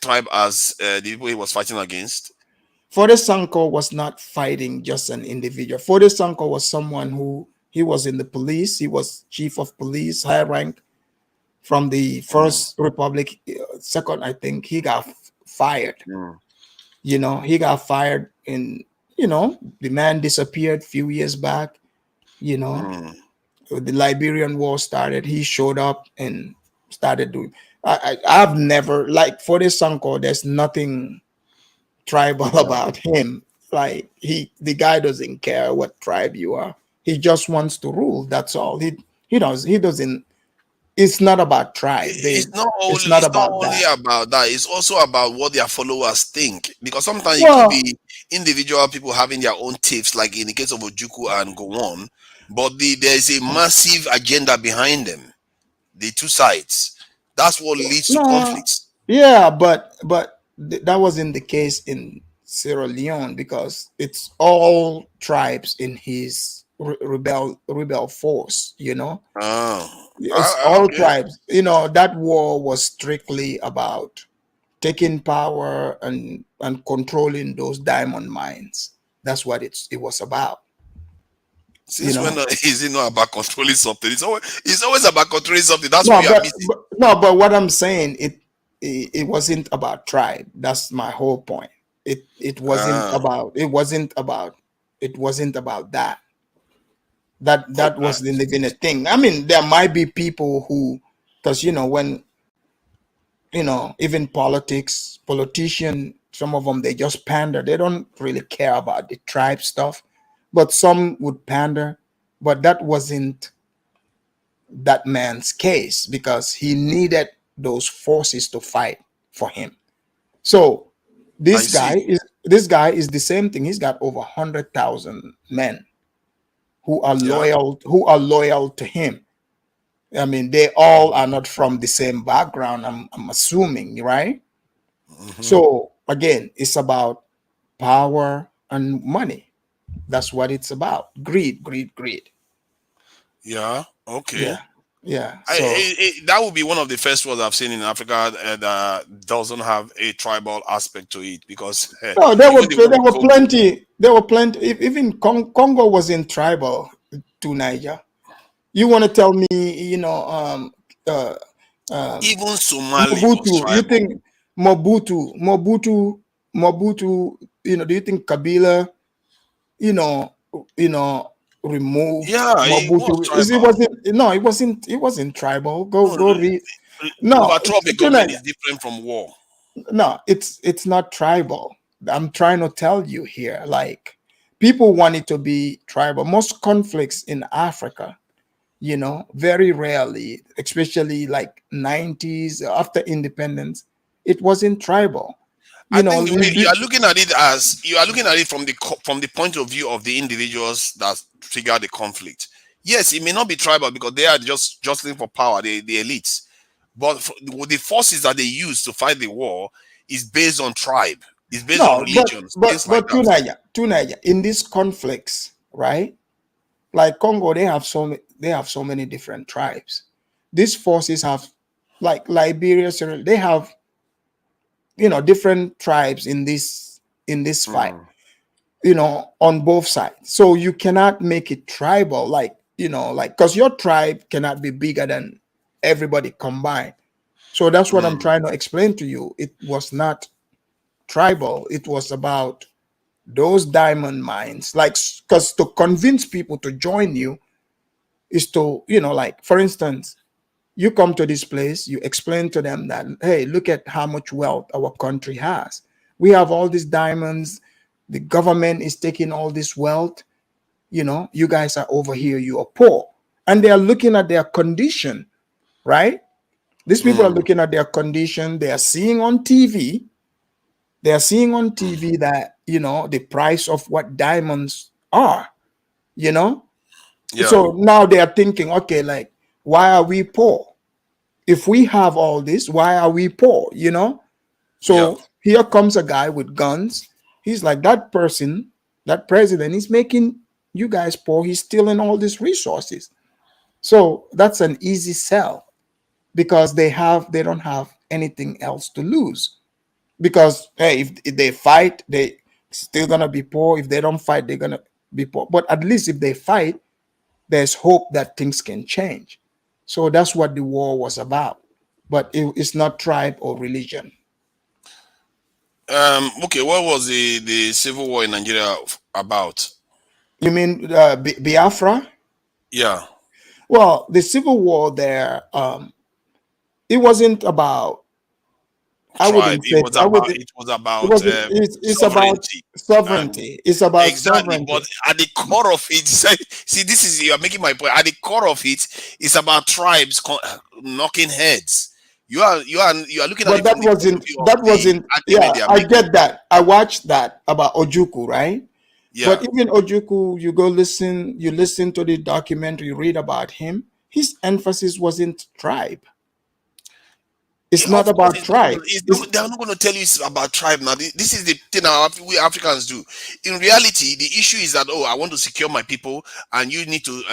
tribe as the people he was fighting against. Fode Sanko was not fighting just an individual. Fode Sanko was someone who he was in the police. He was chief of police, high rank from the First Republic. Second, I think he got fired. He got fired in. The man disappeared a few years back. The Liberian war started. He showed up and started doing. I've never, like, Fode Sanko, there's nothing tribal about him. Like, the guy doesn't care what tribe you are. He just wants to rule. That's all. He doesn't. It's not about tribe. It's not only that. about that. It's also about what their followers think. Because sometimes it could be individual people having their own tips, like in the case of Ojukwu and Gowon, but there's a massive agenda behind them. The two sides. That's what leads to conflicts. Yeah, but that wasn't the case in Sierra Leone, because it's all tribes in his rebel force. It's all tribes. That war was strictly about taking power and controlling those diamond mines. That's what it was about. Since when is it not about controlling something? It's always about controlling something. That's what you are missing. But what I'm saying, it wasn't about tribe. That's my whole point. It wasn't about that. That wasn't even a thing. I mean, there might be people who, because when even politicians, some of them, they just pander. They don't really care about the tribe stuff, but some would pander. But that wasn't that man's case, because he needed those forces to fight for him. So this guy is the same thing. He's got over 100,000 men who are loyal to him. I mean, they all are not from the same background, I'm assuming, right? So again, it's about power and money. That's what it's about. Greed. Yeah. Okay. Yeah. So that would be one of the first wars I've seen in Africa that doesn't have a tribal aspect to it, because no, there were plenty. There were plenty. Even Congo wasn't tribal. to Niger. You want to tell me, even Somali was Mobutu? tribal. You think Mobutu? Do you think Kabila? Removed Mobutu. It wasn't tribal. Go read. No, Overthrow the government is different from war. No, it's not tribal. I'm trying to tell you here, like, people want it to be tribal. Most conflicts in Africa, very rarely, especially like 90s after independence, it wasn't tribal. I think the way you are looking at it from the point of view of the individuals that trigger the conflict. Yes, it may not be tribal because they are just jostling for power, the elites. But the forces that they use to fight the war is based on tribe. It's based on religion. But Tunaya, in these conflicts, right? Like Congo, they have so many different tribes. These forces have, like Liberia, they have, different tribes in this fight, on both sides. So you cannot make it tribal, because your tribe cannot be bigger than everybody combined. So that's what I'm trying to explain to you. It was not tribal. It was about those diamond mines, because to convince people to join you is to, for instance, you come to this place, you explain to them that, hey, look at how much wealth our country has. We have all these diamonds. The government is taking all this wealth. You guys are over here, you are poor. And they are looking at their condition, right? These people are looking at their condition. They are seeing on TV. They are seeing on TV that, the price of what diamonds are, Yeah. So now they are thinking, okay, like, why are we poor? If we have all this, why are we poor? So here comes a guy with guns. He's like, that president is making you guys poor. He's stealing all these resources. So that's an easy sell, because they don't have anything else to lose. Because, hey, if they fight, they still gonna be poor. If they don't fight, they're gonna be poor. But at least if they fight, there's hope that things can change. So that's what the war was about. But it's not tribe or religion. Okay, what was the civil war in Nigeria about? You mean Biafra? Yeah. Well, the civil war there, it wasn't about. Tribe. It was about sovereignty. Sovereignty. It's about exactly. sovereignty. But at the core of it, see, you are making my point. At the core of it, it's about tribes knocking heads. You are looking at it. But that wasn't. Yeah, I get that. I watched that about Ojukwu, right? Yeah. But even Ojukwu, you listen to the documentary, you read about him. His emphasis wasn't tribe. It's not about tribe. They're not going to tell you it's about tribe now. This is the thing we Africans do. In reality, the issue is that, I want to secure my people, and you need to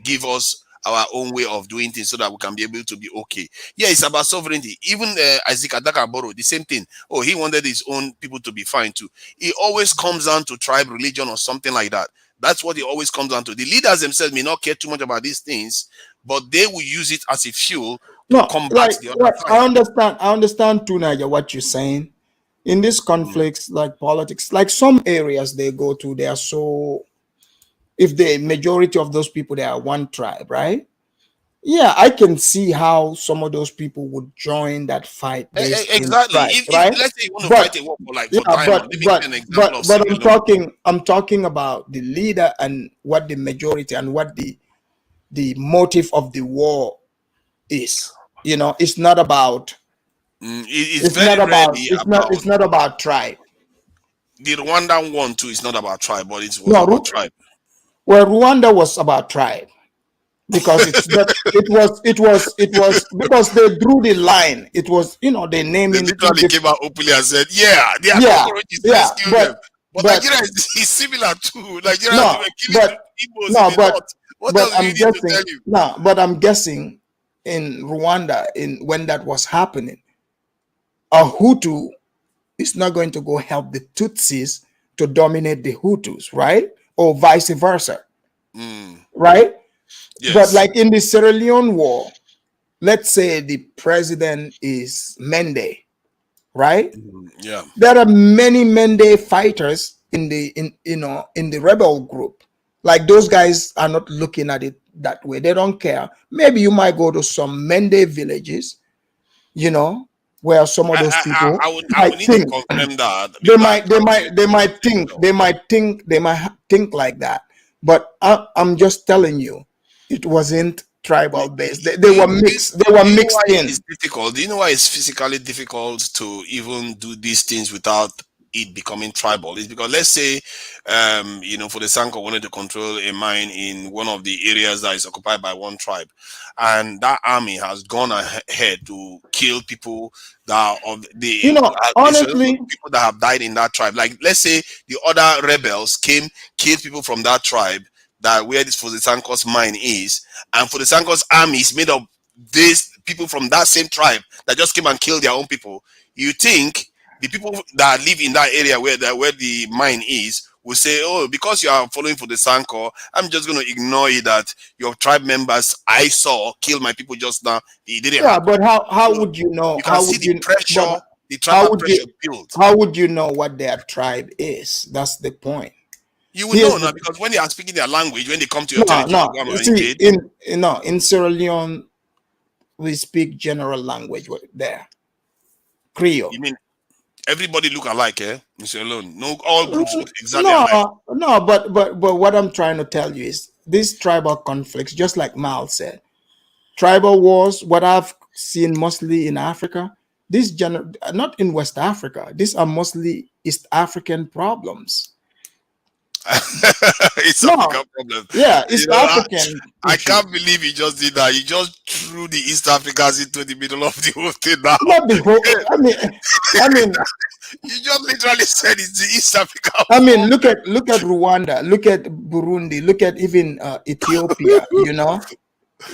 give us our own way of doing things so that we can be able to be okay. Yeah, it's about sovereignty. Even Isaac Adakaboro, the same thing. He wanted his own people to be fine too. It always comes down to tribe, religion, or something like that. That's what it always comes down to. The leaders themselves may not care too much about these things, but they will use it as a fuel to combat the other side. I understand, Tunaya, what you're saying. In these conflicts, like politics, like some areas they go to, they are so, if the majority of those people, they are one tribe, right? Yeah, I can see how some of those people would join that fight. Exactly. Tribe, if right? Let's say you want to fight a war but I'm talking about the leader and what the majority and what the motive of the war is. It's not about. It's not about tribe. The Rwandan one too is not about tribe, but it was about tribe. Well, Rwanda was about tribe because it was because they drew the line. It was they named. They literally came out openly and said, "They are cockroaches. Let's kill them." But Nigeria is similar too. Nigeria were killing Igbos What else do you need to tell you? No, but I'm guessing in Rwanda, when that was happening, a Hutu is not going to go help the Tutsis to dominate the Hutus, right? or vice versa, Mm. right? Yes. But like in the Sierra Leone war, let's say the president is Mende, right? Yeah. There are many Mende fighters in the rebel group. Like those guys are not looking at it that way. They don't care. Maybe you might go to some Mende villages, where some of those people I would might need to think confirm that. they Because might think like that. But I'm just telling you, it wasn't tribal based. They were mixed. They were do you know mixed why in. it's difficult? Do you know why it's physically difficult to even do these things without it becoming tribal? It's because, let's say, for the Sanko wanted to control a mine in one of the areas that is occupied by one tribe, and that army has gone ahead to kill people that are of the Honestly, people that have died in that tribe. Like, let's say the other rebels killed people from that tribe, that where this Sanko's mine is, and Sanko's army is made of these people from that same tribe that just came and killed their own people. You think the people that live in that area where the mine is will say, "Oh, because you are following Sanko, I'm just going to ignore it that your tribe members I saw kill my people just now. It didn't happen." but how would you know? You can see the pressure, but the tribal pressure build. How would you know what their tribe is? That's the point. You will know now, because when they are speaking their language, when they come to your territory, See, in Sierra Leone, we speak general language there. Creole. You mean everybody look alike, eh? Mr. Alone. No, all groups look exactly alike. No, but what I'm trying to tell you is these tribal conflicts, just like Mal said, tribal wars, what I've seen mostly in Africa, not in West Africa, these are mostly East African problems. It's African problem. Yeah, East African. I can't believe he just did that. He just threw the East Africans into the middle of the whole thing now. Not the whole. I mean, you just literally said it's the East Africa. I mean, look at Rwanda, look at Burundi, look at even Ethiopia.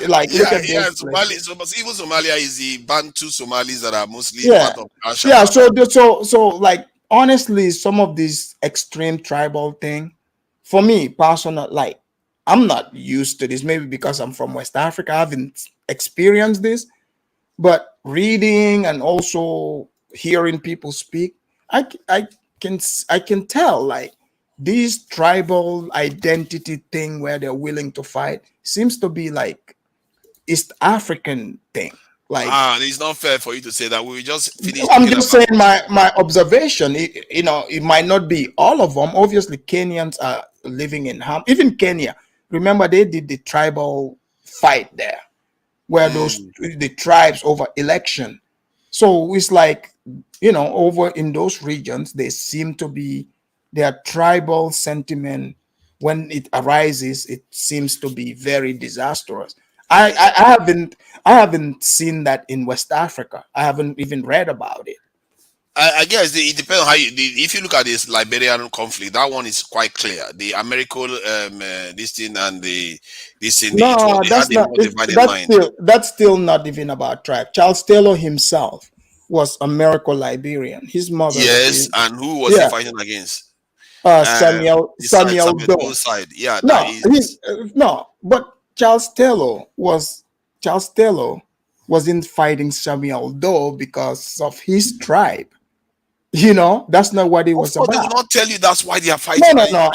Like look at even Somalia is the Bantu Somalis that are mostly yeah, part of Russia. yeah. So like honestly, some of these extreme tribal thing, for me personal, like I'm not used to this. Maybe because I'm from West Africa, I haven't experienced this. But reading and also hearing people speak, I can tell like this tribal identity thing where they're willing to fight seems to be like East African thing. Like it's not fair for you to say that. We just finished. I'm just saying my observation. It might not be all of them. Obviously, Kenyans are living in harm. Even Kenya, remember they did the tribal fight there, where the tribes over election. So it's like over in those regions, they seem to be their tribal sentiment. When it arises, it seems to be very disastrous. I haven't seen that in West Africa. I haven't even read about it. I guess it depends on how if you look at this Liberian conflict, that one is quite clear. The American this thing and this thing. No, that's still not even about tribe. Charles Taylor himself was Americo-Liberian. His mother. And who was he fighting against? Samuel Doe. Side. Yeah. But Charles Taylor wasn't fighting Samuel Doe because of his tribe. That's not what it was about. They will not tell you that's why they are fighting. No.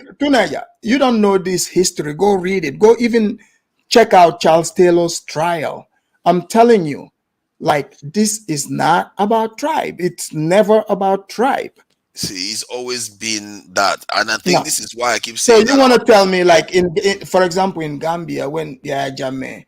Tunaja, you don't know this history. Go read it. Go even check out Charles Taylor's trial. I'm telling you, like, this is not about tribe. It's never about tribe. See, it's always been that, and I think this is why I keep saying. So you want to tell me, like, for example, in Gambia, when Yahya Jammeh,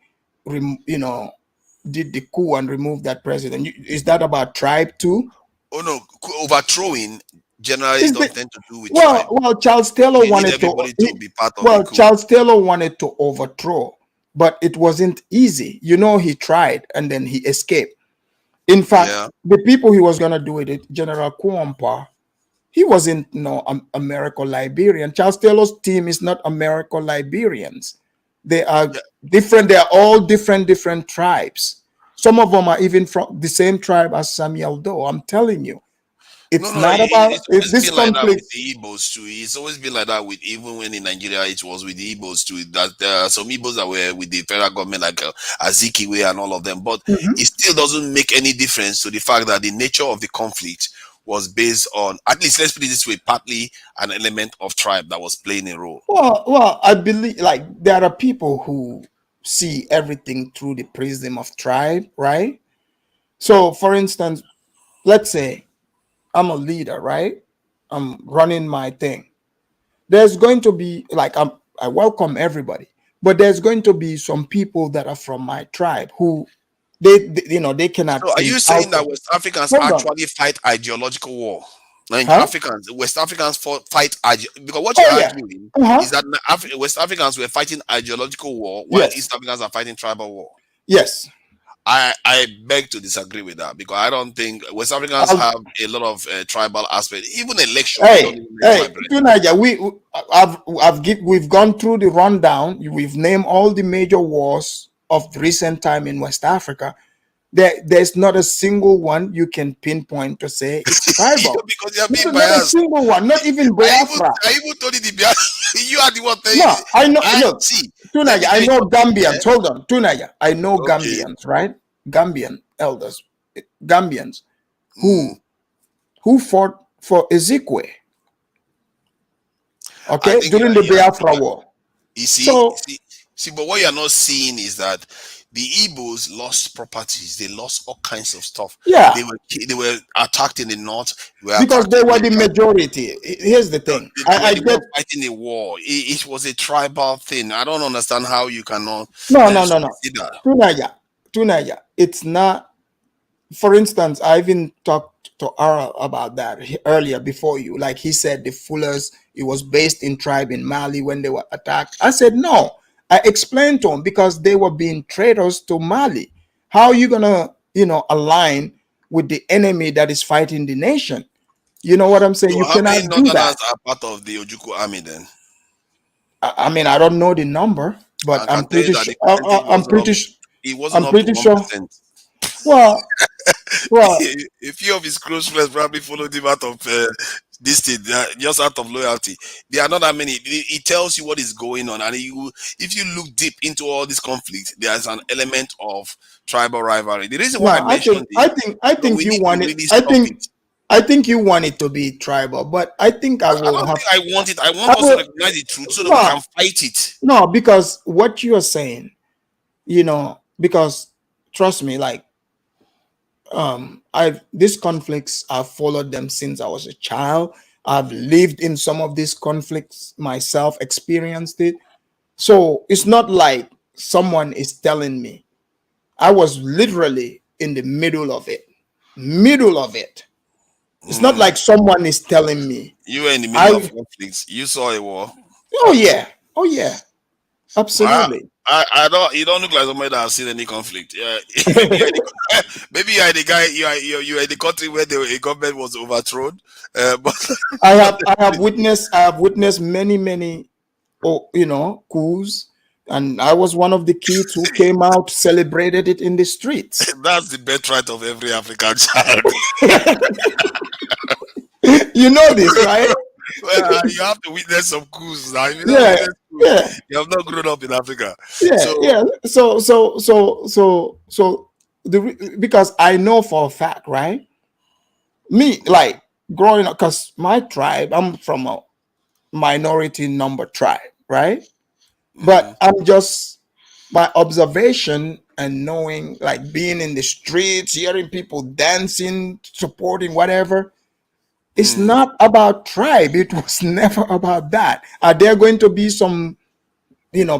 did the coup and removed that president, is that about tribe too? Oh no, overthrowing generally don't tend to do with tribe. Well, Charles Taylor wanted to be part of the coup. Charles Taylor wanted to overthrow, but it wasn't easy. He tried and then he escaped. In fact, the people he was gonna do it, General Kuampa, he wasn't Americo-Liberian. Charles Taylor's team is not Americo-Liberians. They are different. They are all different tribes. Some of them are even from the same tribe as Samuel Doe. I'm telling you. It's No, not about it's always this been like that conflict. with the Igbos too. It's always been like that with, even when in Nigeria it was with the Igbos too. That there are some Igbos that were with the federal government, like Azikiwe and all of them. But it still doesn't make any difference to the fact that the nature of the conflict was based on, at least let's put it this way, partly an element of tribe that was playing a role. Well, I believe like there are people who see everything through the prism of tribe, right? So, for instance, let's say I'm a leader, right? I'm running my thing. There's going to be like I welcome everybody, but there's going to be some people that are from my tribe who they cannot So are think you saying out that of. West Africans Hold on. actually fight ideological war? Like Huh? West Africans fight because what Oh you're yeah. arguing Uh-huh. is that West Africans were fighting ideological war while Yes. East Africans are fighting tribal war. Yes. I beg to disagree with that, because I don't think West Africans have a lot of tribal aspect. Even election, they don't even make tribe, right? Tunaja, we've gone through the rundown. We've named all the major wars of recent time in West Africa. There's not a single one you can pinpoint to say it's tribal. Because you're being Not a biased. single one, not even Biafra. I even told you the Biafra. You are the one telling No, me. I know. Look, See, Tunaya, I know Gambians. Yeah? Hold on, Tunaya, I know Okay. Gambians, right? Gambian elders, Gambians who fought for Ezekwe. Okay, during the Biafra War. You see, So, see, but what you're not seeing is that the Igbos lost properties. They lost all kinds of stuff. Yeah. They were attacked in the north. Because they were the majority. Here's the thing. They were fighting a war. It was a tribal thing. I don't understand how you cannot. No. see that. Tunaya. It's not. For instance, I even talked to Ara about that earlier before you. Like he said, the Fullers, it was based in tribe in Mali when they were attacked. I said, no. I explained to him because they were being traitors to Mali. How are you gonna, align with the enemy that is fighting the nation? You know what I'm saying? So You how cannot many do Northerners that. are part of the Ojukwu army then? I mean, I don't know the number, but I I'm can tell you pretty that sure. the percentage it wasn't I'm up to pretty sure. 1%. Well, A few of his close friends probably followed him out of this thing, just out of loyalty. There are not that many. It tells you what is going on, and if you look deep into all this conflict, there's an element of tribal rivalry. The reason why I mentioned I think you want it. I think you want it to be tribal, but I think I will have. I want it. I want us to recognize the truth so that we can fight it. No, because what you are saying, because trust me, like these conflicts, I've followed them since I was a child. I've lived in some of these conflicts myself, experienced it. So it's not like someone is telling me. I was literally in the middle of it. It's not like someone is telling me. You were in the middle of conflicts. You saw a war. Oh yeah. Absolutely. I don't. You don't look like somebody that has seen any conflict. Yeah, maybe you are the guy. You are in the country where the government was overthrown. But I have witnessed many coups, and I was one of the kids who came out, celebrated it in the streets. That's the birthright of every African child. You know this, right? Well, you have to witness some coups now. You have not grown up in Africa. Because I know for a fact, right? Me, like growing up, because my tribe, I'm from a minority number tribe, right? But I'm just by observation and knowing, like being in the streets, hearing people dancing, supporting whatever. It's not about tribe. It was never about that. Are there going to be some,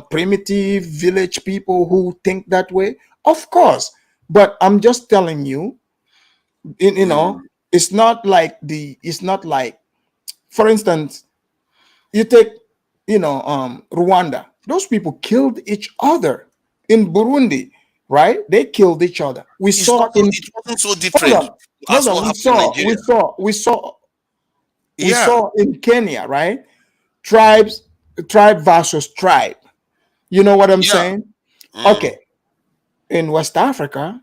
primitive village people who think that way? Of course. But I'm just telling you, it's not like for instance, you take, Rwanda. Those people killed each other. In Burundi, right? They killed each other. It wasn't so different. We saw in Kenya, right? Tribe versus tribe. You know what I'm saying? Okay. In West Africa,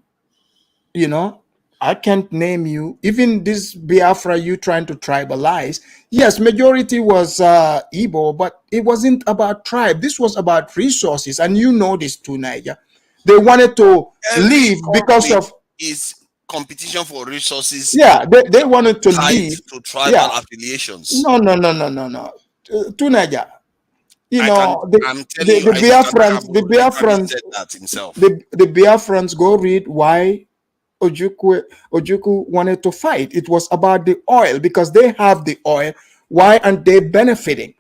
I can't name you. Even this Biafra you trying to tribalize. Yes, majority was Igbo, but it wasn't about tribe. This was about resources, and you know this too, Niger. They wanted to leave because of is competition for resources. Yeah, they wanted to tied leave to tribal Yeah. affiliations. No. To Niger. You know, I'm the telling you, Biafrans, the Biafrans, said that himself. the Biafrans go read why Ojukwu wanted to fight. It was about the oil because they have the oil. Why aren't they benefiting?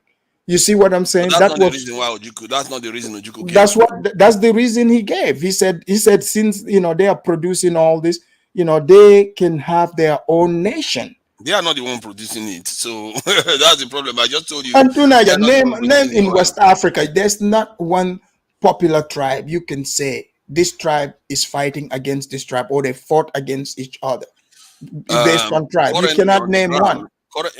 You see what I'm saying? That's not the reason why Ojukwu. That's not the reason Ojukwu came. That's the reason he gave. He said since they are producing all this, they can have their own nation. They are not the one producing it, so that's the problem. I just told you. And Tunaya, name in West Africa, there's not one popular tribe you can say this tribe is fighting against this tribe or they fought against each other based on tribe. You cannot name one.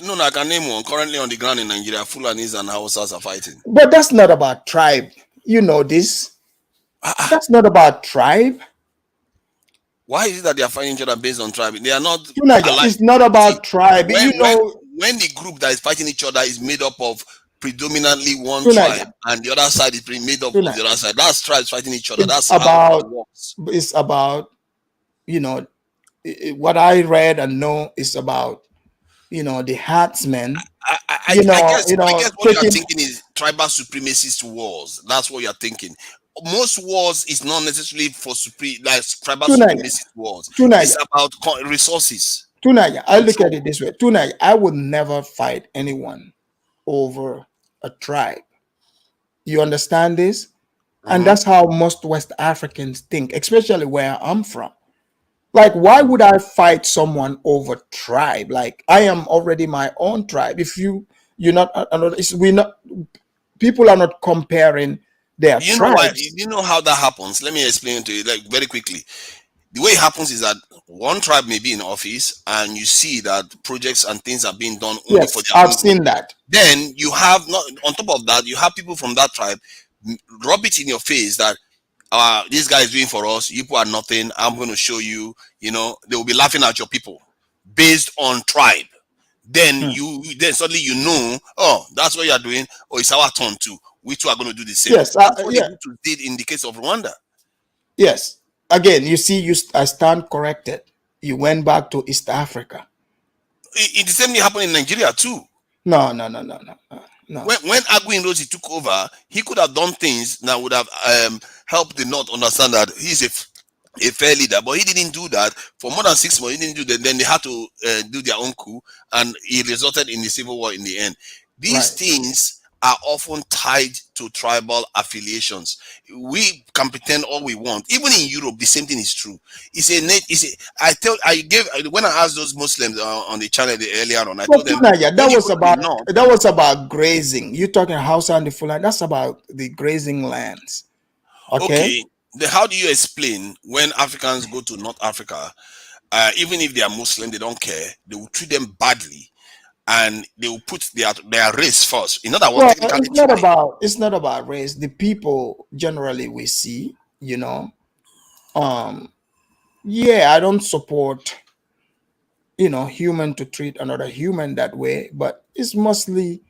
No, I can name one. Currently on the ground in Nigeria, Fulanis and Hausas are fighting. But that's not about tribe. You know this. That's not about tribe. Why is it that they are fighting each other based on tribe? They are not. It's not about tribe. When the group that is fighting each other is made up of predominantly one tribe and the other side is made up of the other side, that's tribes fighting each other. That's how it works. It's about, what I read and know is about, the herdsmen. I guess what you're thinking is tribal supremacist wars. That's what you're thinking. Most wars is not necessarily for tribal supremacist wars. It's about resources. Tunaya, I look at it this way. Tunaya, I would never fight anyone over a tribe. You understand this? And that's how most West Africans think, especially where I'm from. Like, why would I fight someone over tribe? Like, I am already my own tribe. If you're not, people are not comparing their tribes. You know how that happens? Let me explain to you very quickly. The way it happens is that one tribe may be in office and you see that projects and things are being done only for their I've seen that. Then you have on top of that, you have people from that tribe rub it in your face that this guy is doing for us, you people are nothing, I'm going to show you, they will be laughing at your people based on tribe. Then then suddenly oh, that's what you are doing, or it's our turn too. We too are going to do the same. Yes, that's what the Hutus did in the case of Rwanda. Yes. Again, you see, I stand corrected. You went back to East Africa. The same thing happened in Nigeria too. No. When Aguin Rosie took over, he could have done things that would have helped the North understand that he's a fair leader, but he didn't do that for more than 6 months. He didn't do that. Then they had to do their own coup, and it resulted in the civil war in the end. These things are often tied to tribal affiliations. We can pretend all we want. Even in Europe, the same thing is true. When I asked those Muslims on the channel earlier on, I told them that was about grazing. You're talking Hausa and the Fulani. That's about the grazing lands. Okay. How do you explain when Africans go to North Africa, even if they are Muslim, they don't care. They will treat them badly. And they will put their race first. In other words, it's not about race. The people generally we see, I don't support, human to treat another human that way, but it's mostly,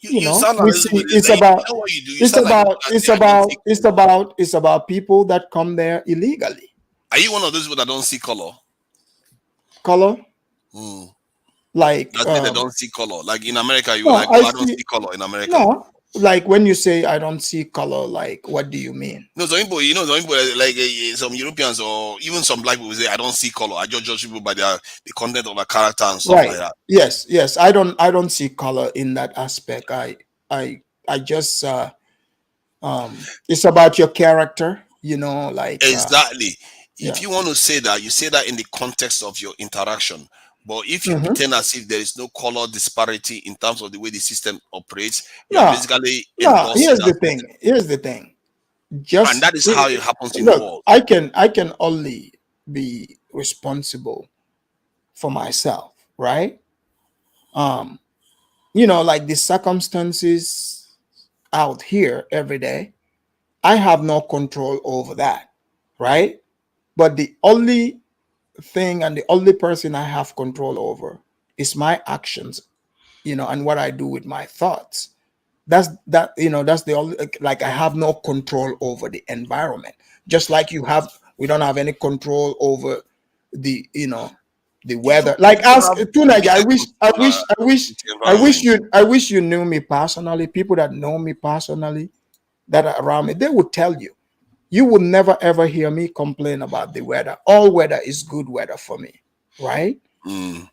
it's about people that come there illegally. Are you one of those people that don't see color? Color? Like they don't see color. Like in America, I don't see color in America. No, like when you say I don't see color, like what do you mean? No, some people, like some Europeans or even some black people say I don't see color. I just judge people by the content of a character and stuff like that. Yes. I don't see color in that aspect. I just it's about your character, exactly. If you want to say that, you say that in the context of your interaction. But if you pretend as if there is no color disparity in terms of the way the system operates, you're basically here's the thing. And that is how it happens in the world. I can only be responsible for myself, right? Like the circumstances out here every day, I have no control over that, right? But the only thing and the only person I have control over is my actions, and what I do with my thoughts. That's the only, like, I have no control over the environment. Just like we don't have any control over the weather. Like, ask Tunaja, I wish you knew me personally. People that know me personally, that are around me, they would tell you would never ever hear me complain about the weather. All weather is good weather for me, right?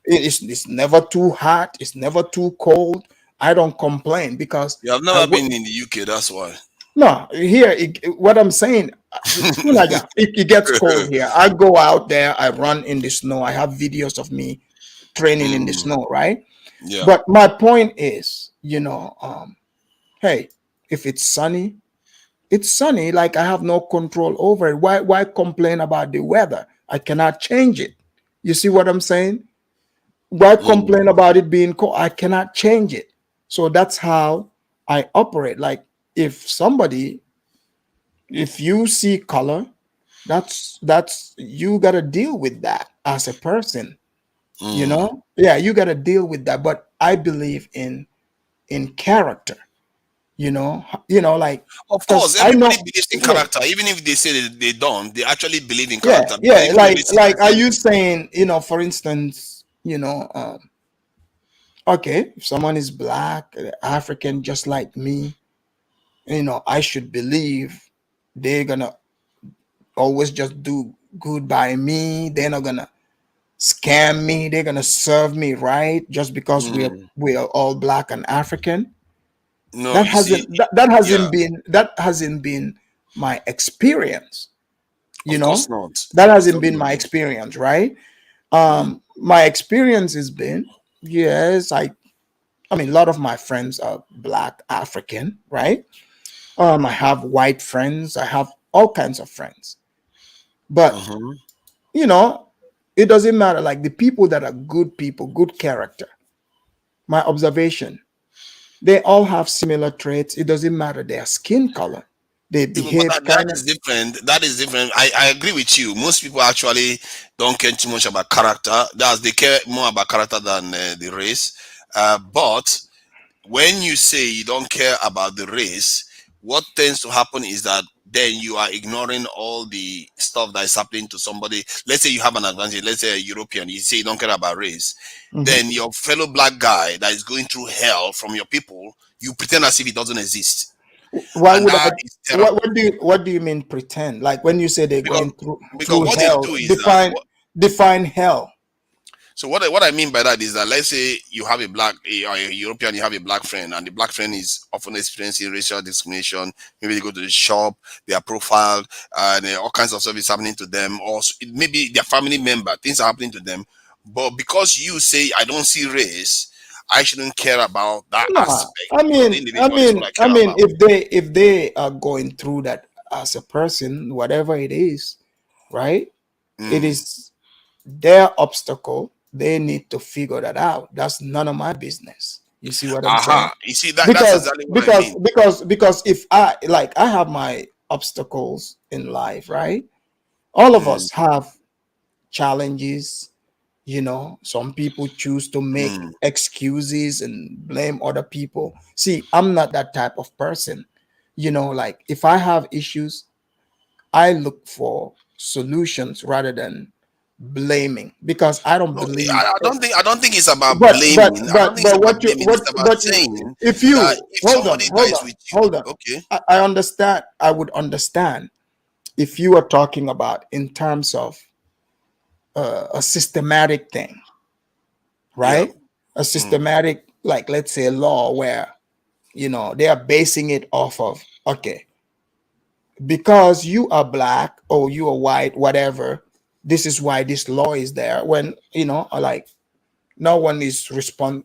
It's never too hot, it's never too cold. I don't complain because You have never been in the UK, that's why. no, here, what I'm saying, Tunaja, it gets cold here. I go out there, I run in the snow. I have videos of me training in the snow, right? Yeah. But my point is, hey, if it's sunny, it's sunny. Like, I have no control over it. Why complain about the weather? I cannot change it. You see what I'm saying? Why complain about it being cold? I cannot change it. So that's how I operate. Like, if you see color, that's you got to deal with that as a person. Yeah, you got to deal with that. But I believe in character. Like, of course, everybody believes in character. Even if they say they don't, they actually believe in character. Yeah. Like, are you saying, for instance, okay, if someone is black, African, just like me, I should believe they're gonna always just do good by me. They're not gonna scam me. They're gonna serve me right just because we are all black and African. No, That hasn't been my experience. Of course not. That hasn't been my experience, right? My experience has been, yes, I mean, a lot of my friends are black African, right? I have white friends, I have all kinds of friends. But it doesn't matter. Like, the people that are good people, good character, my observation, they all have similar traits. It doesn't matter their skin color. They behave that is different. That is different. I agree with you. Most people actually don't care too much about character. They care more about character than the race. But when you say you don't care about the race, what tends to happen is that then you are ignoring all the stuff that is happening to somebody. Let's say you have an advantage. Let's say a European. You say you don't care about race. Then your fellow black guy that is going through hell from your people, you pretend as if it doesn't exist. Why would I? What do you mean pretend? Like, when you say they're going through what hell, they do is define hell. So what I mean by that is that, let's say you have a European, you have a black friend, and the black friend is often experiencing racial discrimination. Maybe they go to the shop, they are profiled, and all kinds of stuff is happening to them, or maybe their family member, things are happening to them. But because you say I don't see race, I shouldn't care about that aspect. I mean, if they are going through that as a person, whatever it is, right? It is their obstacle. They need to figure that out. That's none of my business. You see what I'm saying? You see that's exactly what I mean. Because if I have my obstacles in life, right? All of us have challenges. Some people choose to make excuses and blame other people. See, I'm not that type of person. Like, if I have issues, I look for solutions rather than blaming, because I don't believe. I don't think it's about blaming. It's about saying if you hold on. Okay. I understand. I would understand if you are talking about in terms of a systematic thing, right? A systematic, like, let's say, law where they are basing it off of, okay, because you are black or you are white, whatever, this is why this law is there. When like, no one is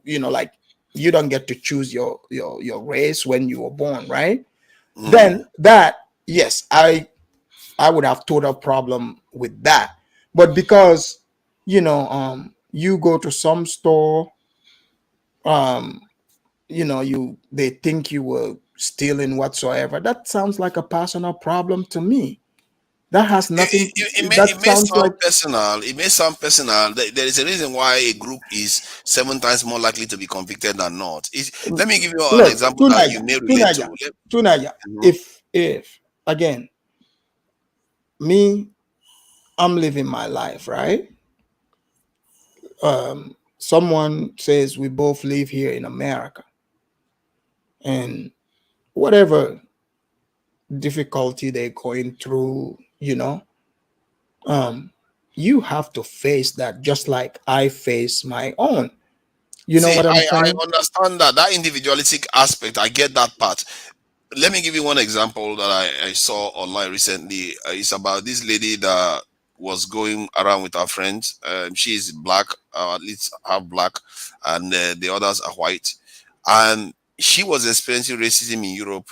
like, you don't get to choose your race when you were born, right? Then that, yes, I would have total problem with that. But because you go to some store, they think you were stealing whatsoever, that sounds like a personal problem to me. That has nothing. It That may sounds like sound personal. It may sound personal. There is a reason why a group is 7 times more likely to be convicted than not. Let me give you an look, example that you may relate to. Tunaya. If again, me, I'm living my life, right? Someone says we both live here in America, and whatever difficulty they're going through, you have to face that just like I face my own. You know See, what I'm I saying? understand that individualistic aspect. I get that part. Let me give you one example that I saw online recently. It's about this lady that was going around with her friends. She is black, at least half black, and the others are white. And she was experiencing racism in Europe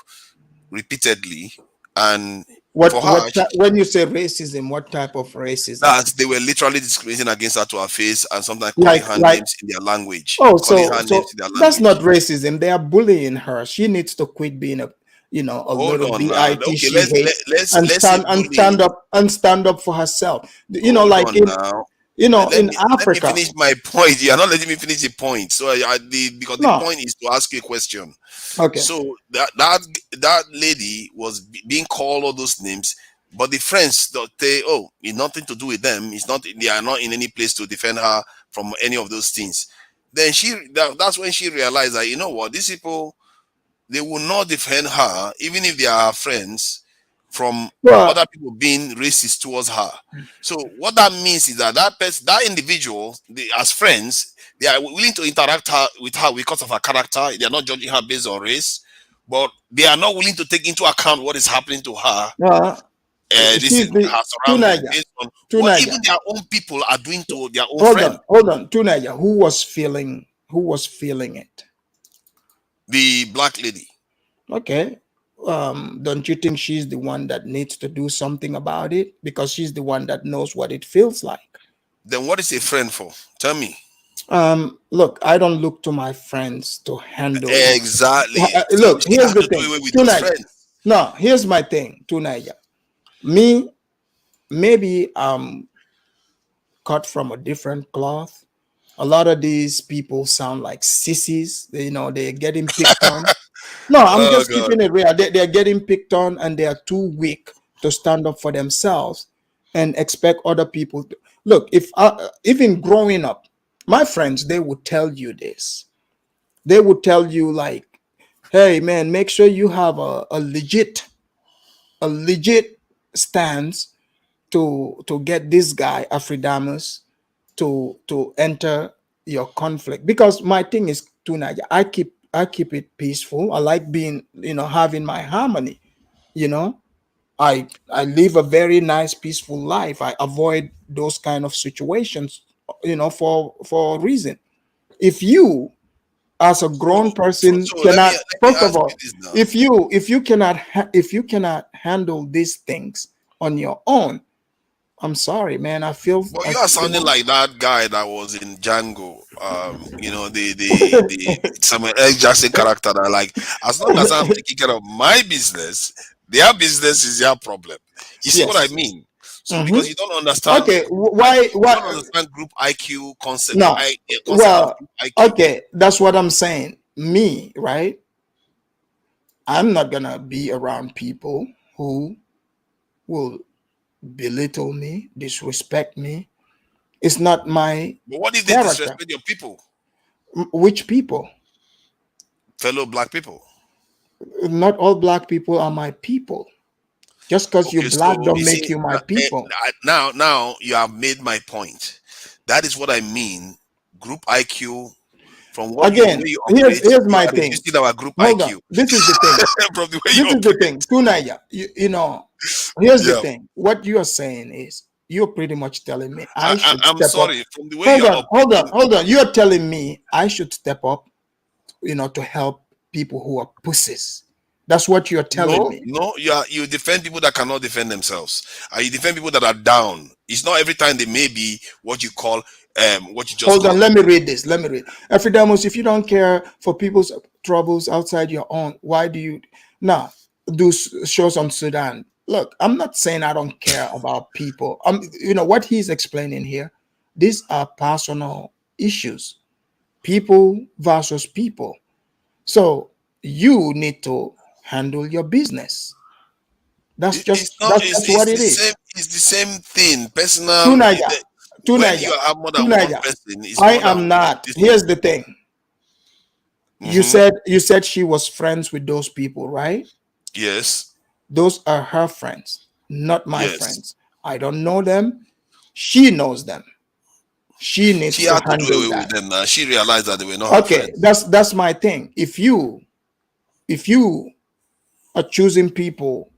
repeatedly. And for her, When you say racism, what type of racism? that they were literally discriminating against her to her face and sometimes calling her names in their language. Oh, Calling her so names in their language. that's not racism. They are bullying her. She needs to quit being a Hold little on now. bit Okay, she hates let's say bullying. stand up for herself. Hold on now. in Let me Africa. finish my point. You are not letting me finish the point. So because the No. point is to ask you a question. Okay. So that lady was being called all those names, but the friends that say, "Oh, it's nothing to do with them. It's not. They are not in any place to defend her from any of those things." Then that's when she realized that, you know what, these people, they will not defend her even if they are her friends from other people being racist towards her. So what that means is that that individual, as friends, they are willing to interact with her because of her character. They are not judging her based on race, but they are not willing to take into account what is happening to her. This is her surroundings based on what even their own people are doing to their own friends. Hold on, Tunaya. Who was feeling it? The black lady. Okay. Don't you think she's the one that needs to do something about it? Because she's the one that knows what it feels like. Then what is a friend for? Tell me. Look, I don't look to my friends to handle exactly. Look, so here's the thing. No, here's my thing, Tunaya. Me, maybe I'm cut from a different cloth. A lot of these people sound like sissies. They're getting picked on. No, I'm just keeping it real. They're getting picked on and they are too weak to stand up for themselves and expect other people to. Look, if even growing up, my friends, they would tell you this. They would tell you like, hey man, make sure you have a legit stance to get this guy Afridamus to enter your conflict. Because my thing is, Tunaya, I keep it peaceful. I like being, having my harmony. I live a very nice, peaceful life. I avoid those kind of situations, for a reason. If you, as a grown person, cannot, first of all, if you cannot handle these things on your own, I'm sorry, man. I feel. But you are sounding like that guy that was in Django. The Samuel L. Jackson character that, like, as long as I'm taking care of my business, their business is their problem. You see what I mean? So because you don't understand. Okay, you don't understand group IQ concept. No. Concept of group IQ. Okay, that's what I'm saying. Me, right? I'm not gonna be around people who will belittle me, disrespect me. It's not my. But what if they character. disrespect your people? Which people? Fellow black people. Not all black people are my people. Just because you're black don't make you my people. Now you have made my point. That is what I mean. Group IQ. From what Again, here's my thing. Our group Hold IQ. On. This is the thing. This is the thing. Tunaya, here's the thing. What you are saying is you're pretty much telling me I'm sorry. From the way hold on. You're telling me I should step up, to help people who are pussies. That's what you're telling me. No, you defend people that cannot defend themselves. You defend people that are down. It's not every time they may be what you call what you just hold on. Let me read this. Afridamus, if you don't care for people's troubles outside your own, why do you now do shows on Sudan? look, I'm not saying I don't care about people. You know what he's explaining here. These are personal issues, people versus people. So you need to handle your business. That's just what it the is. same. It's the same thing. Personal. Tunaja, When you Tunaja, have more than one Tunaja. person, it's I more than am not. this Here's one. the thing. You said she was friends with those people, right? Yes. Those are her friends, not my Yes. friends. I don't know them. She knows them. She needs She to had to do handle away with that. them now. She realized that they were not her Okay, friends. that's my thing. If you are choosing people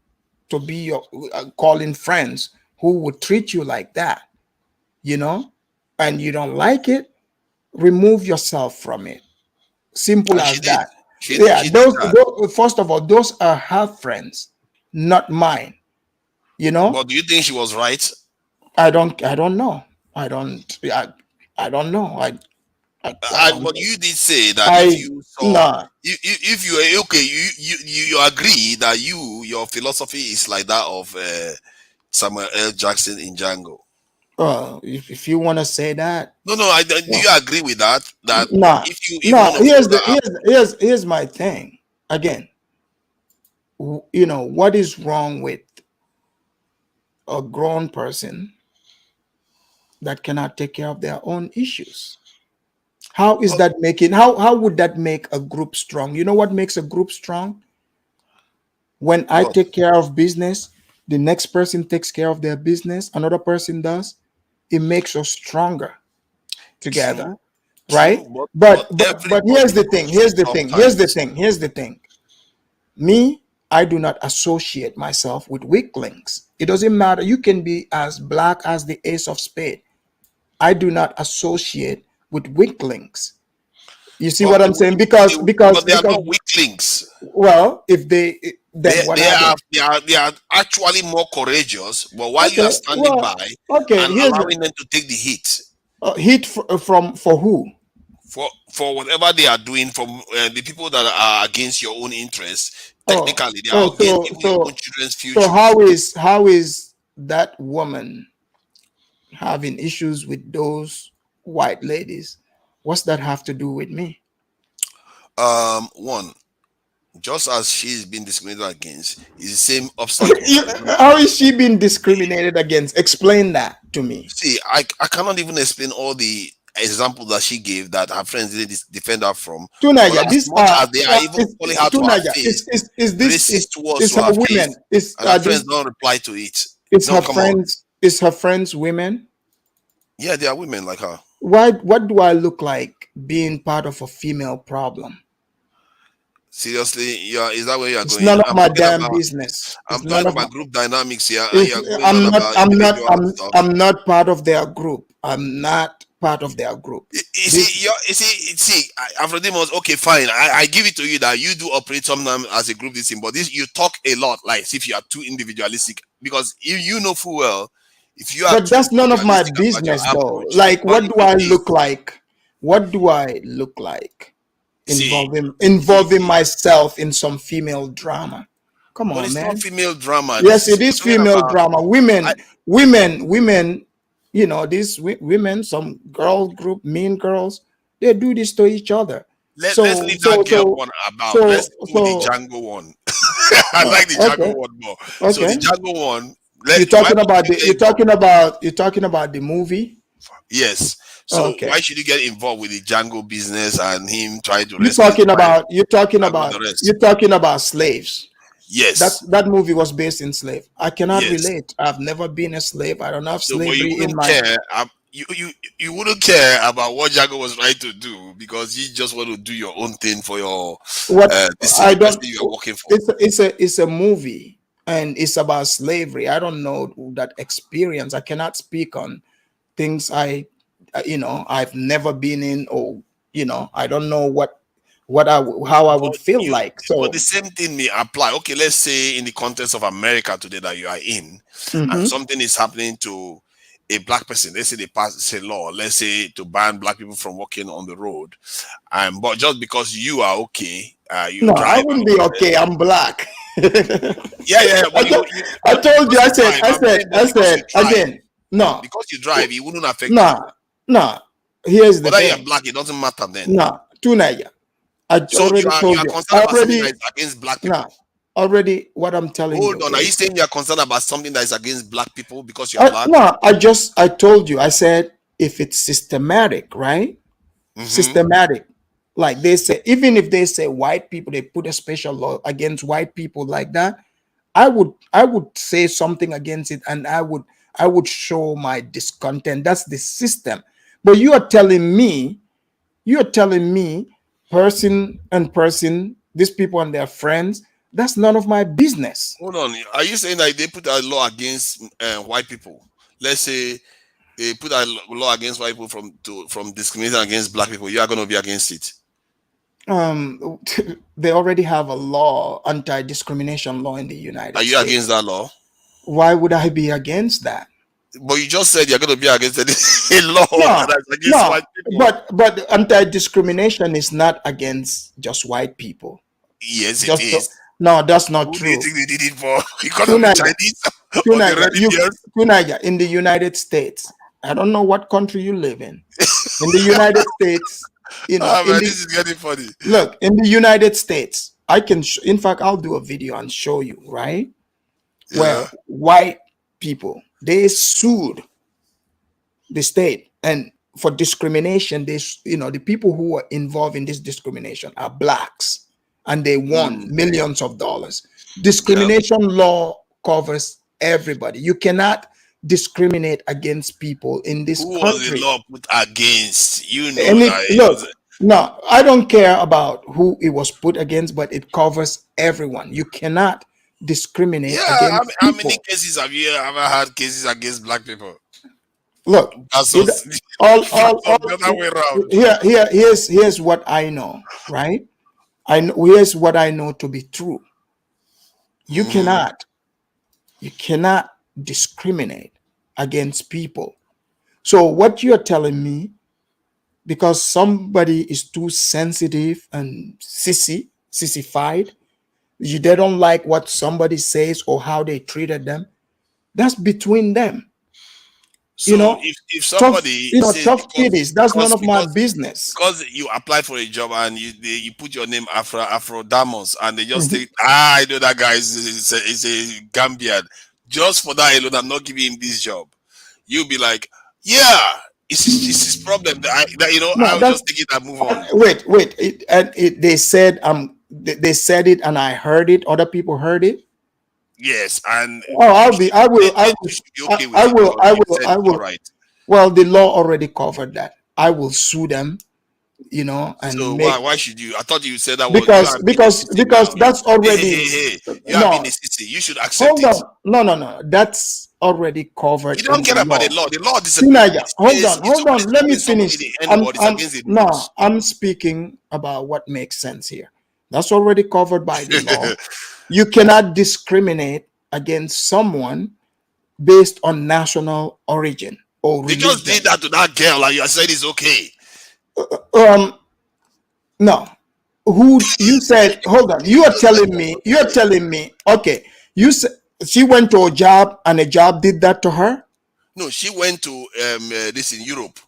to be your calling friends who would treat you like that, you know, and you don't like it, remove yourself from it. Simple And she as did. that. She Yeah, did those, that. first of all, those are her friends, not mine. You know, But do you think she was right? I don't know. I don't know. I don't But know. you did say that if I you saw, Nah. if you were okay, you agree that your philosophy is like that of Samuel L. Jackson in Django. If you want to say that, No, do you agree with that? That nah, if nah. one of you that have, Here's my thing. Again, you know what is wrong with a grown person that cannot take care of their own issues? How is that making? How would that make a group strong? You know what makes a group strong? When I what? take care of business, the next person takes care of their business. Another person does. It makes us stronger together, True, right? true, But here's everybody the goes thing. through Here's the tough thing. Here's the times. thing. Here's the thing. Me, I do not associate myself with weaklings. It doesn't matter. You can be as black as the ace of spade. I do not associate with weaklings. You see what I'm saying? But they are not weaklings. Well, if they then what are they? They are actually more courageous. But while you are Okay, standing well, by okay. and Here's allowing them to take the hit heat from for who? for whatever they are doing, from the people that are against your own interests, Oh, technically they are against even your own children's so future. how is that woman having issues with those white ladies? What's that have to do with me? One, just as she's been discriminated against, is the same obstacle. How is she being discriminated against? Explain that to me. See, I cannot even explain all the examples that she gave that her friends didn't defend her from. But Tunaja, as these much as they are even calling her to her Tunaja. face, Is this racist towards is to her her women? face, Is and her this friends don't reply to it. is her Don't come out. friends? Is her friends women? Yeah, they are women like her. Why? What do I look like being part of a female problem? Seriously, yeah, is that where you are It's going? none of my damn business. I'm It's none talking of my. about group dynamics here, and It's, you're going on I'm not. about I'm not. individual stuff. I'm not part of their group. I'm not part of their group. You see, Afrodimos, okay, fine. I give it to you that you do operate sometimes as a group, this thing, but this you talk a lot, like as if you are too individualistic. Because if you know full well, if you are But too that's none of my individualistic about your business, though. approach, Like, man, what do I look like? What do I look like? Involving myself in some female drama. Come but on, it's man. not female drama. Yes, This is it is we're talking female about. drama. Women. You know, these women, some girl group, mean girls, they do this to each other. Let's leave that girl one about. Let's do the Django one. I like the Django one more. So the Django one. You're talking about the movie. Yes. So why should you get involved with the Django business and him trying to You're rescue talking about slaves. Yes. That movie was based in slave. I cannot relate. I've never been a slave. I don't have slavery in my. Care. You wouldn't care about what Django was trying to do because you just want to do your own thing for your I don't. you are working for. It's a movie and it's about slavery. I don't know that experience. I cannot speak on things I've never been in, or I don't know how I would feel like. So but the same thing may apply. Okay, let's say in the context of America today that you are in, and something is happening to a black person. Let's say they pass a law, let's say to ban black people from walking on the road. But just because you are okay, you no, drive. I wouldn't be okay. I'm black. Yeah. But I told you. I said again. No, because you drive, it wouldn't affect you. No. Here's the Whether thing. you're black, it doesn't matter then. No, Tunaya. I So already you are told you. concerned about something that is against black people. No, already what I'm telling you. Hold on. Are you saying you are concerned about something that is against black people because you're black? No, I told you. I said if it's systematic, right? Systematic. Like they say, even if they say white people, they put a special law against white people like that. I would say something against it, and I would show my discontent. That's the system. But you are telling me, person and person, these people and their friends, that's none of my business. Hold on. Are you saying that they put a law against white people? Let's say they put a law against white people from discriminating against black people. You are going to be against it. They already have a law, anti-discrimination law in the United States. Are you against that law? Why would I be against that? But you just said you're going to be against a law that's against white people. But anti-discrimination is not against just white people. Yes, it is. No, that's not Who true. do you think they did it for? Because of the Chinese? Tunaya, in the United States, I don't know what country you live in. In the United States, this is getting funny. Look, in the United States, I can. In fact, I'll do a video and show you, right? Yeah. Where white people, they sued the state, and for discrimination, the people who are involved in this discrimination are blacks, and they won millions of dollars. Discrimination law covers everybody. You cannot discriminate against people in this Who country. was the law put against? You know Look, no, I don't care about who it was put against, but it covers everyone. You cannot discriminate against how people. many cases have you ever had cases against black people? Look, the other way around. Here's what I know, right? Here's what I know to be true. You cannot discriminate against people. So what you're telling me, because somebody is too sensitive and sissified, they don't like what somebody says or how they treated them, that's between them. So if somebody tough kiddies, that's none of my business. Because you apply for a job and you put your name Afro Damos, and they just think, I know that guy is a Gambian. Just for that alone, I'm not giving him this job. You'll be like, yeah, it's his problem. I was just thinking that move on. Wait. They said they said it, and I heard it. Other people heard it. Yes, and I will. Right. Well, the law already covered that. I will sue them. And so why should you? I thought you said that because that's already. Hey. You have been a city. You should accept it. No. That's already covered. You don't care about the law. The law disagrees. Hold on. Let me finish. I'm speaking about what makes sense here. That's already covered by the law. You cannot discriminate against someone based on national origin or religion. They just did that to that girl, and you said it's okay. No. Who you said? Hold on. You are telling me. Okay. You said she went to a job, and a job did that to her. No, she went to this in Europe,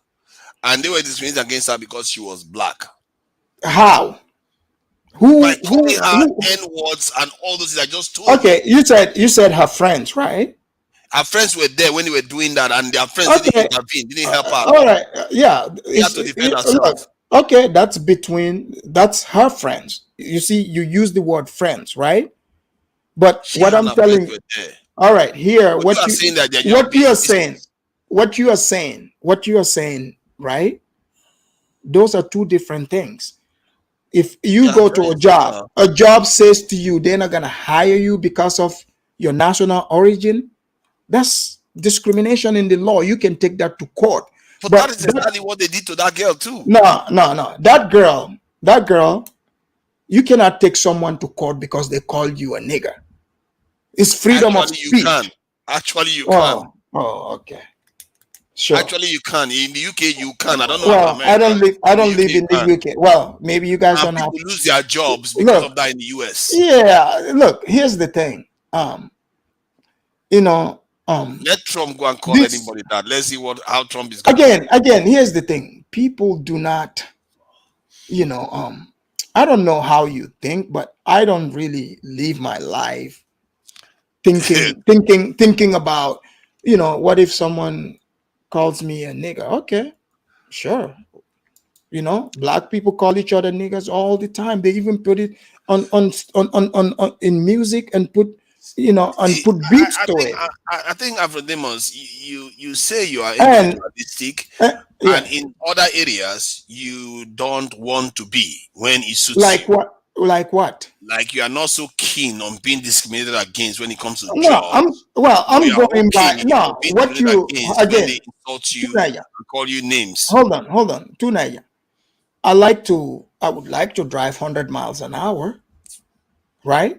and they were discriminating against her because she was black. How? By calling her N-words and all those things I just told you said her friends, right? Her friends were there when they were doing that, and their friends didn't intervene, didn't help her. All right, yeah. She had to defend herself. Okay, that's her friends. You see, you use the word friends, right? But what I'm telling you, all right, here, what you are saying, right? Those are two different things. If you go to a job says to you, they're not going to hire you because of your national origin. That's discrimination in the law. You can take that to court. But that is exactly what they did to that girl too. No. That girl, you cannot take someone to court because they called you a nigger. It's freedom of speech. Actually, you can. Oh, okay. Sure. Actually, you can. In the UK, you can. I don't know Well, about America. I don't live in the can. UK. Well, maybe you guys And don't have. people lose their jobs because of that in the US. Yeah, look, here's the thing. You know, Let Trump go and call anybody that. Let's see how Trump is going. Again, here's the thing. People do not, you know, I don't know how you think, but I don't really live my life thinking about, you know, what if someone calls me a nigger? Okay, sure. You know, black people call each other niggers all the time. They even put it on in music and put, you know, and put beats to it. I think Afrodemus, you say you are And individualistic, yeah. and in other areas you don't want to be when it suits Like you. what? Like what? Like you are not so keen on being discriminated against when it comes to No, jobs. I'm You are going by okay no. being What you discriminated against when again? they insult you Tunaya, and call you names. hold on, Tunaya. I would like to drive 100 miles an hour, right?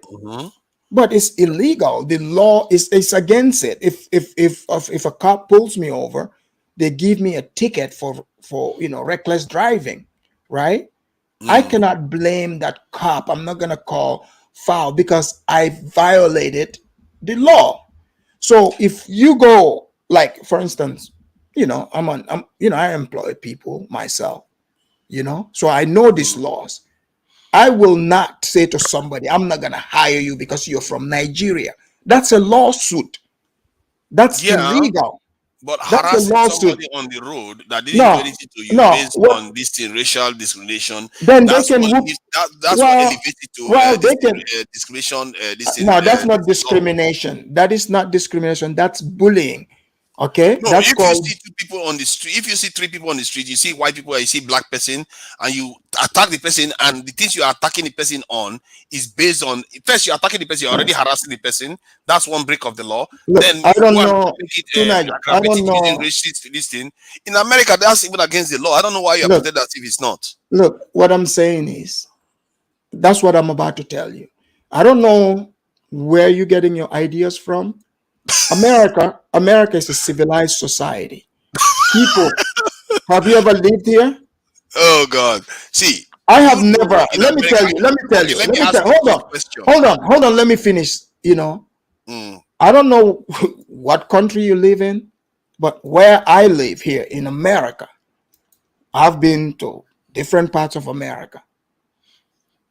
But it's illegal. The law is against it. If a cop pulls me over, they give me a ticket for you know, reckless driving, right? I cannot blame that cop. I'm not gonna call foul because I violated the law. So if you go, like, for instance, you know, I employ people myself, you know, so I know these laws. I will not say to somebody, I'm not going to hire you because you're from Nigeria. That's a lawsuit. That's illegal. But That's a harassing lawsuit. somebody on the road that didn't do anything to you based on this thing, racial discrimination, then that's they can what that's what elevates it to they can discrimination. This thing, no, that's not discrimination. That is not discrimination. That's bullying. Okay, No, that's if called. you see two people on the street, if you see three people on the street, you see white people, you see black person, and you attack the person, and the things you are attacking the person on is based on first you're attacking the person, you're already harassing the person. That's one break of the law. Look, Then I you don't go and know. make it Tonight, I don't know. using racist this thing. In America, that's even against the law. I don't know why you are Look, protected that if it's not. Look, what I'm saying is, that's what I'm about to tell you. I don't know where you're getting your ideas from. America is a civilized society. People, have you ever lived here? Oh God! See, I have never. in Let me America- tell you. Let me tell okay, you. let Let me me ask tell. you a Hold quick on. question. Hold on. Let me finish. You know, Mm. I don't know what country you live in, but where I live here in America, I've been to different parts of America.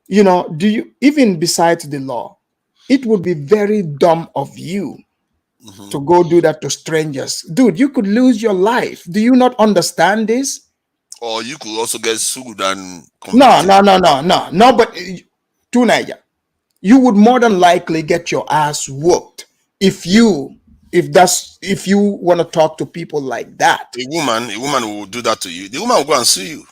You know, do you even besides the law, it would be very dumb of you to go do that to strangers. Dude, you could lose your life. Do you not understand this? Or you could also get sued and No, convicted. no, but Tunaya, you would more than likely get your ass whooped if you want to talk to people like that. A woman will do that to you. The woman will go and sue you.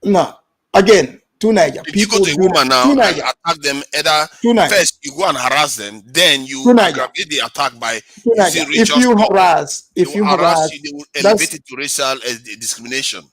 No, again, Tunaya, If you go people to a do woman that. now and Tunaya, attack them, either Tunaya, first you go and harass them, then you Tunaya, aggravate the attack by using Tunaya, racial stuff. They if will you harass harass, you, they will elevate that's it to racial discrimination.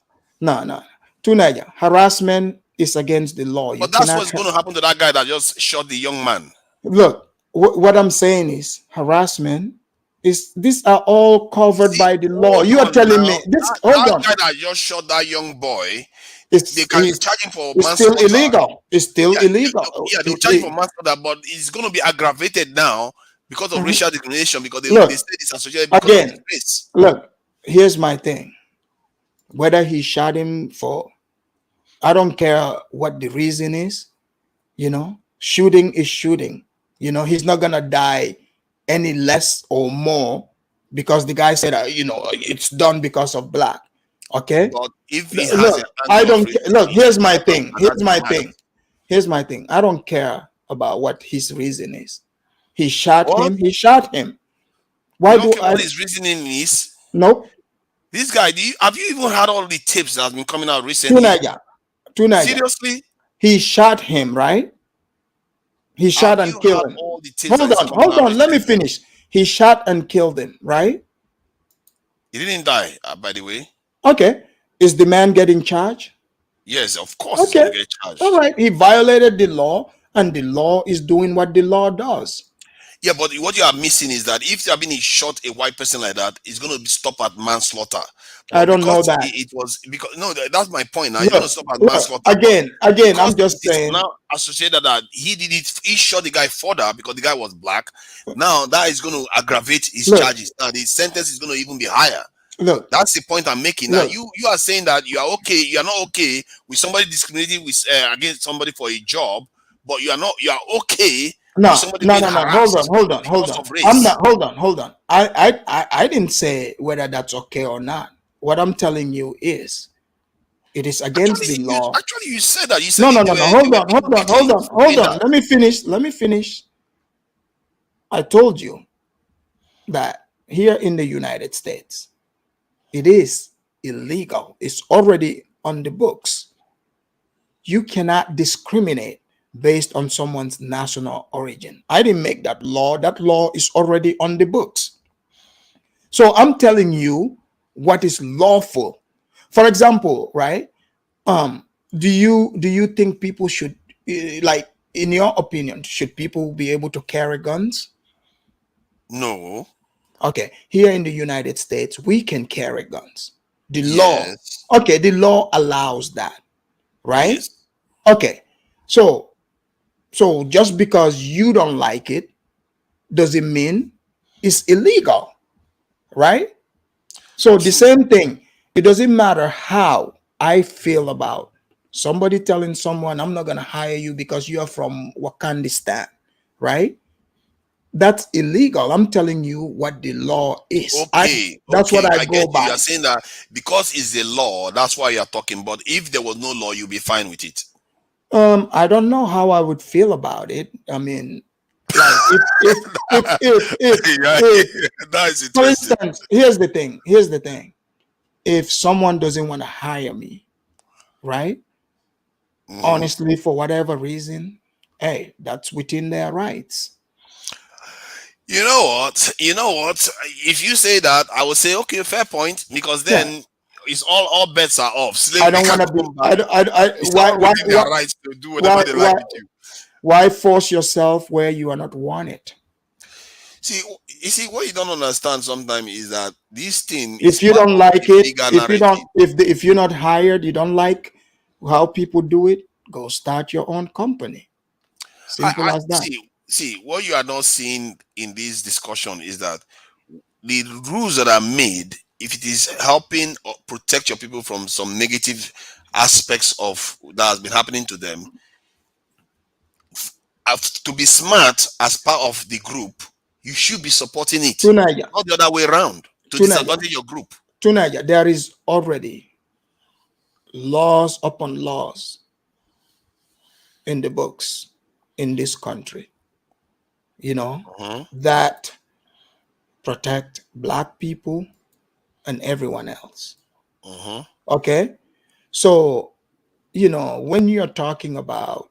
no. Tunaya, harassment is against the law. You But that's cannot what's going to happen to that guy that just shot the young man. look. What I'm saying is harassment is these are all covered by the law. You are telling me this. Hold That on. guy that just shot that young boy, It's they can charge him for it's still manslaughter. illegal. It's still illegal. Yeah, they'll charge him for manslaughter, but it's going to be aggravated now because of racial discrimination, because they Look, say it's associated because of his again, race. look, here's my thing. Whether he shot him for, I don't care what the reason is, you know, shooting is shooting. You know, he's not gonna die any less or more because the guy said, you know, it's done because of black. Okay. But if he has Look, an I angle don't of race, look. Here's my thing. and that's mad. Here's my thing. I don't care about what his reason is. He shot What? him. He shot him. Why You don't do care I? what his reasoning is? Nope. This guy, have you even had all the tips that have been coming out recently? Tunaya. Seriously? He shot him, right? He shot and killed him. All the tips Hold on. Let me finish. He shot and killed him, right? He didn't die, by the way. Okay. Is the man getting charged? Yes, of course he's going to get charged. All right. He violated the law, and the law is doing what the law does. Yeah, but what you are missing is that if you are being shot a white person like that, it's going to stop at manslaughter. I But don't know because that. it was because no, that's my point. Now it's going to Look, stop at look, manslaughter. again, But because I'm just it is saying. now associated that he did it, he shot the guy further because the guy was black. Now that is going to aggravate his Look. charges. Now the sentence is going to even be higher. Look, that's the point I'm making. Now look. you are saying that you are okay, you are not okay with somebody discriminating with against somebody for a job, but you are okay No, with somebody no, being no, no. harassed Hold on. because of race. I'm not. Hold on. I didn't say whether that's okay or not. What I'm telling you is, it is against the law. Actually, you said that. You said No. Hold on. Let me finish. I told you that here in the United States, it is illegal. It's already on the books. You cannot discriminate based on someone's national origin. I didn't make that law. That law is already on the books. So I'm telling you what is lawful. For example, right? Do you think people should, like, in your opinion, should people be able to carry guns? No. Okay, here in the United States, we can carry guns. The Yes. law, okay, the law allows that, right? Yes. Okay, so just because you don't like it doesn't mean it's illegal, right? So the same thing, it doesn't matter how I feel about somebody telling someone, I'm not going to hire you because you are from Wakandistan, right? That's illegal. I'm telling you what the law is. That's what I go get you. by. You are saying that because it's the law, that's why you are talking. But if there was no law, you'll be fine with it. I don't know how I would feel about it. I mean, like if that is for instance, here's the thing. If someone doesn't want to hire me, right? Honestly, for whatever reason, hey, that's within their rights. You know what? If you say that, I will say, okay, fair point, because then it's all bets are off. Slavery I don't want to be. Why their rights to do whatever they like with you. Why force yourself where you are not wanted? See, you see, what you don't understand sometimes is that this thing. If you don't like it, if you're not hired, you don't like how people do it, go start your own company. Simple as that. See, what you are not seeing in this discussion is that the rules that are made, if it is helping or protect your people from some negative aspects of that has been happening to them, to be smart as part of the group, you should be supporting it, not the other way around, to disadvantage your group. Tunaya, there is already laws upon laws in the books in this country, that protect Black people and everyone else. Okay, so when you're talking about,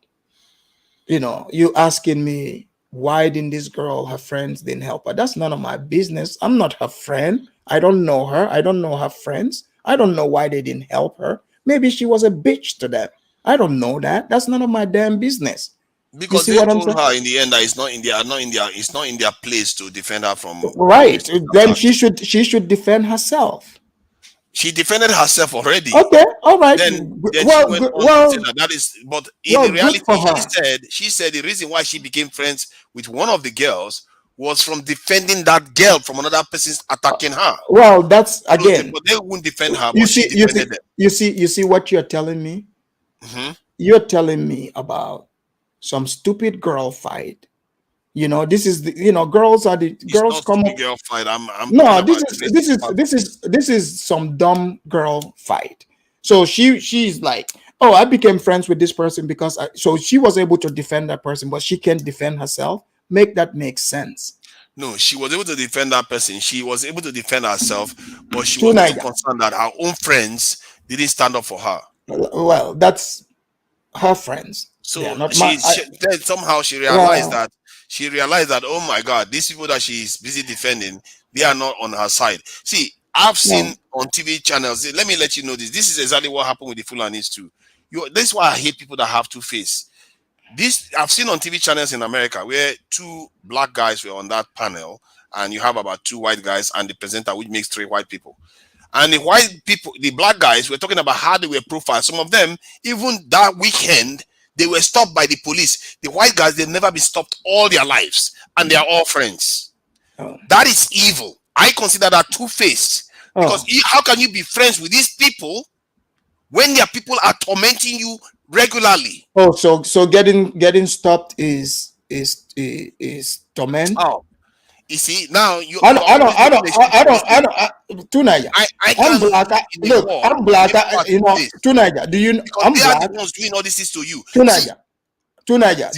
you asking me why didn't this girl, her friends didn't help her, that's none of my business. I'm not her friend. I don't know her. I don't know her friends. I don't know why they didn't help her. Maybe she was a bitch to them. I don't know that. That's none of my damn business. Because they told her in the end that it's not in their place to defend her from. Right. Then she should defend herself. She defended herself already. Okay, all right. Then she went on to say that is. But in reality, she said the reason why she became friends with one of the girls was from defending that girl from another person's attacking her. Well, that's again. But they wouldn't defend her. But she defended them. You see what you're telling me? You're telling me about some stupid girl fight. This is girls are the girls come up. Girl fight. This is some dumb girl fight. So she's like, oh, I became friends with this person because so she was able to defend that person, but she can't defend herself. Make that make sense. No, she was able to defend that person. She was able to defend herself, but she was also concerned that her own friends didn't stand up for her. Well, that's her friends. So then somehow she realized that, oh my God, these people that she's busy defending, they are not on her side. See, I've seen on TV channels. Let me let you know this. This is exactly what happened with the Fulanis too. This is why I hate people that have two faces. This I've seen on TV channels in America where 2 black guys were on that panel, and you have about 2 white guys and the presenter, which makes 3 white people. And the white people, the black guys, were talking about how they were profiled. Some of them, even that weekend, they were stopped by the police. The white guys, they've never been stopped all their lives, and they are all friends. That is evil. I consider that two-faced. Because how can you be friends with these people when their people are tormenting you regularly? Oh, so getting stopped is torment. Oh, you see now you. I don't. Tunaya. I'm black. Look, I'm black. You know, Tunaya. Do you? Because I'm they black. are the ones doing all this to you. Tunaya. Tunaya.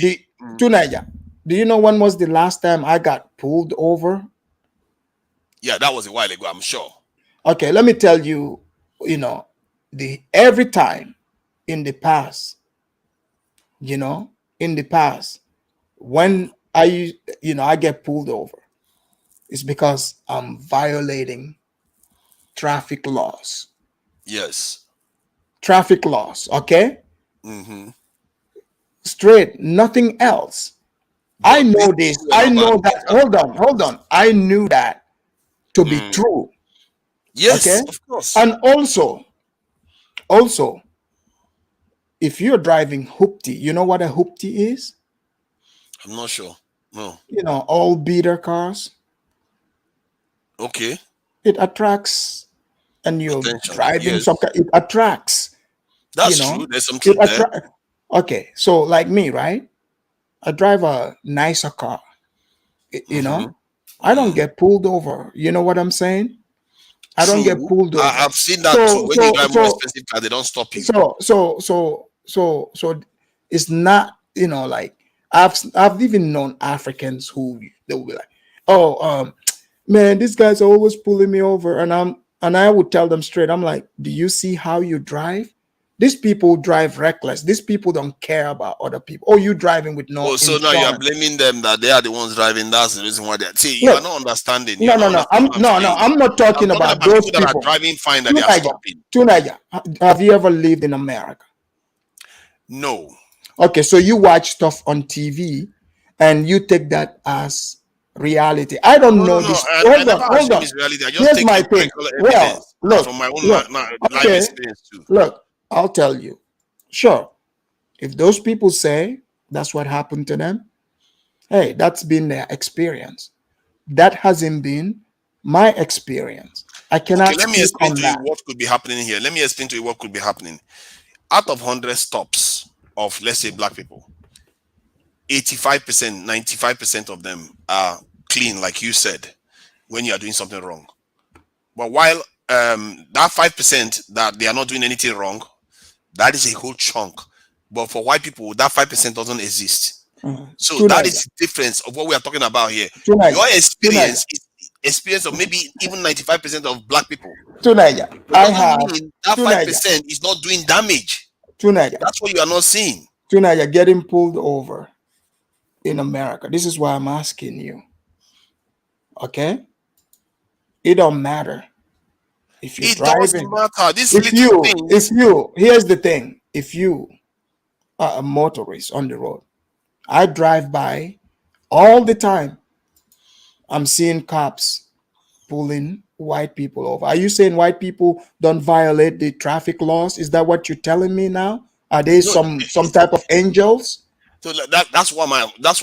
Do you know when was the last time I got pulled over? Yeah, that was a while ago, I'm sure. Okay, let me tell you. You know, every time in the past, when I get pulled over, it's because I'm violating traffic laws. Yes. Traffic laws, okay? Mm-hmm. Straight, nothing else. But I know this. I know that. Hold on. I knew that to be true. Yes, okay? Of course. And also, if you're driving hoopty, you know what a hoopty is? I'm not sure. No. You know, all beater cars. Okay. It attracts, and you're driving some car, it attracts. That's true. There's some truth there. Okay, so like me, right? I drive a nicer car. You know, I don't get pulled over. You know what I'm saying? I don't get pulled over. I've seen that too. When you drive more expensive car, they don't stop you. So it's not, you know, like I've even known Africans who they'll be like, oh, man, these guys are always pulling me over, and I would tell them straight, I'm like, do you see how you drive? These people drive reckless. These people don't care about other people. Oh, you driving with no so insurance. now you're blaming them that they are the ones driving. That's the reason why they're. See, you Look, are not understanding. No. I'm not talking about those people that are driving fine that they are stopping. Tunaya, have you ever lived in America? No. Okay, so you watch stuff on TV and you take that as reality. I don't know this. Hold on. Here's my thing. Well, look, from my own life experience too. Look, I'll tell you. Sure, if those people say that's what happened to them, hey, that's been their experience. That hasn't been my experience. I cannot. Okay, let me explain to you what could be happening here. Let me explain to you what could be happening. Out of 100 stops of, let's say, black people, 85%, 95% of them are clean, like you said, when you are doing something wrong. But while that 5% that they are not doing anything wrong, that is a whole chunk. But for white people, that 5% doesn't exist. So that is the difference of what we are talking about here. Your experience is experience of maybe even 95% of black people. That 5% is not doing damage. That's what you are not seeing. You're getting pulled over in America. This is why I'm asking you. Okay? It don't matter. If you're driving, here's the thing. If you are a motorist on the road, I drive by all the time. I'm seeing cops pulling white people over. Are you saying white people don't violate the traffic laws? Is that what you're telling me now? Are they some type of angels? So that's what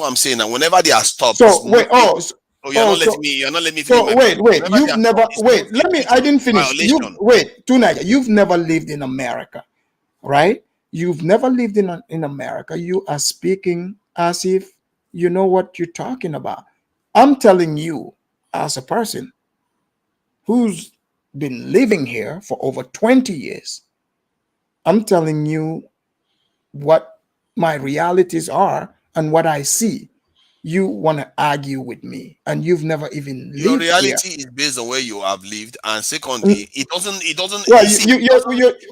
I'm saying. That whenever they are stopped, you're not letting me finish. I didn't finish. Tunaya, you've never lived in America, right? You've never lived in America. You are speaking as if you know what you're talking about. I'm telling you, as a person who's been living here for over 20 years, I'm telling you what my realities are and what I see. You want to argue with me, and you've never even lived your reality here. is based on where you have lived, and secondly, it doesn't.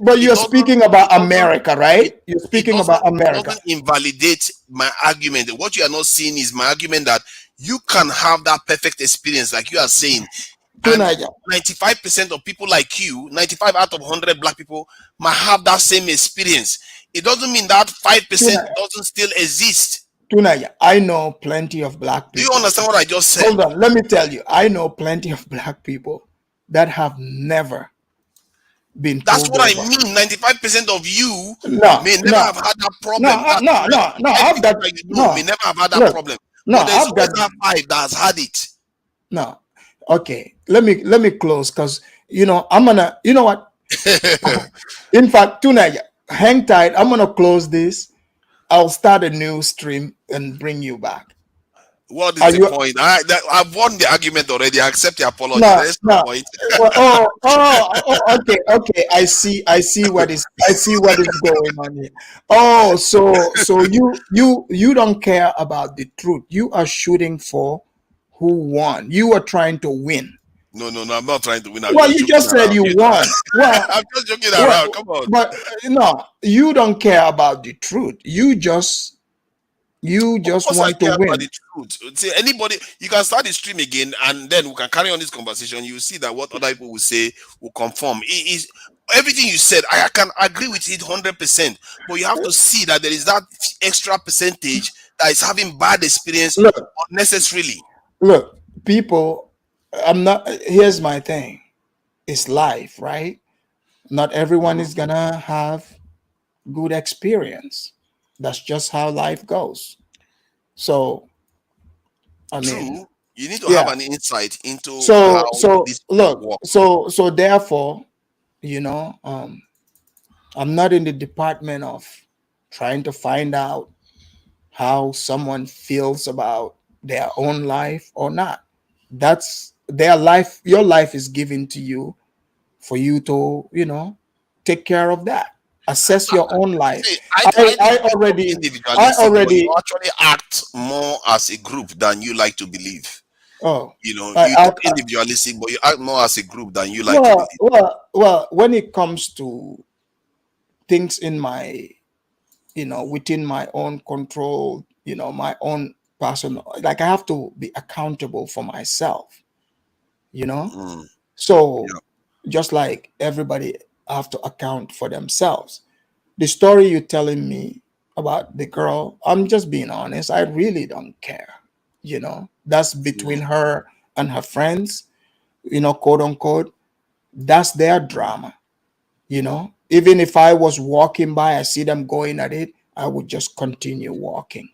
Well, you're speaking about America, right? You're speaking about America. It doesn't invalidate my argument. What you are not seeing is my argument that you can have that perfect experience, like you are saying. And 95% of people like you, 95 out of 100 black people, might have that same experience. it doesn't mean that 5% doesn't still exist. Tunaya, I know plenty of black Do people. you understand what I just said? Hold on, let me tell you. I know plenty of black people that have never been That's pulled what I over. mean. 95% of you No, may never no, have had that problem. I've got may never have had that problem. No, But there's I've got always that 5 that has had it. no. Okay, let me close because I'm gonna. You know what? In fact, tonight, hang tight. I'm gonna close this. I'll start a new stream and bring you back. What is the point? I've won the argument already. I accept the apology. No, There's no no. point. Okay. I see what is going on here. Oh, so you don't care about the truth. You are shooting for who won. You are trying to win. No, I'm not trying to win. Well, you just said you won. Well, I'm just joking around. Come on. But no, you don't care about the truth. You just want to win. About the truth. See, anybody, you can start the stream again, and then we can carry on this conversation. You see that what other people will say will confirm. It is everything you said. I can agree with it 100%. But you have to see that there is that extra percentage that is having bad experience unnecessarily. Look, people. Here's my thing. It's life, right? Not everyone is gonna have good experience. That's just how life goes. So, I mean, you need to have an insight into so this look. works. So therefore, I'm not in the department of trying to find out how someone feels about their own life or not. That's their life. Your life is given to you for you to, take care of that. Assess your own life. I already you actually act more as a group than you like to believe. You talk individualistic, but you act more as a group than you like to believe. Well, when it comes to things in my, within my own control, my own personal, like I have to be accountable for myself. So just like everybody have to account for themselves. The story you're telling me about the girl, I'm just being honest, I really don't care. That's between her and her friends, quote unquote. That's their drama. Even if I was walking by, I see them going at it, I would just continue walking.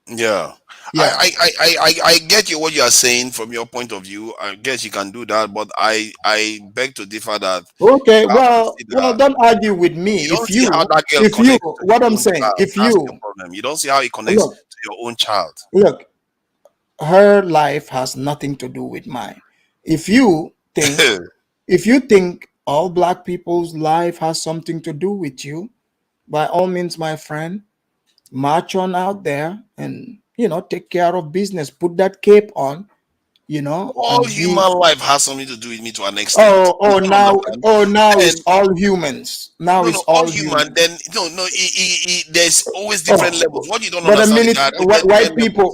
Yeah. I get you what you are saying from your point of view. I guess you can do that, but I beg to differ that. Okay, well, don't argue with me. What I'm saying, you don't see how it connects to your own child. Look, her life has nothing to do with mine. If you think all black people's life has something to do with you, by all means, my friend, march on out there and take care of business. Put that cape on, all human life has something to do with me to an extent. Now it's all humans. Now it's all human. Then there's always different levels. What you don't understand is that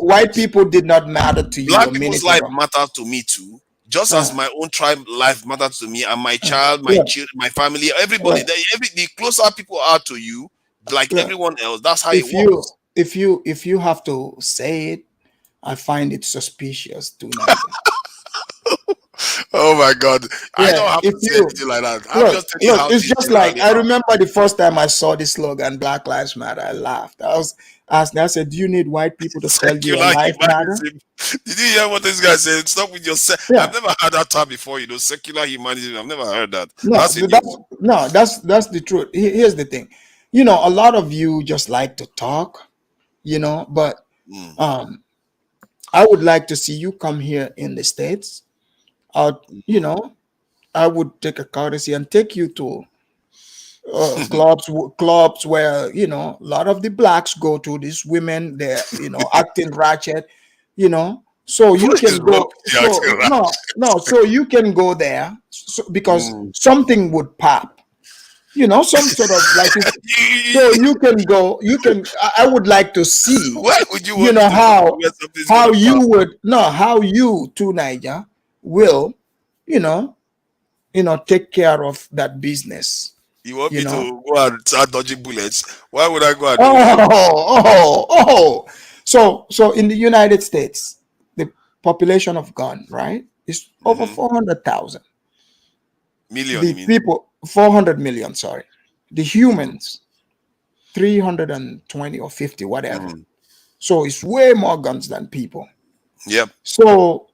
white people did not matter to you. Black people's life matters to me too. Just as my own tribe life matters to me, and my child, my children, my family, everybody. The closer people are to you, like everyone else, that's how it works. If you have to say it, I find it suspicious too. Oh my God! I don't have to say anything like that. I'm just telling you how it's just like I remember the first time I saw the slogan "Black Lives Matter." I laughed. I said, "Do you need white people to tell you your life matter?" Did you hear what this guy said? Stop with your. I've never heard that term before. Secular humanism. I've never heard that. That's the truth. Here's the thing. A lot of you just like to talk. But I would like to see you come here in the States. I would take a courtesy and take you to clubs where a lot of the blacks go to. These women, they're acting ratchet, so you can go. So you can go there because something would pop. Some sort of like so you can go. I would like to see. Why would you? How you to Niger will, take care of that business. You want You me know. to go and start dodging bullets? Why would I go and do Oh. So in the United States, the population of gun, right, is over 400,000. million? You The mean? people, 400 million, sorry. The humans, 320 or 50, whatever. So it's way more guns than people. Yep. So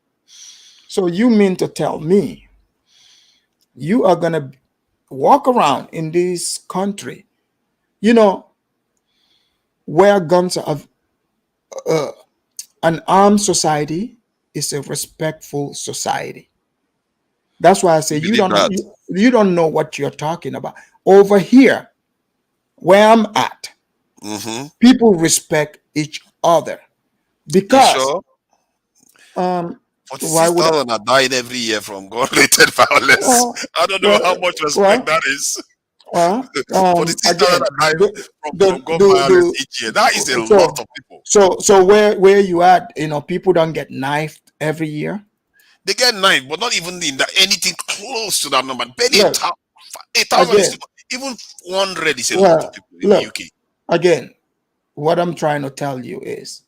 you mean to tell me you are gonna walk around in this country, you know, where guns are an armed society is a respectful society. That's why I say you believe that? you don't know what you're talking about. Over here, where I'm at, people respect each other You because sure? why would 46,000 are dying every year from gun-related violence. I don't know how much respect that is. 46,000 again, are dying from gun violence each year. That is a lot of people. So where you at, you know, people don't get knifed every year. They get 9, but not even in that anything close to that number. Barely Look, 1,000 is again, even 100 is a lot of people in the UK. Again, what I'm trying to tell you is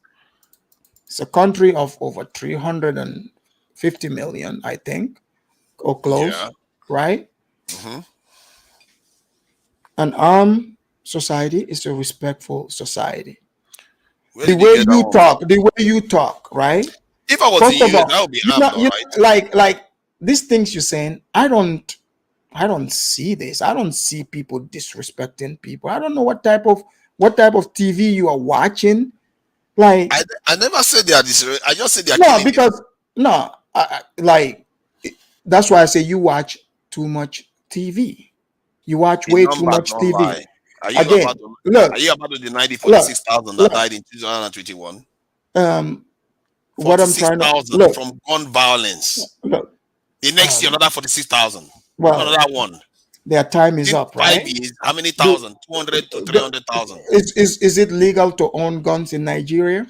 it's a country of over 350 million, I think, or close, right? An armed society is a respectful society. The way you talk, right? If I was First in of US, all, that would be armed, all right? like these things you're saying, I don't see this. I don't see people disrespecting people. I don't know what type of TV you are watching. Like I never said they are this. I just said they are killing because that's why I say you watch too much TV. You watch the way too numbers much don't TV. lie. Are you Again, about to deny the 46,000 that died in 2021? What I'm trying to 46,000 from gun violence. The next year, another 46,000. Well, another one. Their time is up, right? 5 years, how many thousand? 200 to 300,000. Is it legal to own guns in Nigeria?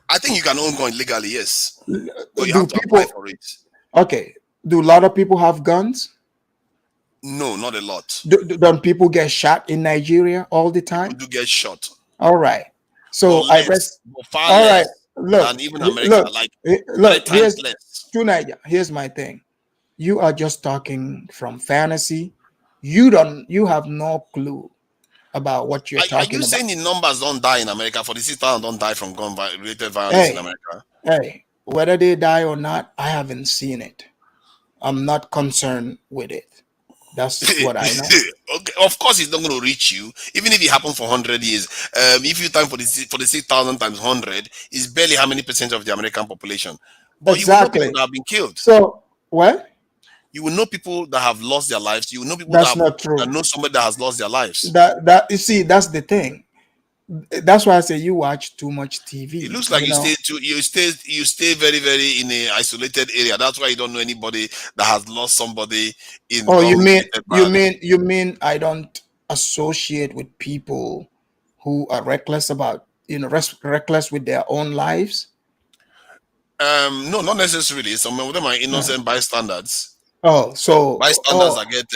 I think you can own guns legally, yes. But you have to apply for it. Okay. Do a lot of people have guns? No, not a lot. Don't people get shot in Nigeria all the time? People do get shot. All right. So but far all less right. Look, than even America. Look. Here's my thing. You are just talking from fantasy. You have no clue about what you're talking about. Are you saying the numbers don't die in America? 46,000 don't die from gun-related violence in America? Hey, whether they die or not, I haven't seen it. I'm not concerned with it. That's what I know. Okay, of course, it's not going to reach you, even if it happened for 100 years. If you time for the 6,000 times 100, it's barely how many percent of the American population. But you will know people that have been killed. So what? You will know people that have lost their lives. You will know people That's that not true. know somebody that has lost their lives. That you see, that's the thing. That's why I say you watch too much TV. It looks like you stay very, very in a isolated area. That's why you don't know anybody that has lost somebody in. Oh, you mean I don't associate with people who are reckless about reckless with their own lives? No, not necessarily. Some of them are innocent bystanders. Oh, so bystanders that get.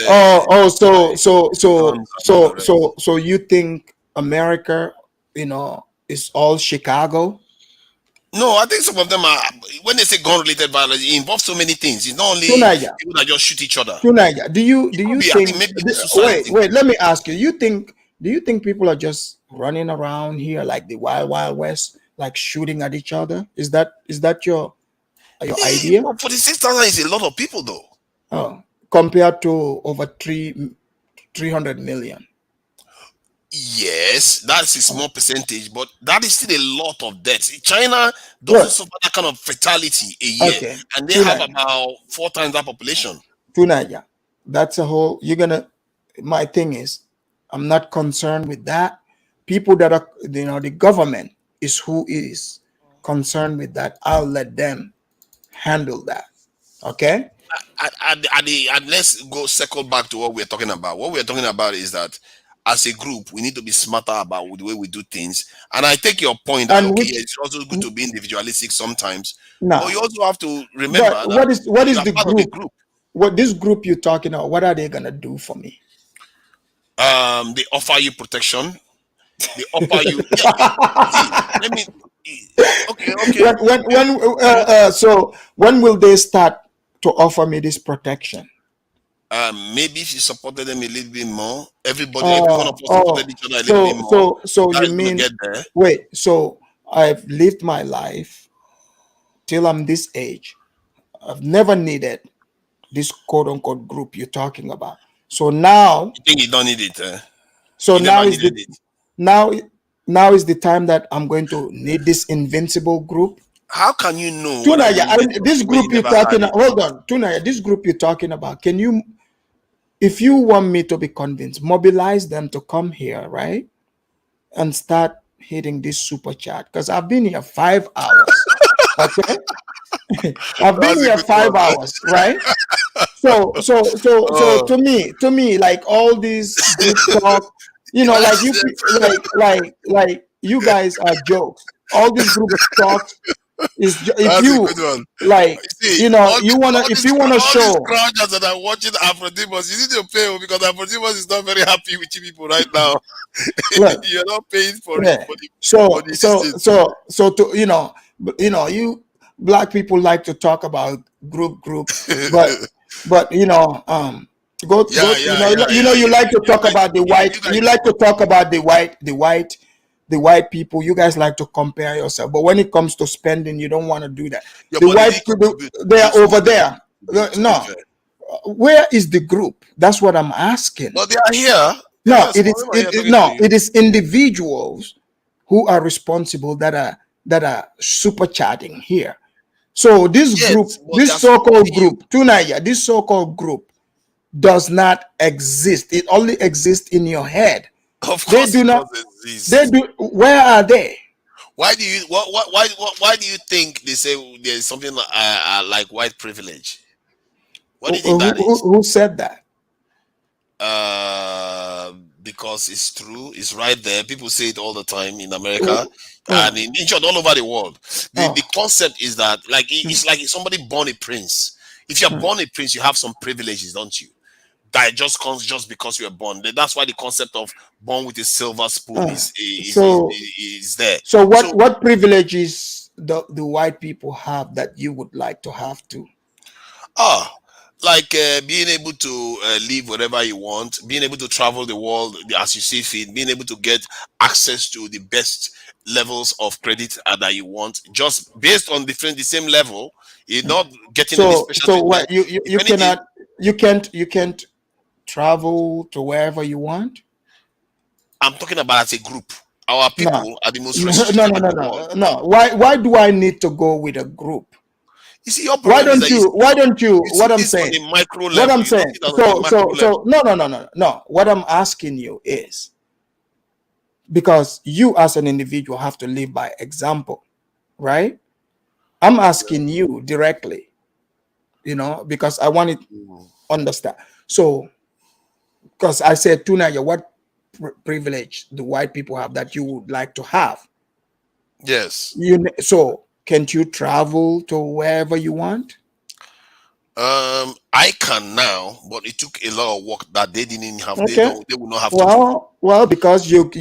So you think America, is all Chicago? No, I think some of them are. When they say gun-related violence, it involves so many things. It's not only people that just shoot each other. Do you think? Wait. Let me ask you. Do you think people are just running around here like the Wild West, like shooting at each other? Is that your idea? 46,000 is a lot of people, though. Oh, compared to over 300 million. Yes, that's a small percentage, but that is still a lot of deaths. China doesn't suffer that kind of fatality a year, and they have about 4 times that population. Tunaya, that's a whole. My thing is, I'm not concerned with that. People that are, the government is who is concerned with that. I'll let them handle that. Okay. And let's go circle back to what we're talking about. What we're talking about is that as a group, we need to be smarter about the way we do things. And I take your point that it's also good to be individualistic sometimes. No. But you also have to remember what is the group? What this group you're talking about? What are they gonna do for me? They offer you protection. They offer you. Yeah, see, let me. Okay. So when will they start to offer me this protection? Maybe if you supported them a little bit more, every one of us supported each other a little bit more. So that you is gonna mean get there. wait? So I've lived my life till I'm this age. I've never needed this quote unquote group you're talking about. So now, You think you don't need it? so You now never is the needed it. now is the time that I'm going to need this invincible group. How can you know what I Tunaya, needed this when you group you're never had talking. it? Hold on, Tunaya, this group you're talking about. Can you, if you want me to be convinced, mobilize them to come here, right, and start hitting this super chat? Because I've been here 5 hours. Okay, I've been That's a here good 5 one. hours, right? So to me, like all these group talk, like you like you guys are jokes. All these group talks is if That's a you good one. like, You see, if you wanna all these show. crowders that are watching Aphrodimos, you need to pay because Aphrodimos is not very happy with you people right now. Look, You're not paying for yeah. it. For So the so distance. so to you black people like to talk about group, but you like to talk about the white. You like to talk about the white people. You guys like to compare yourself, but when it comes to spending, you don't want to do that. Yeah, The but white people, they are over there. No, where is the group? That's what I'm asking. But they are here. No, Some of them are here talking to no, you. it is individuals who are responsible that are super chatting here. So this group, this so-called group, Tunaya, this so-called group does not exist. It only exists in your head. Of course, They do not exist. They do. Where are they? Why do you why do you think they say there's something like white privilege? What do you think that is? Who said that? Because it's true, it's right there. People say it all the time in America and in short, all over the world. The concept is that it's like if somebody born a prince. If you're born a prince, you have some privileges, don't you? That just comes just because you're born. That's why the concept of born with a silver spoon is there. So what privileges the white people have that you would like to have too? Like being able to live wherever you want, being able to travel the world as you see fit, being able to get access to the best levels of credit that you want, just based on the same level. You're not getting any special So what treatment. you can't travel to wherever you want? I'm talking about as a group. Our people are the most restricted in the world. No. Why do I need to go with a group? You see, your problem Why don't you? What I'm on saying. a micro What level. I'm saying. So no. What I'm asking you is, because you as an individual have to live by example, right? I'm asking you directly, because I want to understand. So, because I said, Tunaya, what privilege do white people have that you would like to have? Yes. So, can't you travel to wherever you want? I can now, but it took a lot of work that they didn't have. Okay. They will not have to do. Well, because you had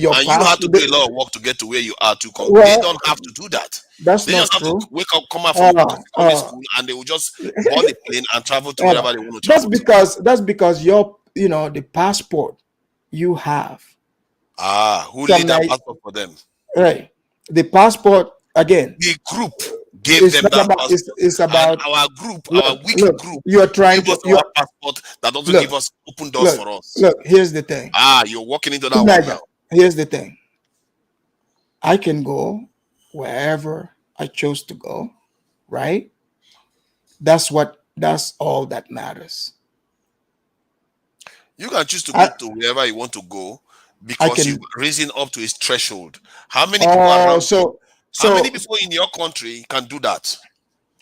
to do a lot of work to get to where you are to come. They don't have to do that. That's they not just true. have to wake up, come out from secondary school, and they will just board the plane and travel to wherever they want to travel. That's because your the passport you have. Who laid that passport for them? Right. The passport again. The group gave them that passport. It's about and our group, our weak group. You are trying to your passport that doesn't give us open doors for us. Look, here's the thing. You're walking into that one now. Here's the thing. I can go wherever I chose to go, right? That's all that matters. You can choose to go to wherever you want to go because you've risen up to its threshold. How many people around? How many people in your country can do that?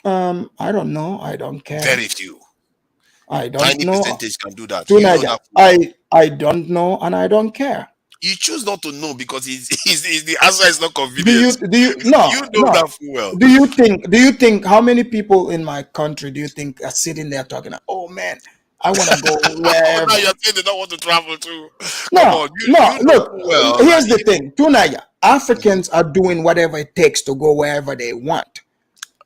I don't know. I don't care. Very few. I don't Tiny know. percentage can do that. I don't know, and I don't care. You choose not to know because the answer is not convenient. Do you know that full well? Do you think how many people in my country do you think are sitting there talking? Oh man, I want to go Oh, wherever. now you're saying they don't want to travel too. No, Come on, no. you know Look, well. here's the thing, Tunaya. Africans are doing whatever it takes to go wherever they want.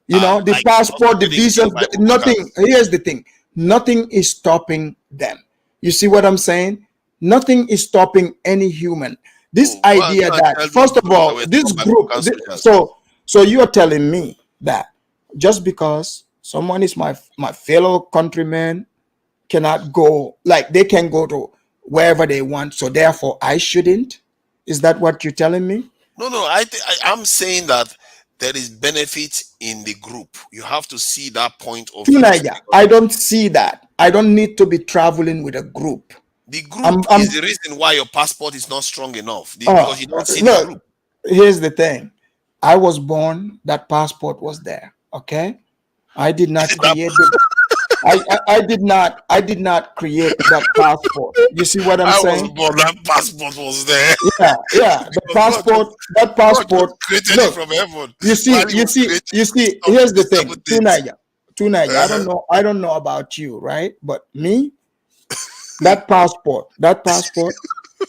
You know, the like passport, the getting visas, killed by nothing. Boko Here's the thing: nothing is stopping them. You see what I'm saying? Nothing is stopping any human. This idea that, first of all, this group. So you are telling me that just because someone is my fellow countryman cannot go, like they can go to wherever they want, so therefore I shouldn't? Is that what you're telling me? No, I'm saying that there is benefit in the group. You have to see that point of view. Tunaya, I don't see that. I don't need to be traveling with a group. The group is the reason why your passport is not strong enough because you don't see the group. Here's the thing. I was born, that passport was there. Okay. I did not create the I did not create that passport. You see what I'm saying? I was born, that passport was there. Yeah. The passport, that passport created look, it from heaven. You see, here's the thing. Tunaya, I don't know about you, right? But me, that passport,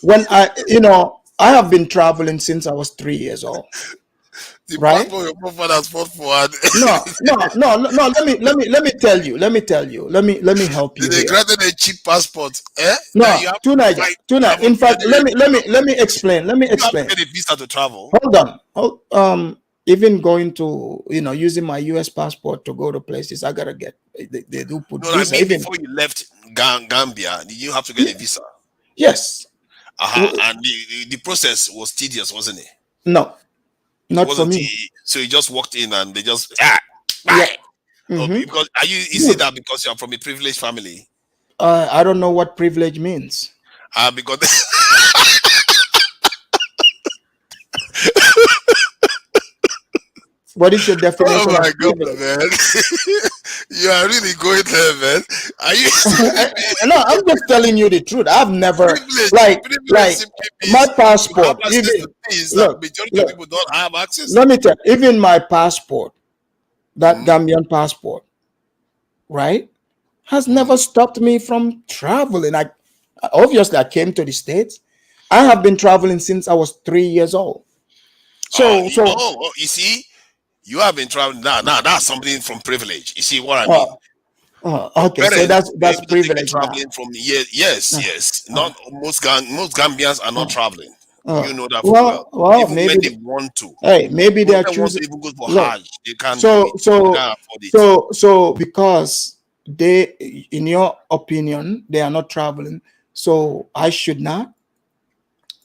when I have been traveling since I was 3 years old. The right? passport your forefathers fought for. No. Let me tell you. Let me help you They here. granted a cheap passport. No, Tunaya. In fact, let me explain. You have to get a visa to travel. Hold on. Even going to using my U.S. passport to go to places, I gotta get. They do put visa. I mean, before you left Gambia, you have to get a visa. Yes. And the process was tedious, wasn't it? No, not for me. So you just walked in and they just because you see that because you are from a privileged family. I don't know what privilege means. Because what is your definition? Oh my God, man! You are really going there, man. Are you? No, I'm just telling you the truth. I've never like my passport. Look, majority of people don't have access. Let me tell you, even my passport, that Gambian passport, right, has never stopped me from traveling. Obviously I came to the States. I have been traveling since I was 3 years old. You see, you have been traveling now. That's something from privilege. You see what I mean? Okay, so that's privilege traveling now. from yes. Not most Gambians are not traveling. You know that well, even maybe when they want to. Hey, maybe they are choosing. Want to even go for Hajj. They can't. So because they, in your opinion, they are not traveling. So I should not.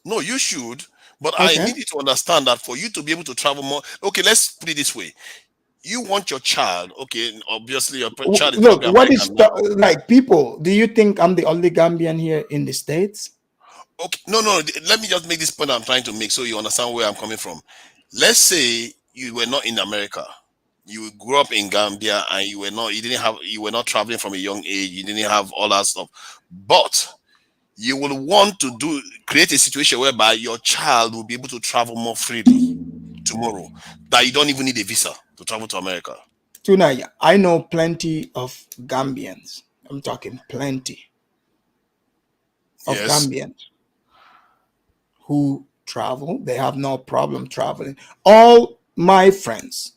No, you should. But Okay. I need you to understand that for you to be able to travel more. Okay, let's put it this way. You want your child. Okay, obviously your child is Look, probably what is American. like people? Do you think I'm the only Gambian here in the States? Okay, no. Let me just make this point I'm trying to make so you understand where I'm coming from. Let's say you were not in America. You grew up in Gambia and you were not traveling from a young age. You didn't have all that stuff. But you will want to create a situation whereby your child will be able to travel more freely tomorrow. That you don't even need a visa to travel to America. Tunaya, I know plenty of Gambians. I'm talking plenty of Gambians who travel. They have no problem traveling. All my friends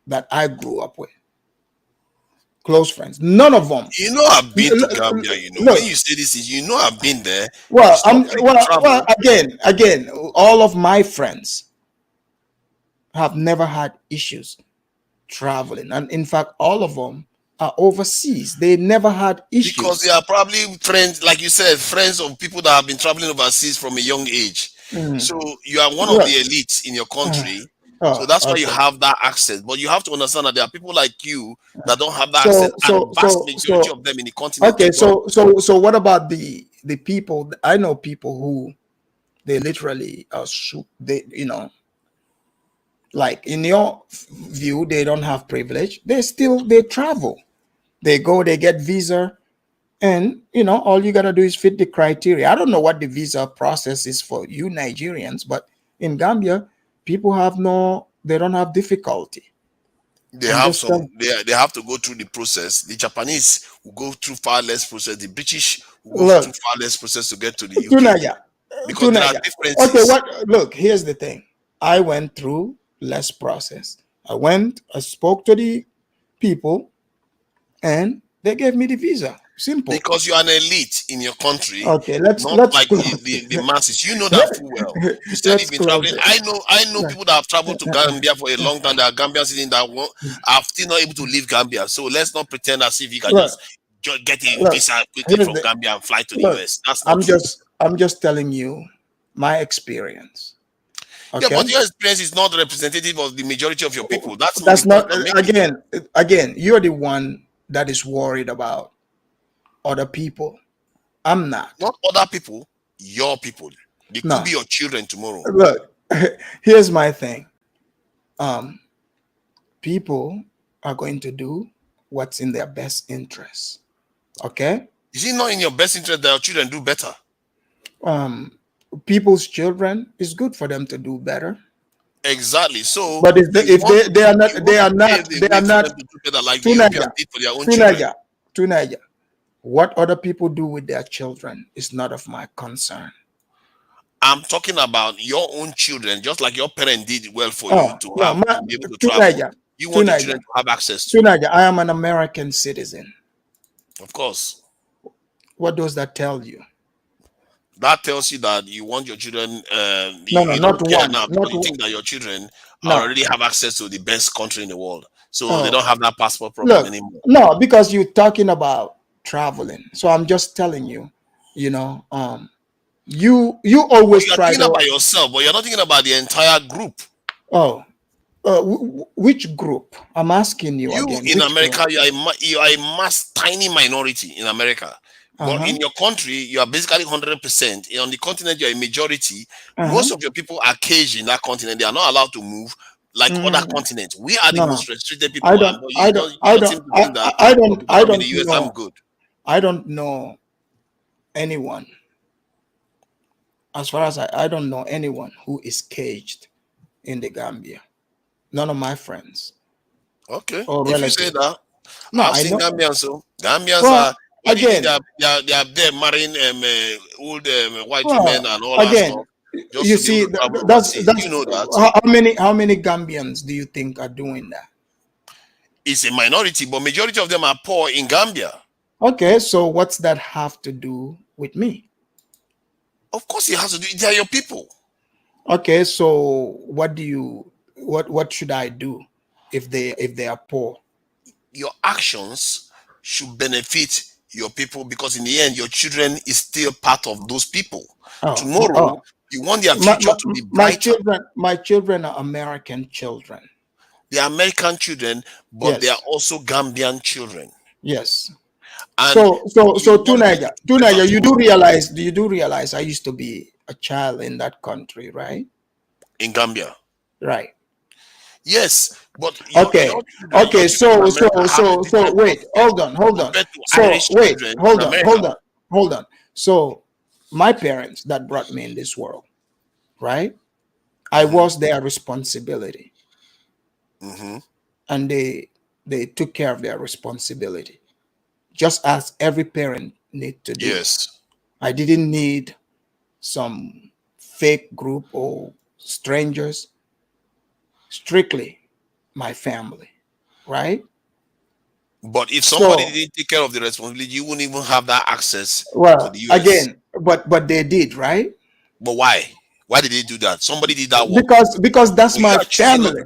that I grew up with, close friends, none of them. I've been to Gambia. When you say this, I've been there. Well, again, all of my friends have never had issues traveling, and in fact, all of them are overseas. They never had issues because they are probably friends, like you said, friends of people that have been traveling overseas from a young age. So you are one of the elites in your country. So that's why you have that access. But you have to understand that there are people like you that don't have that access, and vast majority of them in the continent. Okay, so what about the people? I know people who they literally like in your view, they don't have privilege. They travel. They go, they get visa, and all you gotta do is fit the criteria. I don't know what the visa process is for you Nigerians, but in Gambia, people they don't have difficulty. They I'm have just some. They have to go through the process. The Japanese will go through far less process. The British will go through look, far less process to get to the UK Tunaya, because there are Tunaya. Okay, differences. what? Look, here's the thing. I went through less process. I spoke to the people, and they gave me the visa. Simple. Because you are an elite in your country, Okay, let's not like close the masses. You know that full well. You said let's you've been close traveling. it. I know people that have traveled to Gambia for a long time. There are Gambians sitting that are still not able to leave Gambia. So let's not pretend as if you can Look, just get a look, visa quickly here's from the Gambia and fly to the look. US. That's not true. I'm just telling you my experience. Yeah, Okay, but your experience is not representative of the majority of your people. That's not that's the point not I'm making. again. You're the one that is worried about other people. I'm not. Not other people, your people. They could No. be your children tomorrow. Look, here's my thing. People are going to do what's in their best interest. Okay? Is it not in your best interest that your children do better? People's children, it's good for them to do better. Exactly. So, But if they are not to do better like the Europeans did for their own children. Tunaya, what other people do with their children is not of my concern. I'm talking about your own children, just like your parent did well for you to be able to travel. You want your children to have access to. Tunaya, I am an American citizen. Of course. What does that tell you? That tells you that you want your children. No, you not don't care one. now because you think that your children already have access to the best country in the world, so they don't have that passport problem anymore. No, because you're talking about traveling. So I'm just telling you, you always You're try thinking about yourself, but you're not thinking about the entire group. Which group? I'm asking you again. In America, you are a tiny minority in America. But in your country, you are basically 100%. On the continent, you are a majority. Most of your people are caged in that continent. They are not allowed to move like other continents. We are the most restricted people. I don't know anyone. As far as I don't know anyone who is caged in the Gambia. None of my friends. Okay. Or if relatives. You say that, no, I've seen Gambians. So Gambians are again. They are there marrying old white women and all that stuff. You see, that's you know that. How many Gambians do you think are doing that? It's a minority, but majority of them are poor in Gambia. Okay, so what's that have to do with me? Of course, it has to do. They are your people. Okay, so what should I do if they are poor? Your actions should benefit your people because in the end, your children is still part of those people. Tomorrow, you want their future to be brighter. My children are American children. They are American children, but they are also Gambian children. Yes. And so Tunaya, you do realize I used to be a child in that country, right? In Gambia. Right. Yes, but okay. So wait, hold on. Hold on. So my parents that brought me in this world, right? I was their responsibility. And they took care of their responsibility. Just as every parent need to do. Yes. I didn't need some fake group or strangers. Strictly my family, right? But if somebody didn't take care of the responsibility, you wouldn't even have that access to the US. Again, but they did, right? But why? Why did they do that? Somebody did that work. Because that's my family.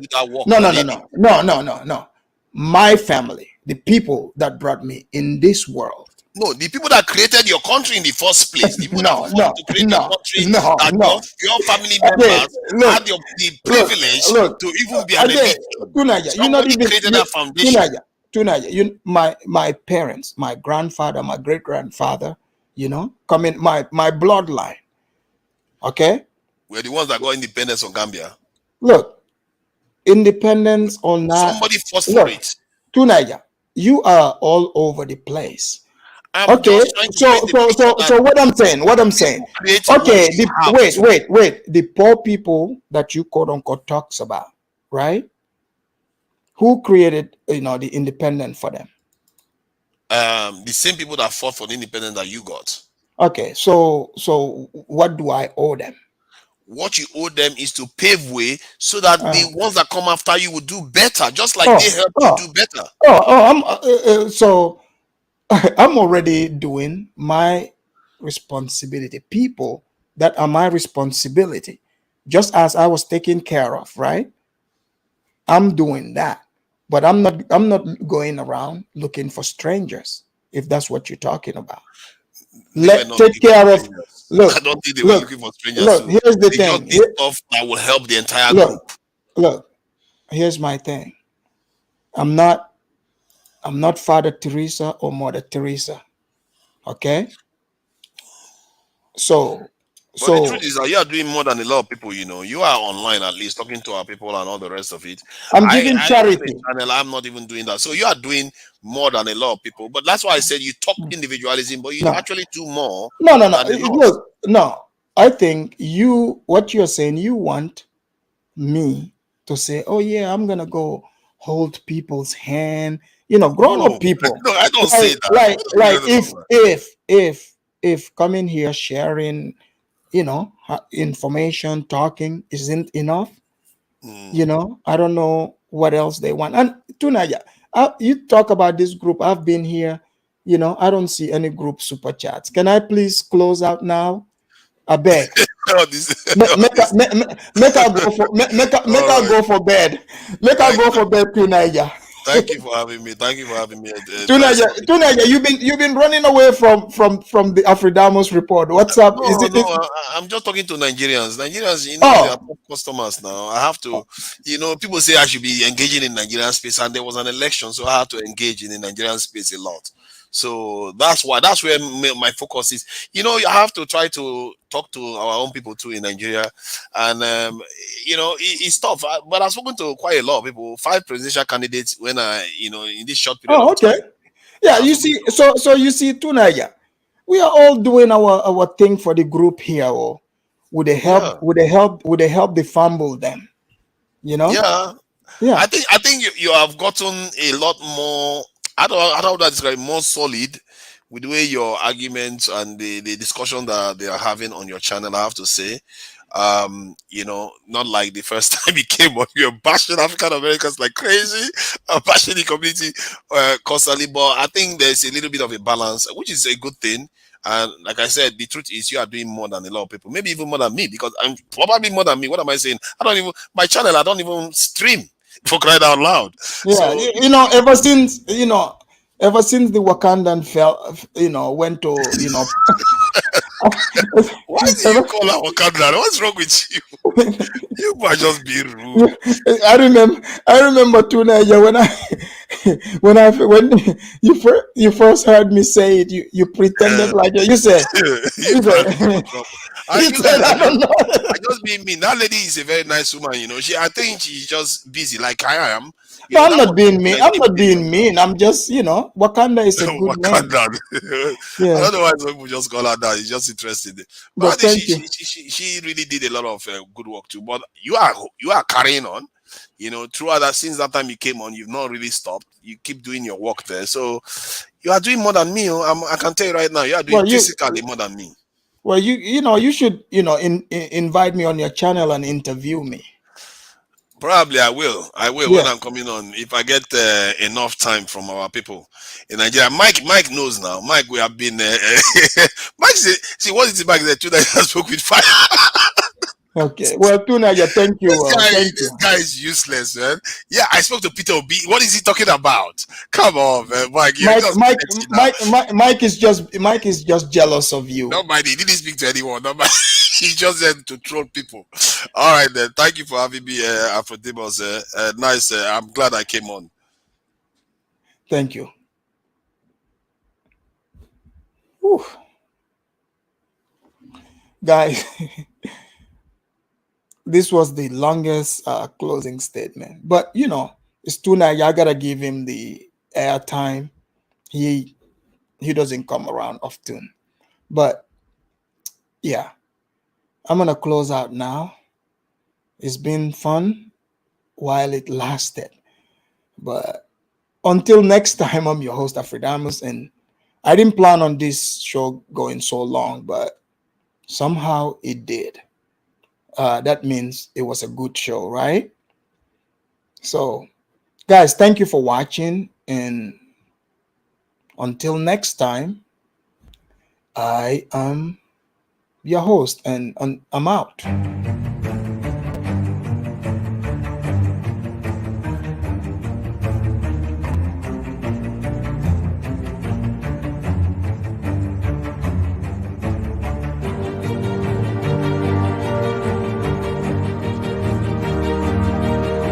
No. My family, the people that brought me in this world. No, the people that created your country in the first place. The people that fought to create your country. Your family members had the privilege to even be an elite. Somebody created that foundation. Tunaya, my parents, my grandfather, my great grandfather, come in my bloodline. Okay. We're the ones that got independence from Gambia. Look, independence or not. Somebody fought for it. Tunaya, you are all over the place. Okay, so what I'm saying. Okay, wait. The poor people that you quote unquote talks about, right? Who created, the independent for them? The same people that fought for the independence that you got. Okay, so what do I owe them? What you owe them is to pave way so that the ones that come after you will do better, just like they helped you do better. So I'm already doing my responsibility. People that are my responsibility, just as I was taken care of, right? I'm doing that, but I'm not going around looking for strangers. If that's what you're talking about, take care of. Look, I don't think they were looking for strangers. Look, here's the they thing. Just did stuff that will help the entire group. Look, here's my thing. I'm not Father Teresa or Mother Teresa. Okay. But the truth is that you are doing more than a lot of people. You are online at least talking to our people and all the rest of it. I'm giving charity. I'm not even doing that. So you are doing more than a lot of people. But that's why I said you talk individualism, but you actually do more. No. Look, no. I think what you're saying, you want me to say, oh yeah, I'm gonna go hold people's hand. Grown-up people. No, I don't say that. If coming here sharing, information, talking isn't enough, I don't know what else they want. And Tunaya, you talk about this group. I've been here, I don't see any group super chats. Can I please close out now? I beg. Make her go for bed. Make her go for bed, Tunaya. Thank you for having me. Tunaya, you've been running away from the Afridamos report. What's up? I'm just talking to Nigerians. They are top customers now. I have to, people say I should be engaging in Nigerian space, and there was an election, so I have to engage in the Nigerian space a lot. So that's where my focus is. I have to try to talk to our own people too in Nigeria, and it's tough. But I've spoken to quite a lot of people, 5 presidential candidates when in this short period of time. Yeah, you see, so you see, Tunaya, we are all doing our thing for the group here. Would they help? Would they help the fumble them? Yeah. I think you have gotten a lot more. I don't know that's like more solid with the way your arguments and the discussion that they are having on your channel. I have to say, not like the first time you came on, you're bashing African Americans like crazy, bashing the community constantly. But I think there's a little bit of a balance, which is a good thing. And like I said, the truth is you are doing more than a lot of people, maybe even more than me, because I'm probably more than me. What am I saying? My channel, I don't even stream. For crying out loud. Yeah, so, ever since the Wakandan went to, Why do you call her Wakandan? What's wrong with you? You might just be rude. I remember Tunaya when you first heard me say it, you pretended like you said. I don't know. I just being mean. That lady is a very nice woman, I think she's just busy like I am. No, I'm not being mean. I'm not being mean. I'm just, Wakanda is a good name. I don't know why some people just call her that. It's just interesting. But I think she really did a lot of good work too. But you are carrying on. Throughout that, since that time you came on, you've not really stopped. You keep doing your work there. So you are doing more than me. I can tell you right now, you are doing physically more than me. Well, you should invite me on your channel and interview me. Probably I will when I'm coming on, if I get enough time from our people in Nigeria. Mike knows now. Mike, we have been Mike see what is it back there too that I spoke with fire. Okay, well, Tunaya, thank you. This guy is useless, man. Yeah, I spoke to Peter Obi. What is he talking about? Come on, man, Mike. Mike is just jealous of you. Nobody. He didn't speak to anyone. Nobody. He just said to troll people. All right, then. Thank you for having me, Afrodimos. Nice. I'm glad I came on. Thank you. Whew. Guys. This was the longest closing statement, but it's Tunaya. I gotta give him the airtime. He doesn't come around often, but yeah, I'm gonna close out now. It's been fun while it lasted. But until next time, I'm your host, Afridamus, and I didn't plan on this show going so long, but somehow it did. That means it was a good show, right? So, guys, thank you for watching, and until next time, I am your host, and I'm out.